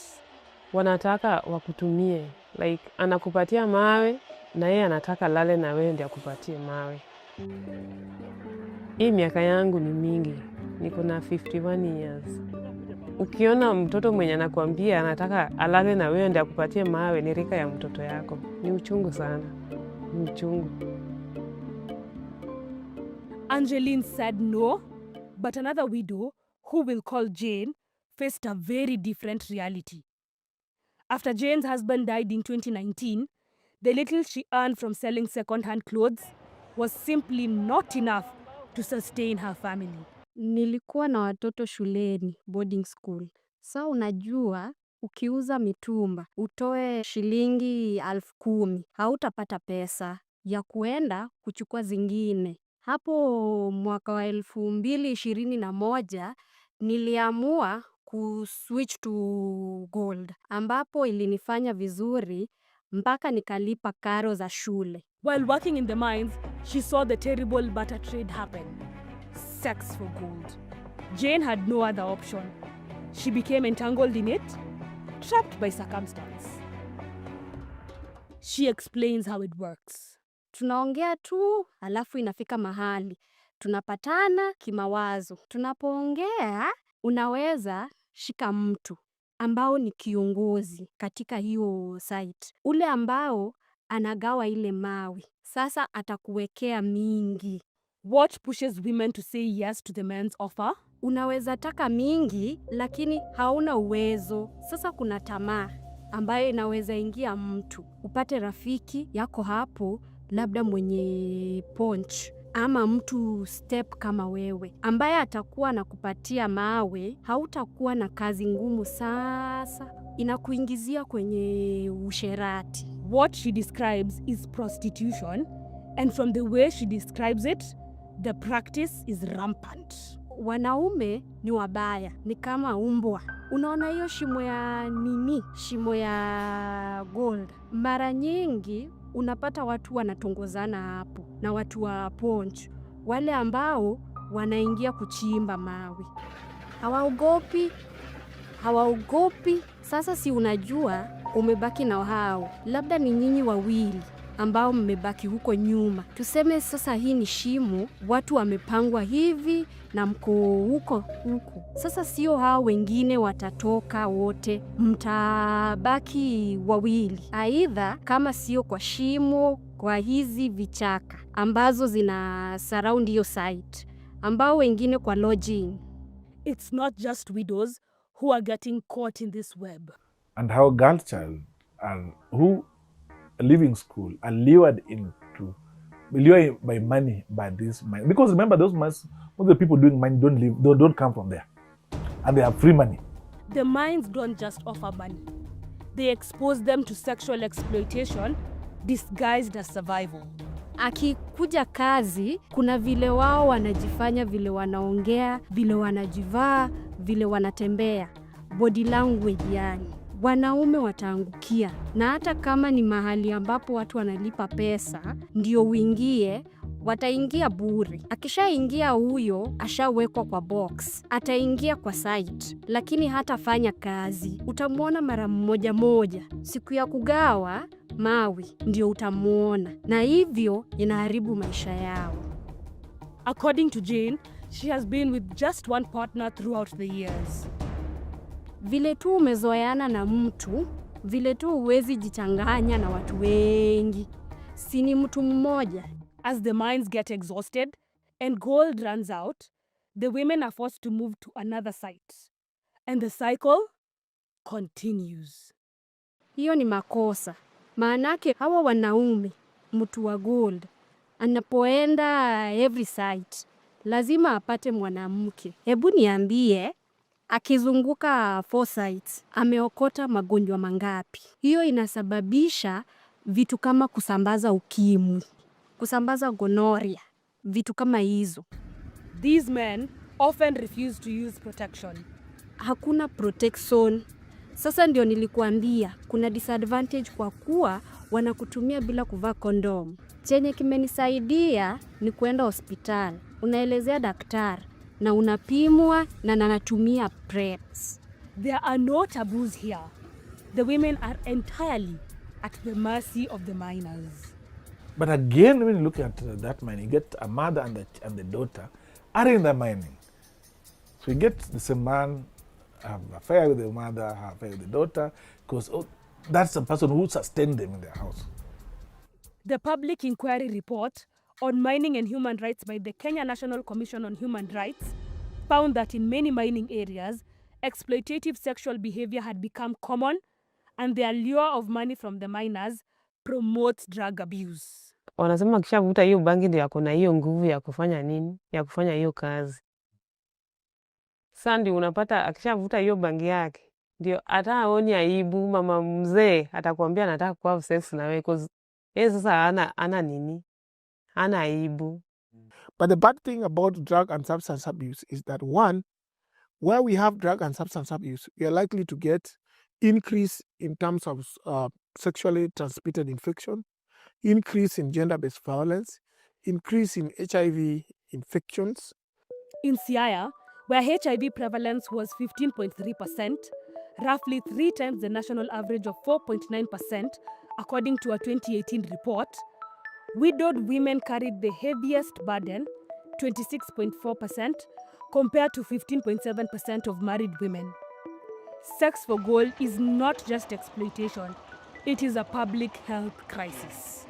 Wanataka wakutumie, like anakupatia mawe na yeye anataka lale na wewe ndio akupatie mawe. Hii miaka yangu ni mingi, niko na 51 years. Ukiona mtoto mwenye anakuambia anataka alale na wewe ndio akupatie mawe, ni rika ya mtoto yako. Ni uchungu sana. Ni uchungu. Angeline said no, but another widow, who we'll call Jane, faced a very different reality. After Jane's husband died in 2019, the little she earned from selling second-hand clothes was simply not enough to sustain her family. Nilikuwa na watoto shuleni, boarding school. Sa unajua, ukiuza mitumba, utoe shilingi 10,000, hautapata pesa ya kuenda kuchukua zingine. Hapo mwaka wa 2021, niliamua kuswitch to gold, ambapo ilinifanya vizuri mpaka nikalipa karo za shule. While working in the mines, she saw the terrible barter trade happen. Sex for gold. Jane had no other option. She became entangled in it, trapped by circumstance. She explains how it works. Tunaongea tu, alafu inafika mahali. Tunapatana kimawazo. Tunapoongea, unaweza shika mtu ambao ni kiongozi katika hiyo site. Ule ambao anagawa ile mawe. Sasa atakuwekea mingi. What pushes women to say yes to the men's offer? Unaweza taka mingi, lakini hauna uwezo. Sasa kuna tamaa ambayo inaweza ingia mtu. Upate rafiki yako hapo, labda mwenye punch, ama mtu step kama wewe, ambaye atakuwa na kupatia mawe, hautakuwa na kazi ngumu. Sasa inakuingizia kwenye usherati. What she describes is prostitution, and from the way she describes it, the practice is rampant. Wanaume ni wabaya, ni kama umbwa. Unaona hiyo shimo ya nini? Shimo ya gold. Mara nyingi unapata watu wanatongozana hapo na watu wa ponch, wale ambao wanaingia kuchimba mawe. Hawaogopi. Sasa si unajua umebaki na hao, labda ni nyinyi wawili ambao mmebaki huko nyuma. Tuseme sasa hii ni shimo, watu wamepangwa hivi na mko huko. Sasa sio hao wengine watatoka wote, mtabaki wawili. Aidha kama sio kwa shimo, kwa hizi vichaka ambazo zina surround hiyo site, ambao wengine kwa lodging. It's not just widows who are getting caught in this web. And how girl child who leaving school are lured by money by this mine. Because remember, those mines, most of the people doing mine don't come from there, and they have free money. The mines don't just offer money; they expose them to sexual exploitation disguised as survival. akikuja kazi, kuna vile wao wanajifanya, vile wanaongea, vile wanajivaa, vile wanatembea, body language yani. Wanaume wataangukia, na hata kama ni mahali ambapo watu wanalipa pesa ndio uingie, wataingia bure. Akishaingia huyo, ashawekwa kwa box, ataingia kwa site, lakini hatafanya kazi. Utamuona mara moja moja, siku ya kugawa mawi ndio utamuona, na hivyo inaharibu maisha yao. According to Jane, she has been with just one partner throughout the years. Vile tu umezoeana na mtu, vile tu huwezi jichanganya na watu wengi. Si ni mtu mmoja. As the mines get exhausted and gold runs out, the women are forced to move to another site. And the cycle continues. Hiyo ni makosa. Maanake hawa wanaume, mtu wa gold, anapoenda every site, lazima apate mwanamke. Hebu niambie, akizunguka 4 sites, ameokota magonjwa mangapi? Hiyo inasababisha vitu kama kusambaza ukimwi, kusambaza gonorrhea, vitu kama hizo. These men often refuse to use protection. Hakuna protection. Sasa ndio nilikuambia kuna disadvantage kwa kuwa wanakutumia bila kuvaa kondom. Chenye kimenisaidia ni kwenda hospitali. Unaelezea daktari na unapimwa na anatumia preps. There are no taboos here. The women are entirely at the mercy of the miners. But again, when you look at that mine, you get a mother and the daughter are in the mining. So you get the same man have an affair with the mother, have an affair with the daughter, because that's the person who sustained them in their house. The public inquiry report on mining and human rights by the Kenya National Commission on Human Rights found that in many mining areas, exploitative sexual behavior had become common, and the allure of money from the miners promotes drug abuse. Wanasema akishavuta hiyo bangi ndio akona hiyo nguvu ya kufanya nini? Ya kufanya hiyo kazi. Sasa ndio unapata akishavuta hiyo bangi yake, ndio hata aoni aibu. Mama mzee atakwambia nataka kuwa sex na wewe, cause sasa ana nini? Ana aibu. But the bad thing about drug and substance abuse is that, one, where we have drug and substance abuse, we are likely to get increase in terms of sexually transmitted infection, increase in gender-based violence, increase in HIV infections. In Siaya, where HIV prevalence was 15.3%, roughly 3 times the national average of 4.9%, according to a 2018 report, widowed women carried the heaviest burden, 26.4%, compared to 15.7% of married women. Sex for gold is not just exploitation, it is a public health crisis.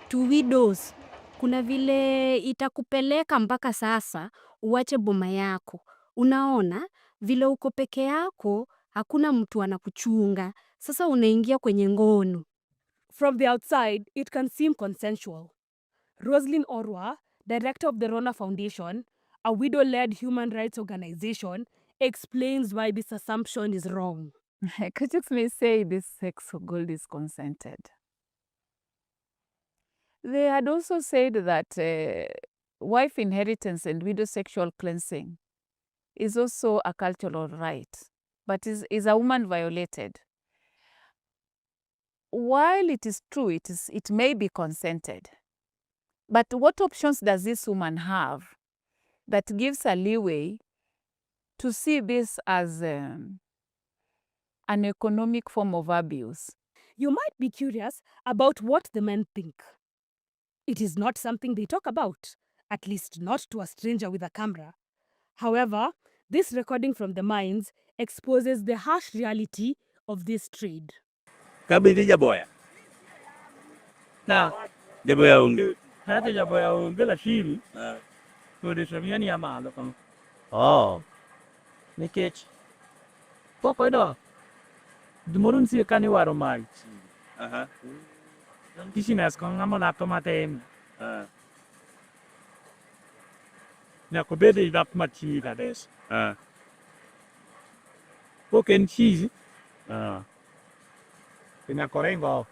To widows, kuna vile itakupeleka mpaka sasa uache boma yako. Unaona, vile uko peke yako, hakuna mtu anakuchunga. Sasa unaingia kwenye ngono. From the outside, it can seem consensual. Roslyn Orwa, director of the Rona Foundation, a widow-led human rights organization, explains why this assumption is wrong. Critics may say this sex for gold is consented. They had also said that wife inheritance and widow sexual cleansing is also a cultural right, but is a woman violated. While it is true, it may be consented, but what options does this woman have that gives a leeway to see this as an economic form of abuse? You might be curious about what the men think. It is not something they talk about, at least not to a stranger with a camera. However, this recording from the mines exposes the harsh reality of this trade. Kabidi jaboya. Na jaboya unge. Hata jaboya unge la shiri. Kodi samiani ya malo kama. Oh. Nikech. Poko ido. Dumorun si kani waro mai. Aha. Kisi nas kong ngamo na tomate. Na ko bede idap machi la des. Poken cheese. Kina korengo.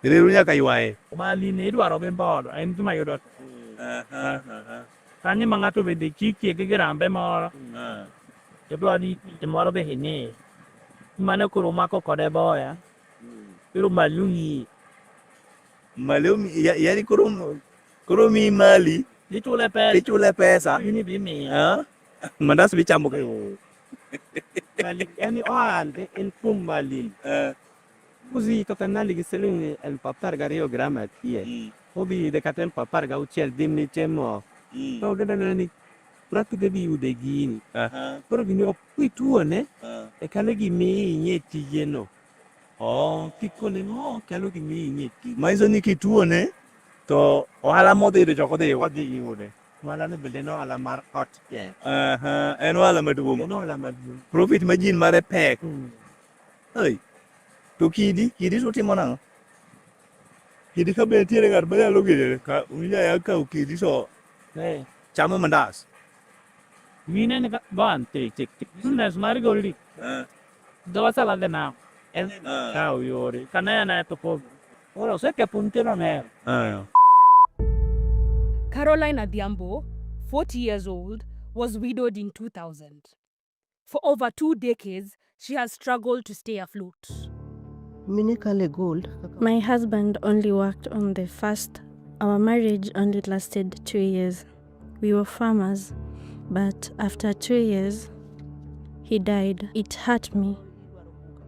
Riru nyaka ywaye. Mali ne idwaro gi mbodo, en gima yudo. Kanyo ma ng'ato bende chikie gi rambe moro. Idwaro ni moro be hing'e. Mane koro mako kode boya. Biro malungi. Malumi, yani koro mi mali. Ichule pesa. Ichule pesa. Ini bimi. Mandas bichamo kayo. Yani oande en pum mali. Così toccannali che se lui è il paparga io gramma tie. Obi de caten paparga ucel dimni temo. No che ne prato che vi udegini. Però vi ho qui tuone e calegi mi nieti yeno. Oh, piccole no, calegi mi nieti. Ma iso ni ki tuone to ohala modere joko de wadi yune. Wala ne bele no ala mar hot. En wala madum. No ala madum. Profit majin mare pack. Hey. To kidi to timo nang'o? Kidi ka be nitiere ng'at manyalo gire ka unya ka kidi so chamo mandas. Mine ne ban tik. Mandas mar goldi. Dosa la de na. Ciao yori. Kana na to po. Ora sai che puntino me. Caroline Adhiambo, 40 years old, was widowed in 2000. For over 2 decades, she has struggled to stay afloat. My husband only worked on the first. Our marriage only lasted 2 years. We were farmers, but after 2 years, he died. It hurt me.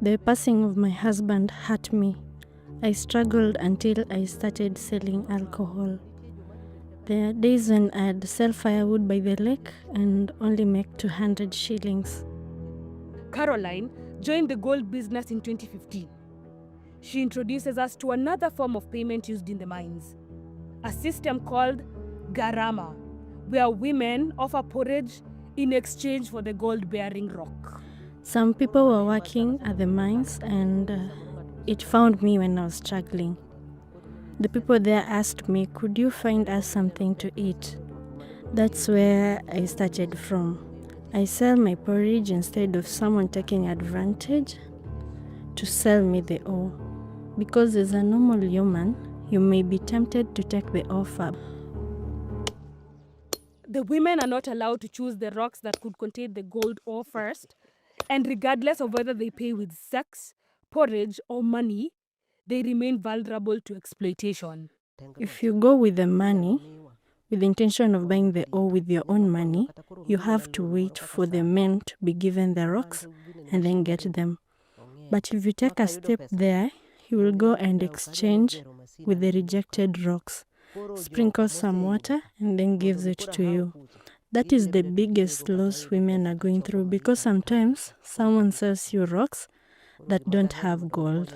The passing of my husband hurt me. I struggled until I started selling alcohol. There are days when I'd sell firewood by the lake and only make 200 shillings. Caroline joined the gold business in 2015. She introduces us to another form of payment used in the mines, a system called garama, where women offer porridge in exchange for the gold-bearing rock. Some people were working at the mines and it found me when I was struggling. The people there asked me, could you find us something to eat? That's where I started from. I sell my porridge instead of someone taking advantage to sell me the ore. Because as a normal human, you may be tempted to take the offer. The women are not allowed to choose the rocks that could contain the gold ore first, and regardless of whether they pay with sex, porridge, or money, they remain vulnerable to exploitation. If you go with the money, with the intention of buying the ore with your own money, you have to wait for the men to be given the rocks and then get them. But if you take a step there, you will go and exchange with the rejected rocks, sprinkle some water, and then gives it to you. That is the biggest loss women are going through, because sometimes someone sells you rocks that don't have gold.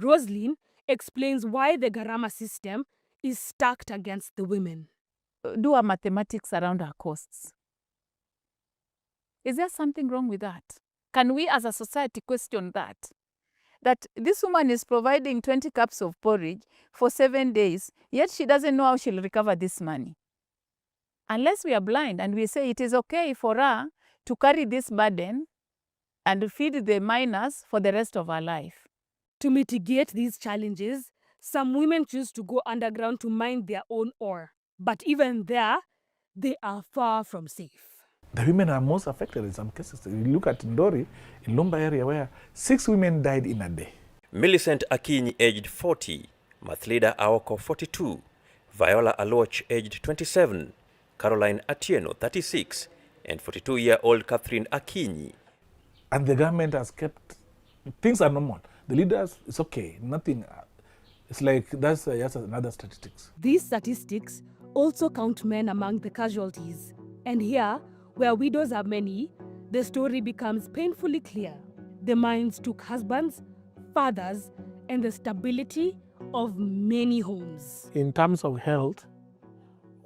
Rosaline explains why the garama system is stacked against the women. Do our mathematics around our costs. Is there something wrong with that? Can we as a society question that? That this woman is providing 20 cups of porridge for 7 days, yet she doesn't know how she'll recover this money. Unless we are blind and we say it is okay for her to carry this burden and feed the miners for the rest of her life. To mitigate these challenges, some women choose to go underground to mine their own ore. But even there, they are far from safe. The women are most affected in some cases. You look at Ndori, in Lumba area, where 6 women died in a day. Millicent Akinyi, aged 40, Mathlida Aoko, 42, Viola Aloch, aged 27, Caroline Atieno, 36, and 42-year-old Catherine Akinyi. And the government has kept, things are normal. The leaders, it's okay, nothing. It's like, that's just another statistics. These statistics also count men among the casualties. And here, where widows are many, the story becomes painfully clear. The mines took husbands, fathers, and the stability of many homes. In terms of health,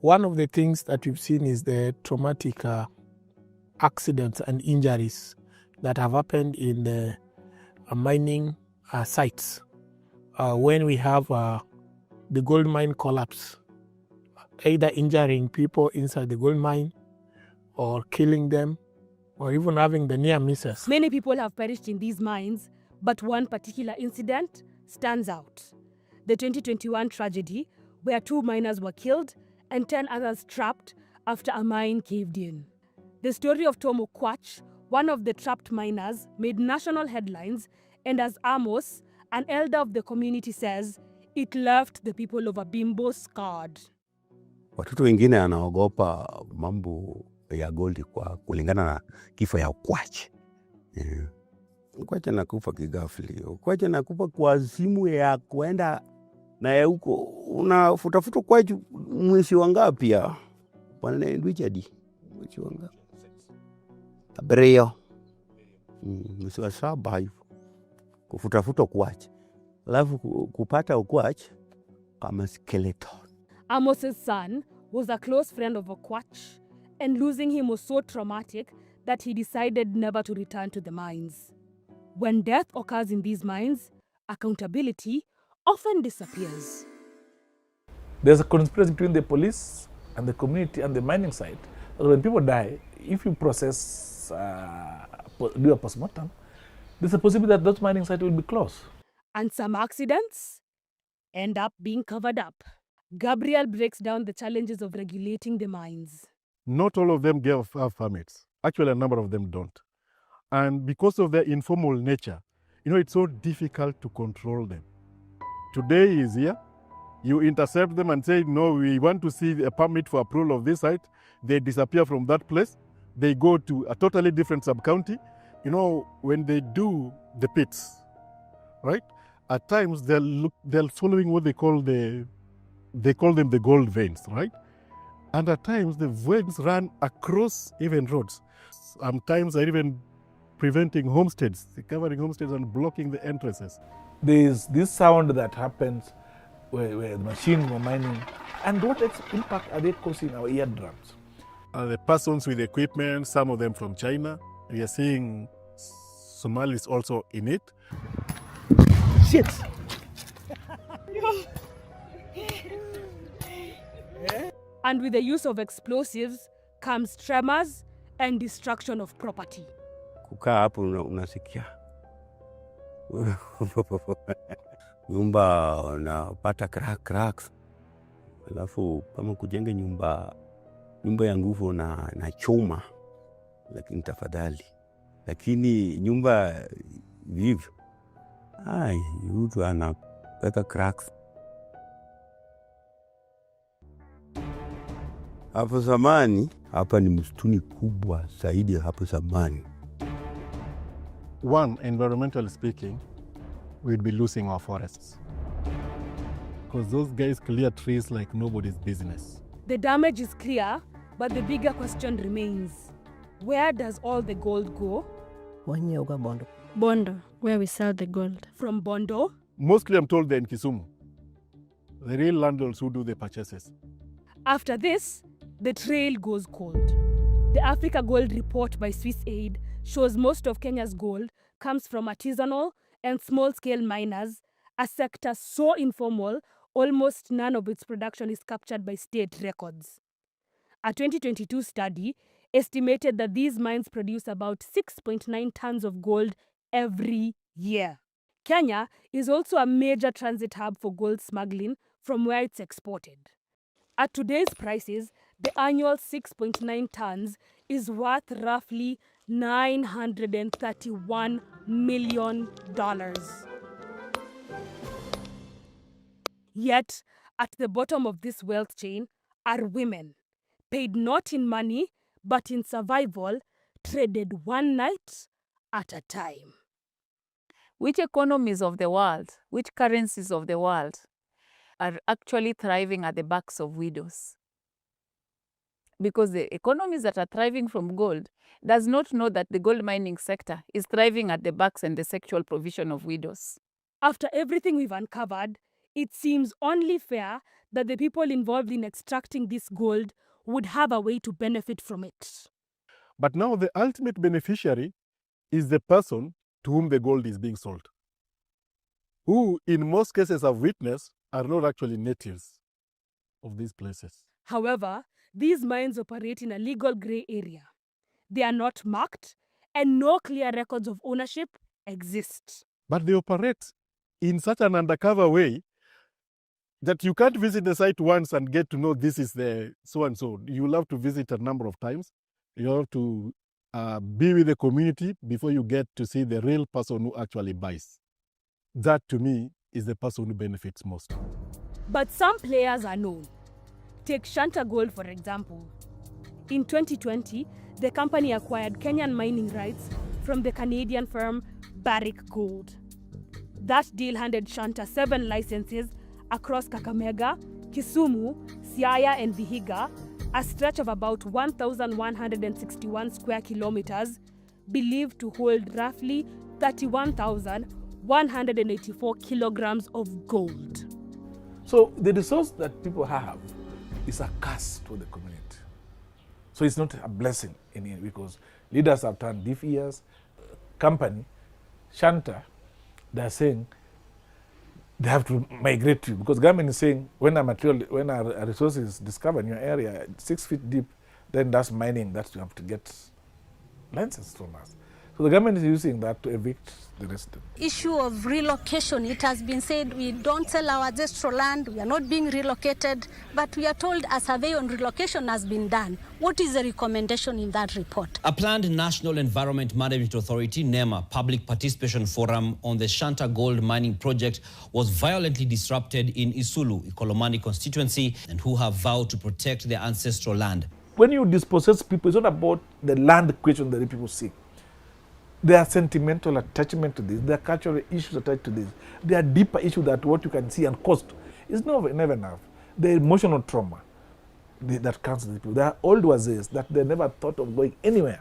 one of the things that we've seen is the traumatic accidents and injuries that have happened in the mining sites. When we have the gold mine collapse, either injuring people inside the gold mine or killing them, or even having the near misses. Many people have perished in these mines, but one particular incident stands out. The 2021 tragedy, where 2 miners were killed and 10 others trapped after a mine caved in. The story of Tom Okwach, one of the trapped miners, made national headlines, and as Amos, an elder of the community, says, it left the people of Abimbo scarred. Watoto wengine anaogopa mambo ya goldi kwa kulingana na kifo ya Okwach. Okwach anakufa kigafli. Okwach anakufa kwa simu ya kuenda na ya huko. Unafutafuta Okwach mwezi wangapi ya? Bwana Richard. Mwezi wangapi? Abril. Mwezi wa 7 hivyo. Kufutafuta Okwach. Alafu kupata Okwach kama skeleton. Amos's son was a close friend of Okwach, and losing him was so traumatic that he decided never to return to the mines. When death occurs in these mines, accountability often disappears. There's a conspiracy between the police and the community and the mining site. When people die, if you process, do a postmortem, there's a possibility that those mining sites will be closed. And some accidents end up being covered up. Gabriel breaks down the challenges of regulating the mines. Not all of them have permits. Actually, a number of them don't. And because of their informal nature, it's so difficult to control them. Today is here. You intercept them and say, no, we want to see a permit for approval of this site. They disappear from that place. They go to a totally different sub-county. When they do the pits, right? At times they're following what they call them the gold veins, right? And at times the veins run across even roads. Sometimes they're even preventing homesteads, covering homesteads and blocking the entrances. There's this sound that happens where the machines were mining. And what impact are they causing our eardrums? The persons with equipment, some of them from China. We are seeing Somalis also in it. Shit! And with the use of explosives comes tremors and destruction of property. Kukaa hapo unasikia. Nyumba unapata cracks. Alafu kama kujenge nyumba ya nguvu na chuma, lakini tafadhali. Lakini nyumba vivyo, mtu anapata cracks. Hapo zamani, hapa ni msituni kubwa zaidi hapo zamani. One, environmentally speaking, we'd be losing our forests. Because those guys clear trees like nobody's business. The damage is clear, but the bigger question remains. Where does all the gold go? Bondo, where we sell the gold. From Bondo? Mostly I'm told they're in Kisumu. The real landlords who do the purchases. After this, the trail goes cold. The Africa Gold Report by Swiss Aid shows most of Kenya's gold comes from artisanal and small-scale miners, a sector so informal, almost none of its production is captured by state records. A 2022 study estimated that these mines produce about 6.9 tons of gold every year. Kenya is also a major transit hub for gold smuggling from where it's exported. At today's prices, the annual 6.9 tons is worth roughly $931 million. Yet, at the bottom of this wealth chain are women, paid not in money, but in survival, traded one night at a time. Which economies of the world, which currencies of the world are actually thriving at the backs of widows? Because the economies that are thriving from gold does not know that the gold mining sector is thriving at the backs and the sexual provision of widows. After everything we've uncovered, it seems only fair that the people involved in extracting this gold would have a way to benefit from it. But now the ultimate beneficiary is the person to whom the gold is being sold, who in most cases I've witnessed are not actually natives of these places. However, these mines operate in a legal grey area. They are not marked and no clear records of ownership exist. But they operate in such an undercover way that you can't visit the site once and get to know this is the so-and-so. You'll have to visit a number of times. You have to be with the community before you get to see the real person who actually buys. That, to me, is the person who benefits most. But some players are known. Take Shanta Gold, for example. In 2020, the company acquired Kenyan mining rights from the Canadian firm Barrick Gold. That deal handed Shanta 7 licenses across Kakamega, Kisumu, Siaya, and Vihiga, a stretch of about 1,161 square kilometers, believed to hold roughly 31,184 kilograms of gold. So the resource that people have is a curse to the community. So it's not a blessing in it because leaders have turned deaf ears. Company, Shanta, they're saying they have to migrate to, because government is saying when a resource is discovered in your area 6 feet deep, then that's mining, that you have to get licenses from us. So the government is using that to evict the resident. Issue of relocation, it has been said we don't sell our ancestral land, we are not being relocated, but we are told a survey on relocation has been done. What is the recommendation in that report? A planned National Environment Management Authority, NEMA, public participation forum on the Shanta Gold mining project was violently disrupted in Isulu, Ikolomani constituency, and who have vowed to protect their ancestral land. When you dispossess people, it's not about the land question that the people seek. There are sentimental attachment to this. There are cultural issues attached to this. There are deeper issues that what you can see and cost is never enough. The emotional trauma that comes to the people. There are old wazis that they never thought of going anywhere.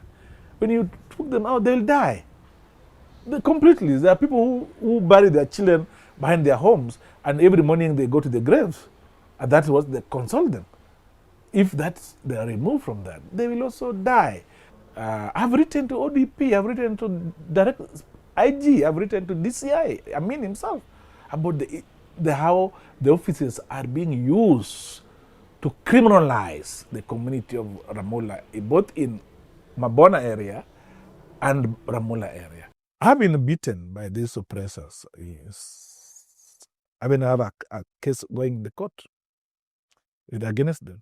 When you took them out, they'll die. Completely. There are people who bury their children behind their homes, and every morning they go to the graves, and that's what they console them. If they are removed from that, they will also die. I've written to ODP, I've written to Direct IG, I've written to DCI, himself, about how the offices are being used to criminalize the community of Ramola, both in Mabona area and Ramola area. I've been beaten by these oppressors. I've been have a case going to the court against them.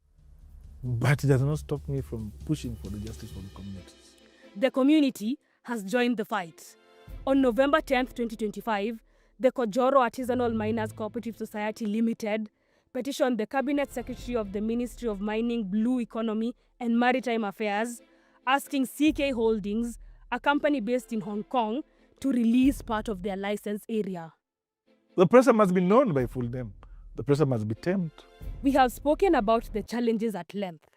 But it does not stop me from pushing for the justice for the communities. The community has joined the fight. On November 10th, 2025, the Kojoro Artisanal Miners Cooperative Society Limited petitioned the Cabinet Secretary of the Ministry of Mining, Blue Economy and Maritime Affairs, asking CK Holdings, a company based in Hong Kong, to release part of their license area. The person must be known by full name. The person must be tamed. We have spoken about the challenges at length.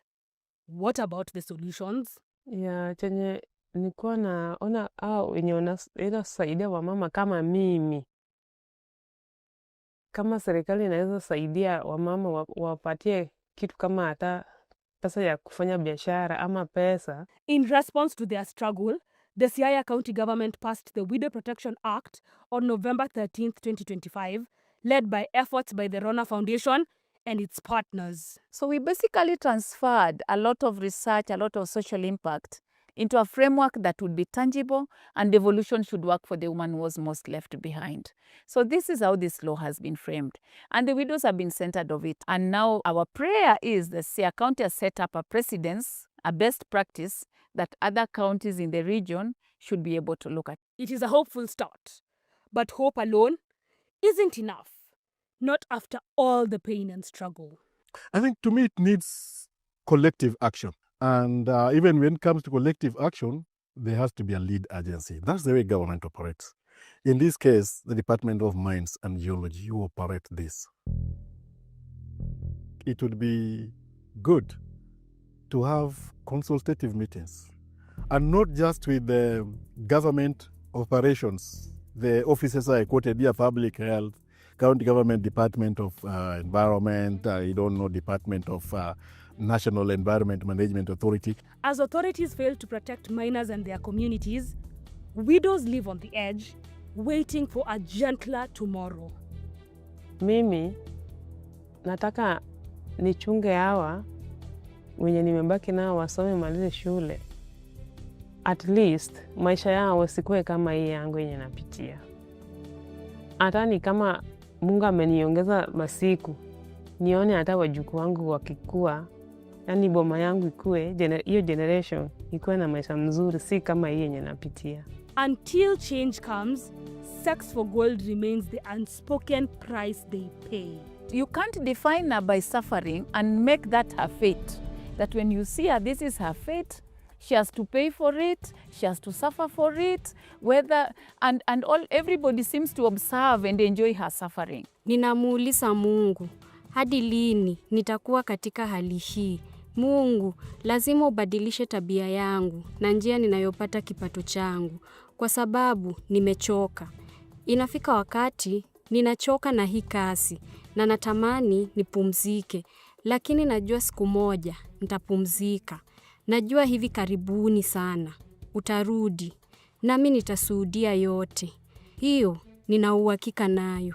What about the solutions? Ya chenye nilikuwa naona wenye wanaweza saidia wamama kama mimi. Kama serikali inaweza saidia wamama wapatie kitu kama hata pesa ya kufanya biashara ama pesa. In response to their struggle, the Siaya County government passed the Widow Protection Act on November 13th, 2025, led by efforts by the Rona Foundation and its partners. So we basically transferred a lot of research, a lot of social impact into a framework that would be tangible, and devolution should work for the woman who was most left behind. So this is how this law has been framed. And the widows have been centered of it. And now our prayer is that Siaya County has set up a precedence, a best practice that other counties in the region should be able to look at. It is a hopeful start, but hope alone isn't enough. Not after all the pain and struggle. I think to me it needs collective action. And even when it comes to collective action, there has to be a lead agency. That's the way government operates. In this case, the Department of Mines and Geology, you operate this. It would be good to have consultative meetings, and not just with the government operations, the offices I quoted here, public health, county government, Department of Environment, Department of National Environment Management Authority. As authorities fail to protect miners and their communities, widows live on the edge, waiting for a gentler tomorrow. Mimi nataka nichunge hawa wenye nimebaki nao wasome malize shule. At least maisha yao wasikuwe kama hii yangu yenye napitia. hata ni kama Mungu ameniongeza masiku, nione hata wajukuu wangu wakikua, yani boma yangu ikue, hiyo generation ikuwe na maisha mzuri, si kama hii yenye napitia. Until change comes, sex for gold remains the unspoken price they pay. You can't define her by suffering and make that her fate. That when you see her, this is her fate. She has to pay for it. She has to suffer for it. Everybody seems to observe and enjoy her suffering. Ninamuuliza Mungu, hadi lini nitakuwa katika hali hii? Mungu, lazima ubadilishe tabia yangu na njia ninayopata kipato changu, kwa sababu nimechoka. Inafika wakati ninachoka na hii kasi na natamani nipumzike, lakini najua siku moja nitapumzika. Najua hivi karibuni sana utarudi, nami nitashuhudia yote. Hiyo nina uhakika nayo.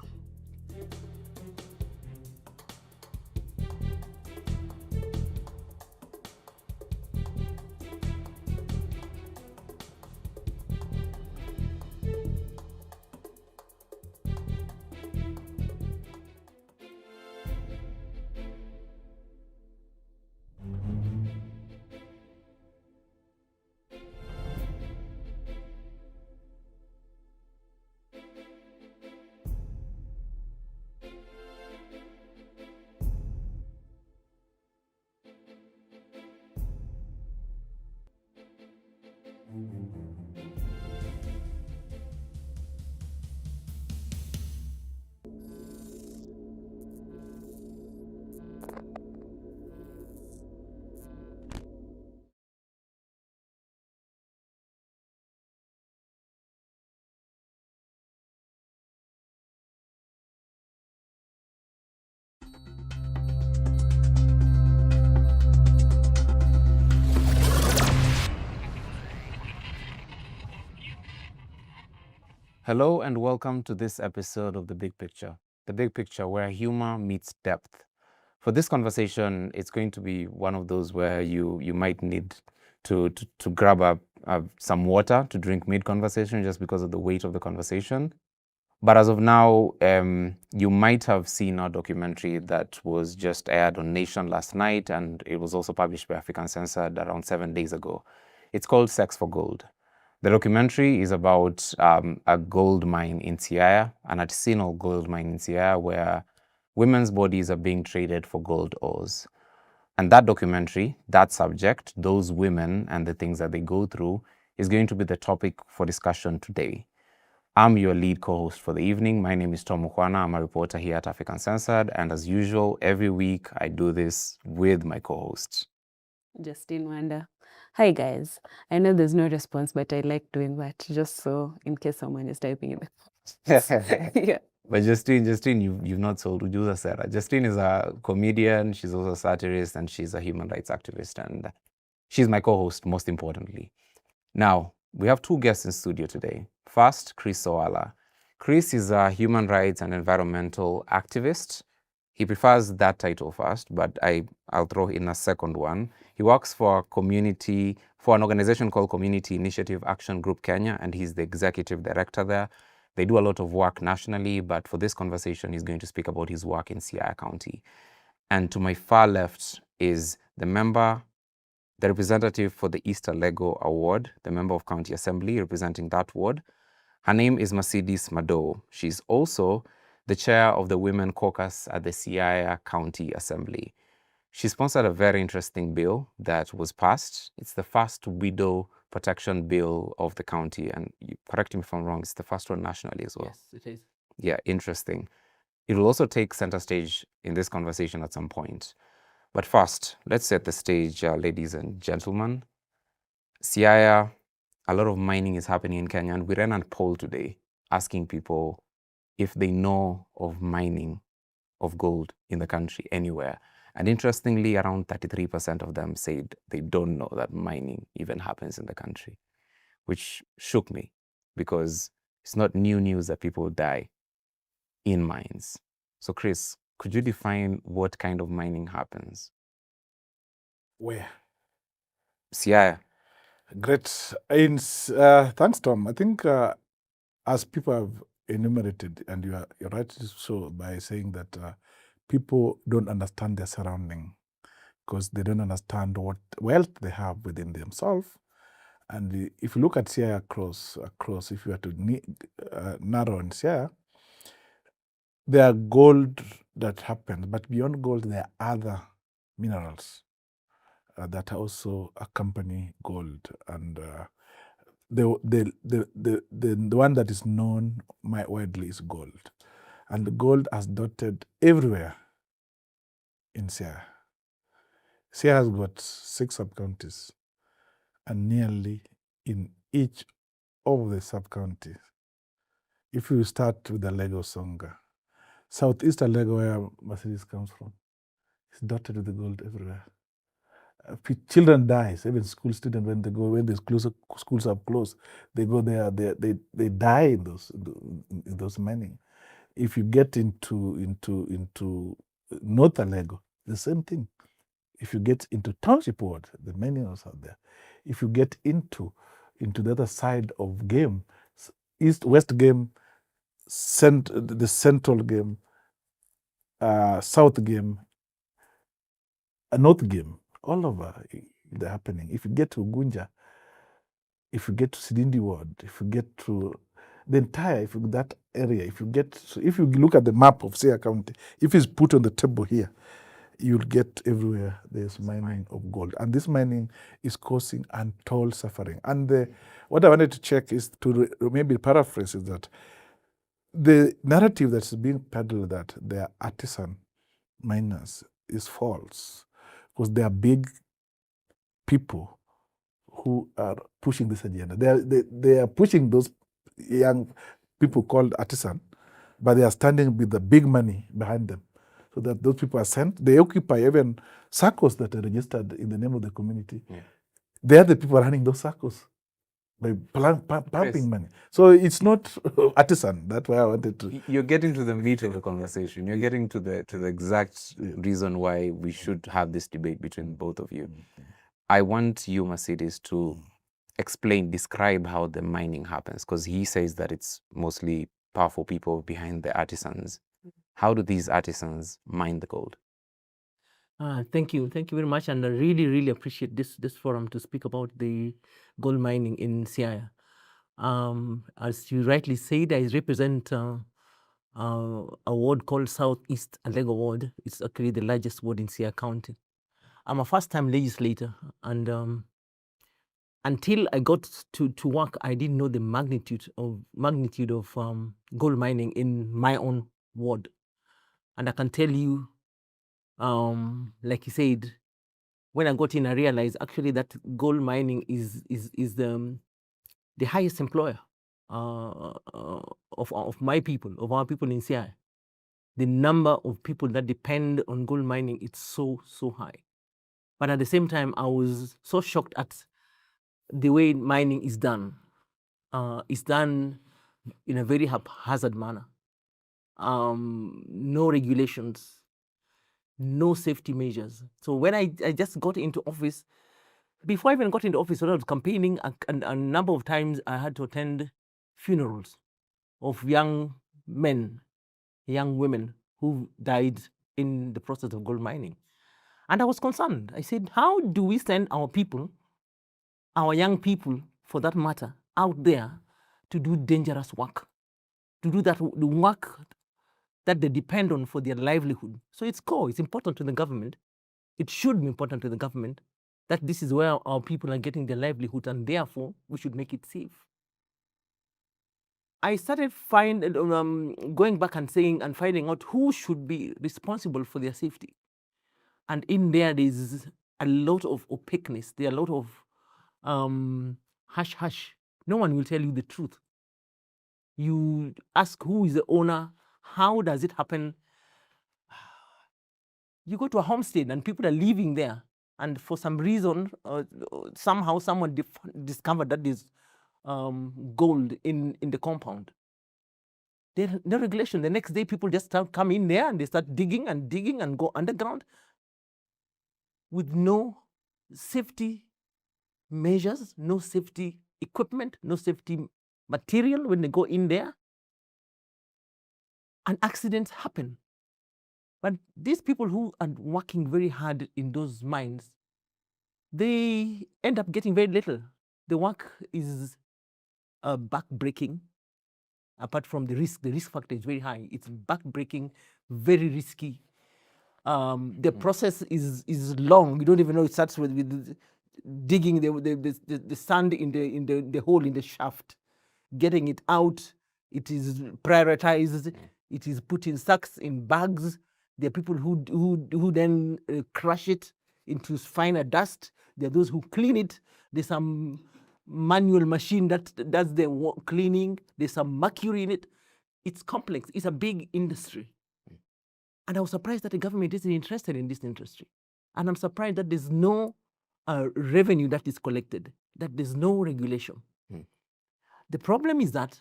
Hello and welcome to this episode of The Big Picture. The Big Picture, where humor meets depth. For this conversation, it's going to be one of those where you might need to grab up some water to drink mid-conversation just because of the weight of the conversation. But as of now, you might have seen our documentary that was just aired on Nation last night, and it was also published by Africa Uncensored around 7 days ago. It's called Sex for Gold. The documentary is about a gold mine in Siaya, an artisanal gold mine in Siaya, where women's bodies are being traded for gold ores. And that documentary, that subject, those women and the things that they go through, is going to be the topic for discussion today. I'm your lead co-host for the evening. My name is Tom Mukwana. I'm a reporter here at Africa Uncensored. And as usual, every week I do this with my co-host, Justine Wanda. Hi guys. I know there's no response, but I like doing that just so in case someone is typing in the comments. Yeah. But Justine, you've not sold Ujuza Sarah. Justine is a comedian, she's also a satirist, and she's a human rights activist. And she's my co-host, most importantly. Now, we have two guests in studio today. First, Chris Sowala. Chris is a human rights and environmental activist. He prefers that title first, but I'll throw in a second one. He works for an organization called Community Initiative Action Group Kenya, and he's the executive director there. They do a lot of work nationally, but for this conversation, he's going to speak about his work in Siaya County. And to my far left is the representative for the East Alego Award, the member of County Assembly representing that ward. Her name is Mercedes Mado. She's also the chair of the Women Caucus at the Siaya County Assembly. She sponsored a very interesting bill that was passed. It's the first widow protection bill of the county. And correct me if I'm wrong, it's the first one nationally as well. Yes, it is. Yeah, interesting. It will also take center stage in this conversation at some point. But first, let's set the stage, ladies and gentlemen. Siaya, a lot of mining is happening in Kenya, and we ran a poll today asking people if they know of mining of gold in the country anywhere. And interestingly, around 33% of them said they don't know that mining even happens in the country, which shook me because it's not new news that people die in mines. So Chris, could you define what kind of mining happens? Where? Siaya. Great. Thanks, Tom. I think as people have enumerated, and you're right so by saying that people don't understand their surrounding because they don't understand what wealth they have within themselves. And if you look at Siaya across, if you were to narrow and Siaya, there are gold that happens, but beyond gold, there are other minerals that also accompany gold. And the one that is known widely is gold. And the gold has dotted everywhere in Siaya. Siaya has got 6 sub-counties, and nearly in each of the sub-counties, if you start with the Lego Songa, southeast Lego, where Mercedes comes from, is dotted with the gold everywhere. Children die, even school students, when the schools are closed, they go there, they die in those mining. If you get into North Lego, the same thing. If you get into Township Ward, the minerals are there. If you get into the other side of Game, West Game, the Central Game, South Game, North Game, all over they're happening. If you get to Gunja, if you get to Sidindi Ward, if you get to the entire, that area, if you look at the map of Siaya County, if it's put on the table here, you'll get everywhere there's mining of gold. And this mining is causing untold suffering. And what I wanted to check is to maybe paraphrase is that the narrative that's being peddled that they are artisan miners is false, because they are big people who are pushing this agenda. They are pushing those young people called artisan, but they are standing with the big money behind them. So that those people are sent. They occupy even circles that are registered in the name of the community. Yeah. They are the people running those circles by pumping money. So it's not artisan. That's why I wanted to. You're getting to the meat of the conversation. You're getting to the exact reason why we should have this debate between both of you. I want you, Mercedes, to describe how the mining happens, because he says that it's mostly powerful people behind the artisans. How do these artisans mine the gold? Thank you very much, and I really appreciate this forum to speak about the gold mining in Siaya. As you rightly said, I represent a ward called Southeast Alego Ward. It's actually the largest ward in Siaya County. I'm a first-time legislator, and until I got to work, I didn't know the magnitude of gold mining in my own ward. And I can tell you, like you said, when I got in, I realized actually that gold mining is the highest employer of my people, of our people in Siaya. The number of people that depend on gold mining is so high. But at the same time, I was so shocked at the way mining is done. It's done in a very haphazard manner. No regulations, no safety measures. So when I just got into office, before I even got into office, when I was campaigning, a number of times I had to attend funerals of young men, young women who died in the process of gold mining. And I was concerned. I said, how do we send our people, our young people for that matter, out there to do dangerous work, to do the work that they depend on for their livelihood? So it's important to the government. It should be important to the government that this is where our people are getting their livelihood, and therefore we should make it safe. I started going back and finding out who should be responsible for their safety. And in there is a lot of opaqueness. There are a lot of hush. No one will tell you the truth. You ask who is the owner, how does it happen? You go to a homestead and people are living there, and for some reason, somehow someone discovered that there's gold in the compound. There's no regulation. The next day, people just come in there and they start digging and go underground with no safety measures, no safety equipment, no safety material when they go in there. and accidents happen. But these people who are working very hard in those mines, they end up getting very little. The work is back-breaking. Apart from the risk factor is very high. It's back-breaking, very risky. The process is long. You don't even know. It starts with digging the sand in the hole in the shaft, getting it out. It is prioritized. It is put in sacks, in bags. There are people who then crush it into finer dust. There are those who clean it. There's some manual machine that does the cleaning. There's some mercury in it. It's complex. It's a big industry. And I was surprised that the government isn't interested in this industry. And I'm surprised that there's no revenue that is collected, that there's no regulation. The problem is that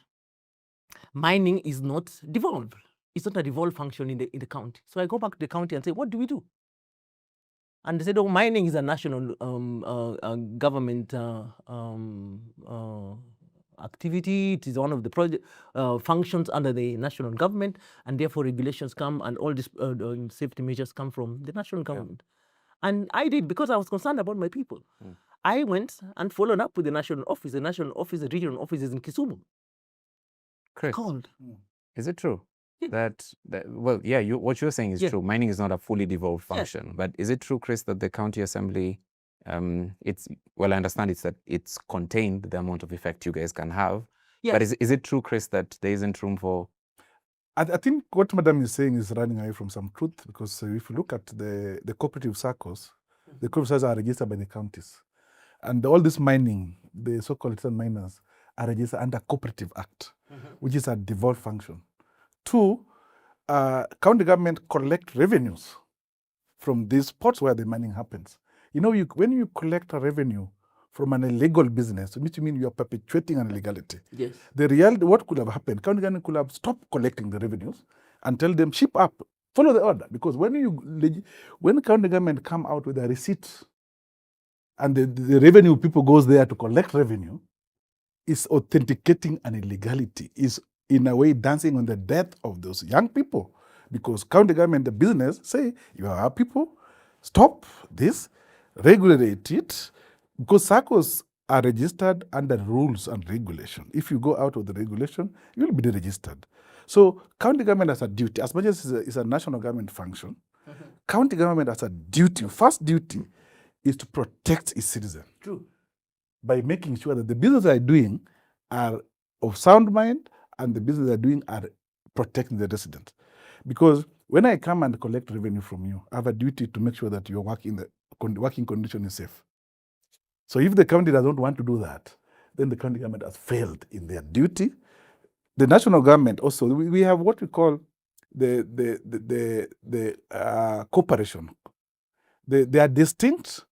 mining is not devolved. It's not a devolved function in the county. So I go back to the county and say, what do we do? And they said, oh, mining is a national government activity. It is one of the project functions under the national government, and therefore regulations come and all these safety measures come from the national government. Yeah. And I did, because I was concerned about my people. I went and followed up with the national office. The national office, the regional office is in Kisumu. Chris, Called. Is it true that well, yeah, what you're saying is true. Mining is not a fully devolved function, but is it true, Chris, that the county assembly, it's, well, I understand it's that it's contained the amount of effect you guys can have, but is it true, Chris, that there isn't room for? I think what Madam is saying is running away from some truth, because if you look at the cooperative circles, the cooperative circles are registered by the counties. And all this mining, the so-called miners, are registered under Cooperative Act, which is a devolved function. 2, county government collect revenues from these spots where the mining happens. You know, when you collect a revenue from an illegal business, which means you are perpetuating an illegality. Yes. The reality, what could have happened, county government could have stopped collecting the revenues and tell them, ship up, follow the order. Because when county government come out with a receipt and the revenue people goes there to collect revenue, is authenticating an illegality, is in a way dancing on the death of those young people. Because county government, the business, say, you are our people, stop this, regulate it, because SACCOs are registered under rules and regulation. If you go out of the regulation, you will be deregistered. So county government has a duty, as much as it's a national government function, county government has a duty, first duty is to protect its citizens. True. By making sure that the business they are doing are of sound mind and the business they are doing are protecting the resident. Because when I come and collect revenue from you, I have a duty to make sure that your working condition is safe. So if the county doesn't want to do that, then the county government has failed in their duty. The national government also, we have what we call the cooperation. They are distinct.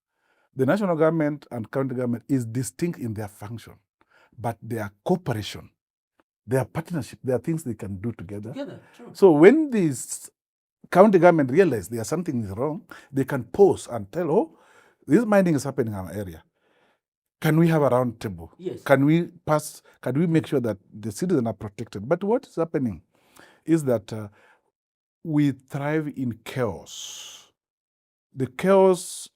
The national government and county government is distinct in their function, but they are cooperation. They are partnership. There are things they can do together. True. So when this county government realize there's something is wrong, they can pause and tell, oh, this mining is happening in our area. Can we have a round table? Yes. Can we make sure that the citizens are protected? But what is happening is that we thrive in chaos. The chaos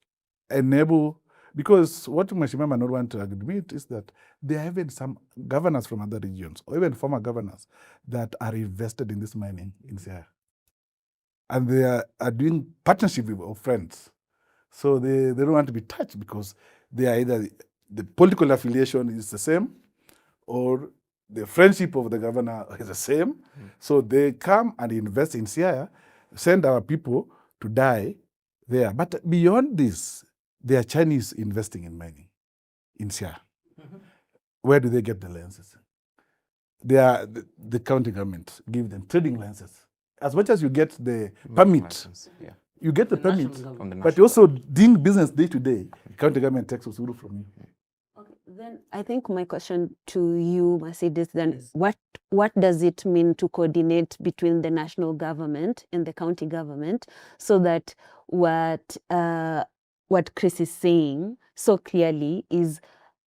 enable, because what Mheshimiwa might not want to admit is that there are even some governors from other regions, or even former governors, that are invested in this mining in Siaya. And they are doing partnership with friends. So they don't want to be touched because they are either the political affiliation is the same or the friendship of the governor is the same. So they come and invest in Siaya, send our people to die there. But beyond this, there are Chinese investing in mining in Siaya. Where do they get the licenses? They are the county government give them trading licenses. As much as you get the permit, you get the permit, but also doing business day to day, county government takes usuru from you. Okay, then I think my question to you, Mercedes, then what does it mean to coordinate between the national government and the county government so that what Chris is saying so clearly is,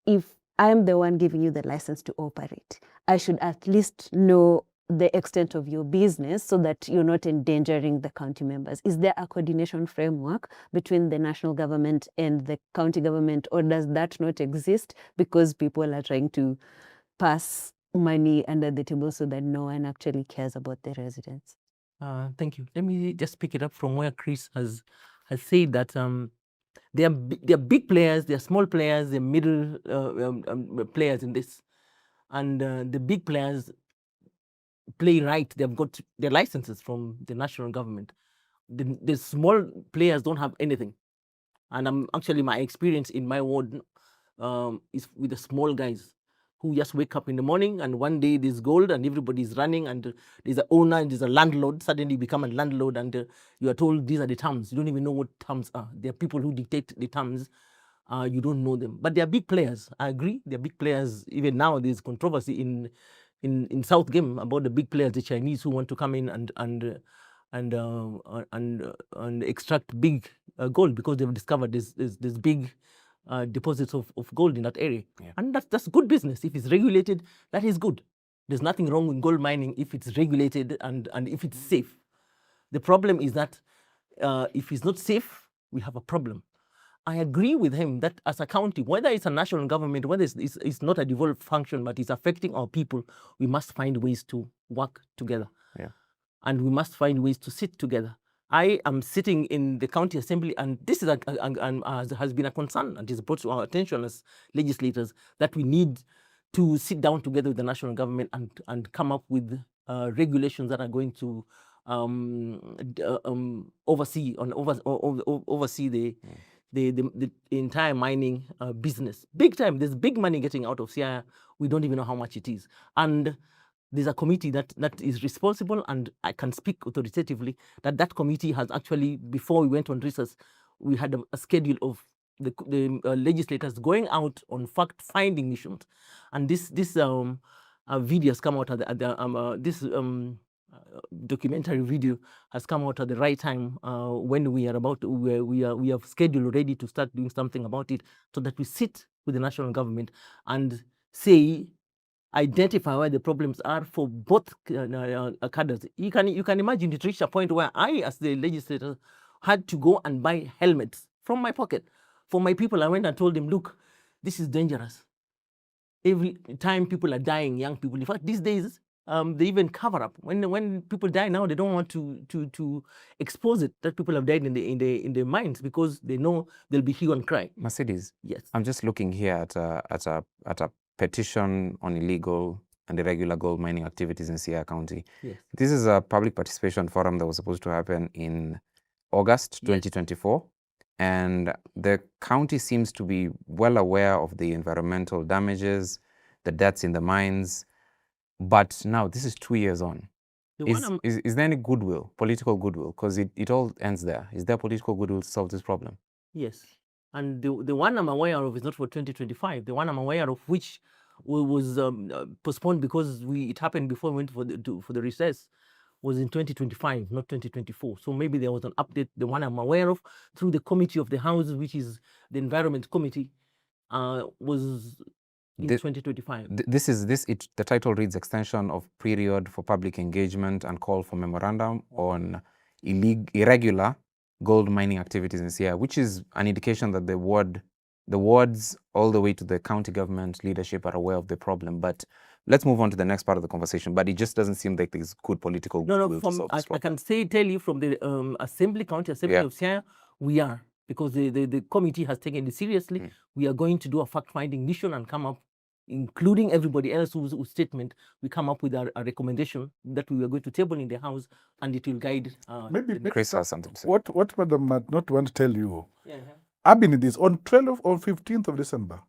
if I'm the one giving you the license to operate, I should at least know the extent of your business so that you're not endangering the county members? Is there a coordination framework between the national government and the county government, or does that not exist because people are trying to pass money under the table so that no one actually cares about the residents? Thank you. Let me just pick it up from where Chris has said that there are big players, there are small players, there are middle players in this. And the big players play right. They've got their licenses from the national government. The small players don't have anything. And actually, my experience in my ward is with the small guys who just wake up in the morning and one day there's gold and everybody's running and there's an owner and there's a landlord. Suddenly you become a landlord and you are told these are the terms. You don't even know what terms are. There are people who dictate the terms. You don't know them. But they are big players. I agree. They are big players. Even now there's controversy in South Game about the big players, the Chinese who want to come in and extract big gold because they've discovered this big deposits of gold in that area. Yeah. And that's good business. If it's regulated, that is good. There's nothing wrong with gold mining if it's regulated and if it's safe. The problem is that if it's not safe, we have a problem. I agree with him that as a county, whether it's a national government, whether it's not a devolved function, but it's affecting our people, we must find ways to work together. Yeah. And we must find ways to sit together. I am sitting in the county assembly, and this is has been a concern and is brought to our attention as legislators that we need to sit down together with the national government and come up with regulations that are going to oversee the entire mining business. Big time. There's big money getting out of Siaya. We don't even know how much it is. And there's a committee that is responsible, and I can speak authoritatively that committee has actually, before we went on recess, we had a schedule of the legislators going out on fact-finding missions. And this video has come out this documentary video has come out at the right time when we have scheduled already to start doing something about it, so that we sit with the national government and identify where the problems are for both cadres. You can imagine it reached a point where I, as the legislator, had to go and buy helmets from my pocket for my people. I went and told them, look, this is dangerous. Every time people are dying, young people. In fact, these days, they even cover up. When people die now, they don't want to expose it that people have died in the mines because they know there'll be hue and cry. Mercedes. Yes. I'm just looking here at a petition on illegal and irregular gold mining activities in Siaya County. Yes. This is a public participation forum that was supposed to happen in August 2024. And the county seems to be well aware of the environmental damages, the deaths in the mines. But now this is 2 years on. Is there any goodwill, political goodwill? Because it all ends there. Is there political goodwill to solve this problem? Yes. And the one I'm aware of is not for 2025. The one I'm aware of, which was postponed because it happened before we went for the recess, was in 2025, not 2024. So maybe there was an update. The one I'm aware of through the committee of the House, which is the Environment Committee, was in 2025. The title reads Extension of Period for Public Engagement and Call for Memorandum on Irregular Gold Mining Activities in Siaya, which is an indication that the wards all the way to the county government leadership are aware of the problem. But let's move on to the next part of the conversation. But it just doesn't seem like there's good political will to solve this problem. I can tell you from the county assembly of Siaya, we are, because the committee has taken it seriously. We are going to do a fact-finding mission and come up, including everybody else whose statement, we come up with a recommendation that we are going to table in the House, and it will guide. Maybe Chris has something to say. What Madam might not want to tell you. Yeah. I've been in this on 15th of December.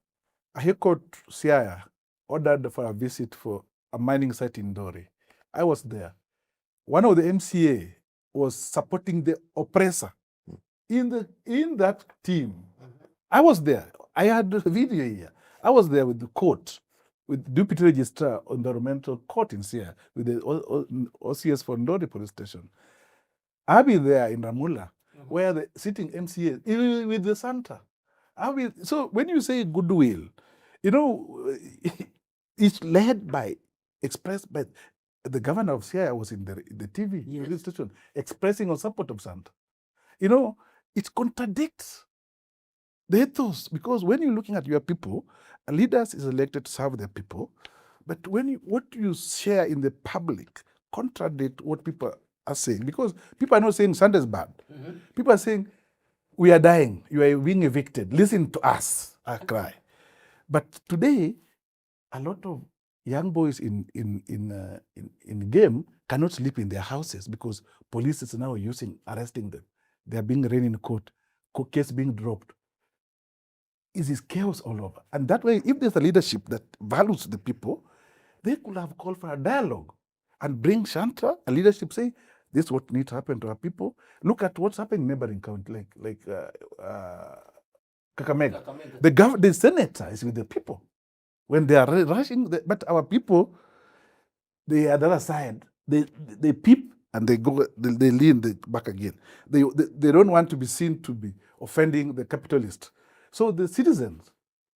A High Court Siaya ordered for a visit for a mining site in Dori. I was there. One of the MCA was supporting the oppressor in that team. I was there. I had the video here. I was there with the court, with Deputy Registrar on the Environmental Court in Siaya, with the OCS for Ndori Police Station. I've been there in Ramula, where the sitting MCA, with the Santa. So when you say goodwill, it's led by, expressed by the governor of Siaya was in the TV radio station expressing on support of Santa. You know, it contradicts the ethos, because when you're looking at your people, a leader is elected to serve their people, but when what you share in the public contradict what people are saying, because people are not saying Santa is bad. People are saying, we are dying, you are being evicted, listen to us, I cry. But today, a lot of young boys in game cannot sleep in their houses because police is now arresting them. They are being arraigned in court, case being dropped. It is chaos all over. And that way, if there's a leadership that values the people, they could have called for a dialogue and bring Shanta, a leadership, say, this is what needs to happen to our people. Look at what's happening in neighboring county, like Kakamega. The senator is with the people. When they are rushing, but our people, they are the other side. They peep and they go, they lean back again. They don't want to be seen to be offending the capitalist. So the citizens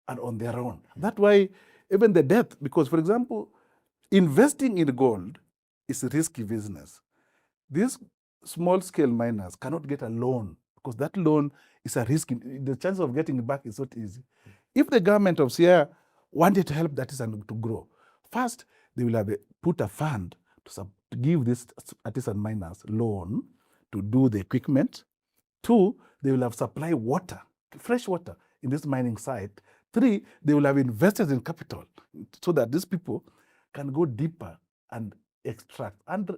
are on their own. That's why even the death, because for example, investing in gold is a risky business. These small-scale miners cannot get a loan because that loan is a risk. The chance of getting it back is not easy. If the government of Sierra wanted to help that artisan to grow, first, they will have put a fund to give these artisan miners loan to do the equipment. 2, they will have supply water, fresh water in this mining site. 3, they will have invested in capital so that these people can go deeper and extract. And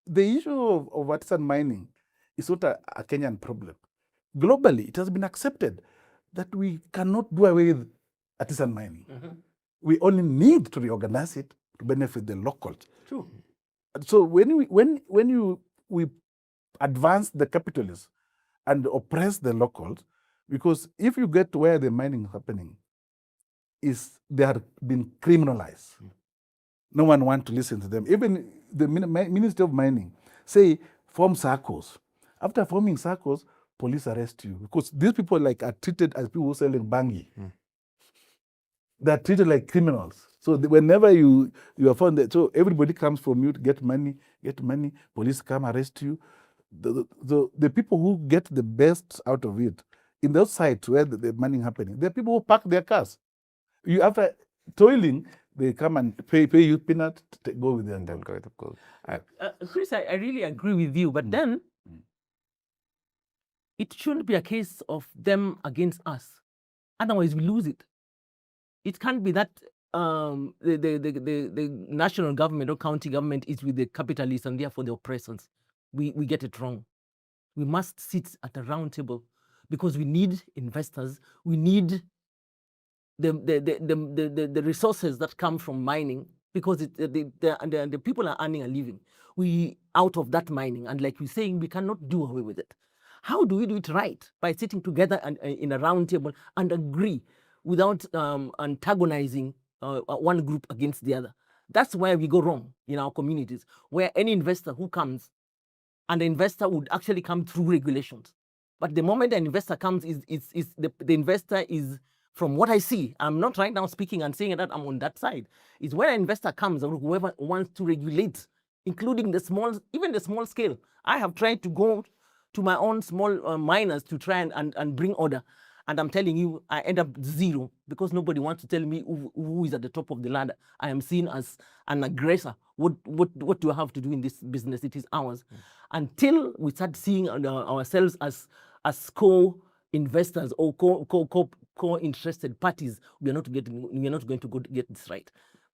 the issue of artisan mining is not a Kenyan problem. Globally, it has been accepted that we cannot do away with artisan mining. We only need to reorganize it to benefit the locals. True. So when we advance the capitalists and oppress the locals, because if you get where the mining is happening, they are being criminalized. No one wants to listen to them. Even the Ministry of Mining say, form circles. After forming circles, police arrest you. Because these people are treated as people selling bangi. They're treated like criminals. So whenever you are found, so everybody comes from you to get money, police come arrest you. The people who get the best out of it, in those sites where the mining happening, there are people who park their cars. After toiling, they come and pay you peanut to go with them. They'll go with the gold. Chris, I really agree with you, but then it shouldn't be a case of them against us. Otherwise, we lose it. It can't be that the national government or county government is with the capitalists and therefore the oppressors. We get it wrong. We must sit at a round table because we need investors. We need the resources that come from mining because the people are earning a living. We out of that mining, and like we're saying, we cannot do away with it. How do we do it right? By sitting together and in a round table and agree without antagonizing one group against the other. That's where we go wrong in our communities, where any investor who comes, and the investor would actually come through regulations. But the moment an investor comes, the investor is, from what I see, I'm not right now speaking and saying that I'm on that side, is when an investor comes or whoever wants to regulate, including even the small scale. I have tried to go to my own small miners to try and bring order. And I'm telling you, I end up zero because nobody wants to tell me who is at the top of the ladder. I am seen as an aggressor. What do I have to do in this business? It is ours. Until we start seeing ourselves as co-investors or co-interested parties, we are not going to get this right.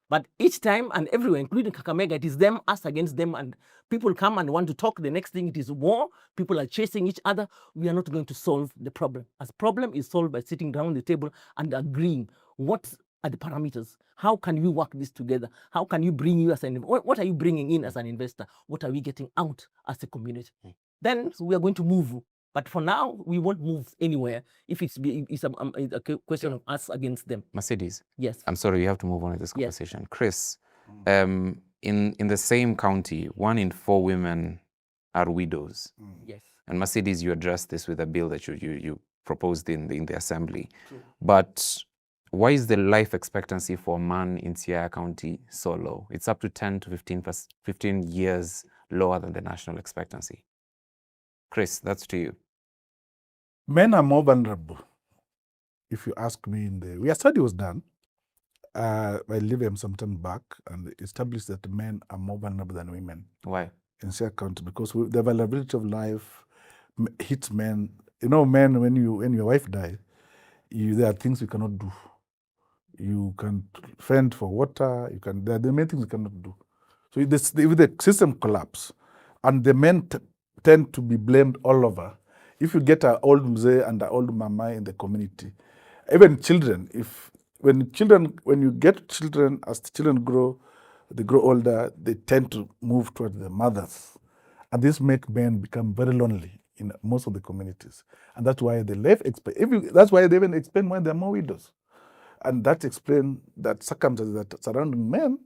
But each time and everywhere, including Kakamega, it is them, us against them, and people come and want to talk. The next thing, it is war. People are chasing each other. We are not going to solve the problem. As problem is solved by sitting down the table and agreeing what are the parameters. How can we work this together? How can you bring you as an what are you bringing in as an investor? What are we getting out as a community? Then we are going to move. But for now, we won't move anywhere if it's a question of us against them. Mercedes. Yes. I'm sorry, you have to move on with this conversation. Yes. Chris, in the same county, 1 in 4 women are widows. Yes. And Mercedes, you addressed this with a bill that you proposed in the assembly. True. But why is the life expectancy for a man in Siaya County so low? It's up to 10 to 15 years lower than the national expectancy. Chris, that's to you. Men are more vulnerable. If you ask me, a study was done by Livem some time back, and it established that men are more vulnerable than women. Why? In Siaya County, because the vulnerability of life hits men. You know, men, when your wife dies, there are things you cannot do. You can fend for water. There are the many things you cannot do. So if the system collapse, and the men tend to be blamed all over. If you get an old mzee and an old mama in the community, even children, when you get children, as the children grow, they grow older, they tend to move towards the mothers, and this makes men become very lonely in most of the communities, and that's why they that's why they even explain why there are more widows. And that explains that circumstances that surrounding men,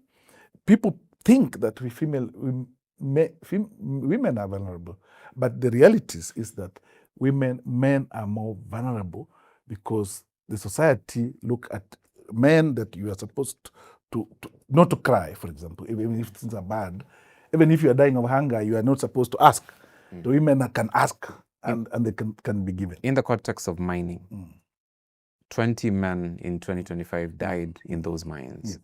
people think that women are vulnerable. But the reality is that men are more vulnerable because the society look at men that you are supposed to not to cry, for example, even if things are bad. Even if you are dying of hunger, you are not supposed to ask. The women can ask and they can be given. In the context of mining, 20 men in 2025 died in those mines. Yes.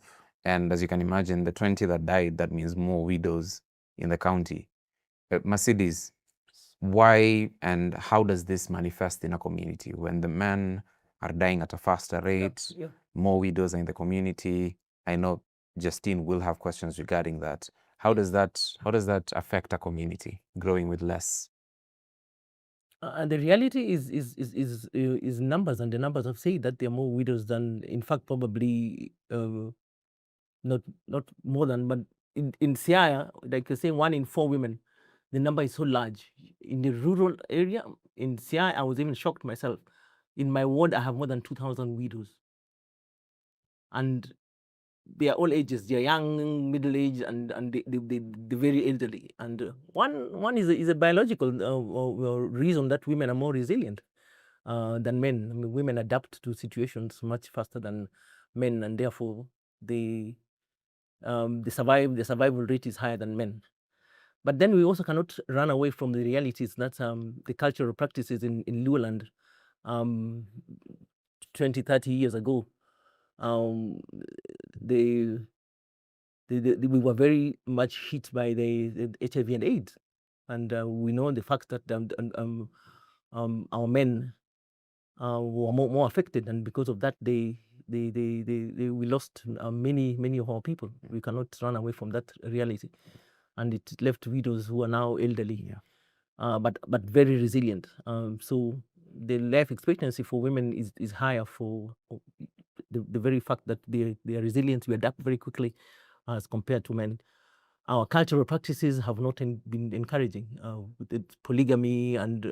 And as you can imagine, the 20 that died, that means more widows in the county. Mercedes, why and how does this manifest in a community when the men are dying at a faster rate, more widows are in the community? I know Justine will have questions regarding that. How does that affect a community growing with less? And the reality is numbers, and the numbers have said that there are more widows than, in fact, probably not more than, but in Siaya, like you say, 1 in 4 women, the number is so large. In the rural area, in Siaya, I was even shocked myself. In my ward, I have more than 2,000 widows. And they are all ages. They are young, middle-aged, and the very elderly. And one is a biological reason that women are more resilient than men. I mean, women adapt to situations much faster than men, and therefore the survival rate is higher than men. But then we also cannot run away from the realities that the cultural practices in Luoland 20, 30 years ago, we were very much hit by the HIV and AIDS. And we know the fact that our men were more affected, and because of that, we lost many of our people. We cannot run away from that reality. And it left widows who are now elderly, but very resilient. So the life expectancy for women is higher for the very fact that they are resilient. We adapt very quickly as compared to men. Our cultural practices have not been encouraging. With polygamy and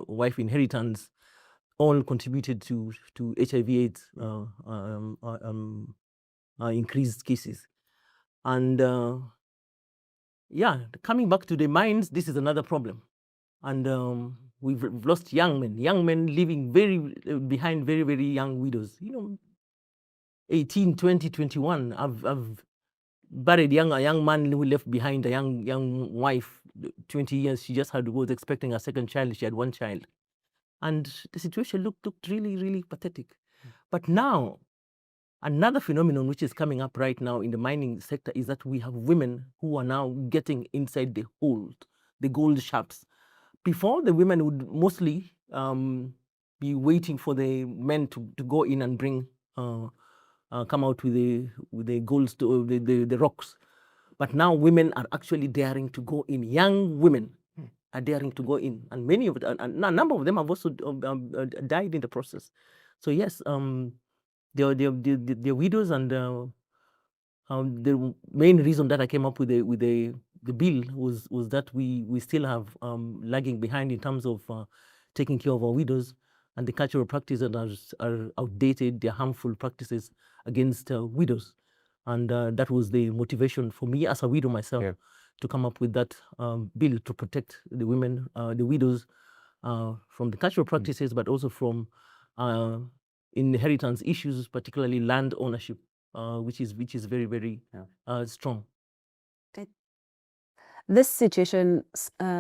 wife inheritance all contributed to HIV/AIDS increased cases. And coming back to the mines, this is another problem. And we've lost young men living behind very, very young widows. 18, 20, 21. I've buried a young man who left behind a young wife, 20 years. She just was expecting a second child. She had 1 child. And the situation looked really, really pathetic. But now, another phenomenon which is coming up right now in the mining sector is that we have women who are now getting inside the gold shafts. Before, the women would mostly be waiting for the men to go in and come out with the gold, the rocks. But now women are actually daring to go in. Young women are daring to go in, and a number of them have also died in the process. So yes, they're widows, and the main reason that I came up with the bill was that we still have lagging behind in terms of taking care of our widows, and the cultural practices are outdated. They're harmful practices against widows, and that was the motivation for me as a widow myself to come up with that bill to protect the women, the widows, from the cultural practices, but also from inheritance issues, particularly land ownership, which is very, very strong. This situation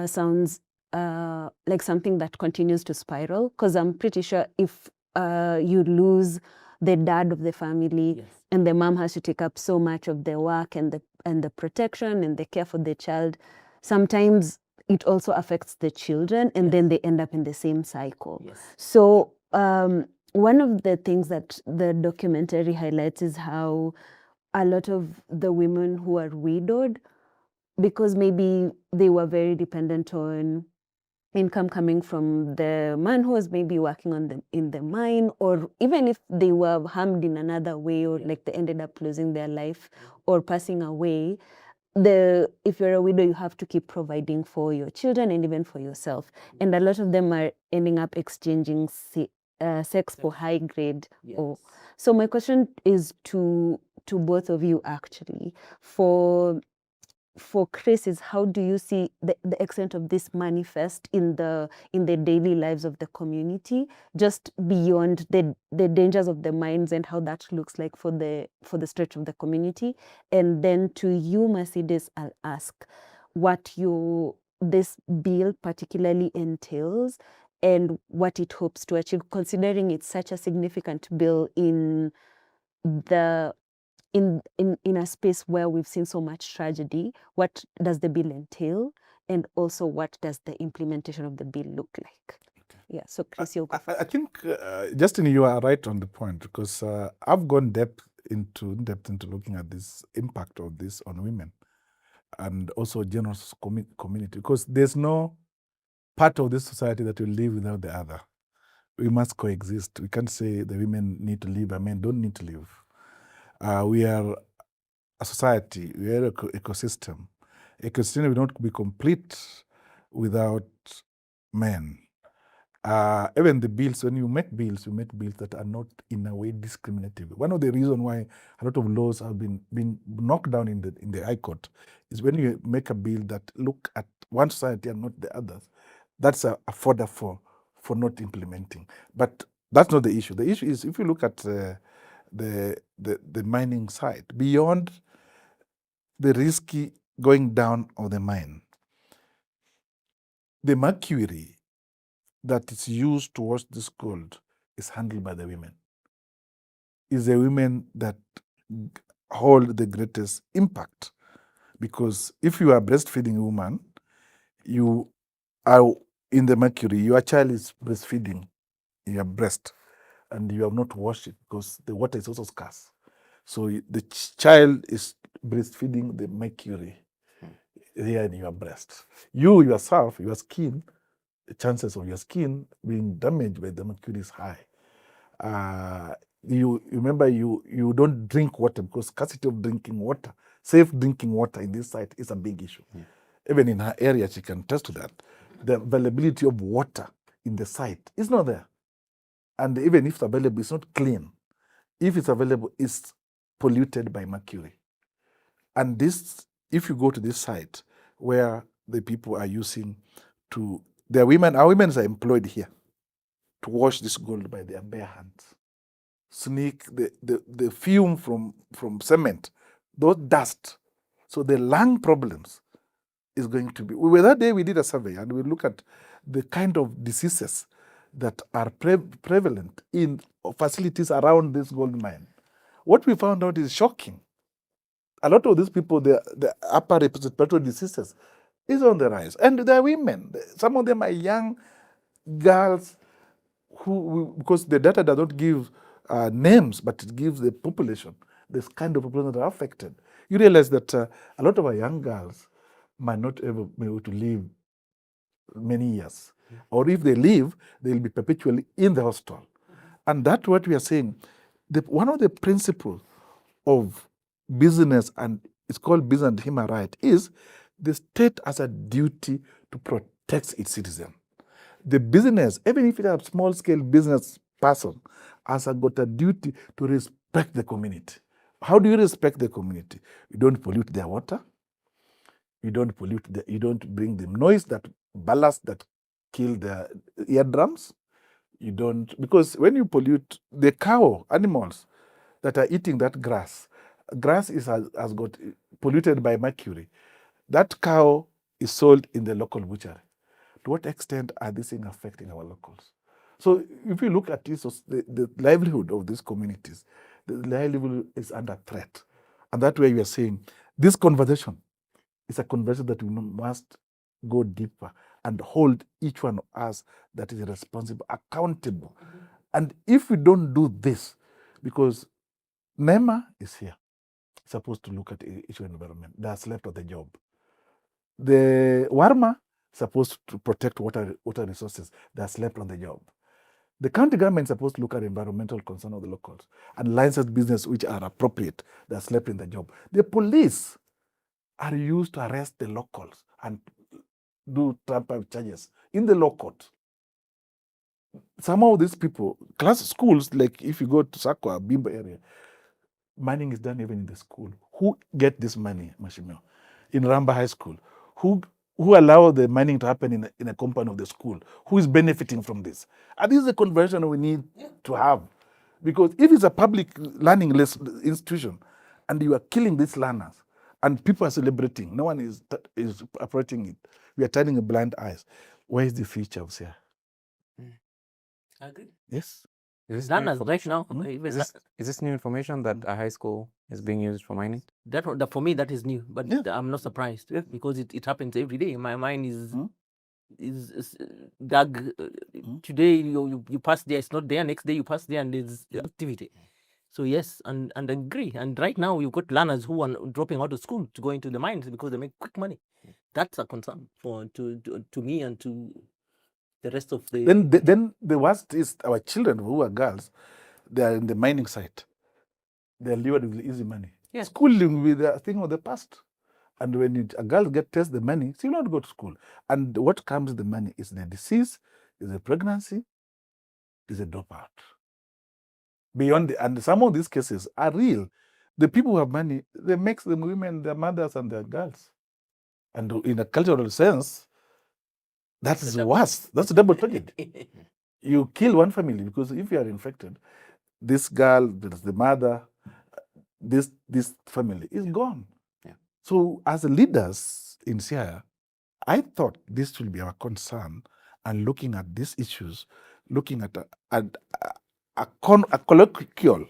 sounds like something that continues to spiral, because I'm pretty sure if you lose the dad of the family, and the mom has to take up so much of the work and the protection and the care for the child, sometimes it also affects the children, and then they end up in the same cycle. So one of the things that the documentary highlights is how a lot of the women who are widowed, because maybe they were very dependent on income coming from the man who was maybe working in the mine, or even if they were harmed in another way, or like they ended up losing their life or passing away, if you're a widow, you have to keep providing for your children and even for yourself. And a lot of them are ending up exchanging sex for high grade. So my question is to both of you, actually. For Chris, is how do you see the extent of this manifest in the daily lives of the community, just beyond the dangers of the mines and how that looks like for the stretch of the community? And then to you, Mercedes, I'll ask what this bill particularly entails and what it hopes to achieve, considering it's such a significant bill in a space where we've seen so much tragedy. What does the bill entail? And also, what does the implementation of the bill look like? Yeah, so Chris, you'll go first. I think, Justin, you are right on the point, because I've gone in depth into looking at this impact of this on women and also general community, because there's no part of this society that will live without the other. We must coexist. We can't say the women need to live and men don't need to live. We are a society, we are an ecosystem. Ecosystem will not be complete without men. Even the bills, when you make bills that are not in a way discriminative. One of the reasons why a lot of laws have been knocked down in the High Court is when you make a bill that look at one society and not the others. That's a fodder for not implementing. But that's not the issue. The issue is, if you look at the mining side, beyond the risky going down of the mine, the mercury that is used towards this gold is handled by the women. It's the women that hold the greatest impact, because if you are a breastfeeding woman, you are in the mercury, your child is breastfeeding in your breast, and you have not washed it because the water is also scarce. So the child is breastfeeding the mercury here in your breast. You yourself, your skin, the chances of your skin being damaged by the mercury is high. You remember, you don't drink water because scarcity of drinking water, safe drinking water in this site is a big issue. Even in her area, she can attest to that. The availability of water in the site is not there. And even if it's available, it's not clean. If it's available, it's polluted by mercury. And this, if you go to this site where the people are using our women are employed here to wash this gold by their bare hands. Sneak the fume from cement, those dust. So the lung problems is going to be. That day we did a survey and we look at the kind of diseases that are prevalent in facilities around this gold mine. What we found out is shocking. A lot of these people, the upper respiratory diseases is on the rise. And they're women. Some of them are young girls because the data does not give names, but it gives the population, this kind of population that are affected. You realize that a lot of our young girls might not ever be able to live many years. Or if they leave, they'll be perpetually in the hostel. And that's what we are saying. One of the principles of business, and it's called business and human right, is the state has a duty to protect its citizen. The business, even if it's a small-scale business person, has got a duty to respect the community. How do you respect the community? You don't pollute their water. You don't bring them noise, that ballast that kill their eardrums. You don't, because when you pollute the cow, animals that are eating that grass has got polluted by mercury. That cow is sold in the local butchery. To what extent are these things affecting our locals? So if you look at this, the livelihood of these communities, the livelihood is under threat. And that way we are saying this conversation is a conversation that we must go deeper and hold each one of us that is responsible accountable. And if we don't do this, because NEMA is here, supposed to look at issue environment, they are left of the job. The WARMA supposed to protect water resources, they are slept on the job. The county government is supposed to look at environmental concern of the locals and licensed business which are appropriate, they are slept in the job. The police are used to arrest the locals and do tamper charges in the law court. Some of these people, class schools, like if you go to Sakwa, Bimba area, mining is done even in the school. Who get this money, Mashimeo? In Ramba High School, who allow the mining to happen in a compound of the school? Who is benefiting from this? And this is a conversation we need to have. Because if it's a public learning institution and you are killing these learners and people are celebrating, no one is approaching it, we are turning a blind eyes. Where is the future of SIA? I agree. Yes. Is Learners right now. Is this new information that a high school is being used for mining? That for me that is new, but I'm not surprised because it happens every day. My mind is dug. Today you pass there, it's not there. Next day you pass there and there's activity. So yes, and agree. And right now you've got learners who are dropping out of school to go into the mines because they make quick money. That's a concern to me and to the rest of the. Then the worst is our children who are girls. They are in the mining site. They are lured with easy money. Yeah. Schooling will be a thing of the past. And when a girl gets the money, she will not go to school. And what comes with the money is the disease, is the pregnancy, is a dropout. And some of these cases are real. The people who have money, they make the women their mothers and their girls. And in a cultural sense, that is worse. That's a double tragedy. You kill one family because if you are infected, this girl, the mother, this family is gone. Yeah. So as leaders in SIA, I thought this should be our concern and looking at these issues, looking at a colloquial,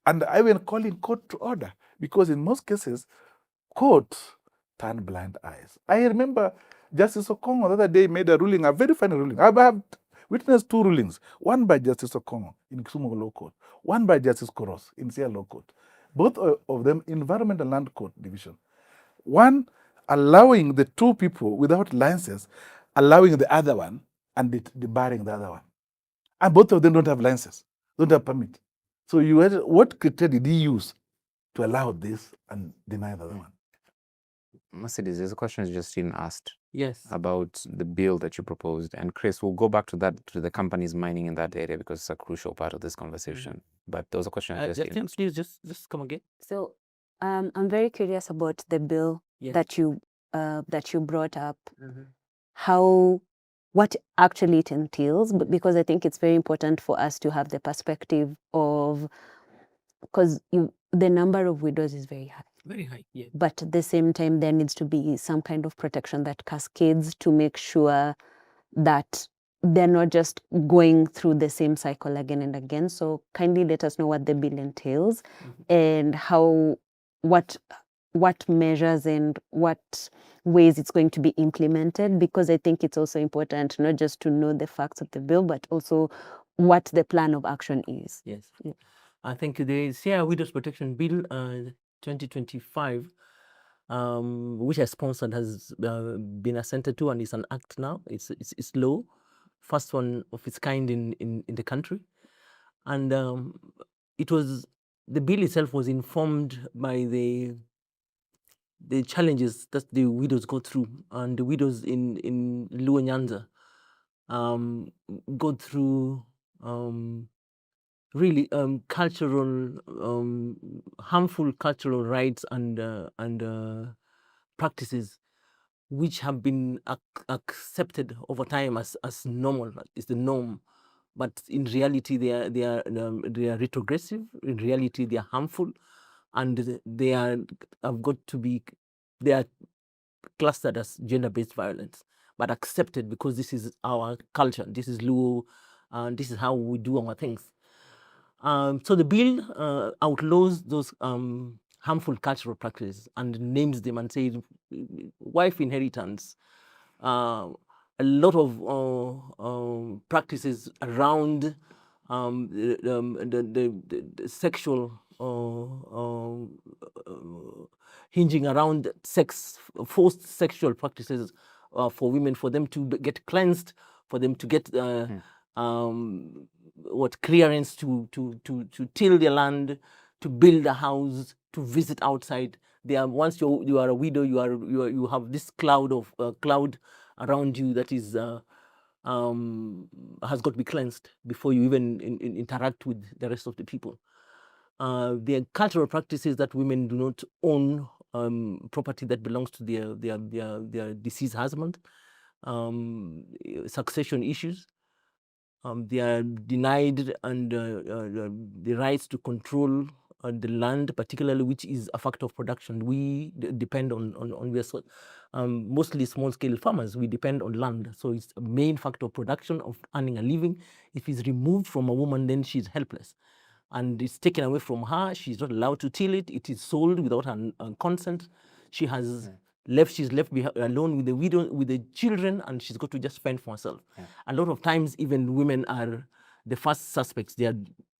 and I will call in court to order because in most cases, courts turn blind eyes. I remember Justice Okongo the other day made a ruling, a very funny ruling. I have witnessed two rulings, one by Justice Okongo in Kisumu Law Court, one by Justice Koros in SIA Law Court. Both of them Environment and Land Court Division. One allowing the two people without licenses, allowing the other one and debarring the other one. And both of them don't have licenses, don't have permit. So what criteria did he use to allow this and deny the other one? Mercedes, there's a question Justine asked. Yes. About the bill that you proposed. And Chris, we'll go back to that, to the companies mining in that area because it's a crucial part of this conversation. But there was a question Justine, please just come again. So I'm very curious about the bill that you brought up. What actually it entails, but because I think it's very important for us to have the perspective of, because the number of widows is very high. Very high, yeah. But at the same time, there needs to be some kind of protection that cascades to make sure that they're not just going through the same cycle again and again. So kindly let us know what the bill entails and what measures and what ways it's going to be implemented, because I think it's also important not just to know the facts of the bill, but also what the plan of action is. Yes. Yeah. I think the SIA Widows Protection Bill 2025, which I sponsored, has been assented to and is an act now. It's law, first one of its kind in the country. And the bill itself was informed by the challenges that the widows go through, and the widows in Luo Nyanza go through really cultural, harmful cultural rights and practices which have been accepted over time as normal, is the norm but in reality they are retrogressive. In reality, they are harmful, and they are clustered as gender-based violence, but accepted because this is our culture. This is Luo, and this is how we do our things. So the bill outlaws those harmful cultural practices and names them and says wife inheritance, a lot of practices around the sexual hinging around forced sexual practices for women, for them to get cleansed, for them to get clearance to till their land, to build a house, to visit outside. Once you are a widow, you have this cloud around you that is has got to be cleansed before you even interact with the rest of the people. There are cultural practices that women do not own property that belongs to their deceased husband. Succession issues. They are denied and the rights to control the land, particularly, which is a factor of production. We depend on mostly small-scale farmers. We depend on land, so it's a main factor of production of earning a living. If it's removed from a woman, then she's helpless, and it's taken away from her. She's not allowed to till it. It is sold without her consent. She has she's left alone with the widow, with the children, and she's got to just fend for herself. A lot of times, even women are the first suspects. They are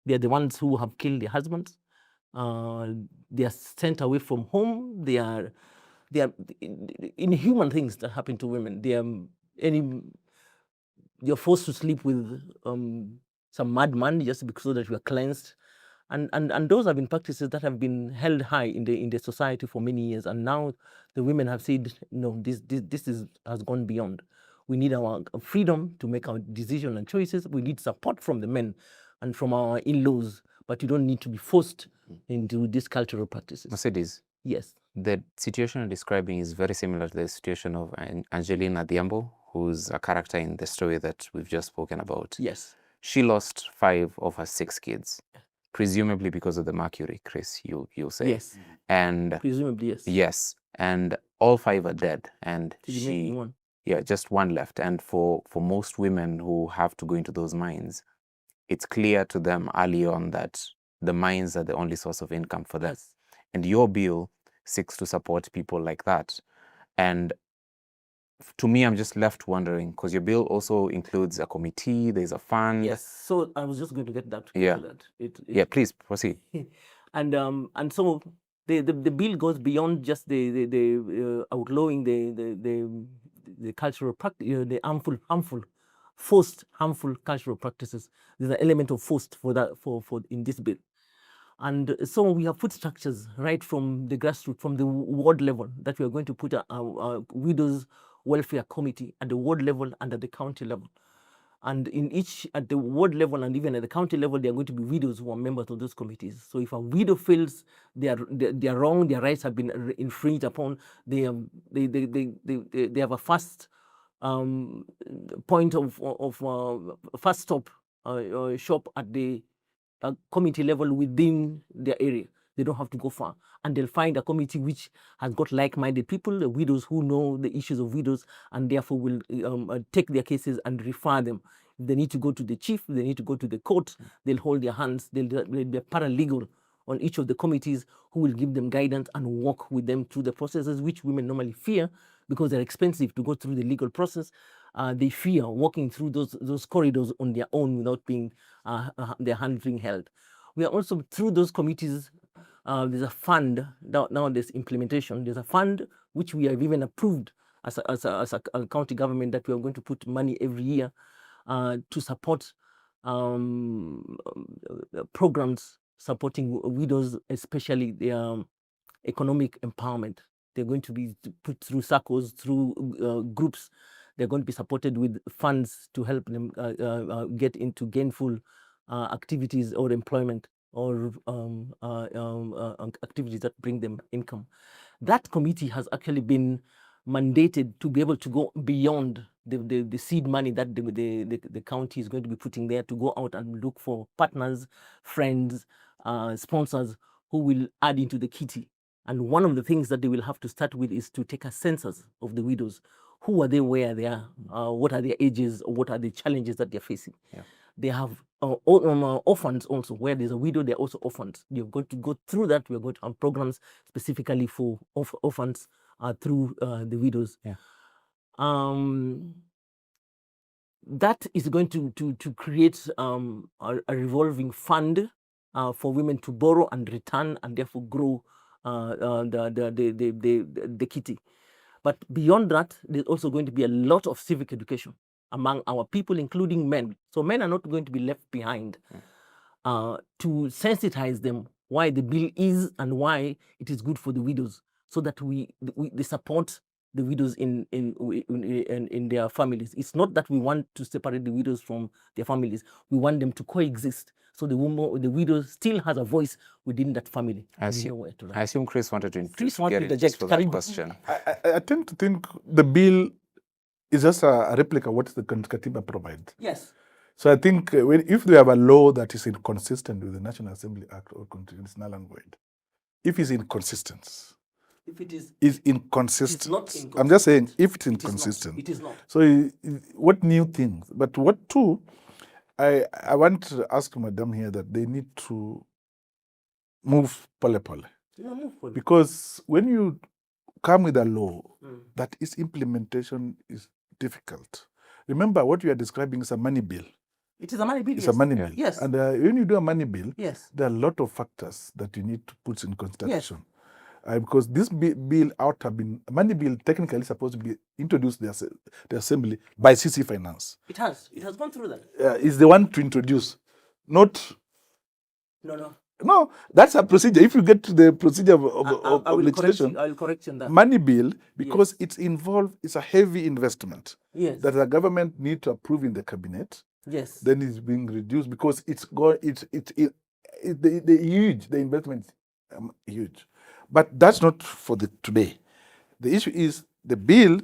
the ones who have killed their husbands. They are sent away from home. They are inhuman things that happen to women. You're forced to sleep with some madman just because so that you are cleansed. And those have been practices that have been held high in the society for many years. And now the women have said, no, this has gone beyond. We need our freedom to make our decisions and choices. We need support from the men and from our in-laws, but you don't need to be forced into these cultural practices. Mercedes? Yes. The situation you're describing is very similar to the situation of Angelina Diambo, who's a character in the story that we've just spoken about. Yes. She lost 5 of her 6 kids. Presumably because of the mercury, Chris, you'll say. Yes. And presumably, yes. Yes. And all 5 are dead. And one. Yeah, just one left. And for most women who have to go into those mines, it's clear to them early on that the mines are the only source of income for them. Yes. And your bill seeks to support people like that. And to me, I'm just left wondering, because your bill also includes a committee, there's a fund. Yes, so I was just going to get that. Yeah. Yeah, please proceed. And so the bill goes beyond just the outlawing the cultural practice, the forced harmful cultural practices. There's an element of forced for in this bill. And so we have put structures right from the grassroots, from the ward level, that we are going to put a widows welfare committee at the ward level and at the county level. And at the ward level and even at the county level, there are going to be widows who are members of those committees. So if a widow feels they are wrong, their rights have been infringed upon, they have a first point of first stop shop at the committee level within their area. They don't have to go far. And they'll find a committee which has got like-minded people, the widows who know the issues of widows, and therefore will take their cases and refer them. If they need to go to the chief, if they need to go to the court, they'll hold their hands. They'll be a paralegal on each of the committees who will give them guidance and walk with them through the processes, which women normally fear because they're expensive to go through the legal process. They fear walking through those corridors on their own without being their hands being held. We are also, through those committees, there's a fund, now there's implementation, there's a fund which we have even approved as a county government, that we are going to put money every year to support programs supporting widows, especially their economic empowerment. They're going to be put through circles, through groups. They're going to be supported with funds to help them get into gainful activities or employment, or activities that bring them income. That committee has actually been mandated to be able to go beyond the seed money that the county is going to be putting there, to go out and look for partners, friends, sponsors who will add into the kitty. And one of the things that they will have to start with is to take a census of the widows. Who are they, where they are, what are their ages, or what are the challenges that they're facing. Yeah. They have orphans also. Where there's a widow, they're also orphans. You're going to go through that. We're going to have programs specifically for orphans through the widows. Yeah. That is going to create a revolving fund for women to borrow and return, and therefore grow the kitty. But beyond that, there's also going to be a lot of civic education among our people, including men. So men are not going to be left behind, to sensitize them why the bill is and why it is good for the widows, so that they support the widows in their families. It's not that we want to separate the widows from their families. We want them to coexist, so the widow still has a voice within that family. I assume Chris wanted to interject for that question. I tend to think the bill is just a replica of what the Katiba provides. Yes. So I think if we have a law that is inconsistent with the National Assembly Act or it's null and void. If it's inconsistent. If it is inconsistent. It is not inconsistent. I'm just saying, if it's inconsistent. It is not. So what new things? But what too, I want to ask Madam here that they need to move pole. Because when you come with a law, that its implementation is difficult. Remember, what you are describing is a money bill. It is a money bill. It's a money bill. Yes. And when you do a money bill, yes, there are a lot of factors that you need to put in consideration. Yes. Because this bill ought to have been, a money bill technically supposed to be introduced to the assembly by CC Finance. It has gone through that. Is the one to introduce, not. No, that's a procedure. If you get to the procedure of legislation, I will correct you on that. Money bill, because it's involved, it's a heavy investment. Yes. That the government need to approve in the cabinet. Yes. Then it's being reduced because the investment is huge. But that's not for today. The issue is the bill,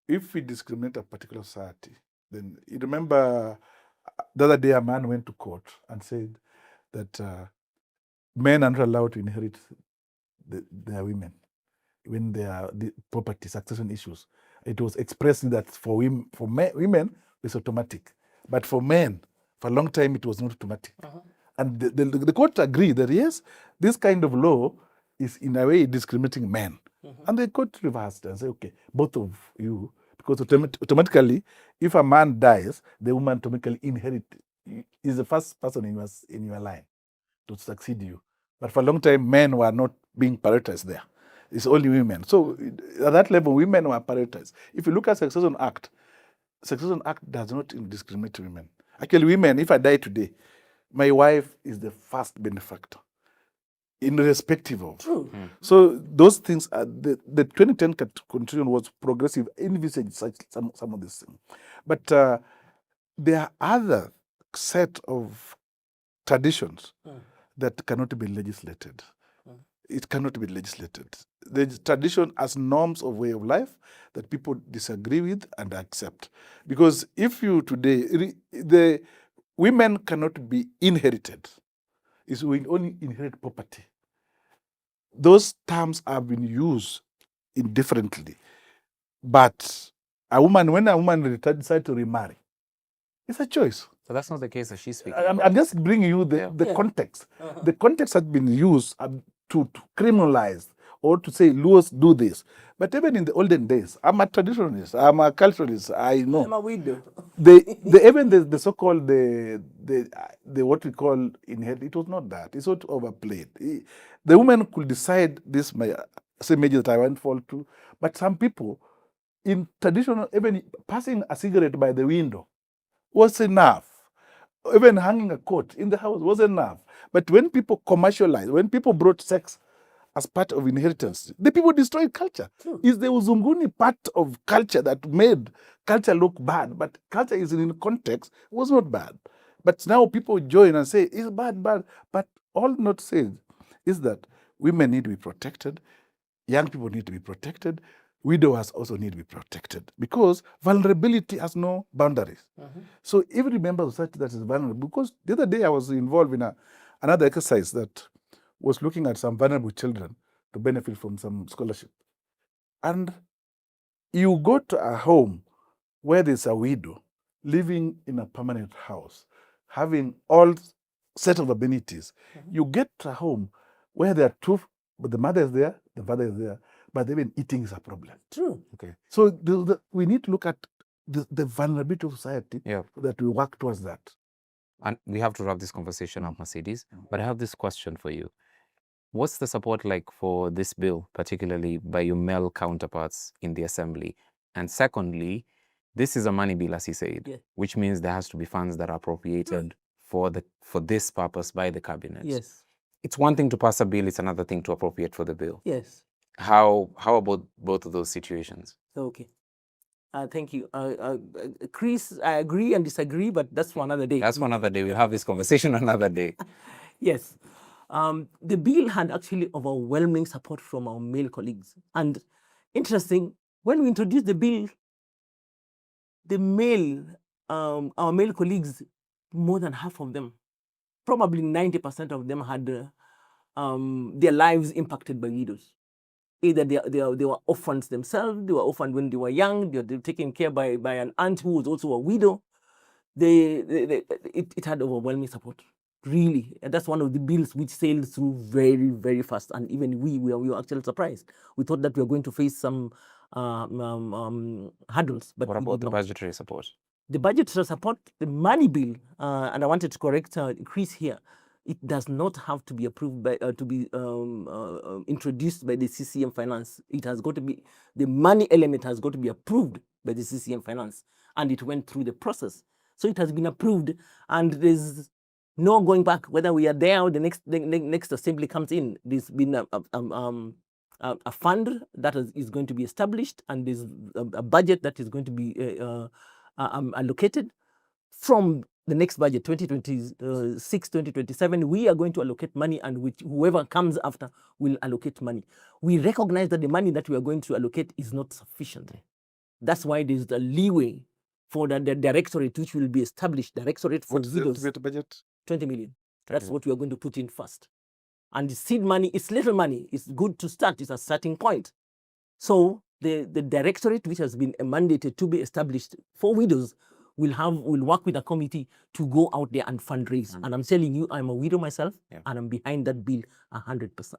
if we discriminate a particular society, then you remember the other day a man went to court and said that men are not allowed to inherit their women when there are the property succession issues. It was expressing that for women, it's automatic. But for men, for a long time, it was not automatic. And the court agreed that, yes, this kind of law is in a way discriminating men. And the court reversed and said, okay, both of you, because automatically, if a man dies, the woman automatically is the first person in your line to succeed you. But for a long time, men were not being prioritized there. It's only women. So at that level, women were prioritized. If you look at Succession Act does not discriminate women. Actually, women, if I die today, my wife is the first benefactor, irrespective of. True. So those things are the 2010 constitution was progressive, envisaged some of these things. But there are other set of traditions that cannot be legislated. It cannot be legislated. The tradition as norms of way of life that people disagree with and accept. Because if you today, the women cannot be inherited. It's we only inherit property. Those terms have been used indifferently. But when a woman decides to remarry, it's a choice. So that's not the case that she's speaking. I'm just bringing you the context. The context has been used to criminalize or to say, Lewis, do this. But even in the olden days, I'm a traditionalist, I'm a culturalist, I know. I'm a widow. Even the so-called, what we call inherit, it was not that. It's not overplayed. The woman could decide this, same major that I won't fall to, but some people, in traditional, even passing a cigarette by the window was enough. Even hanging a coat in the house was enough. But when people commercialized, when people brought sex as part of inheritance, the people destroyed culture. True. It's the Uzunguni part of culture that made culture look bad, but culture is in context, was not bad. But now people join and say, it's bad. But all not said is that women need to be protected, young people need to be protected, widowers also need to be protected because vulnerability has no boundaries. So every member of society that is vulnerable, because the other day I was involved in another exercise that was looking at some vulnerable children to benefit from some scholarship. And you go to a home where there's a widow living in a permanent house, having all set of amenities. You get to a home where there are two, but the mother is there, the father is there, but even eating is a problem. True. Okay. So we need to look at the vulnerability of society that we work towards that. And we have to wrap this conversation up, Mercedes. But I have this question for you. What's the support like for this bill, particularly by your male counterparts in the assembly? And secondly, this is a money bill, as he said, which means there has to be funds that are appropriated for this purpose by the cabinet. Yes. It's one thing to pass a bill, it's another thing to appropriate for the bill. Yes. How about both of those situations? Okay. Thank you. Chris, I agree and disagree, but that's for another day. That's for another day. We'll have this conversation another day. Yes. The bill had actually overwhelming support from our male colleagues. And interesting, when we introduced the bill, our male colleagues, more than half of them, probably 90% of them had their lives impacted by widows. Either they were orphans themselves, they were orphaned when they were young, they were taken care by an aunt who was also a widow. It had overwhelming support, really. And that's one of the bills which sailed through very, very fast. And even we were actually surprised. We thought that we were going to face some hurdles. But what about the budgetary support? The budgetary support, the money bill, and I wanted to correct Chris here, it does not have to be approved by, introduced by the CCM Finance. It has got to be, the money element has got to be approved by the CCM Finance, and it went through the process. So it has been approved, and there's no going back, whether we are there or the next assembly comes in. There's been a fund that is going to be established, and there's a budget that is going to be allocated from the next budget, 2026, 2027, we are going to allocate money, and whoever comes after will allocate money. We recognize that the money that we are going to allocate is not sufficient. That's why there's the leeway for the directorate which will be established, directorate for widows. What's the budget? 20 million. That's what we are going to put in first. And the seed money is little money. It's good to start. It's a starting point. So the directorate which has been mandated to be established for widows will work with a committee to go out there and fundraise. And I'm telling you, I'm a widow myself, and I'm behind that bill 100%.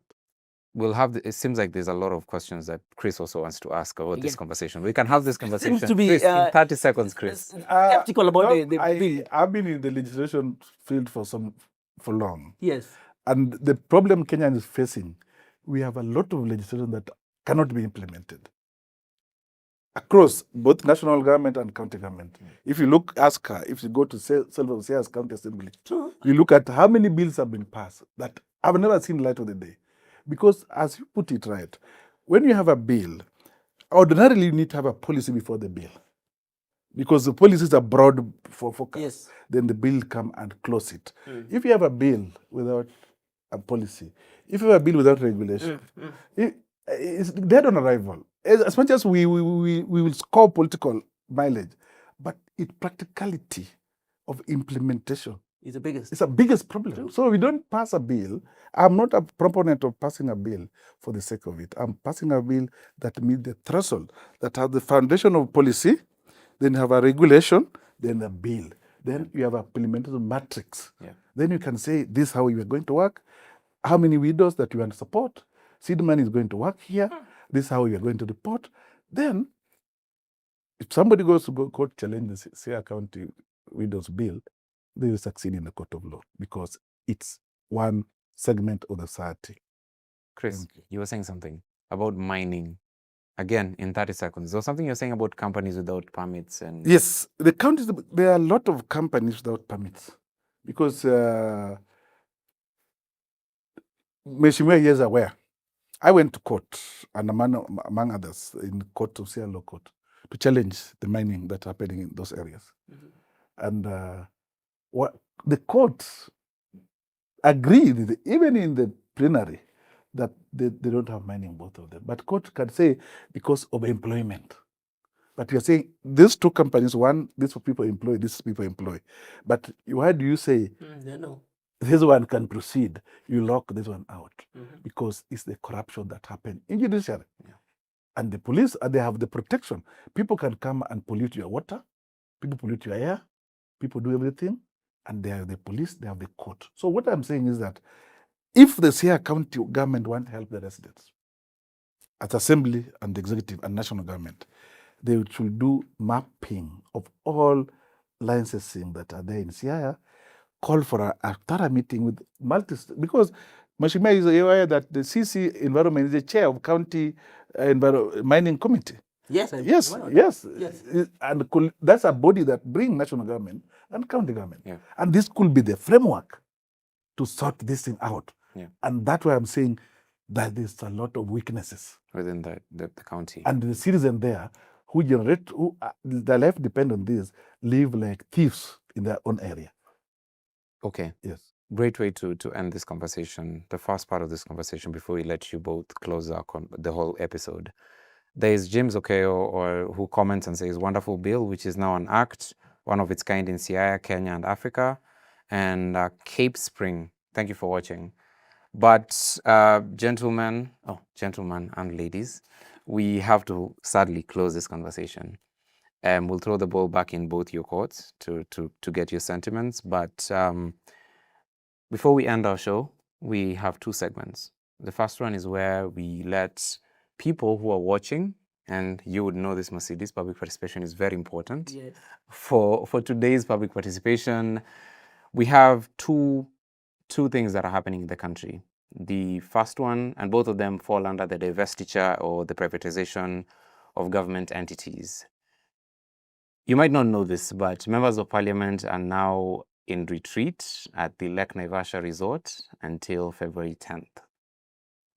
We'll have, it seems like there's a lot of questions that Chris also wants to ask about this conversation. We can have this conversation. Seems to be, Chris, in 30 seconds, Chris. Skeptical about the bill. I've been in the legislation field for long. Yes. And the problem Kenya is facing, we have a lot of legislation that cannot be implemented across both national government and county government. If you look, if you go to Self-Affairs County Assembly, you look at how many bills have been passed that have never seen light of the day. Because as you put it right, when you have a bill, ordinarily you need to have a policy before the bill. Because the policies are broad for focus. Then the bill come and close it. If you have a bill without a policy, if you have a bill without regulation, it's dead on arrival. As much as we will score political mileage, but its practicality of implementation is the biggest. It's the biggest problem. So we don't pass a bill. I'm not a proponent of passing a bill for the sake of it. I'm passing a bill that meets the threshold, that has the foundation of policy, then you have a regulation, then a bill. Then you have a implementation matrix. Then you can say, this is how you are going to work, how many widows that you want to support, seed money is going to work here, this is how you are going to report. Then, if somebody goes to court challenge the Siaya County Widows Bill, they will succeed in the court of law because it's one segment of the society. Chris, you were saying something about mining. Again, in 30 seconds. There was something you're saying about companies without permits. And yes, the counties, there are a lot of companies without permits because Mheshimiwa here is aware. I went to court, and among others, in court of Siaya Law Court, to challenge the mining that's happening in those areas. And what the court agreed, even in the plenary, that they don't have mining, both of them. But court can say because of employment. But you're saying these two companies, one, these people employ, these people employ. But why do you say No. this one can proceed, you lock this one out? Because it's the corruption that happened in judiciary. And the police, they have the protection. People can come and pollute your water, people pollute your air, people do everything, and they have the police, they have the court. So what I'm saying is that if the Siaya County government want to help the residents, as assembly and executive and national government, they should do mapping of all licensing that are there in Siaya, call for a thorough meeting with because Mashima is aware that the CC environment is the chair of county mining committee. Yes, yes. And that's a body that brings national government and county government. And this could be the framework to sort this thing out. And that's why I'm saying that there's a lot of weaknesses within the county. And the citizens there who their life depend on this, live like thieves in their own area. Okay. Yes. Great way to end this conversation, the first part of this conversation, before we let you both close the whole episode. There is James Okeo, who comments and says, wonderful bill, which is now an act, one of its kind in Siaya, Kenya, and Africa. And Cape Spring, thank you for watching. But gentlemen and ladies, we have to sadly close this conversation. We'll throw the ball back in both your courts to get your sentiments. But before we end our show, we have two segments. The first one is where we let people who are watching, and you would know this, Mercedes, public participation is very important. Yes. For today's public participation, we have two things that are happening in the country. The first one, and both of them fall under the divestiture or the privatization of government entities. You might not know this, but members of parliament are now in retreat at the Lake Naivasha resort until February 10th.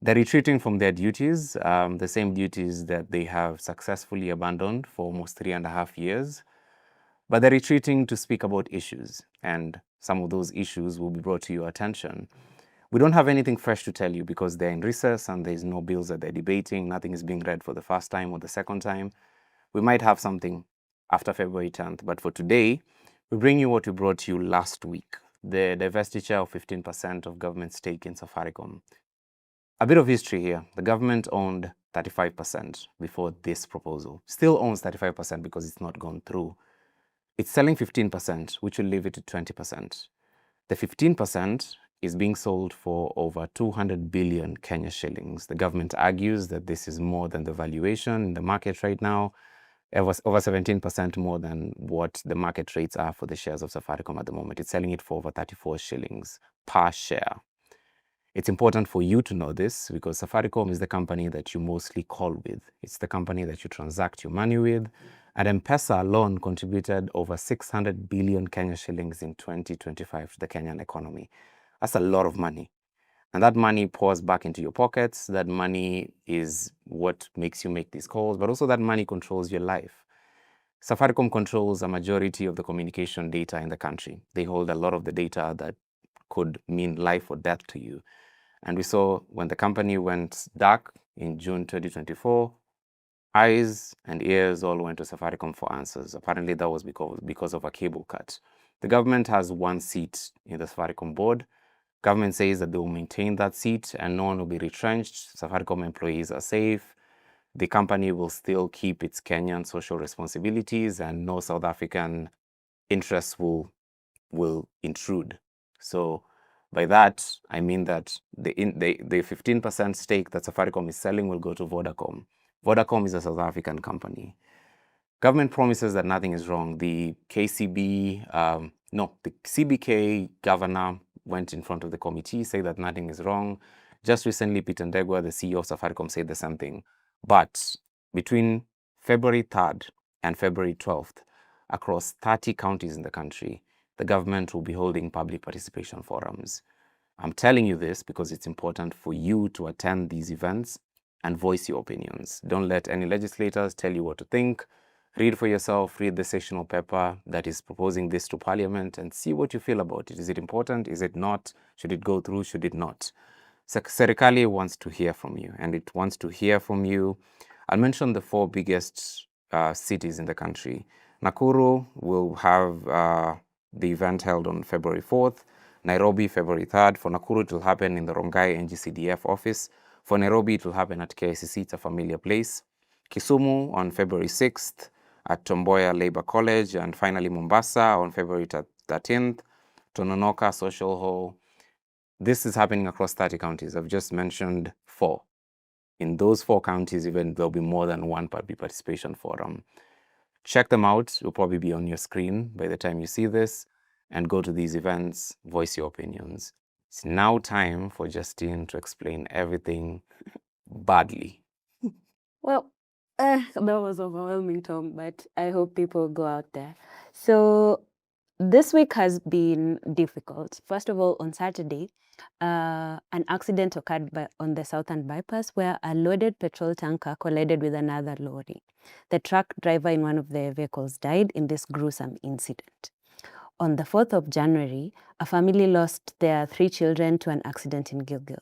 They're retreating from their duties, the same duties that they have successfully abandoned for almost 3.5 years. But they're retreating to speak about issues, and some of those issues will be brought to your attention. We don't have anything fresh to tell you because they're in recess and there's no bills that they're debating. Nothing is being read for the first time or the second time. We might have something after February 10th, but for today, we bring you what we brought you last week, the divestiture of 15% of government stake in Safaricom. A bit of history here. The government owned 35% before this proposal. Still owns 35% because it's not gone through. It's selling 15%, which will leave it to 20%. The 15% is being sold for over 200 billion Kenya shillings. The government argues that this is more than the valuation in the market right now. It was over 17% more than what the market rates are for the shares of Safaricom at the moment. It's selling it for over 34 shillings per share. It's important for you to know this because Safaricom is the company that you mostly call with. It's the company that you transact your money with. And M-Pesa alone contributed over 600 billion Kenya shillings in 2025 to the Kenyan economy. That's a lot of money. And that money pours back into your pockets. That money is what makes you make these calls, but also that money controls your life. Safaricom controls a majority of the communication data in the country. They hold a lot of the data that could mean life or death to you. And we saw when the company went dark in June 2024, eyes and ears all went to Safaricom for answers. Apparently that was because of a cable cut. The government has one seat in the Safaricom board. Government says that they will maintain that seat and no one will be retrenched. Safaricom employees are safe. The company will still keep its Kenyan social responsibilities and no South African interests will intrude. So by that, I mean that the 15% stake that Safaricom is selling will go to Vodacom. Vodacom is a South African company. Government promises that nothing is wrong. The CBK governor went in front of the committee, said that nothing is wrong. Just recently, Peter Ndegwa, the CEO of Safaricom, said the same thing. But between February 3rd and February 12th, across 30 counties in the country, the government will be holding public participation forums. I'm telling you this because it's important for you to attend these events and voice your opinions. Don't let any legislators tell you what to think. Read for yourself, read the sectional paper that is proposing this to Parliament and see what you feel about it. Is it important? Is it not? Should it go through? Should it not? Serikali wants to hear from you, and it wants to hear from you. I'll mention the 4 biggest cities in the country. Nakuru will have the event held on February 4th. Nairobi, February 3rd. For Nakuru, it will happen in the Rongai NGCDF office. For Nairobi, it will happen at KICC. It's a familiar place. Kisumu on February 6th at Tomboya Labour College. And finally, Mombasa on February 13th. Tononoka Social Hall. This is happening across 30 counties. I've just mentioned 4. In those 4 counties, even there'll be more than one public participation forum. Check them out. It'll probably be on your screen by the time you see this. And go to these events, voice your opinions. It's now time for Justine to explain everything badly. Well, that was overwhelming, Tom, but I hope people go out there. So this week has been difficult. First of all, on Saturday, an accident occurred on the Southern Bypass where a loaded petrol tanker collided with another lorry. The truck driver in one of the vehicles died in this gruesome incident. On the 4th of January, a family lost their 3 children to an accident in Gilgil.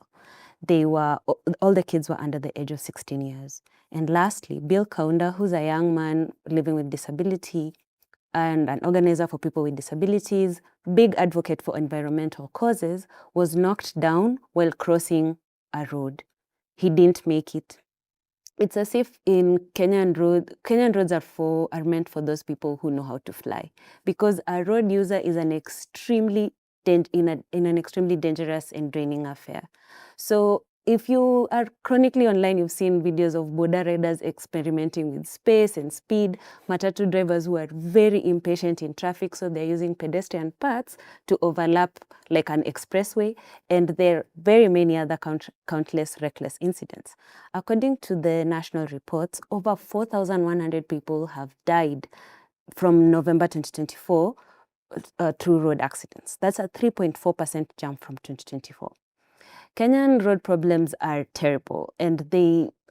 All the kids were under the age of 16 years. And lastly, Bill Kaunda, who's a young man living with disability and an organizer for people with disabilities, big advocate for environmental causes, was knocked down while crossing a road. He didn't make it. It's as if in Kenyan roads are meant for those people who know how to fly, because a road user is in an extremely dangerous and draining affair. So if you are chronically online, you've seen videos of boda riders experimenting with space and speed, matatu drivers who are very impatient in traffic, so they're using pedestrian paths to overlap like an expressway, and there are very many other countless reckless incidents. According to the national reports, over 4,100 people have died from November 2024 through road accidents. That's a 3.4% jump from 2024. Kenyan road problems are terrible, and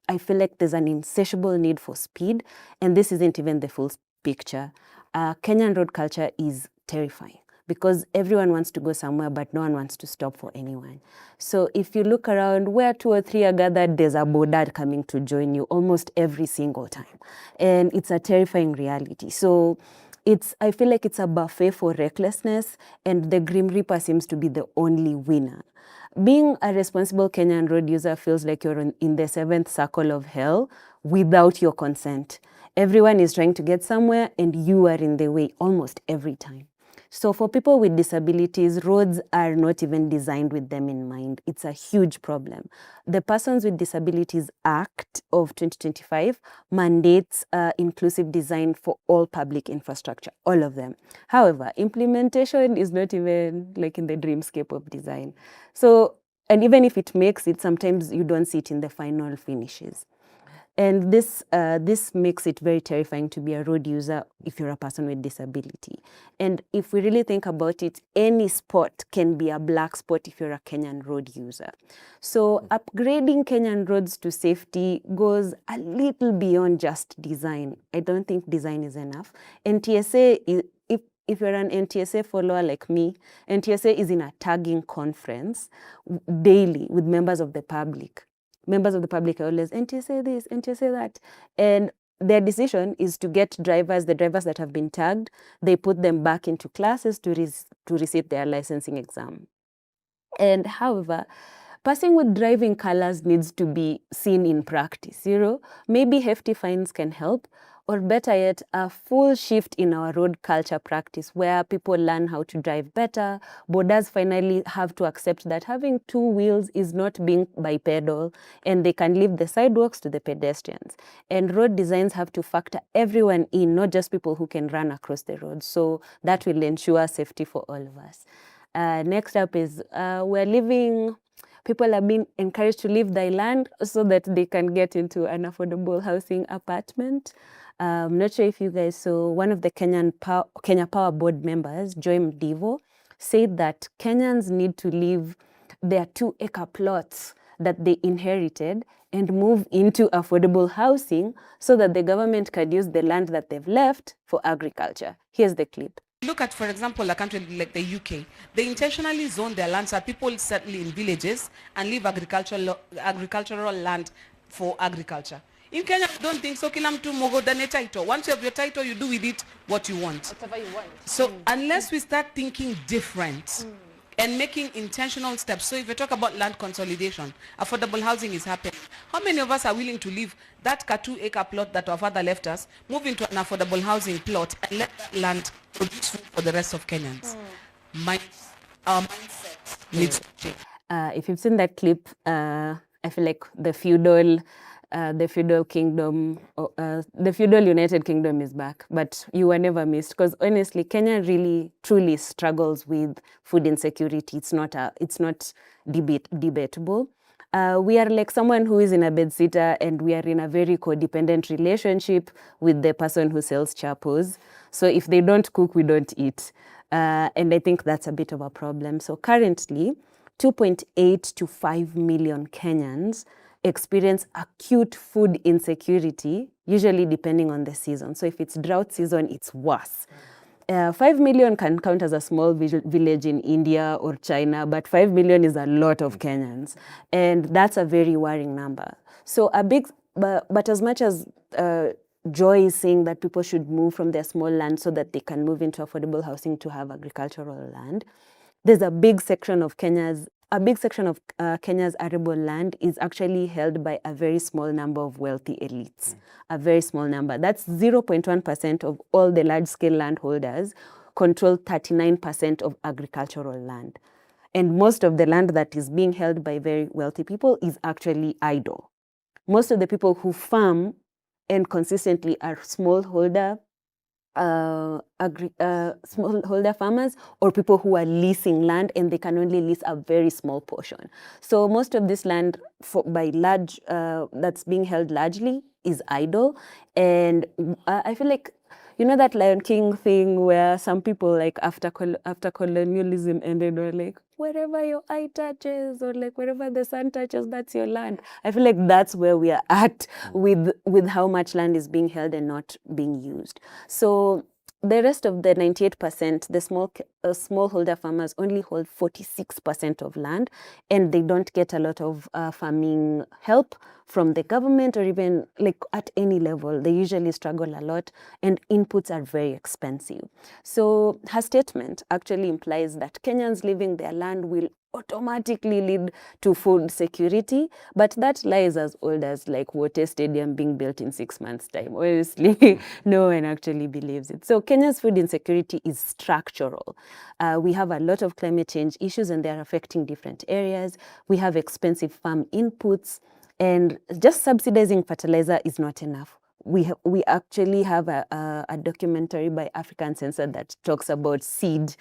I feel like there's an insatiable need for speed, and this isn't even the full picture. Kenyan road culture is terrifying because everyone wants to go somewhere, but no one wants to stop for anyone. So if you look around, where 2 or 3 are gathered, there's a boda coming to join you almost every single time, and it's a terrifying reality. So I feel like it's a buffet for recklessness, and the Grim Reaper seems to be the only winner. Being a responsible Kenyan road user feels like you're in the 7th circle of hell without your consent. Everyone is trying to get somewhere, and you are in the way almost every time. So for people with disabilities, roads are not even designed with them in mind. It's a huge problem. The Persons with Disabilities Act of 2025 mandates inclusive design for all public infrastructure, all of them. However, implementation is not even like in the dreamscape of design. So, and even if it makes it, sometimes you don't see it in the final finishes. And this makes it very terrifying to be a road user if you're a person with disability. And if we really think about it, any spot can be a black spot if you're a Kenyan road user. So upgrading Kenyan roads to safety goes a little beyond just design. I don't think design is enough. NTSA, if you're an NTSA follower like me, NTSA is in a tagging conference daily with members of the public. Members of the public are always, NTSA this, NTSA that. And their decision is to get the drivers that have been tagged, they put them back into classes to receive their licensing exam. And however, passing with driving colors needs to be seen in practice. Maybe hefty fines can help, or better yet, a full shift in our road culture practice where people learn how to drive better. Bodas finally have to accept that having 2 wheels is not being bipedal, and they can leave the sidewalks to the pedestrians. And road designs have to factor everyone in, not just people who can run across the road. So that will ensure safety for all of us. Next up is people are being encouraged to leave their land so that they can get into an affordable housing apartment. I'm not sure if you guys saw, one of the Kenya Power Board members, Joy Mdivo, said that Kenyans need to leave their 2-acre plots that they inherited and move into affordable housing so that the government can use the land that they've left for agriculture. Here's the clip. Look at, for example, a country like the UK. They intentionally zone their land so people settle in villages and leave agricultural land for agriculture. In Kenya, we don't think so. Kila mtu mogodane title. Once you have your title, you do with it what you want. Whatever you want. So unless we start thinking different and making intentional steps. So if we talk about land consolidation, affordable housing is happening. How many of us are willing to leave that 2-acre plot that our father left us, move into an affordable housing plot and let that land produce food for the rest of Kenyans? Our mindset needs to change. If you've seen that clip, I feel like the feudal kingdom, the feudal United Kingdom is back, but you were never missed, because honestly, Kenya really truly struggles with food insecurity. It's not debatable. We are like someone who is in a bedsitter, and we are in a very codependent relationship with the person who sells chapos. So if they don't cook, we don't eat. And I think that's a bit of a problem. So currently, 2.8 to 5 million Kenyans experience acute food insecurity, usually depending on the season. So if it's drought season, it's worse. 5 million can count as a small village in India or China, but 5 million is a lot of Kenyans. And that's a very worrying number. So but as much as Joy is saying that people should move from their small land so that they can move into affordable housing to have agricultural land, there's a big section of Kenya's arable land is actually held by a very small number of wealthy elites. A very small number. That's 0.1% of all the large-scale landholders control 39% of agricultural land. And most of the land that is being held by very wealthy people is actually idle. Most of the people who farm and consistently are smallholder farmers, or people who are leasing land and they can only lease a very small portion. So most of this land that's being held largely is idle. And I feel like, you know that Lion King thing where some people, like after colonialism ended, were like, wherever your eye touches, or like wherever the sun touches, that's your land. I feel like that's where we are at with how much land is being held and not being used. So the rest of the 98%, the smallholder farmers only hold 46% of land, and they don't get a lot of farming help from the government or even like at any level. They usually struggle a lot, and inputs are very expensive. So her statement actually implies that Kenyans leaving their land will automatically lead to food security, but that lie is as old as like Water Stadium being built in 6 months' time. Obviously, no one actually believes it. So Kenya's food insecurity is structural. We have a lot of climate change issues, and they're affecting different areas. We have expensive farm inputs, and just subsidizing fertilizer is not enough. We actually have a documentary by Africa Uncensored that talks about seed,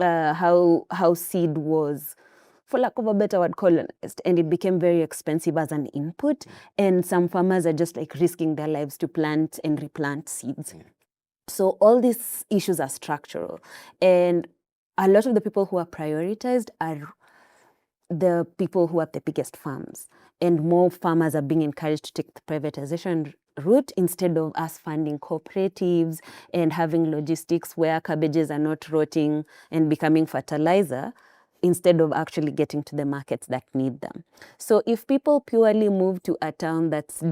how seed was, for lack of a better word, colonized, and it became very expensive as an input. And some farmers are just like risking their lives to plant and replant seeds. So all these issues are structural, and a lot of the people who are prioritized are the people who have the biggest farms, and more farmers are being encouraged to take the privatization route instead of us funding cooperatives and having logistics where cabbages are not rotting and becoming fertilizer, instead of actually getting to the markets that need them. So if people purely move to a town that's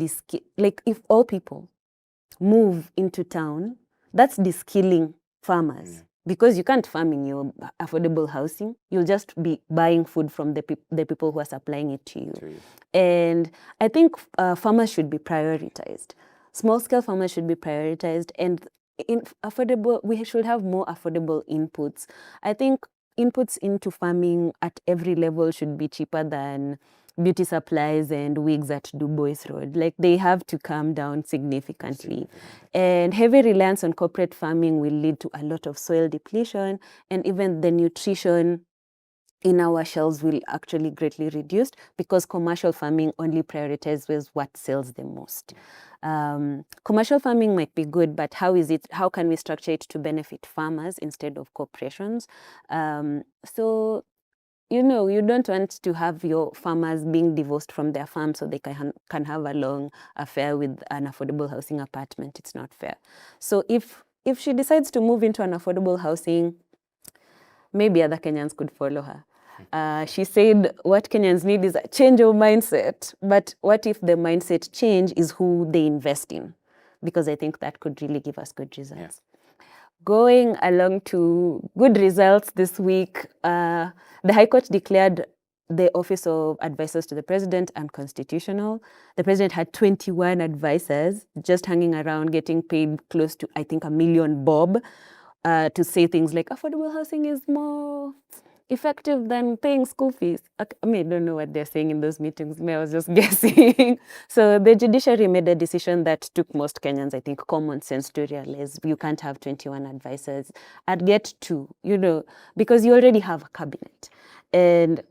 like if all people move into town, that's de-skilling farmers. Because you can't farm in your affordable housing. You'll just be buying food from the people who are supplying it to you. And I think farmers should be prioritized. Small-scale farmers should be prioritized, and we should have more affordable inputs. I think inputs into farming at every level should be cheaper than beauty supplies and wigs at Du Bois Road. Like, they have to come down significantly. And heavy reliance on corporate farming will lead to a lot of soil depletion, and even the nutrition in our shelves will actually greatly reduced, because commercial farming only prioritizes what sells the most. Commercial farming might be good, but how can we structure it to benefit farmers instead of corporations? So, you know, you don't want to have your farmers being divorced from their farm so they can have a long affair with an affordable housing apartment. It's not fair. So if if she decides to move into an affordable housing, maybe other Kenyans could follow her. She said what Kenyans need is a change of mindset. But what if the mindset change is who they invest in? Because I think that could really give us good results. Going along to good results this week, the High Court declared the Office of Advisors to the President unconstitutional. The President had 21 advisors just hanging around getting paid close to, I think, $1 million bob to say things like affordable housing is more effective than paying school fees. I mean, I don't know what they're saying in those meetings. I was just guessing. So the judiciary made a decision that took most Kenyans, I think, common sense to realize you can't have 21 advisors. I'd get 2, because you already have a cabinet. And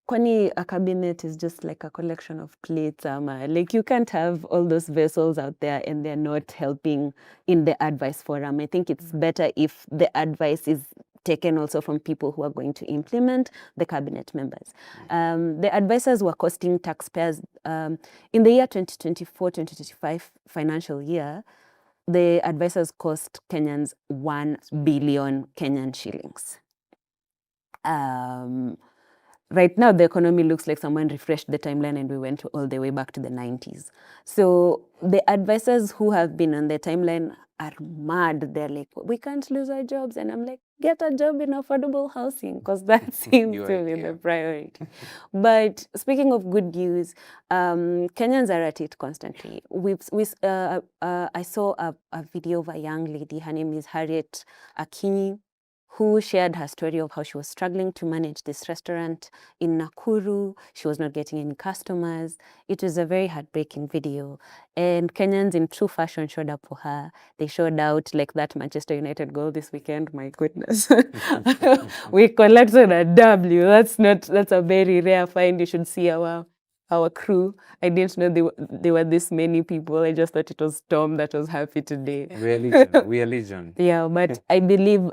kwani a cabinet is just like a collection of plates. Like you can't have all those vessels out there and they're not helping in the advice forum. I think it's better if the advice is taken also from people who are going to implement the cabinet members. The advisors were costing taxpayers, in the year 2024-2025 financial year, the advisors cost Kenyans 1 billion Kenyan shillings. Right now, the economy looks like someone refreshed the timeline and we went all the way back to the 90s. So the advisors who have been on the timeline are mad. They're like, we can't lose our jobs. And I'm like, get a job in affordable housing, because that seems to be the priority. But speaking of good news, Kenyans are at it constantly. I saw a video of a young lady. Her name is Harriet Akinyi, who shared her story of how she was struggling to manage this restaurant in Nakuru. She was not getting any customers. It was a very heartbreaking video. And Kenyans in true fashion showed up for her. They showed out like that Manchester United goal this weekend. My goodness. We collected a W. That's a very rare find. You should see our crew. I didn't know there were this many people. I just thought it was Tom that was happy today. We are legion. Yeah, but I believe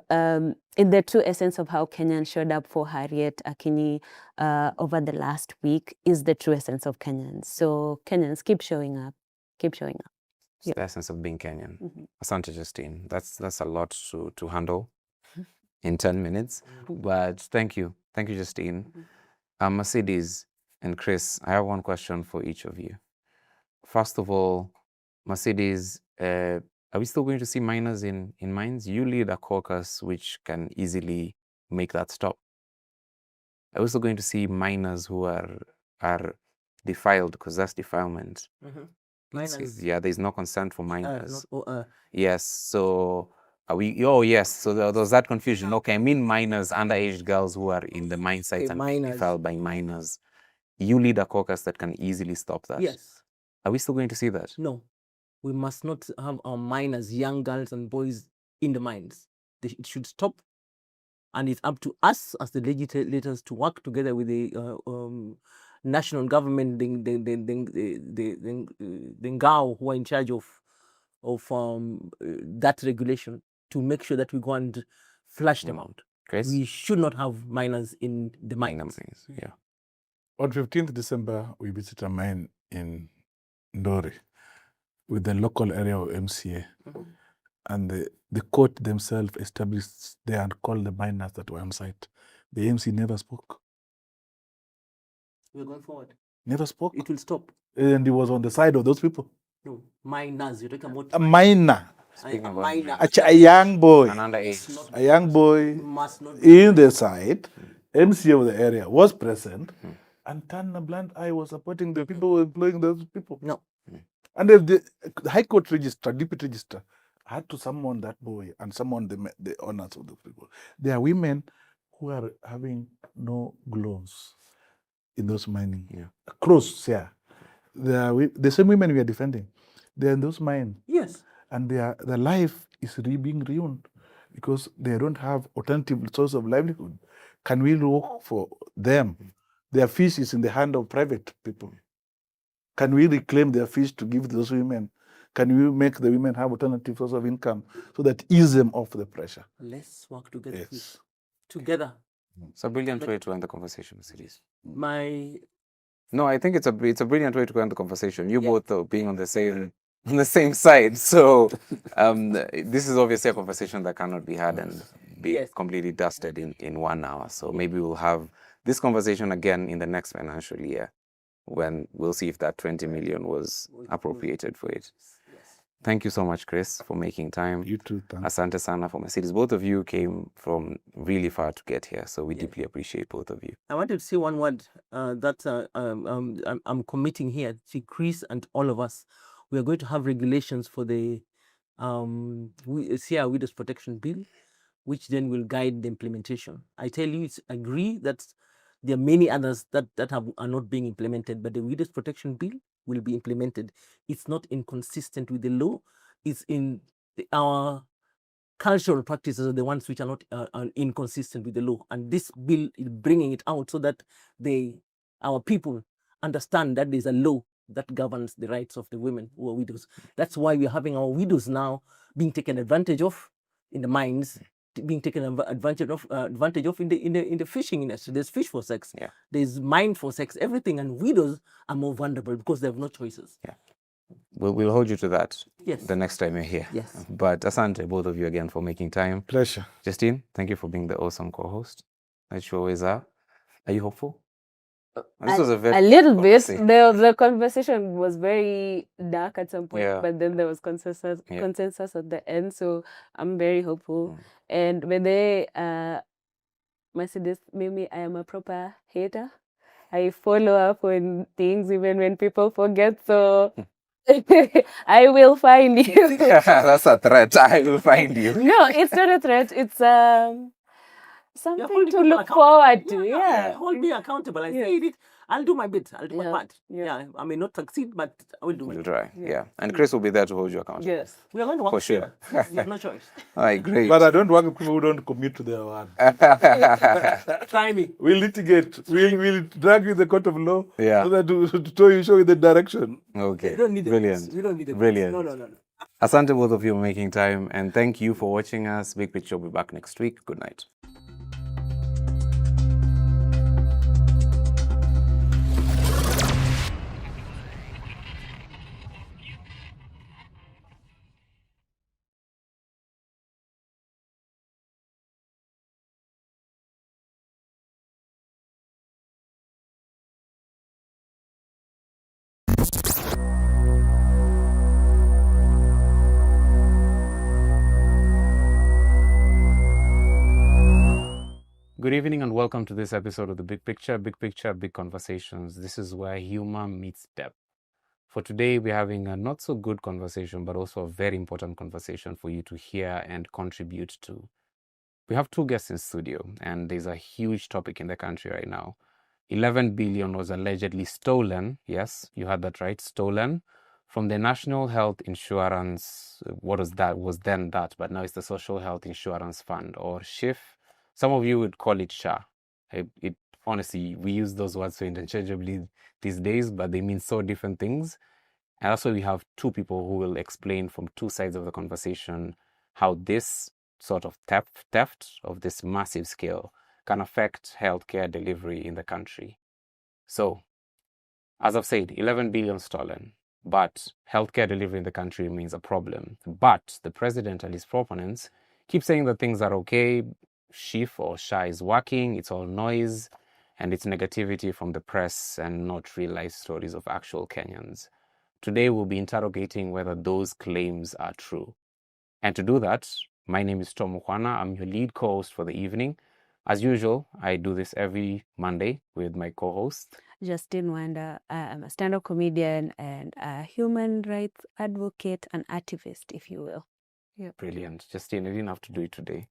in the true essence of how Kenyans showed up for Harriet Akinyi over the last week is the true essence of Kenyans. So Kenyans, keep showing up. Keep showing up. It's the essence of being Kenyan. Asante, Justine. That's a lot to handle in 10 minutes. But thank you. Thank you, Justine. Mercedes and Chris, I have one question for each of you. First of all, Mercedes, are we still going to see minors in mines? You lead a caucus which can easily make that stop. Are we still going to see minors who are defiled, because that's defilement? Minors. Yeah, there's no consent for minors. Yes, so are we? Oh, yes. So there was that confusion. Okay, I mean minors, underage girls who are in the mine sites and defiled by minors. You lead a caucus that can easily stop that. Yes. Are we still going to see that? No. We must not have our minors, young girls and boys in the mines. It should stop. And it's up to us as the legislators to work together with the national government, the Ngao, who are in charge of that regulation, to make sure that we go and flush them out. Chris? We should not have minors in the mines. Yeah. On 15th December, we visited a mine in Ndori with the local area of MCA. And the court themselves established there and called the miners that were on site. The MC never spoke. We're going forward. Never spoke. It will stop. And he was on the side of those people. No, minors. You're talking about a minor. A minor. A young boy. An underage. A young boy in the site. MC of the area was present. And turned a blind eye, was supporting the people who were employing those people. No. And the High Court Register, Deputy Register, had to summon that boy and summon the owners of the people. There are women who are having no gloves in those mining. Close here. The same women we are defending, they're in those mines. Yes. And their life is being ruined because they don't have alternative source of livelihood. Can we work for them? Their fish is in the hand of private people. Can we reclaim their fish to give those women? Can we make the women have alternative source of income so that ease them off the pressure? Let's work together. Yes. Together. It's a brilliant way to end the conversation, Mercedes. No, I think it's a brilliant way to end the conversation. You both being on the same on the same side. So this is obviously a conversation that cannot be had and be completely dusted in 1 hour. So maybe we'll have this conversation again in the next financial year when we'll see if that 20 million was appropriated for it. Thank you so much, Chris, for making time. You too. Asante sana for Mercedes. Both of you came from really far to get here, so we deeply appreciate both of you. I wanted to say one word that I'm committing here to Chris and all of us. We are going to have regulations for the Sierra Widows Protection Bill, which then will guide the implementation. I tell you, I agree that there are many others that are not being implemented, but the Widows Protection Bill will be implemented. It's not inconsistent with the law. It's in our cultural practices are the ones which are not are inconsistent with the law. And this bill is bringing it out so that our people understand that there's a law that governs the rights of the women who are widows. That's why we're having our widows now being taken advantage of in the mines, being taken advantage of in the fishing industry. There's fish for sex. Yeah. There's mine for sex. Everything, and widows are more vulnerable because they have no choices. Yeah. We'll hold you to that Yes. the next time you're here. Yes. But asante, both of you again for making time. Pleasure. Justine, thank you for being the awesome co-host that you always are. Are you hopeful? This was A little bit. The conversation was very dark at some point, Yeah. but then there was consensus at the end. So I'm very hopeful. And when they Mercedes, maybe I am a proper hater. I follow up on things even when people forget. So I will find you. That's a threat. I will find you. No, it's not a threat. It's something to look forward to. Yeah. Hold me accountable. I said it. I'll do my bit. I'll do my part. Yeah. I may not succeed, but I will do my We'll part. try. Yeah. And Chris will be there to hold you accountable. Yes. We are going to work For sure. together. We have no choice. All right, great. But I don't work with people who don't commit to their word. Try me. We'll litigate. We'll drag you in the court of law. Yeah. So that to show you the direction. Okay. We don't need Brilliant. We don't need Brilliant. No. Asante both of you for making time, and thank you for watching us. Big Picture will be back next week. Good night. Good evening and welcome to this episode of The Big Picture, Big Conversations. This is where humor meets depth. For today, we're having a not so good conversation, but also a very important conversation for you to hear and contribute to. We have two guests in studio, and there's a huge topic in the country right now. 11 billion was allegedly stolen. Yes, you heard that right, stolen from the National Health Insurance. What was that? Was then that, but now it's the Social Health Insurance Fund, or SHIF. Some of you would call it SHA. Honestly, we use those words so interchangeably these days, but they mean so different things. And also we have two people who will explain from two sides of the conversation how this sort of theft of this massive scale can affect healthcare delivery in the country. So, as I've said, 11 billion stolen, but healthcare delivery in the country remains a problem. But the president and his proponents keep saying that things are okay, SHIF or SHA is working, it's all noise, and it's negativity from the press and not real life stories of actual Kenyans. Today we'll be interrogating whether those claims are true. And to do that, my name is Tom Mukwana. I'm your lead co-host for the evening. As usual, I do this every Monday with my co-host, Justine Wanda. I'm a stand-up comedian and a human rights advocate and activist, if you will. Yep. Brilliant. Justine, I didn't have to do it today.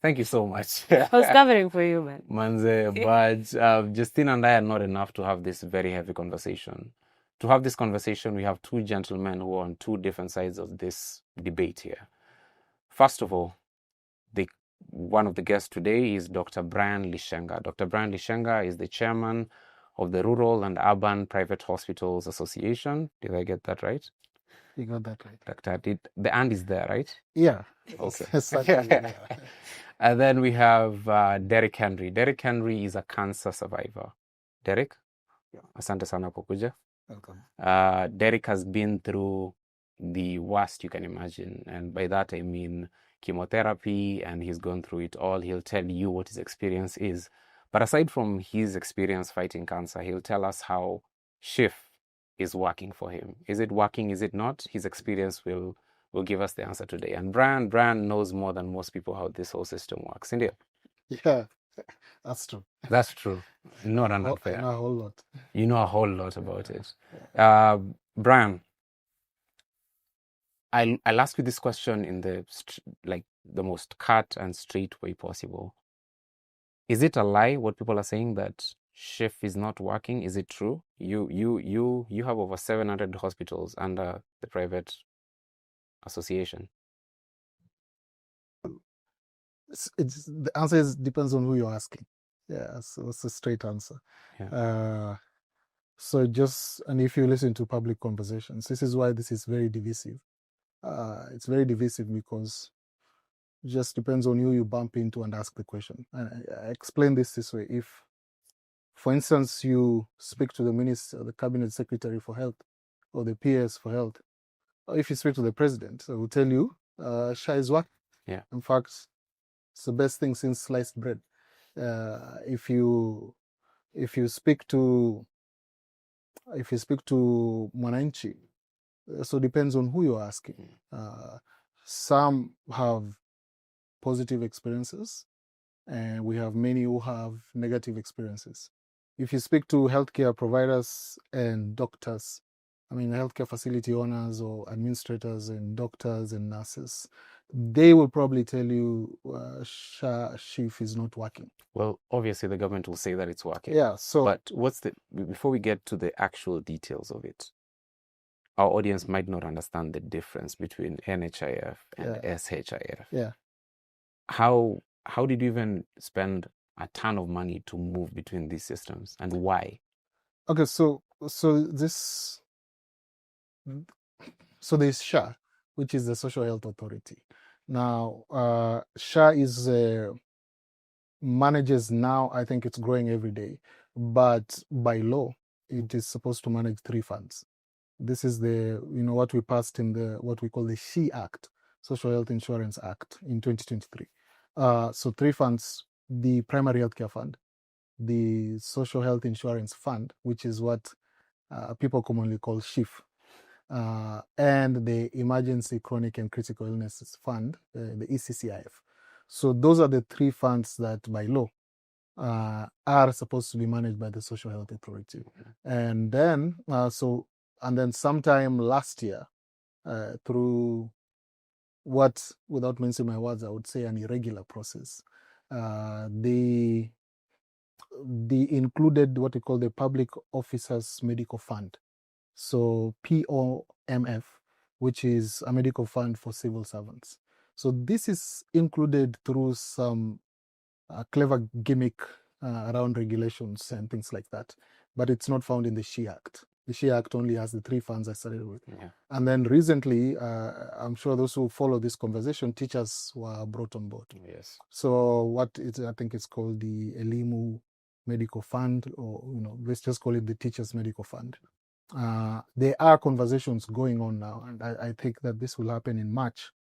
Thank you so much. I was covering for you, man. Manze, but Justine and I are not enough to have this very heavy conversation. To have this conversation, we have two gentlemen who are on two different sides of this debate here. First of all, one of the guests today is Dr. Brian Lishenga. Dr. Brian Lishenga is the chairman of the Rural and Urban Private Hospitals Association. Did I get that right? You got that right. Doctor, the and is there, right? Yeah. Okay. And then we have Derek Henry. Derek Henry is a cancer survivor. Derek? Yeah. Asante sana kwa kuja. Welcome. Derek has been through the worst you can imagine. And by that, I mean chemotherapy, and he's gone through it all. He'll tell you what his experience is. But aside from his experience fighting cancer, he'll tell us how SHIF is working for him. Is it working? Is it not? His experience will give us the answer today. And Brian knows more than most people how this whole system works. India. Yeah, that's true. That's true. Not I know unfair. a whole lot. You know a whole lot about it. Brian, I'll ask you this question in the most cut and straight way possible. Is it a lie what people are saying that SHIF is not working? Is it true? You have over 700 hospitals under the private association. The answer is depends on who you're asking. Yeah, so it's a straight answer. Yeah. And if you listen to public conversations, this is why this is very divisive. It's very divisive because it just depends on who you bump into and ask the question. And I explain this way. If, for instance, you speak to the minister, the cabinet secretary for health, or the PS for health, or if you speak to the president, I will tell you, SHA is working. Yeah. In fact, it's the best thing since sliced bread. If you speak to Mwananchi, so it depends on who you're asking. Some have positive experiences, and we have many who have negative experiences. If you speak to healthcare providers and doctors, I mean healthcare facility owners or administrators and doctors and nurses, they will probably tell you SHIF is not working. Well, obviously the government will say that it's working. Yeah. So, but before we get to the actual details of it, our audience might not understand the difference between NHIF and SHIF. Yeah. How did you even spend a ton of money to move between these systems, and why? Okay, so there's SHA, which is the Social Health Authority. Now, SHA is manages now. I think it's growing every day, but by law, it is supposed to manage 3 funds. This is what we passed in what we call the SHE Act, Social Health Insurance Act, in 2023. So 3 funds: the Primary Healthcare Fund, the Social Health Insurance Fund, which is what people commonly call SHIF, and the Emergency Chronic and Critical Illnesses Fund, the ECCIF. So those are the 3 funds that by law are supposed to be managed by the Social Health Authority. And then sometime last year, through what, without mentioning my words, I would say an irregular process, they included what we call the Public Officers Medical Fund, so POMF, which is a medical fund for civil servants. So this is included through some clever gimmick around regulations and things like that, but it's not found in the SHE Act. The SHE Act only has the 3 funds I started with. Yeah. And then recently, I'm sure those who follow this conversation, teachers were brought on board. Yes. So I think it's called the Elimu Medical Fund, or let's just call it the Teachers Medical Fund. There are conversations going on now, and I think that this will happen in March,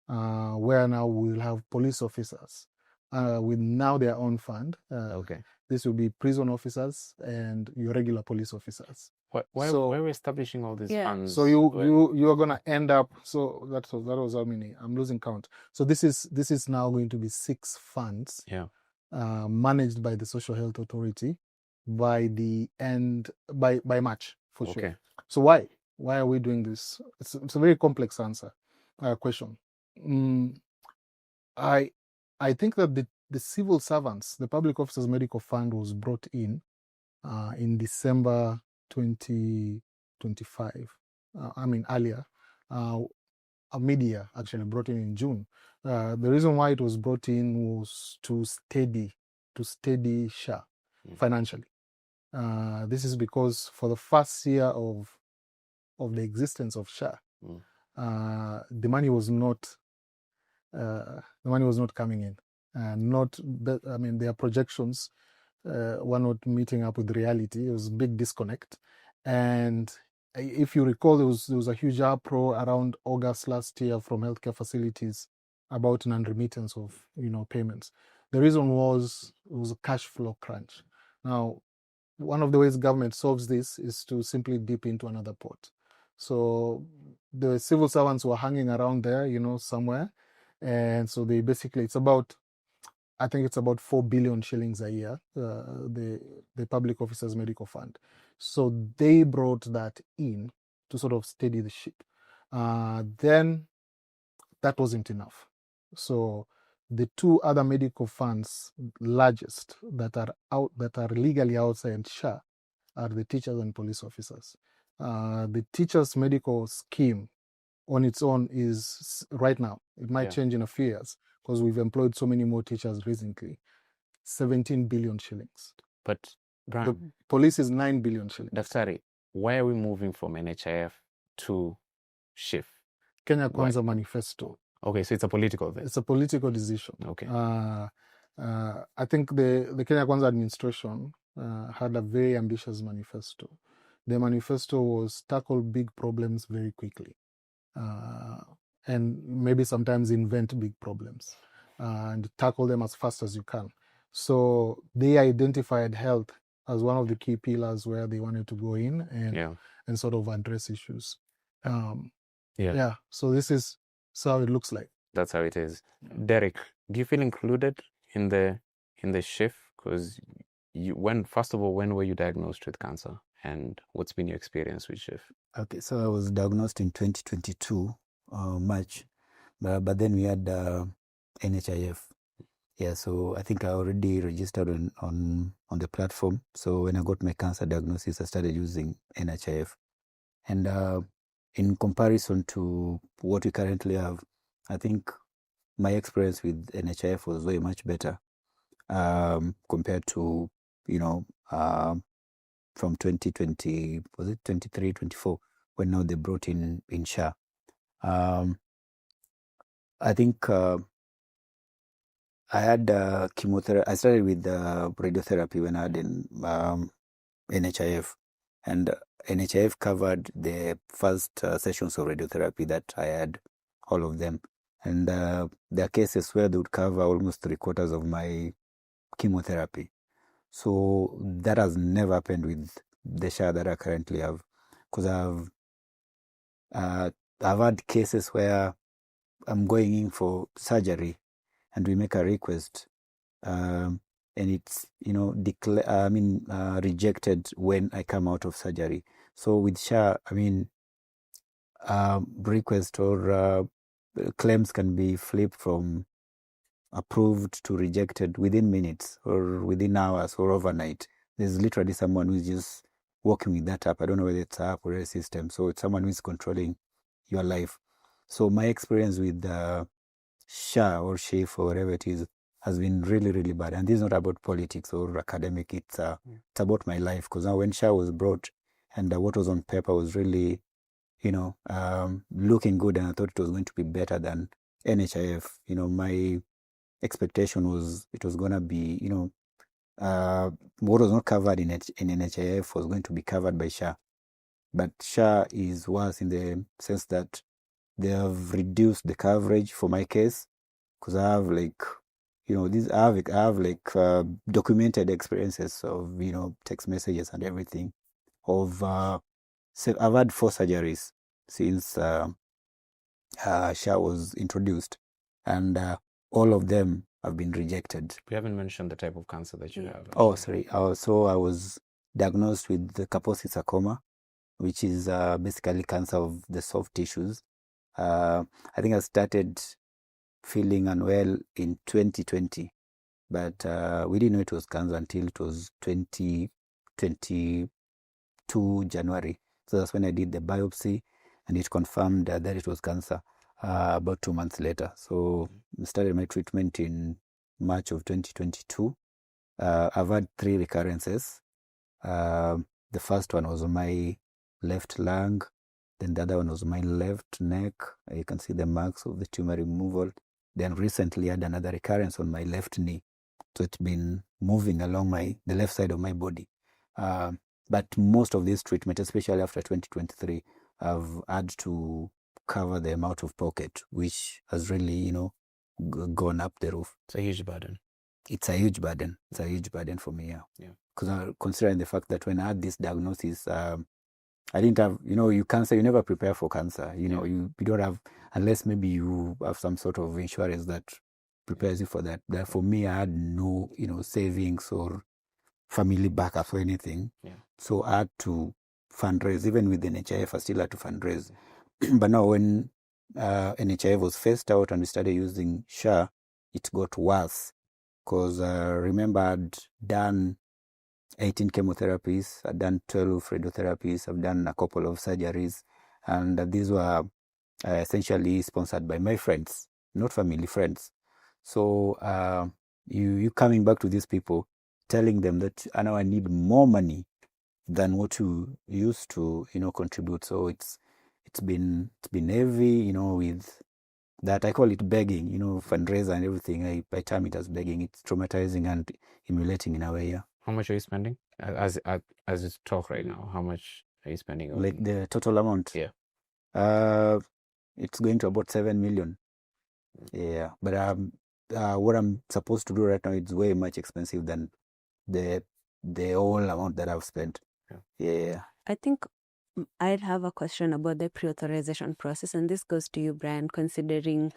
where now we'll have police officers with now their own fund. Okay. This will be prison officers and your regular police officers. Why are we establishing all these funds? So you are gonna end up. So that was how many? I'm losing count. So this is now going to be 6 funds. Yeah. Managed by the Social Health Authority by March for sure. Okay. So why are we doing this? It's a very complex question. I think that the civil servants, the Public Officers Medical Fund, was brought in December 2025. Earlier. Media actually brought in June. The reason why it was brought in was to steady SHA financially. This is because for the first year of the existence of SHA, the money was not coming in. Their projections were not meeting up with reality. It was a big disconnect, and if you recall, there was a huge uproar around August last year from healthcare facilities about non-remittance of payments. The reason was it was a cash flow crunch. Now, one of the ways government solves this is to simply dip into another pot. So the civil servants were hanging around there, somewhere, and so they basically I think it's about 4 billion shillings a year, the Public Officers Medical Fund. So they brought that in to sort of steady the ship. Then that wasn't enough. So the two other medical funds, largest, that are legally outside SHA, are the teachers and police officers. The teachers' medical scheme on its own is right now. It might change in a few years because we've employed so many more teachers recently. 17 billion shillings. But Brian, the police is 9 billion shillings. Daftari, why are we moving from NHIF to SHIF? Kenya Kwanza manifesto. Okay, so it's a political thing. It's a political decision. Okay. I think the Kenya Kwanza administration had a very ambitious manifesto. The manifesto was tackle big problems very quickly. And maybe sometimes invent big problems and tackle them as fast as you can. So they identified health as one of the key pillars where they wanted to go in and sort of address issues. So this is how it looks like. That's how it is. Derek, do you feel included in the SHIF? Because first of all, when were you diagnosed with cancer? And what's been your experience with SHIF? Okay, so I was diagnosed in 2022, March, but then we had NHIF. Yeah, so I think I already registered on the platform. So when I got my cancer diagnosis, I started using NHIF. And in comparison to what we currently have, I think my experience with NHIF was way much better compared to, from 2020, was it 23, 24, when now they brought in SHA. I think I had chemotherapy. I started with radiotherapy when I had in NHIF, and NHIF covered the first sessions of radiotherapy that I had, all of them. And there are cases where they would cover almost 3/4 of my chemotherapy. So that has never happened with the SHA that I currently have, because I've had cases where I'm going in for surgery and we make a request, and it's rejected when I come out of surgery. So with SHA, request or claims can be flipped from approved to rejected within minutes or within hours or overnight. There's literally someone who's just working with that app. I don't know whether it's an app or a system. So it's someone who's controlling your life. So my experience with SHA or SHIF or whatever it is has been really, really bad. And this is not about politics or academic. It's about my life. Because now when SHA was brought and what was on paper was really, looking good, and I thought it was going to be better than NHIF. My expectation was it was going to be, what was not covered in NHIF was going to be covered by SHA. But SHA is worse in the sense that they have reduced the coverage for my case, because I have I have documented experiences of, text messages and everything. I've had 4 surgeries since SHA was introduced, and all of them have been rejected. We haven't mentioned the type of cancer that you have. Oh, sorry. So I was diagnosed with the Kaposi sarcoma, which is basically cancer of the soft tissues. I think I started feeling unwell in 2020, but we didn't know it was cancer until it was 2022 January. So that's when I did the biopsy, and it confirmed that it was cancer about 2 months later. So I started my treatment in March of 2022. I've had 3 recurrences. The first one was on my left lung. Then the other one was my left neck. You can see the marks of the tumor removal. Then recently I had another recurrence on my left knee. So it's been moving along the left side of my body. But most of this treatment, especially after 2023, have had to cover them out of pocket, which has really, gone up the roof. It's a huge burden. It's a huge burden. It's a huge burden for me, Yeah. Because considering the fact that when I had this diagnosis, I didn't have, cancer, you never prepare for cancer. You don't have, unless maybe you have some sort of insurance that prepares you for that. That for me, I had no, savings or family backup or anything. Yeah. So I had to fundraise. Even with NHIF, I still had to fundraise. But now when NHIF was phased out and we started using SHA, it got worse. Because remember, I'd done 18 chemotherapies, I'd done 12 radiotherapies, I've done a couple of surgeries, and these were essentially sponsored by my friends, not family, friends. So you coming back to these people, telling them that now I need more money than what you used to, contribute. So it's been heavy, with that. I call it begging, fundraiser and everything. I term it as begging. It's traumatizing and humiliating in a way. Yeah. How much are you spending as you talk right now? How much are you spending? Like the total amount? Yeah. It's going to about 7 million. Yeah, but what I'm supposed to do right now is way much expensive than the whole amount that I've spent. Yeah. I think I'd have a question about the pre-authorization process, and this goes to you, Brian, considering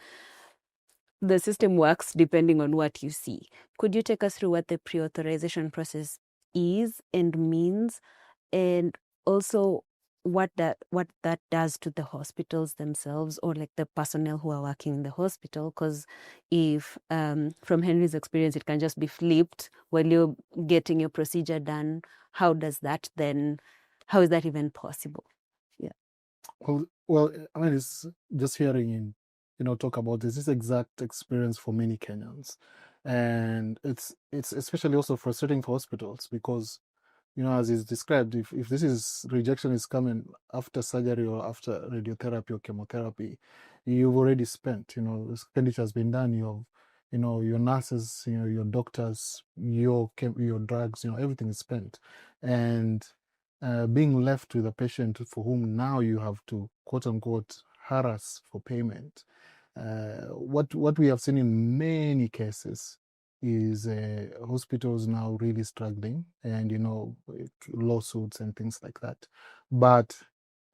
the system works depending on what you see. Could you take us through what the pre-authorization process is and means, and also what that does to the hospitals themselves, or like the personnel who are working in the hospital? Because if from Henry's experience it can just be flipped while you're getting your procedure done, how is that even possible? Yeah. Well, I mean, it's just hearing him, talk about this exact experience for many Kenyans, and it's especially also frustrating for hospitals because, as is described, if this rejection is coming after surgery or after radiotherapy or chemotherapy, you've already spent, the expenditure has been done. You have, your nurses, your doctors, your drugs, everything is spent, and being left with a patient for whom now you have to quote unquote harass for payment. What we have seen in many cases is hospitals now really struggling, and lawsuits and things like that. But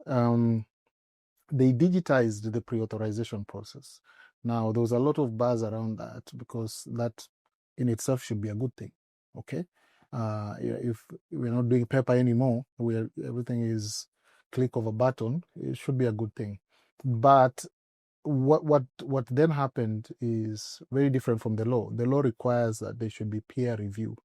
they digitized the pre-authorization process. Now there was a lot of buzz around that because that in itself should be a good thing. Okay, if we're not doing paper anymore, where everything is click of a button, it should be a good thing. But what then happened is very different from the law. The law requires that there should be peer review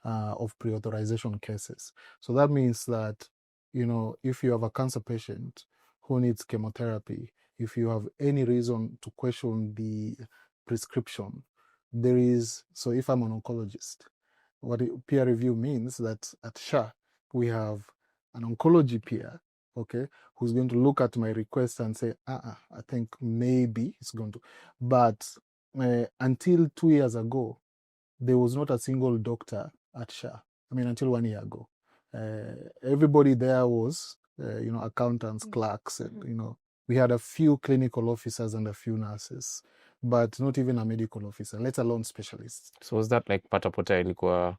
of pre-authorization cases. So that means that, if you have a cancer patient who needs chemotherapy, if you have any reason to question the prescription, so if I'm an oncologist, what peer review means that at SHA, we have an oncology peer, okay, who's going to look at my request and say, I think maybe it's going to. But until 2 years ago, there was not a single doctor at SHA. I mean, until 1 year ago. Everybody there was, accountants, clerks, and, we had a few clinical officers and a few nurses, but not even a medical officer, let alone specialists. So was that like patapota ilikuwa?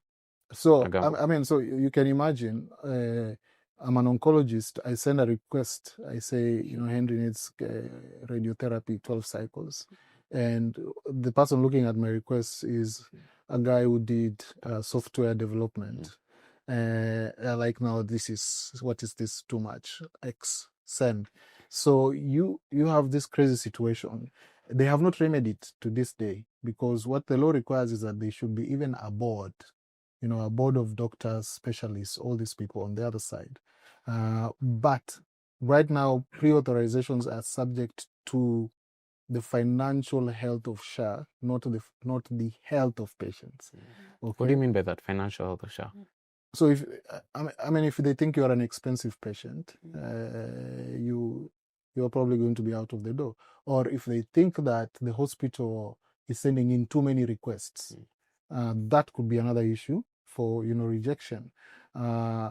So, I mean, so you can imagine, I'm an oncologist, I send a request, I say, Henry needs radiotherapy, 12 cycles. And the person looking at my request is a guy who did software development. Like, now what is this, too much, X, send. So you have this crazy situation. They have not remedied it to this day, because what the law requires is that there should be even a board, a board of doctors, specialists, all these people on the other side. But right now, pre-authorizations are subject to the financial health of SHA, not the health of patients. Okay? What do you mean by that, financial health of SHA? So if they think you are an expensive patient, you're probably going to be out of the door. Or if they think that the hospital is sending in too many requests, that could be another issue. for rejection.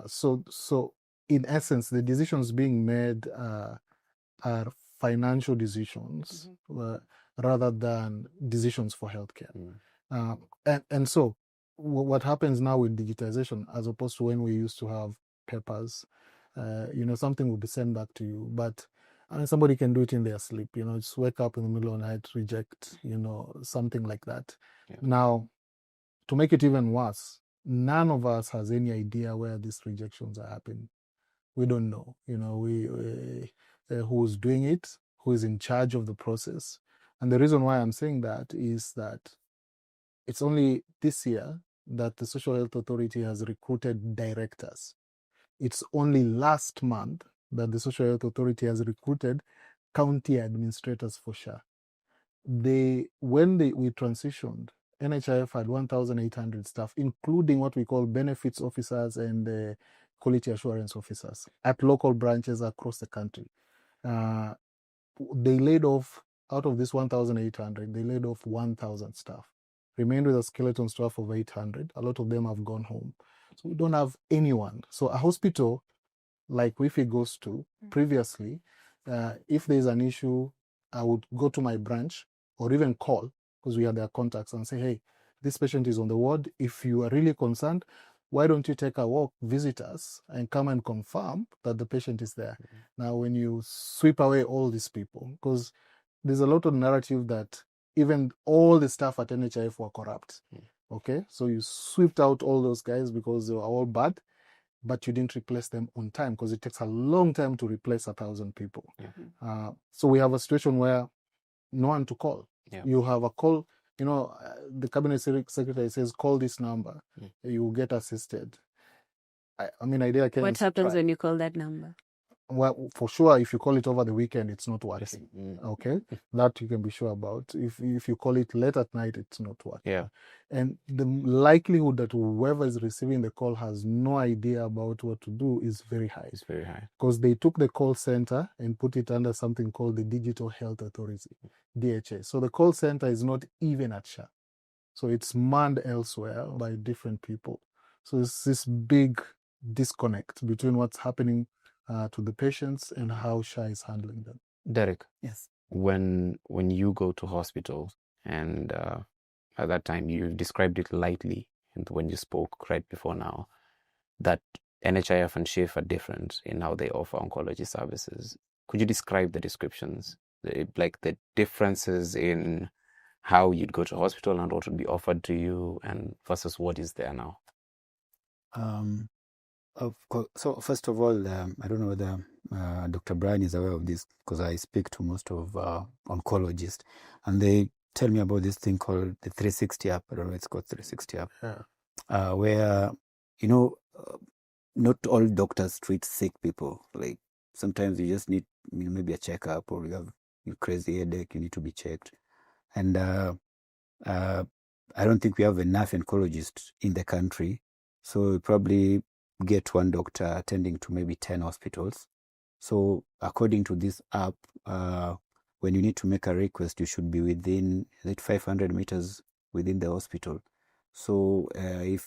So in essence, the decisions being made are financial decisions rather than decisions for healthcare. And so what happens now with digitization, as opposed to when we used to have papers, something will be sent back to you, but somebody can do it in their sleep, just wake up in the middle of the night, reject, something like that. Now, to make it even worse, none of us has any idea where these rejections are happening. We don't know, who's doing it, who is in charge of the process. And the reason why I'm saying that is that it's only this year that the Social Health Authority has recruited directors. It's only last month that the Social Health Authority has recruited county administrators for SHA. We transitioned, NHIF had 1,800 staff, including what we call benefits officers and quality assurance officers at local branches across the country. They laid off, out of this 1,800, they laid off 1,000 staff. Remained with a skeleton staff of 800. A lot of them have gone home. So we don't have anyone. So a hospital like Wifi goes to previously, if there's an issue, I would go to my branch or even call, because we had their contacts, and say, hey, this patient is on the ward. If you are really concerned, why don't you take a walk, visit us, and come and confirm that the patient is there? Now, when you sweep away all these people, because there's a lot of narrative that even all the staff at NHIF were corrupt. Okay, so you swept out all those guys because they were all bad, but you didn't replace them on time, because it takes a long time to replace 1,000 people. So we have a situation where no one to call. You have a call, the cabinet secretary says, call this number, you will get assisted. Idea can. What happens when you call that number? Well, for sure, if you call it over the weekend, it's not working. Okay, that you can be sure about. If you call it late at night, it's not working. And the likelihood that whoever is receiving the call has no idea about what to do is very high. It's very high. Because they took the call center and put it under something called the Digital Health Authority, DHA. So the call center is not even at SHA. So it's manned elsewhere by different people. So it's this big disconnect between what's happening to the patients and how SHA is handling them. Derek. Yes. When you go to hospital, and at that time you described it lightly, and when you spoke right before now, that NHIF and SHIF are different in how they offer oncology services. Could you describe the descriptions, like the differences in how you'd go to hospital and what would be offered to you, and versus what is there now? Of course. So first of all, I don't know whether Dr. Brian is aware of this, because I speak to most of oncologists, and they tell me about this thing called the 360 app. I don't know, it's called 360 app, where not all doctors treat sick people. Like sometimes you just need maybe a checkup, or you have a crazy headache, you need to be checked. And I don't think we have enough oncologists in the country, so we probably get one doctor attending to maybe 10 hospitals. So according to this app, when you need to make a request, you should be within 500 meters within the hospital. So if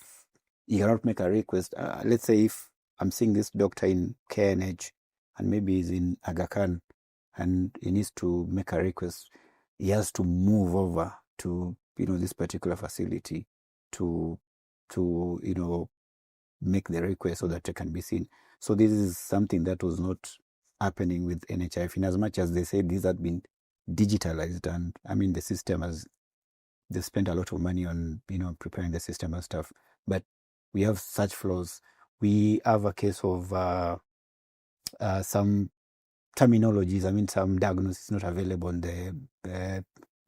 you cannot make a request, let's say if I'm seeing this doctor in KNH and maybe he's in Aga Khan and he needs to make a request, he has to move over to this particular facility to make the request so that it can be seen. So this is something that was not happening with NHIF, in as much as they say these have been digitalized, and the system they spent a lot of money on preparing the system and stuff, but we have such flaws. We have a case of some terminologies, some diagnosis not available on the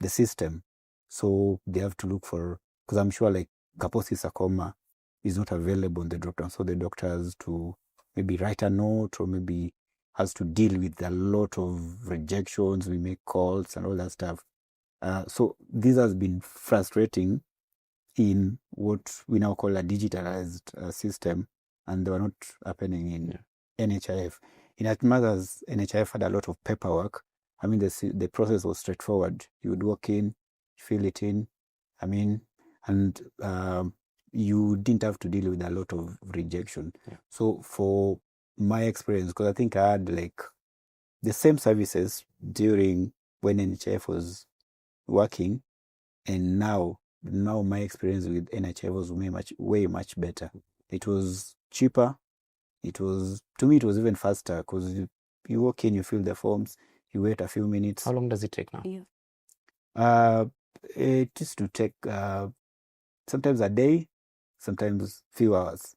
system, so they have to look for, because I'm sure like Kaposi sarcoma is not available on the drop-down, so the doctor has to maybe write a note, or maybe has to deal with a lot of rejections. We make calls and all that stuff. So this has been frustrating in what we now call a digitalized system, and they were not happening in NHIF. In as much as NHIF had a lot of paperwork, the process was straightforward. You would walk in, fill it in, and you didn't have to deal with a lot of rejection. So for my experience, because I think I had like the same services during when NHIF was working, and now my experience with NHIF was way much better. It was cheaper. It was, to me, it was even faster because you walk in, you fill the forms, you wait a few minutes. How long does it take now? It used to take sometimes a day, sometimes few hours.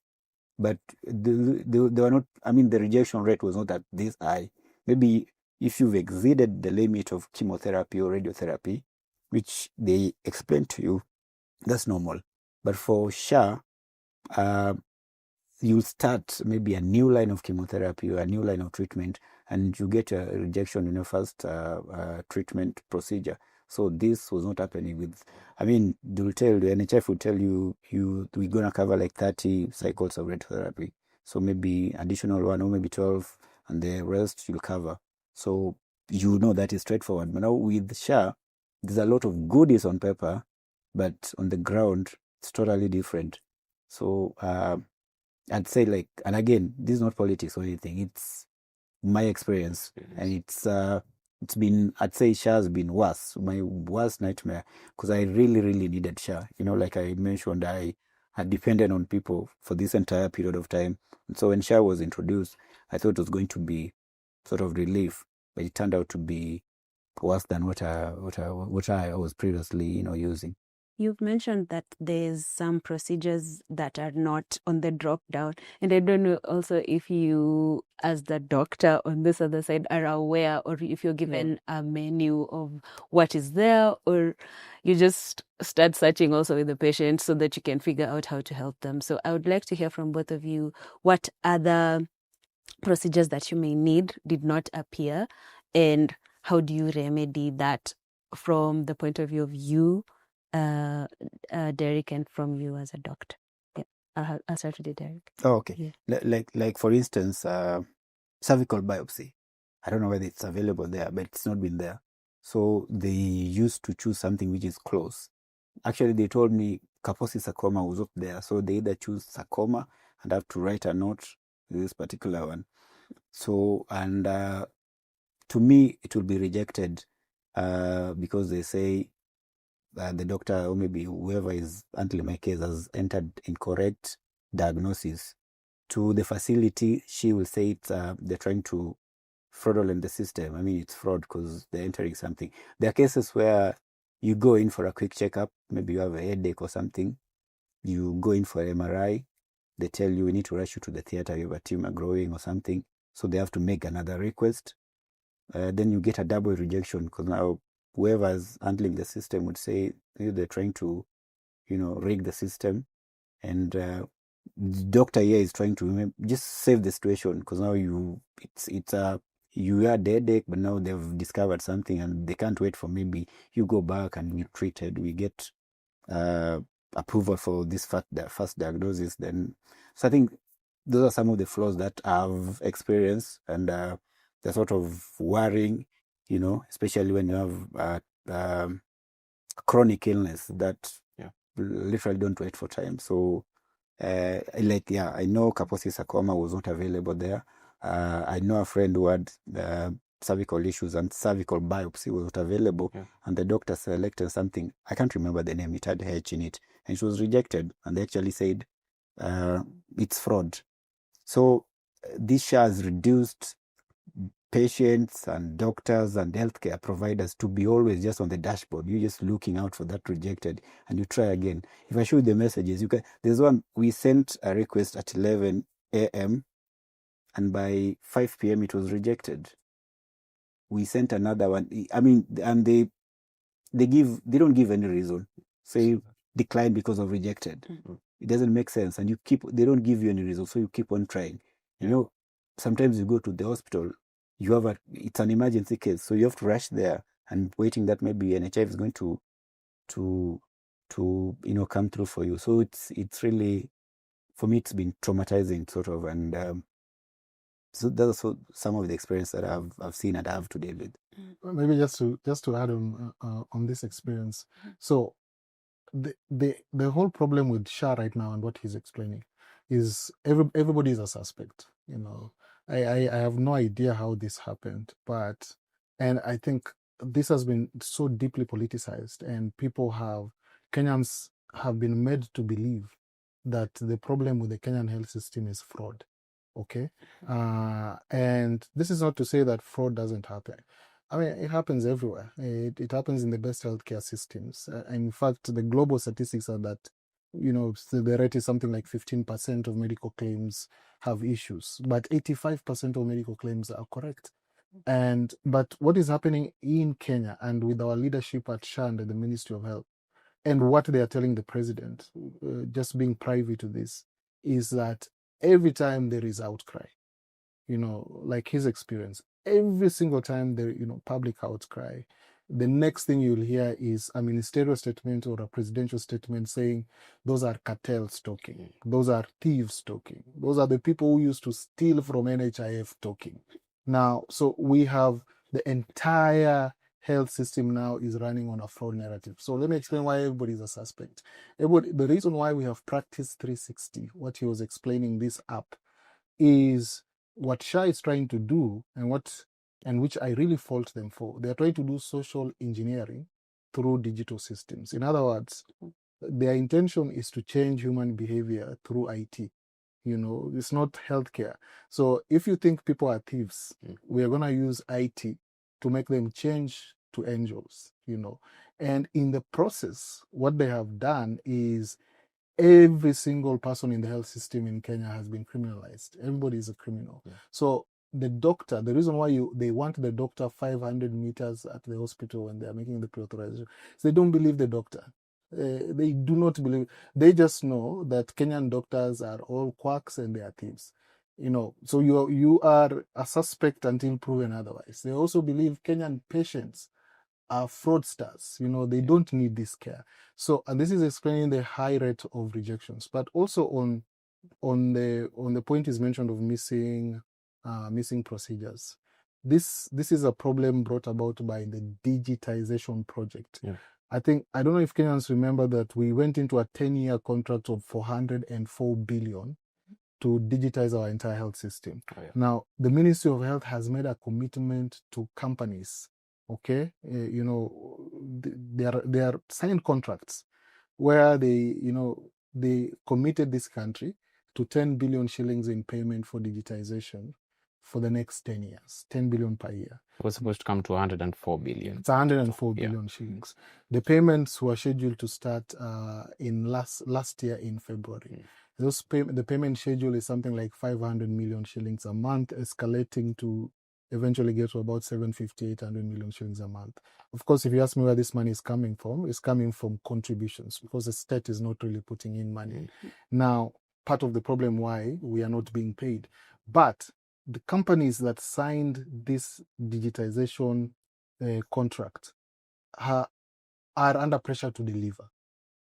But they were not, I mean, the rejection rate was not at this high. Maybe if you've exceeded the limit of chemotherapy or radiotherapy, which they explain to you, that's normal. But for SHA, you'll start maybe a new line of chemotherapy or a new line of treatment, and you get a rejection in your first treatment procedure. So this was not happening with, I mean, they'll tell you, NHF will tell you, we're going to cover like 30 cycles of radiotherapy. So maybe additional 1 or maybe 12, and the rest you'll cover. So you know that is straightforward. But now with SHA, there's a lot of goodies on paper, but on the ground, it's totally different. So I'd say like, and again, this is not politics or anything. It's my experience, and it's been, I'd say SHA has been worse, my worst nightmare, because I really needed SHA. You know, like I mentioned, I had depended on people for this entire period of time. And so when SHA was introduced, I thought it was going to be sort of relief, but it turned out to be worse than what I was previously, using. You've mentioned that there's some procedures that are not on the drop down. And I don't know also if you, as the doctor on this other side, are aware, or if you're given a menu of what is there, or you just start searching also with the patient so that you can figure out how to help them. So I would like to hear from both of you what other procedures that you may need did not appear, and how do you remedy that from the point of view of you, Derek, and from you as a doctor. Yeah, I'll start with you, Derek. Oh, okay. Yeah. Like for instance, cervical biopsy. I don't know whether it's available there, but it's not been there. So they used to choose something which is close. Actually, they told me Kaposi sarcoma was up there, so they either choose sarcoma and have to write a note with this particular one. So, and to me, it will be rejected because they say the doctor, or maybe whoever is handling my case, has entered incorrect diagnosis. To the facility, she will say it's they're trying to fraudulent the system. I mean, it's fraud because they're entering something. There are cases where you go in for a quick checkup, maybe you have a headache or something, you go in for MRI, they tell you we need to rush you to the theater, you have a tumor growing or something, so they have to make another request. Then you get a double rejection because now whoever's handling the system would say they're trying to, rig the system, and the doctor here is trying to just save the situation because now you had headache, but now they've discovered something and they can't wait for maybe you go back and we treated, we get approval for this first diagnosis. Then, so I think those are some of the flaws that I've experienced, and they're sort of worrying, especially when you have chronic illness that literally don't wait for time. So, I know Kaposi sarcoma was not available there. I know a friend who had cervical issues and cervical biopsy was not available, and the doctor selected something, I can't remember the name, it had H in it, and it was rejected, and they actually said it's fraud. So this has reduced patients and doctors and healthcare providers to be always just on the dashboard. You're just looking out for that rejected, and you try again. If I show you the messages, there's one, we sent a request at 11 a.m. and by 5 p.m. it was rejected. We sent another one. I mean, and they don't give any reason. Say decline because of rejected. It doesn't make sense, and they don't give you any reason, so you keep on trying. Sometimes you go to the hospital, it's an emergency case, so you have to rush there and waiting that maybe NHIF is going to come through for you. So it's really, for me, it's been traumatizing sort of, and so that's some of the experience that I've seen and I have to deal with. Maybe just to add on this experience. So the whole problem with Shah right now and what he's explaining is everybody is a suspect. You know, I have no idea how this happened, and I think this has been so deeply politicized, and Kenyans have been made to believe that the problem with the Kenyan health system is fraud. Okay, and this is not to say that fraud doesn't happen. I mean, it happens everywhere. It happens in the best healthcare systems. In fact, the global statistics are that, you know, the rate is something like 15% of medical claims have issues, but 85% of medical claims are correct. But what is happening in Kenya and with our leadership at SHA and the Ministry of Health, and what they are telling the president, just being privy to this, is that every time there is outcry, you know, like his experience, every single time there, you know, public outcry, the next thing you'll hear is a ministerial statement or a presidential statement saying those are cartels talking, those are thieves talking, those are the people who used to steal from NHIF talking. Now, so we have the entire health system now is running on a fraud narrative. So let me explain why everybody is a suspect. The reason why we have Practice 360, what he was explaining, this app, is what SHA is trying to do, and which I really fault them for. They are trying to do social engineering through digital systems. In other words, their intention is to change human behavior through IT. You know, it's not healthcare. So if you think people are thieves, we are going to use IT to make them change to angels, you know. And in the process, what they have done is every single person in the health system in Kenya has been criminalized. Everybody is a criminal. Yeah. So the doctor, the reason why they want the doctor 500 meters at the hospital when they are making the pre-authorization, is they don't believe the doctor. They do not believe. They just know that Kenyan doctors are all quacks and they are thieves. You know, so you are a suspect until proven otherwise. They also believe Kenyan patients are fraudsters. You know, they don't need this care. So, and this is explaining the high rate of rejections. But also on the point is mentioned of missing procedures. This is a problem brought about by the digitization project. Yeah. I don't know if Kenyans remember that we went into a 10-year contract of 404 billion to digitize our entire health system. Oh, yeah. Now, the Ministry of Health has made a commitment to companies. Okay, you know, they are signed contracts where they committed this country to 10 billion shillings in payment for digitization for the next 10 years, 10 billion per year. It was supposed to come to 104 billion. It's 104 billion shillings. The payments were scheduled to start in last year in February. The payment schedule is something like 500 million shillings a month, escalating to eventually get to about 750, 800 million shillings a month. Of course, if you ask me where this money is coming from, it's coming from contributions because the state is not really putting in money. Now, part of the problem why we are not being paid. But the companies that signed this digitization contract are under pressure to deliver.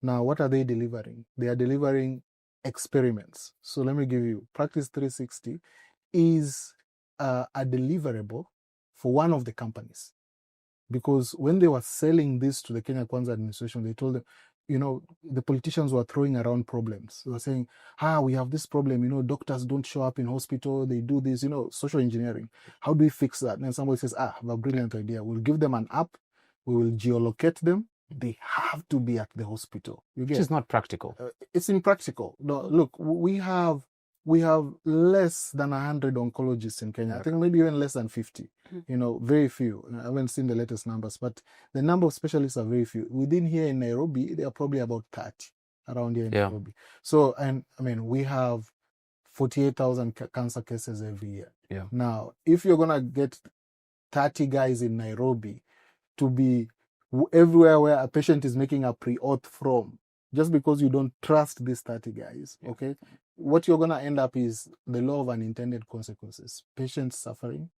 Now, what are they delivering? They are delivering experiments. So let me give you, Practice 360 is a deliverable for one of the companies. Because when they were selling this to the Kenya Kwanza administration, they told them, you know, the politicians were throwing around problems. They were saying, we have this problem, you know, doctors don't show up in hospital, they do this, you know, social engineering. How do we fix that? And then somebody says, I have a brilliant idea. We'll give them an app, we will geolocate them. They have to be at the hospital. Which is not practical. It's impractical. No, look, we have less than 100 oncologists in Kenya. I think maybe even less than 50. You know, very few. I haven't seen the latest numbers, but the number of specialists are very few. Within here in Nairobi, there are probably about 30 around here in Nairobi. So, and I mean, we have 48,000 cancer cases every year. Yeah. Now, if you're going to get 30 guys in Nairobi to be everywhere where a patient is making a pre-auth from, just because you don't trust these 30 guys, okay? What you're going to end up is the law of unintended consequences. Patients suffering,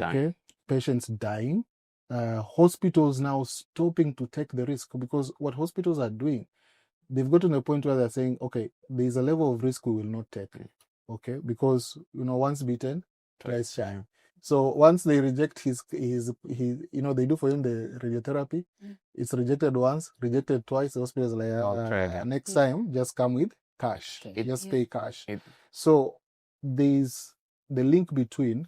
okay? Patients dying. Hospitals now stopping to take the risk, because what hospitals are doing, they've gotten to a point where they're saying, okay, there's a level of risk we will not take, okay? Because, you know, once bitten, twice shy. So once they reject his you know, they do for him the radiotherapy. It's rejected once, rejected twice. The hospital is like, try again. next time, just come with cash. Just Yeah. pay cash. So there's the link between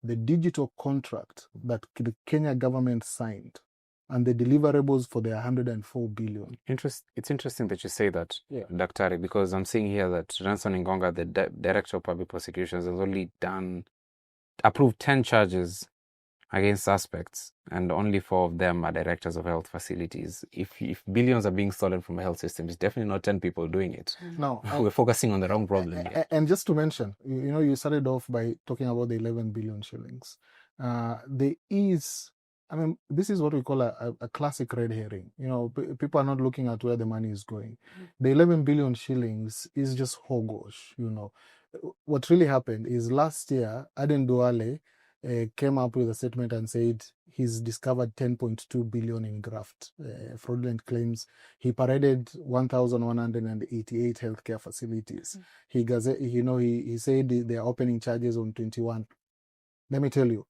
the digital contract that the Kenya government signed and the deliverables for their 104 billion. It's interesting that you say that, Yeah. Daktari, because I'm seeing here that Ranson Ngonga, the Director of Public Prosecutions, has only approved 10 charges against suspects, and only 4 of them are directors of health facilities. If billions are being stolen from a health system, it's definitely not 10 people doing it. No, We're focusing on the wrong problem here. And just to mention, you know, you started off by talking about the 11 billion shillings. There is, I mean, this is what we call a classic red herring. You know, people are not looking at where the money is going. The 11 billion shillings is just hogwash, you know. What really happened is last year, Aden Duale came up with a statement and said he's discovered 10.2 billion in graft fraudulent claims. He paraded 1,188 healthcare facilities. He said they're opening charges on 21. Let me tell you,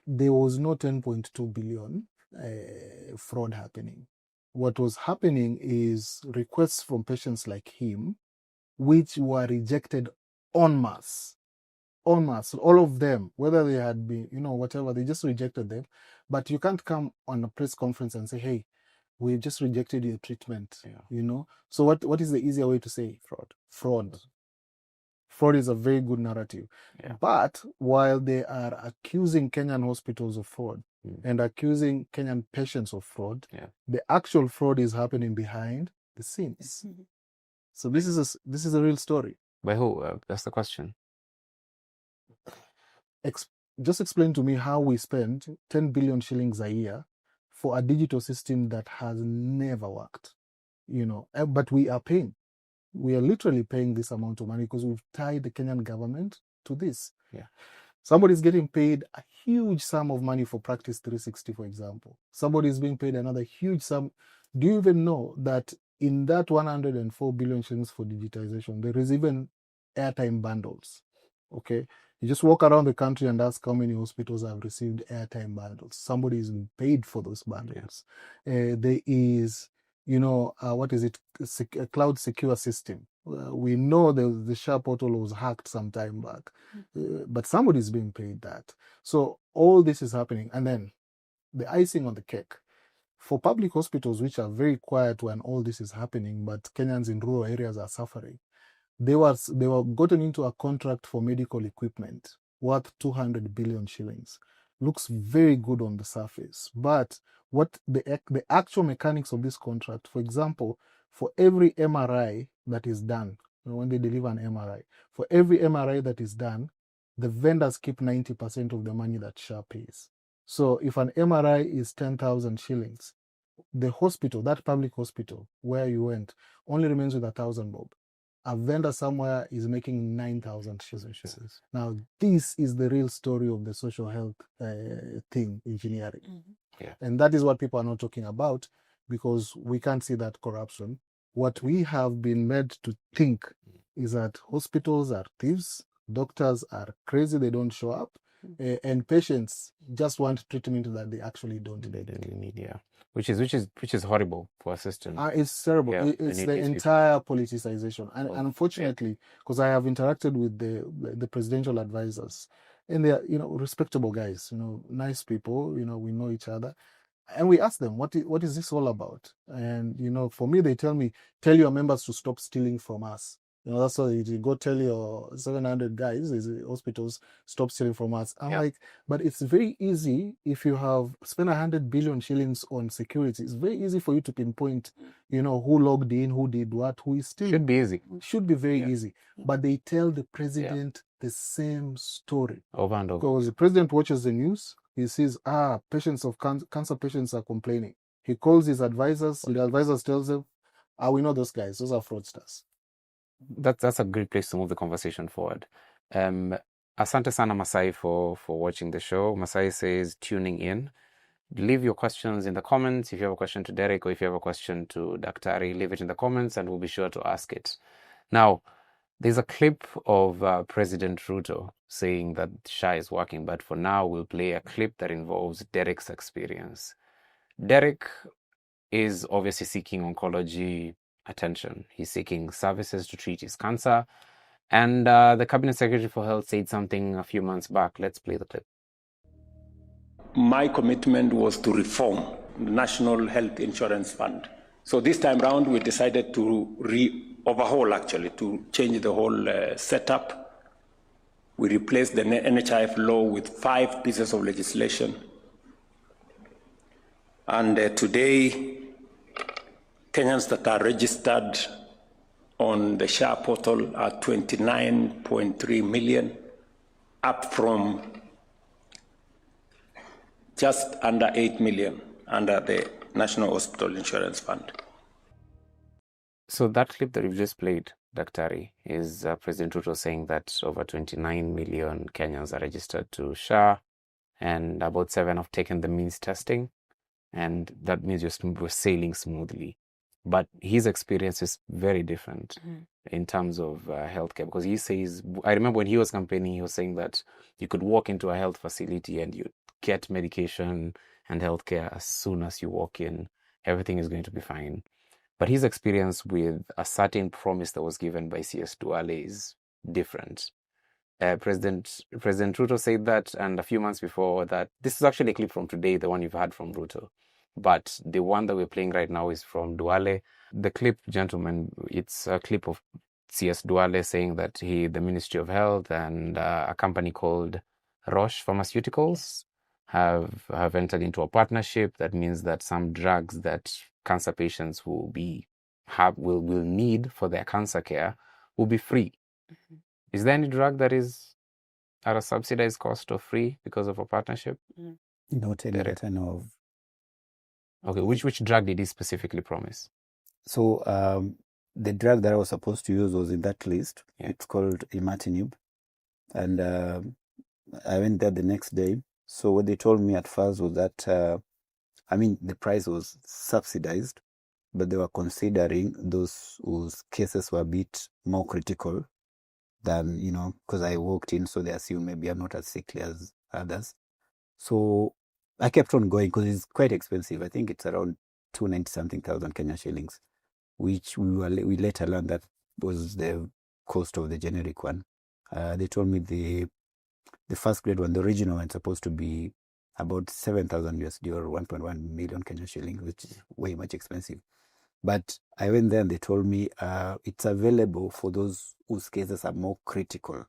there was no 10.2 billion fraud happening. What was happening is requests from patients like him, which were rejected en masse. All of them, whether they had been, you know, whatever, they just rejected them. But you can't come on a press conference and say, hey, we just rejected your treatment, you know. So what is the easier way to say? Fraud is a very good narrative. But while they are accusing Kenyan hospitals of fraud and accusing Kenyan patients of fraud, the actual fraud is happening behind the scenes. So this is a real story. By who? That's the question. Just explain to me how we spend 10 billion shillings a year for a digital system that has never worked, you know, but we are paying. We are literally paying this amount of money because we've tied the Kenyan government to this. Somebody's getting paid a huge sum of money for Practice 360, for example. Somebody's being paid another huge sum. Do you even know that in that 104 billion shillings for digitization, there is even airtime bundles? Okay. You just walk around the country and ask how many hospitals have received airtime bundles. Somebody is being paid for those bundles. There is, you know, what is it? A cloud secure system. We know the SHA portal was hacked some time back, but somebody is being paid that. So all this is happening. And then the icing on the cake, for public hospitals, which are very quiet when all this is happening, but Kenyans in rural areas are suffering, they were gotten into a contract for medical equipment worth 200 billion shillings. Looks very good on the surface, but what the actual mechanics of this contract, for example, for every MRI that is done, when they deliver an MRI, for every MRI that is done, the vendors keep 90% of the money that SHA pays. So if an MRI is 10,000 shillings, the hospital, that public hospital where you went, only remains with 1,000 bob. A vendor somewhere is making 9,000 shillings. Now, this is the real story of the social health thing, engineering. And that is what people are not talking about, because we can't see that corruption. What we have been made to think is that hospitals are thieves, doctors are crazy, they don't show up, and patients just want treatment that they actually don't need. Which is horrible for a system. It's terrible. It's the entire politicization, and unfortunately, because I have interacted with the presidential advisors, and they are, you know, respectable guys, you know, nice people, you know, we know each other, and we ask them, what is this all about? And you know, for me, they tell me, tell your members to stop stealing from us. You know, that's why you go tell your 700 guys, these hospitals, stop stealing from us. I'm like, but it's very easy if you have spent 100 billion shillings on security. It's very easy for you to pinpoint, you know, who logged in, who did what, who is still. Should be easy. Should be very easy. But they tell the president the same story. Over and over. Because the president watches the news, he sees, patients of cancer patients are complaining. He calls his advisors, the advisors tells them, we know those guys, those are fraudsters. That's a great place to move the conversation forward. Asante sana Masai for watching the show. Masai says tuning in. Leave your questions in the comments. If you have a question to Derek or if you have a question to Daktari, leave it in the comments and we'll be sure to ask it. Now, there's a clip of President Ruto saying that SHA is working, but for now we'll play a clip that involves Derek's experience. Derek is obviously seeking oncology attention. He's seeking services to treat his cancer. And the Cabinet Secretary for Health said something a few months back. Let's play the clip. My commitment was to reform the National Health Insurance Fund. So this time round, we decided to overhaul, actually, to change the whole setup. We replaced the NHIF law with 5 pieces of legislation. And today, Kenyans that are registered on the SHA portal are 29.3 million, up from just under 8 million under the National Hospital Insurance Fund. So that clip that we've just played, Daktari, is President Ruto saying that over 29 million Kenyans are registered to SHA, and about 7 have taken the means testing, and that means we're sailing smoothly. But his experience is very different in terms of healthcare, because he says, I remember when he was campaigning, he was saying that you could walk into a health facility and you get medication and healthcare as soon as you walk in. Everything is going to be fine. But his experience with a certain promise that was given by CS Duale is different. President Ruto said that, and a few months before that, this is actually a clip from today, the one you've heard from Ruto. But the one that we're playing right now is from Duale. The clip, gentlemen, it's a clip of CS Duale saying that the Ministry of Health and a company called Roche Pharmaceuticals have entered into a partnership. That means that some drugs that cancer patients will need for their cancer care will be free. Is there any drug that is at a subsidized cost or free because of a partnership? Not any that I know of. Okay, which drug did he specifically promise? So the drug that I was supposed to use was in that list. Yeah. It's called imatinib. And I went there the next day. So what they told me at first was that, the price was subsidized, but they were considering those whose cases were a bit more critical than, because I walked in, so they assumed maybe I'm not as sickly as others. So I kept on going because it's quite expensive. I think it's around 290-something thousand Kenya shillings, which we later learned that was the cost of the generic one. They told me the first grade one, the original one, is supposed to be about 7,000 USD or 1.1 million Kenya shillings, which is way much expensive. But I went there and they told me it's available for those whose cases are more critical.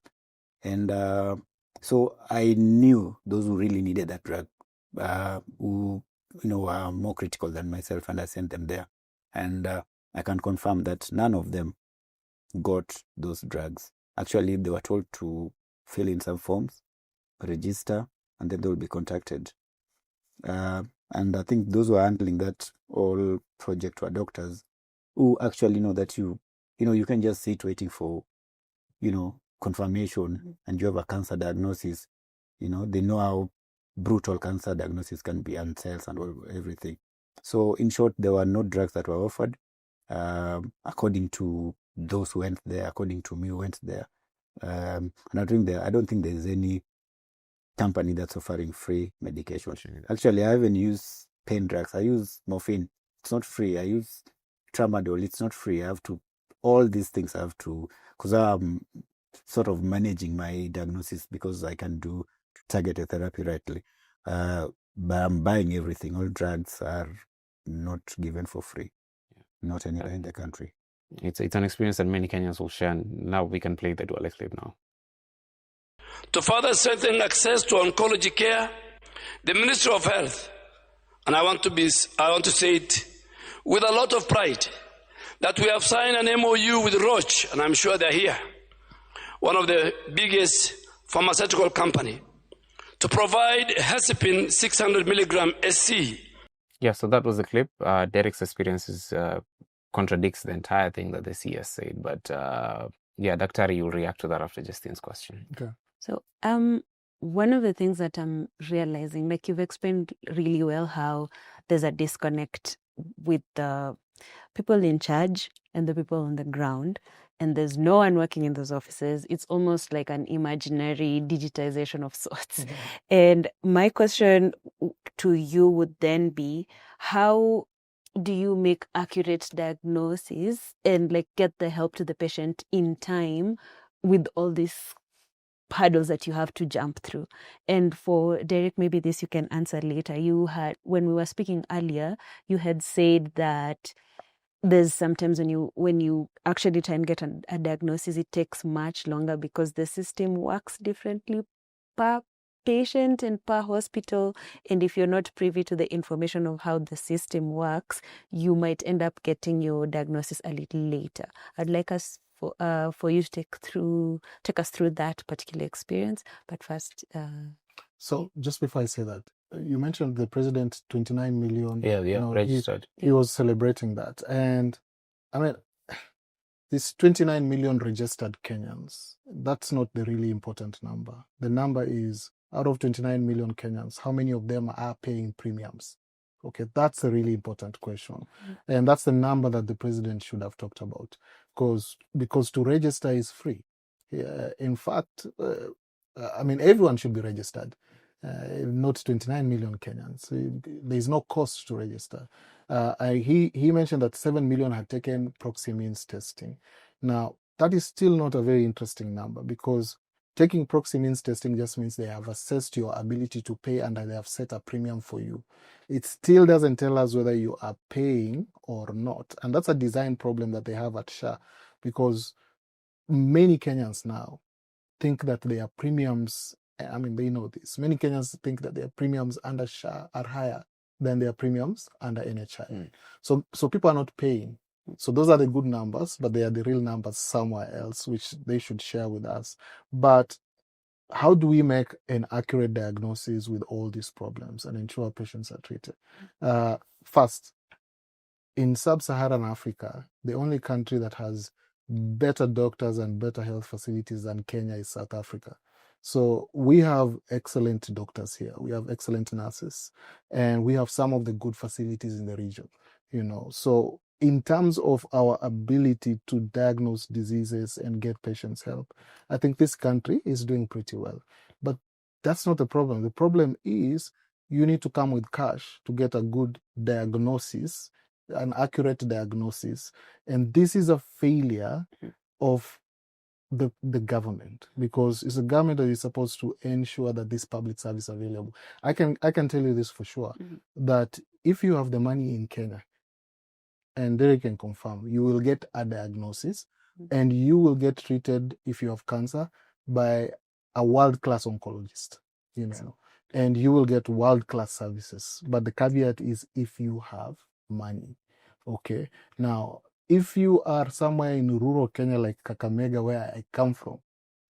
And so I knew those who really needed that drug, who are more critical than myself, and I sent them there. And I can confirm that none of them got those drugs. Actually, they were told to fill in some forms, register, and then they will be contacted. And I think those who are handling that whole project were doctors who actually know that you can just sit waiting for, confirmation, and you have a cancer diagnosis. They know how brutal cancer diagnosis can be, and cells and everything. So in short, there were no drugs that were offered, according to those who went there, according to me who went there. And I don't think there's any company that's offering free medication. Actually, I haven't used pain drugs. I use morphine. It's not free. I use tramadol. It's not free. All these things I have to, because I'm sort of managing my diagnosis because I can do targeted therapy rightly. But I'm buying everything. All drugs are not given for free. Not anywhere in the country. It's an experience that many Kenyans will share. Now we can play the Duale clip now. To further strengthen access to oncology care, the Ministry of Health, and I want to say it with a lot of pride, that we have signed an MOU with Roche, and I'm sure they're here, one of the biggest pharmaceutical company, to provide Herceptin 600 milligram SC. Yeah, so that was the clip. Derek's experiences contradicts the entire thing that the CS said. But Daktari, you'll react to that after Justine's question. Okay. So one of the things that I'm realizing, like you've explained really well, how there's a disconnect with the people in charge and the people on the ground. and there's no one working in those offices, it's almost like an imaginary digitization of sorts. And my question to you would then be, how do you make accurate diagnosis and like get the help to the patient in time with all these hurdles that you have to jump through? And for Derek, maybe this you can answer later. You had, when we were speaking earlier, you had said that there's sometimes when you actually try and get a diagnosis, it takes much longer because the system works differently per patient and per hospital. And if you're not privy to the information of how the system works, you might end up getting your diagnosis a little later. I'd like us for you to take us through that particular experience. But first, So just before I say that, you mentioned the president 29 million. Registered. He was celebrating that, and I mean, this 29 million registered Kenyans. That's not the really important number. The number is, out of 29 million Kenyans, how many of them are paying premiums? Okay, that's a really important question, and that's the number that the president should have talked about, because to register is free. In fact, I mean, everyone should be registered. Not 29 million Kenyans. There's no cost to register. He mentioned that 7 million had taken proxy means testing. Now, that is still not a very interesting number, because taking proxy means testing just means they have assessed your ability to pay and they have set a premium for you. It still doesn't tell us whether you are paying or not. And that's a design problem that they have at SHA, because many Kenyans now think that their premiums, I mean, they know this. Many Kenyans think that their premiums under SHA are higher than their premiums under NHI. So people are not paying. So those are the good numbers, but they are the real numbers somewhere else, which they should share with us. But how do we make an accurate diagnosis with all these problems and ensure patients are treated? First, in sub-Saharan Africa, the only country that has better doctors and better health facilities than Kenya is South Africa. So we have excellent doctors here. We have excellent nurses, and we have some of the good facilities in the region, So in terms of our ability to diagnose diseases and get patients help, I think this country is doing pretty well. But that's not the problem. The problem is you need to come with cash to get a good diagnosis, an accurate diagnosis. And this is a failure of the government, because it's the government that is supposed to ensure that this public service is available. I can tell you this for sure, that if you have the money in Kenya, and Derek can confirm, you will get a diagnosis and you will get treated if you have cancer by a world-class oncologist, and you will get world-class services. But the caveat is if you have money. Okay. Now, if you are somewhere in rural Kenya, like Kakamega, where I come from,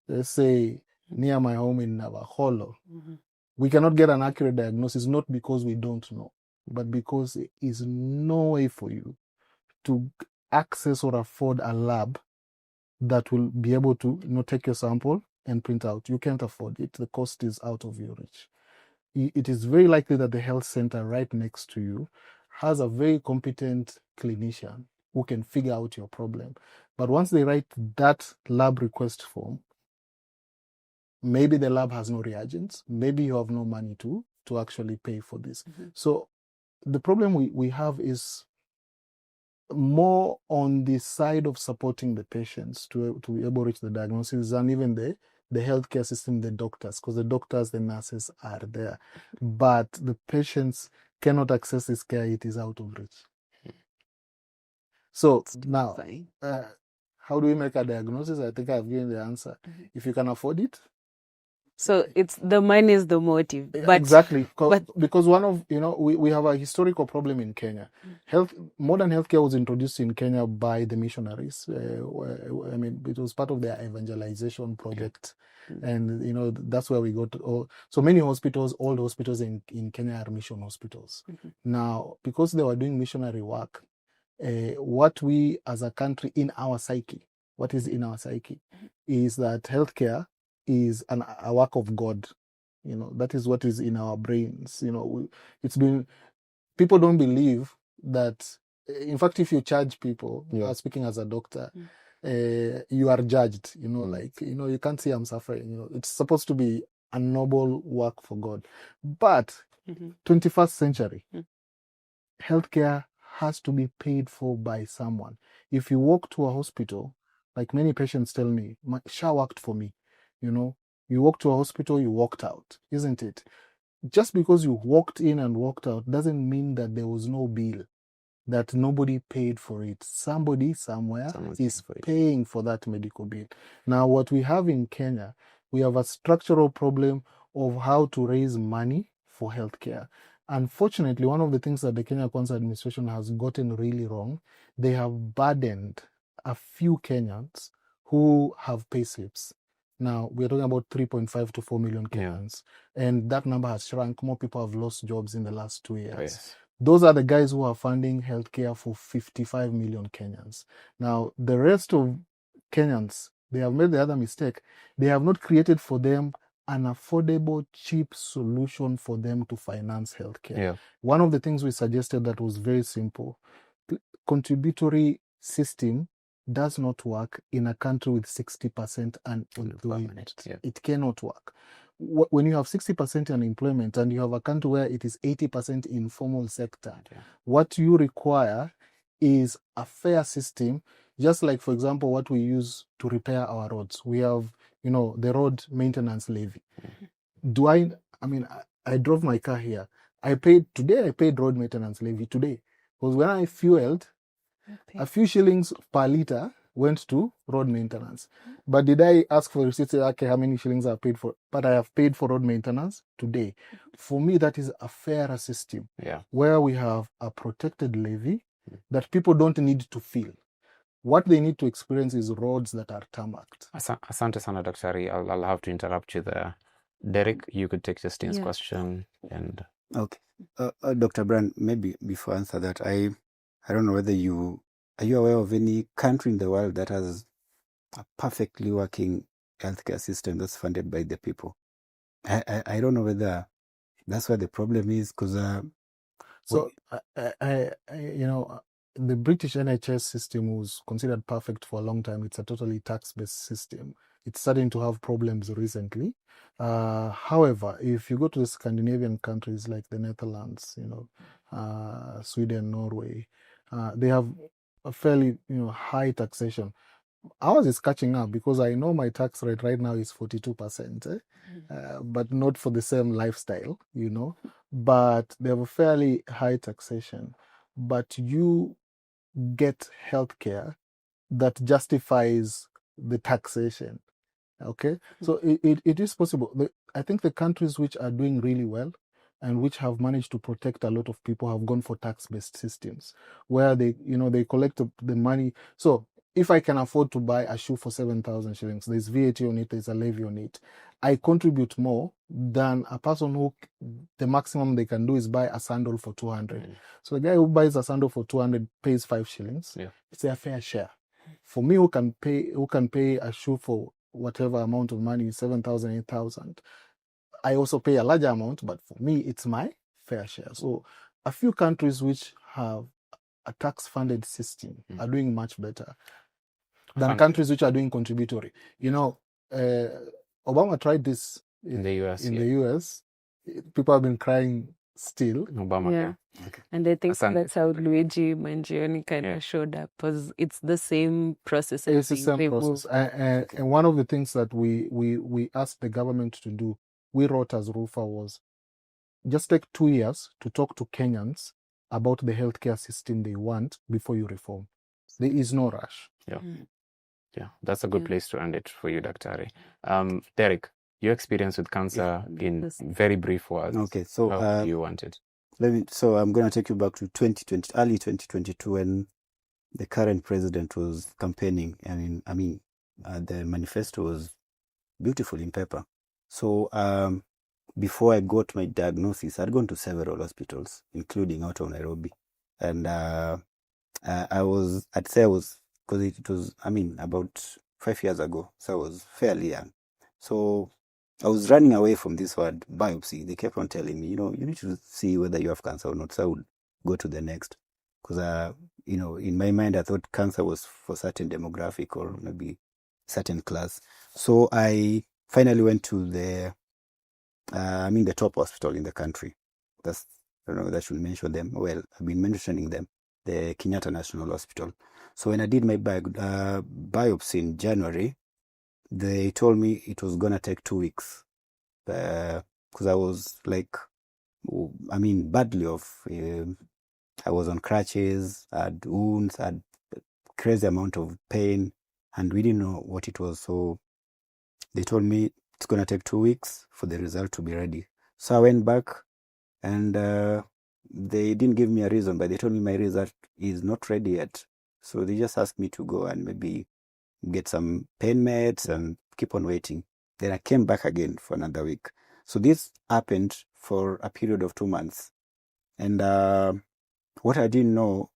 let's say near my home in Navaholo, we cannot get an accurate diagnosis, not because we don't know, but because there is no way for you to access or afford a lab that will be able to take your sample and print out. You can't afford it. The cost is out of your reach. It is very likely that the health center right next to you has a very competent clinician who can figure out your problem. But once they write that lab request form, maybe the lab has no reagents, maybe you have no money to actually pay for this. So the problem we have is more on the side of supporting the patients to be able to reach the diagnosis, and even the healthcare system, the doctors, because the doctors, the nurses are there, but the patients cannot access this care. It is out of reach. So now, how do we make a diagnosis? I think I've given the answer. If you can afford it. So it's the money is the motive. But, exactly. Because one of, we have a historical problem in Kenya. Modern healthcare was introduced in Kenya by the missionaries. I mean, it was part of their evangelization project. And, that's where we got so many hospitals, all the hospitals in Kenya are mission hospitals. Now, because they were doing missionary work, what we as a country what is in our psyche is that healthcare is a work of God. That is what is in our brains. People don't believe that. In fact, if you charge people, speaking as a doctor, you are judged, like, you can't say I'm suffering, it's supposed to be a noble work for God. But 21st century, healthcare has to be paid for by someone. If you walk to a hospital, like many patients tell me, Sha worked for me, you walk to a hospital, you walked out, isn't it? Just because you walked in and walked out doesn't mean that there was no bill, that nobody paid for it. Somebody somewhere is paying for that medical bill. Now, what we have in Kenya, we have a structural problem of how to raise money for healthcare. Unfortunately, one of the things that the Kenya Kwanza administration has gotten really wrong, they have burdened a few Kenyans who have pay slips. Now, we're talking about 3.5 to 4 million Kenyans, and that number has shrunk. More people have lost jobs in the last 2 years. Yes. Those are the guys who are funding healthcare for 55 million Kenyans. Now, the rest of Kenyans, they have made the other mistake. They have not created for them an affordable, cheap solution for them to finance healthcare. Yeah. One of the things we suggested that was very simple, contributory system does not work in a country with 60% unemployment. Yeah. It cannot work. When you have 60% unemployment and you have a country where it is 80% informal sector, what you require is a fair system, just like, for example, what we use to repair our roads. We have, the road maintenance levy. I drove my car here. I paid road maintenance levy today. Because when I fueled, a few shillings per liter went to road maintenance. But did I ask for receipt, say, okay, how many shillings I paid for? But I have paid for road maintenance today. For me, that is a fairer system, where we have a protected levy that people don't need to feel. What they need to experience is roads that are tarmacked. Asante sana, Daktari. I'll have to interrupt you there. Derek, you could take Justine's question. And Okay. Dr. Brand, maybe before I answer that, I don't know whether are you aware of any country in the world that has a perfectly working healthcare system that's funded by the people? I don't know whether that's where the problem is, because the British NHS system was considered perfect for a long time. It's a totally tax-based system. It's starting to have problems recently. However, if you go to the Scandinavian countries like the Netherlands, Sweden, Norway, they have a fairly high taxation. Ours is catching up because I know my tax rate right now is 42%, but not for the same lifestyle, But they have a fairly high taxation. But you get healthcare that justifies the taxation. Okay, so it is possible. I think the countries which are doing really well and which have managed to protect a lot of people have gone for tax-based systems where they collect the money. So if I can afford to buy a shoe for 7,000 shillings, there's VAT on it, there's a levy on it, I contribute more than a person who the maximum they can do is buy a sandal for 200. So the guy who buys a sandal for 200 pays 5 shillings. It's a fair share. For me, who can pay a shoe for whatever amount of money, 7,000, 8,000, I also pay a larger amount, but for me, it's my fair share. So a few countries which have a tax-funded system are doing much better than countries which are doing contributory. Obama tried this in the US. The US, people have been crying still. Obama. Yeah. Okay. And I think that's how Luigi Mangione kind of showed up, because it's the same process. It's the same process. And one of the things that we asked the government to do, we wrote as RUFA, was just take 2 years to talk to Kenyans about the healthcare system they want before you reform. There is no rush. Yeah, that's a good place to end it for you, Daktari. Derek, your experience with cancer in very brief words. Okay, so how do you want it? So I'm going to take you back to early 2022, when the current president was campaigning. The manifesto was beautiful in paper. So before I got my diagnosis, I'd gone to several hospitals, including out of Nairobi. And because it was, about 5 years ago, so I was fairly young. So I was running away from this word, biopsy. They kept on telling me, you need to see whether you have cancer or not. So I would go to the next. Because in my mind, I thought cancer was for certain demographic or maybe certain class. So I finally went to the top hospital in the country. I don't know, that should mention them. Well, I've been mentioning them, the Kenyatta National Hospital. So when I did my biopsy in January, they told me it was going to take 2 weeks because I was badly off. I was on crutches, I had wounds, I had a crazy amount of pain, and we didn't know what it was. So they told me it's going to take 2 weeks for the result to be ready. So I went back, and they didn't give me a reason, but they told me my result is not ready yet. So they just asked me to go and maybe get some pain meds and keep on waiting. Then I came back again for another week. So this happened for a period of 2 months. And what I didn't know,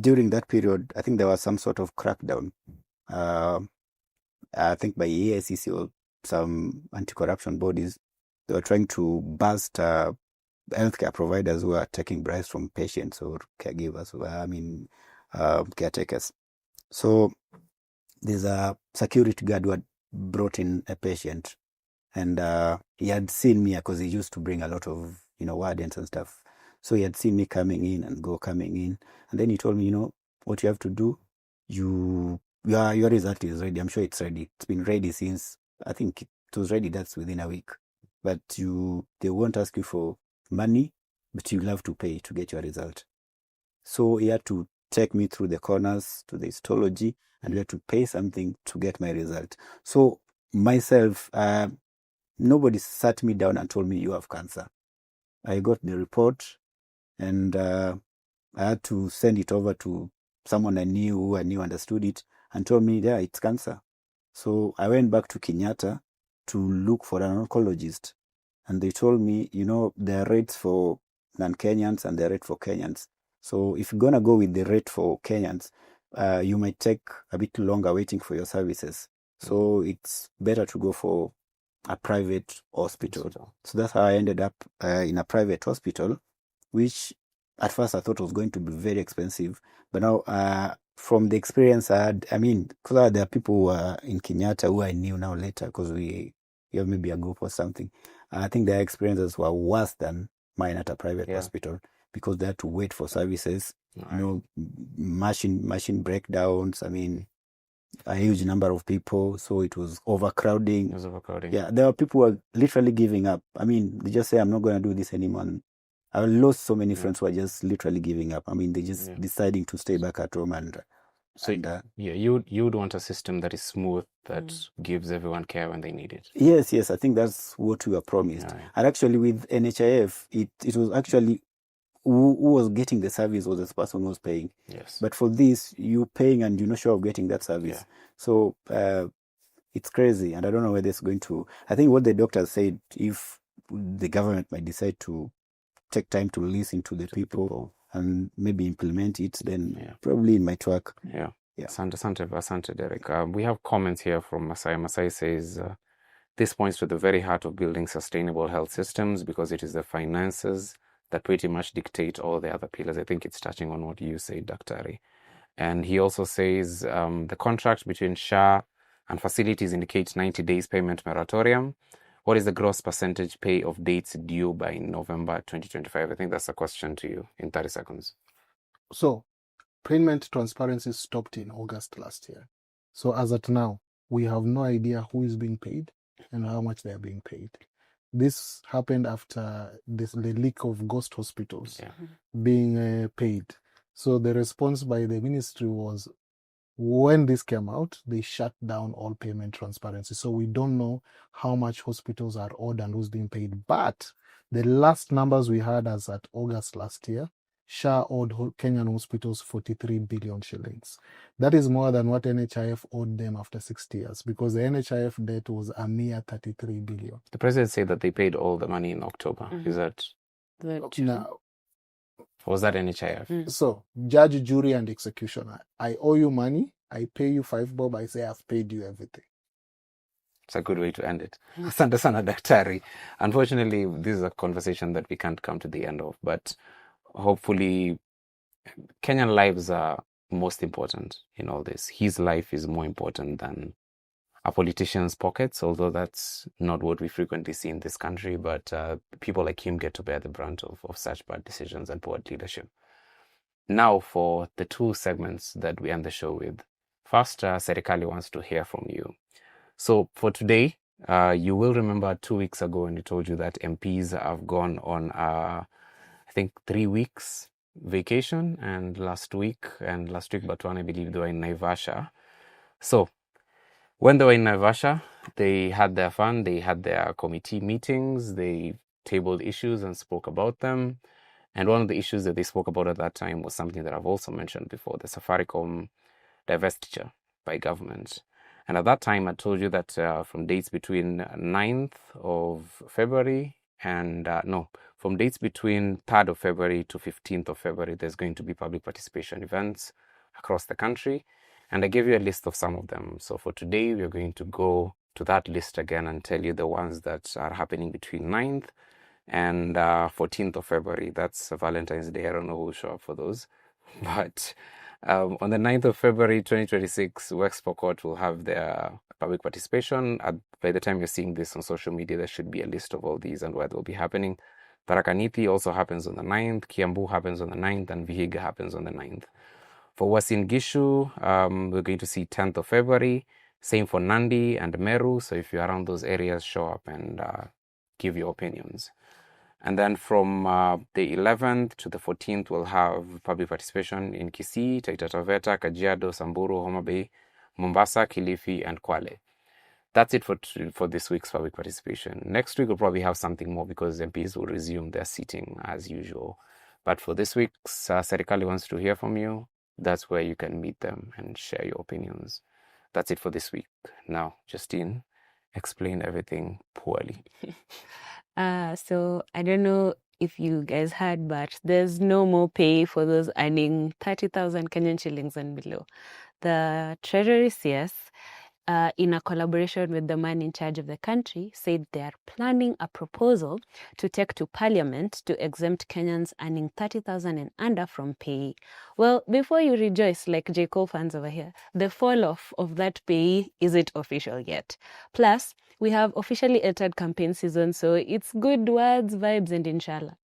during that period, I think there was some sort of crackdown. I think by EACC or some anti-corruption bodies, they were trying to bust healthcare providers who are taking bribes from patients or caregivers, caretakers. So there's a security guard who had brought in a patient, and he had seen me because he used to bring a lot of wardens and stuff. So he had seen me coming in, and then he told me, what you have to do, your result is ready. I'm sure it's ready. It's been ready since, I think it was ready, that's within a week. But they won't ask you for money, but you'll have to pay to get your result. So he had to take me through the corners to the histology, and we had to pay something to get my result. So myself, nobody sat me down and told me you have cancer. I got the report, and I had to send it over to someone I knew who understood it and told me, yeah, it's cancer. So I went back to Kenyatta to look for an oncologist, and they told me, there are rates for non-Kenyans and there are rates for Kenyans. So if you're going to go with the rate for Kenyans, you might take a bit longer waiting for your services. So it's better to go for a private hospital. So that's how I ended up in a private hospital, which at first I thought was going to be very expensive. But now, from the experience I had, because there are people who are in Kenyatta who I knew now later because we have maybe a group or something. I think their experiences were worse than mine at a private hospital because they had to wait for services, machine breakdowns. A huge number of people, so it was overcrowding. Yeah, there are people who are literally giving up. They just say, I'm not going to do this anymore. And I lost so many friends who are just literally giving up. They just deciding to stay back at home you would want a system that is smooth, that gives everyone care when they need it. Yes, I think that's what we were promised. And actually with NHIF, it was actually who was getting the service was the person who was paying. Yes. But for this, you paying and you're not sure of getting that service. Yeah. So it's crazy, and I don't know whether it's going to. I think what the doctors said, if the government might decide to take time to listen to the people and maybe implement it, then probably it might work. Yeah. Asante, Derek. We have comments here from Masai. Masai says, this points to the very heart of building sustainable health systems because it is the finances that pretty much dictate all the other pillars. I think it's touching on what you said, Daktari. And he also says the contract between SHA and facilities indicates 90 days payment moratorium. What is the gross percentage pay of dates due by November 2025? I think that's a question to you in 30 seconds. So, payment transparency stopped in August last year. So as at now, we have no idea who is being paid and how much they are being paid. This happened after the leak of ghost hospitals being paid. So the response by the ministry was, when this came out, they shut down all payment transparency. So we don't know how much hospitals are owed and who's being paid. But the last numbers we had as at August last year, SHA owed Kenyan hospitals 43 billion shillings. That is more than what NHIF owed them after 60 years, because the NHIF debt was a mere 33 billion. The president said that they paid all the money in October. Is that now? Or was that NHIF? So, judge, jury, and executioner. I owe you money. I pay you 5 bob. I say I've paid you everything. It's a good way to end it. Asante sana Daktari. Unfortunately, this is a conversation that we can't come to the end of, but hopefully Kenyan lives are most important in all this. His life is more important than a politician's pockets, although that's not what we frequently see in this country. But people like him get to bear the brunt of such bad decisions and poor leadership. Now, for the two segments that we end the show with. First, Serikali wants to hear from you. So for today, you will remember 2 weeks ago when we told you that MPs have gone on, I think, 3 weeks vacation, and last week Batuan, I believe they were in Naivasha. So when they were in Naivasha, they had their fun, they had their committee meetings, they tabled issues and spoke about them. And one of the issues that they spoke about at that time was something that I've also mentioned before, the Safaricom divestiture by government. And at that time, I told you that from dates between 9th of February and, from dates between 3rd of February to 15th of February, there's going to be public participation events across the country. And I gave you a list of some of them. So for today, we're going to go to that list again and tell you the ones that are happening between 9th and 14th of February. That's Valentine's Day. I don't know who will show up for those. But on the 9th of February 2026, West Pokot will have their public participation. By the time you're seeing this on social media, there should be a list of all these and where they'll be happening. Tharaka Nithi also happens on the 9th, Kiambu happens on the 9th, and Vihiga happens on the 9th. For Uasin Gishu, we're going to see 10th of February. Same for Nandi and Meru. So if you're around those areas, show up and give your opinions. And then from the 11th to the 14th, we'll have public participation in Kisii, Taita Taveta, Kajiado, Samburu, Homa Bay, Mombasa, Kilifi, and Kwale. That's it for this week's public participation. Next week, we'll probably have something more because MPs will resume their seating as usual. But for this week's Serikali wants to hear from you. That's where you can meet them and share your opinions. That's it for this week. Now, Justine, explain everything poorly. So I don't know if you guys heard, but there's no more pay for those earning 30,000 Kenyan shillings and below. The Treasury CS, in a collaboration with the man in charge of the country, said they are planning a proposal to take to Parliament to exempt Kenyans earning 30,000 and under from pay. Well, before you rejoice like J. Cole fans over here, the fall off of that pay isn't official yet. Plus, we have officially entered campaign season, so it's good words, vibes, and inshallah.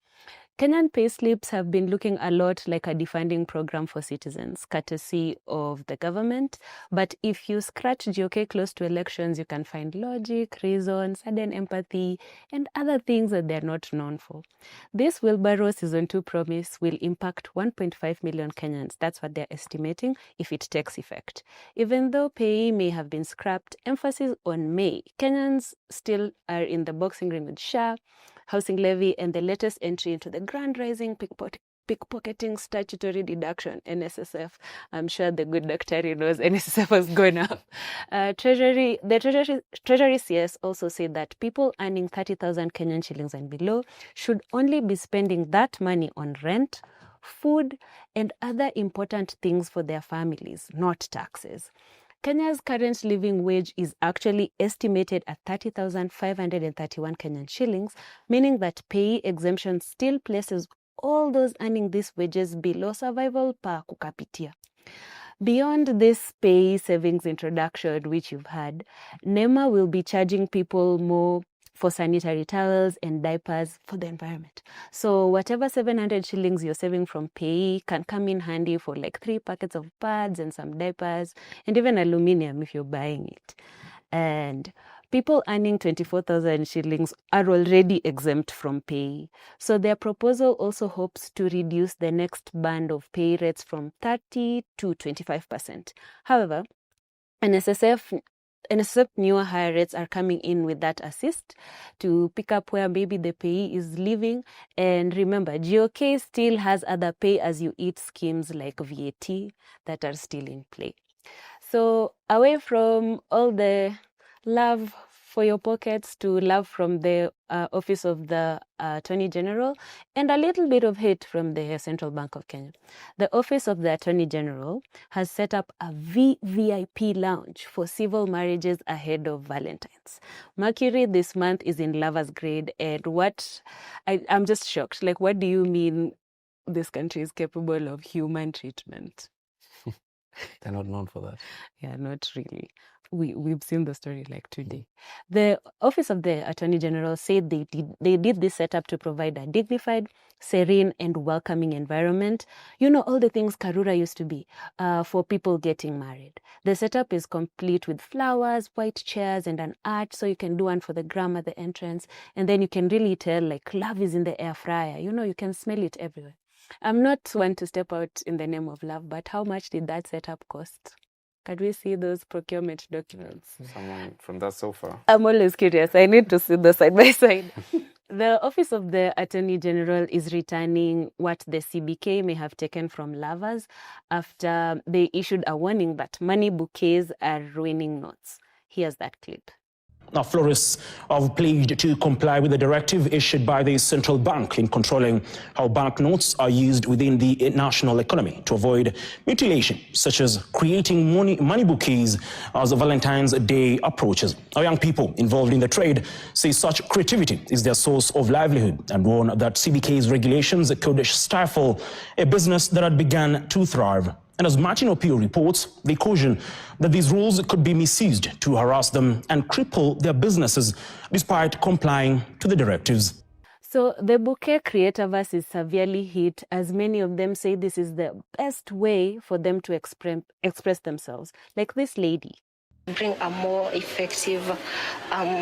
Kenyan pay slips have been looking a lot like a defunding program for citizens, courtesy of the government. But if you scratch GOK close to elections, you can find logic, reason, sudden empathy, and other things that they're not known for. This Wheelbarrow Season 2 promise will impact 1.5 million Kenyans. That's what they're estimating if it takes effect. Even though pay may have been scrapped, emphasis on may. Kenyans still are in the boxing ring with SHA, housing levy, and the latest entry into the grand rising pickpocketing statutory deduction, NSSF. I'm sure the good doctor knows NSSF has gone up. The Treasury CS also said that people earning 30,000 Kenyan shillings and below should only be spending that money on rent, food, and other important things for their families, not taxes. Kenya's current living wage is actually estimated at 30,531 Kenyan shillings, meaning that pay exemption still places all those earning these wages below survival pa kukapitia. Beyond this pay savings introduction, which you've had, NEMA will be charging people more for sanitary towels and diapers for the environment. So whatever 700 shillings you're saving from pay can come in handy for like 3 packets of pads and some diapers and even aluminium if you're buying it. And people earning 24,000 shillings are already exempt from pay. So their proposal also hopes to reduce the next band of pay rates from 30 to 25%. However, NSSF newer higher rates are coming in with that assist to pick up where maybe the payee is living. And remember, GOK still has other pay as you eat schemes like VAT that are still in play. So away from all the love for your pockets to love from the Office of the Attorney General and a little bit of hate from the Central Bank of Kenya. The Office of the Attorney General has set up a VVIP lounge for civil marriages ahead of Valentine's. Mercury this month is in lover's grade, and I'm just shocked. Like, what do you mean this country is capable of human treatment. They're not known for that. Yeah, not really. We've seen the story like today. The Office of the Attorney General said they did this setup to provide a dignified, serene, and welcoming environment. You know, all the things Karura used to be for people getting married. The setup is complete with flowers, white chairs, and an arch, so you can do one for the gram at the entrance, and then you can really tell like love is in the air fryer. You know, you can smell it everywhere. I'm not one to step out in the name of love, but how much did that setup cost? Can we see those procurement documents? Someone from that sofa. I'm always curious. I need to see the side by side. The Office of the Attorney General is returning what the CBK may have taken from lovers after they issued a warning that money bouquets are ruining notes. Here's that clip. Now, florists have pledged to comply with the directive issued by the central bank in controlling how banknotes are used within the national economy to avoid mutilation, such as creating money bouquets as Valentine's Day approaches. Our young people involved in the trade say such creativity is their source of livelihood and warn that CBK's regulations could stifle a business that had begun to thrive. And as Martin Opio reports, they caution that these rules could be misused to harass them and cripple their businesses despite complying to the directives. So the bouquet creatorverse is severely hit, as many of them say this is the best way for them to express themselves. Like this lady. Bring a more effective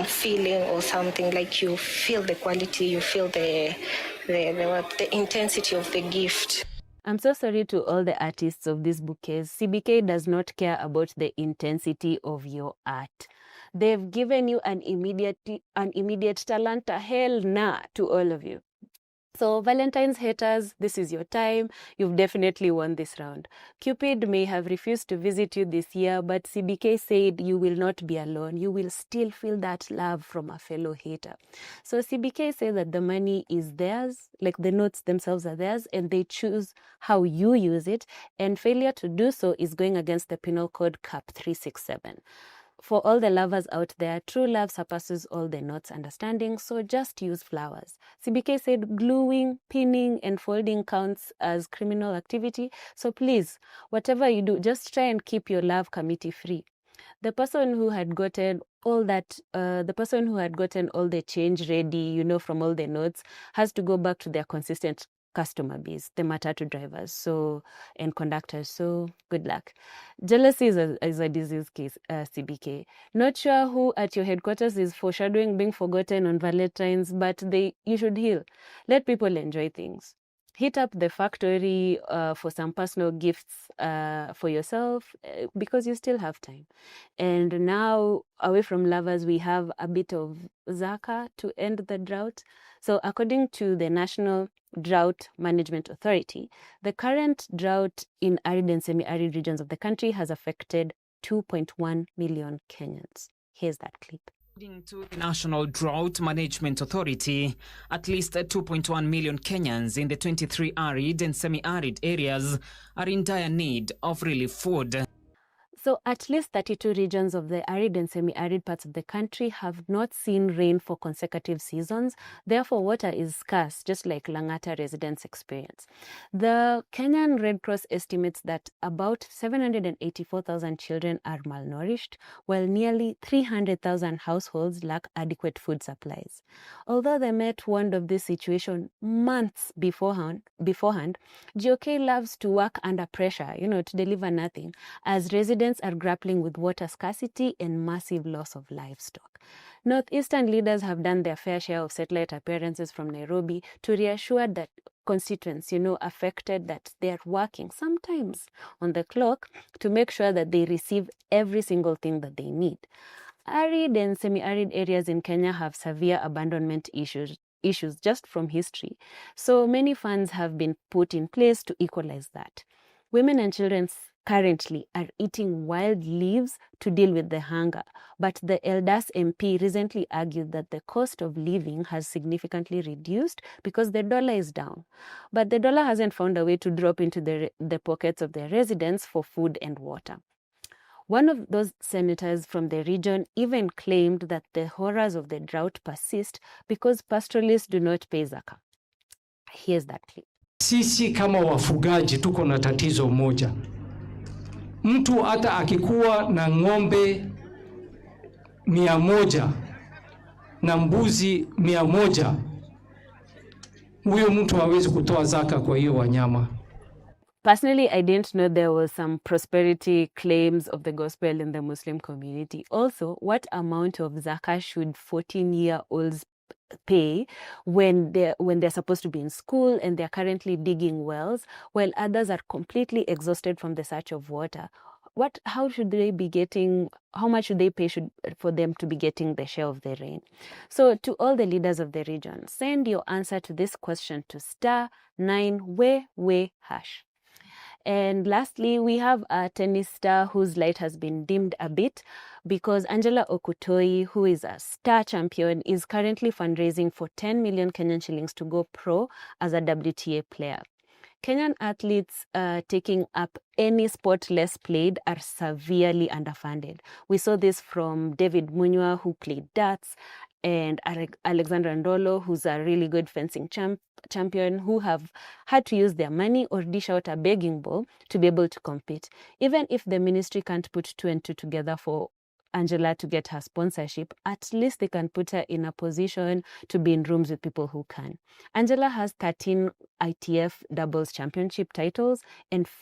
feeling or something, like you feel the quality, you feel the intensity of the gift. I'm so sorry to all the artists of these bouquets. CBK does not care about the intensity of your art. They've given you an immediate talanta, hell nah, to all of you. So Valentine's haters, this is your time. You've definitely won this round. Cupid may have refused to visit you this year, but CBK said you will not be alone. You will still feel that love from a fellow hater. So CBK said that the money is theirs, like the notes themselves are theirs, and they choose how you use it. And failure to do so is going against the Penal Code Cap 367. For all the lovers out there, true love surpasses all the notes understanding, so just use flowers. CBK said gluing, pinning, and folding counts as criminal activity, so please, whatever you do, just try and keep your love committee free. The person who had gotten all the change ready, you know, from all the notes, has to go back to their consistent customer base, the matatu drivers and conductors. So good luck. Jealousy is a disease case, CBK. Not sure who at your headquarters is foreshadowing being forgotten on Valentine's, but you should heal. Let people enjoy things. Hit up the factory for some personal gifts for yourself because you still have time. And now, away from lovers, we have a bit of Zaka to end the drought. So according to the National Drought Management Authority, the current drought in arid and semi-arid regions of the country has affected 2.1 million Kenyans. Here's that clip. According to the National Drought Management Authority, at least 2.1 million Kenyans in the 23 arid and semi-arid areas are in dire need of relief food. So at least 32 regions of the arid and semi-arid parts of the country have not seen rain for consecutive seasons. Therefore, water is scarce, just like Langata residents experience. The Kenyan Red Cross estimates that about 784,000 children are malnourished, while nearly 300,000 households lack adequate food supplies. Although the Met warned of this situation months beforehand, GOK loves to work under pressure, to deliver nothing, as residents are grappling with water scarcity and massive loss of livestock. Northeastern leaders have done their fair share of satellite appearances from Nairobi to reassure that constituents, affected, that they are working sometimes on the clock to make sure that they receive every single thing that they need. Arid and semi-arid areas in Kenya have severe abandonment issues just from history. So many funds have been put in place to equalize that. Women and children currently are eating wild leaves to deal with the hunger, but the Eldas MP recently argued that the cost of living has significantly reduced because the dollar is down. But the dollar hasn't found a way to drop into the pockets of their residents for food and water. One of those senators from the region even claimed that the horrors of the drought persist because pastoralists do not pay Zaka. Here's that clip. Sisi kama wafugaji tuko na tatizo moja. Mtu hata akikuwa na ng'ombe 100 na mbuzi 100, huyo mtu hawezi kutoa zaka kwa hiyo wanyama. Personally, I didn't know there was some prosperity claims of the gospel in the Muslim community. Also, what amount of zakah should 14-year-olds pay when they're supposed to be in school and they're currently digging wells while others are completely exhausted from the search of water? How should they be getting, how much should they pay for them to be getting the share of the rain? So to all the leaders of the region, send your answer to this question to *9 hash. And lastly, we have a tennis star whose light has been dimmed a bit because Angela Okutoi, who is a star champion, is currently fundraising for 10 million Kenyan shillings to go pro as a WTA player. Kenyan athletes taking up any sport less played are severely underfunded. We saw this from David Munywa, who played darts, and Alexandra Ndolo, who's a really good fencing champion, who have had to use their money or dish out a begging bowl to be able to compete. Even if the ministry can't put 2 and 2 together for Angela to get her sponsorship, at least they can put her in a position to be in rooms with people who can. Angela has 13 ITF doubles championship titles and 4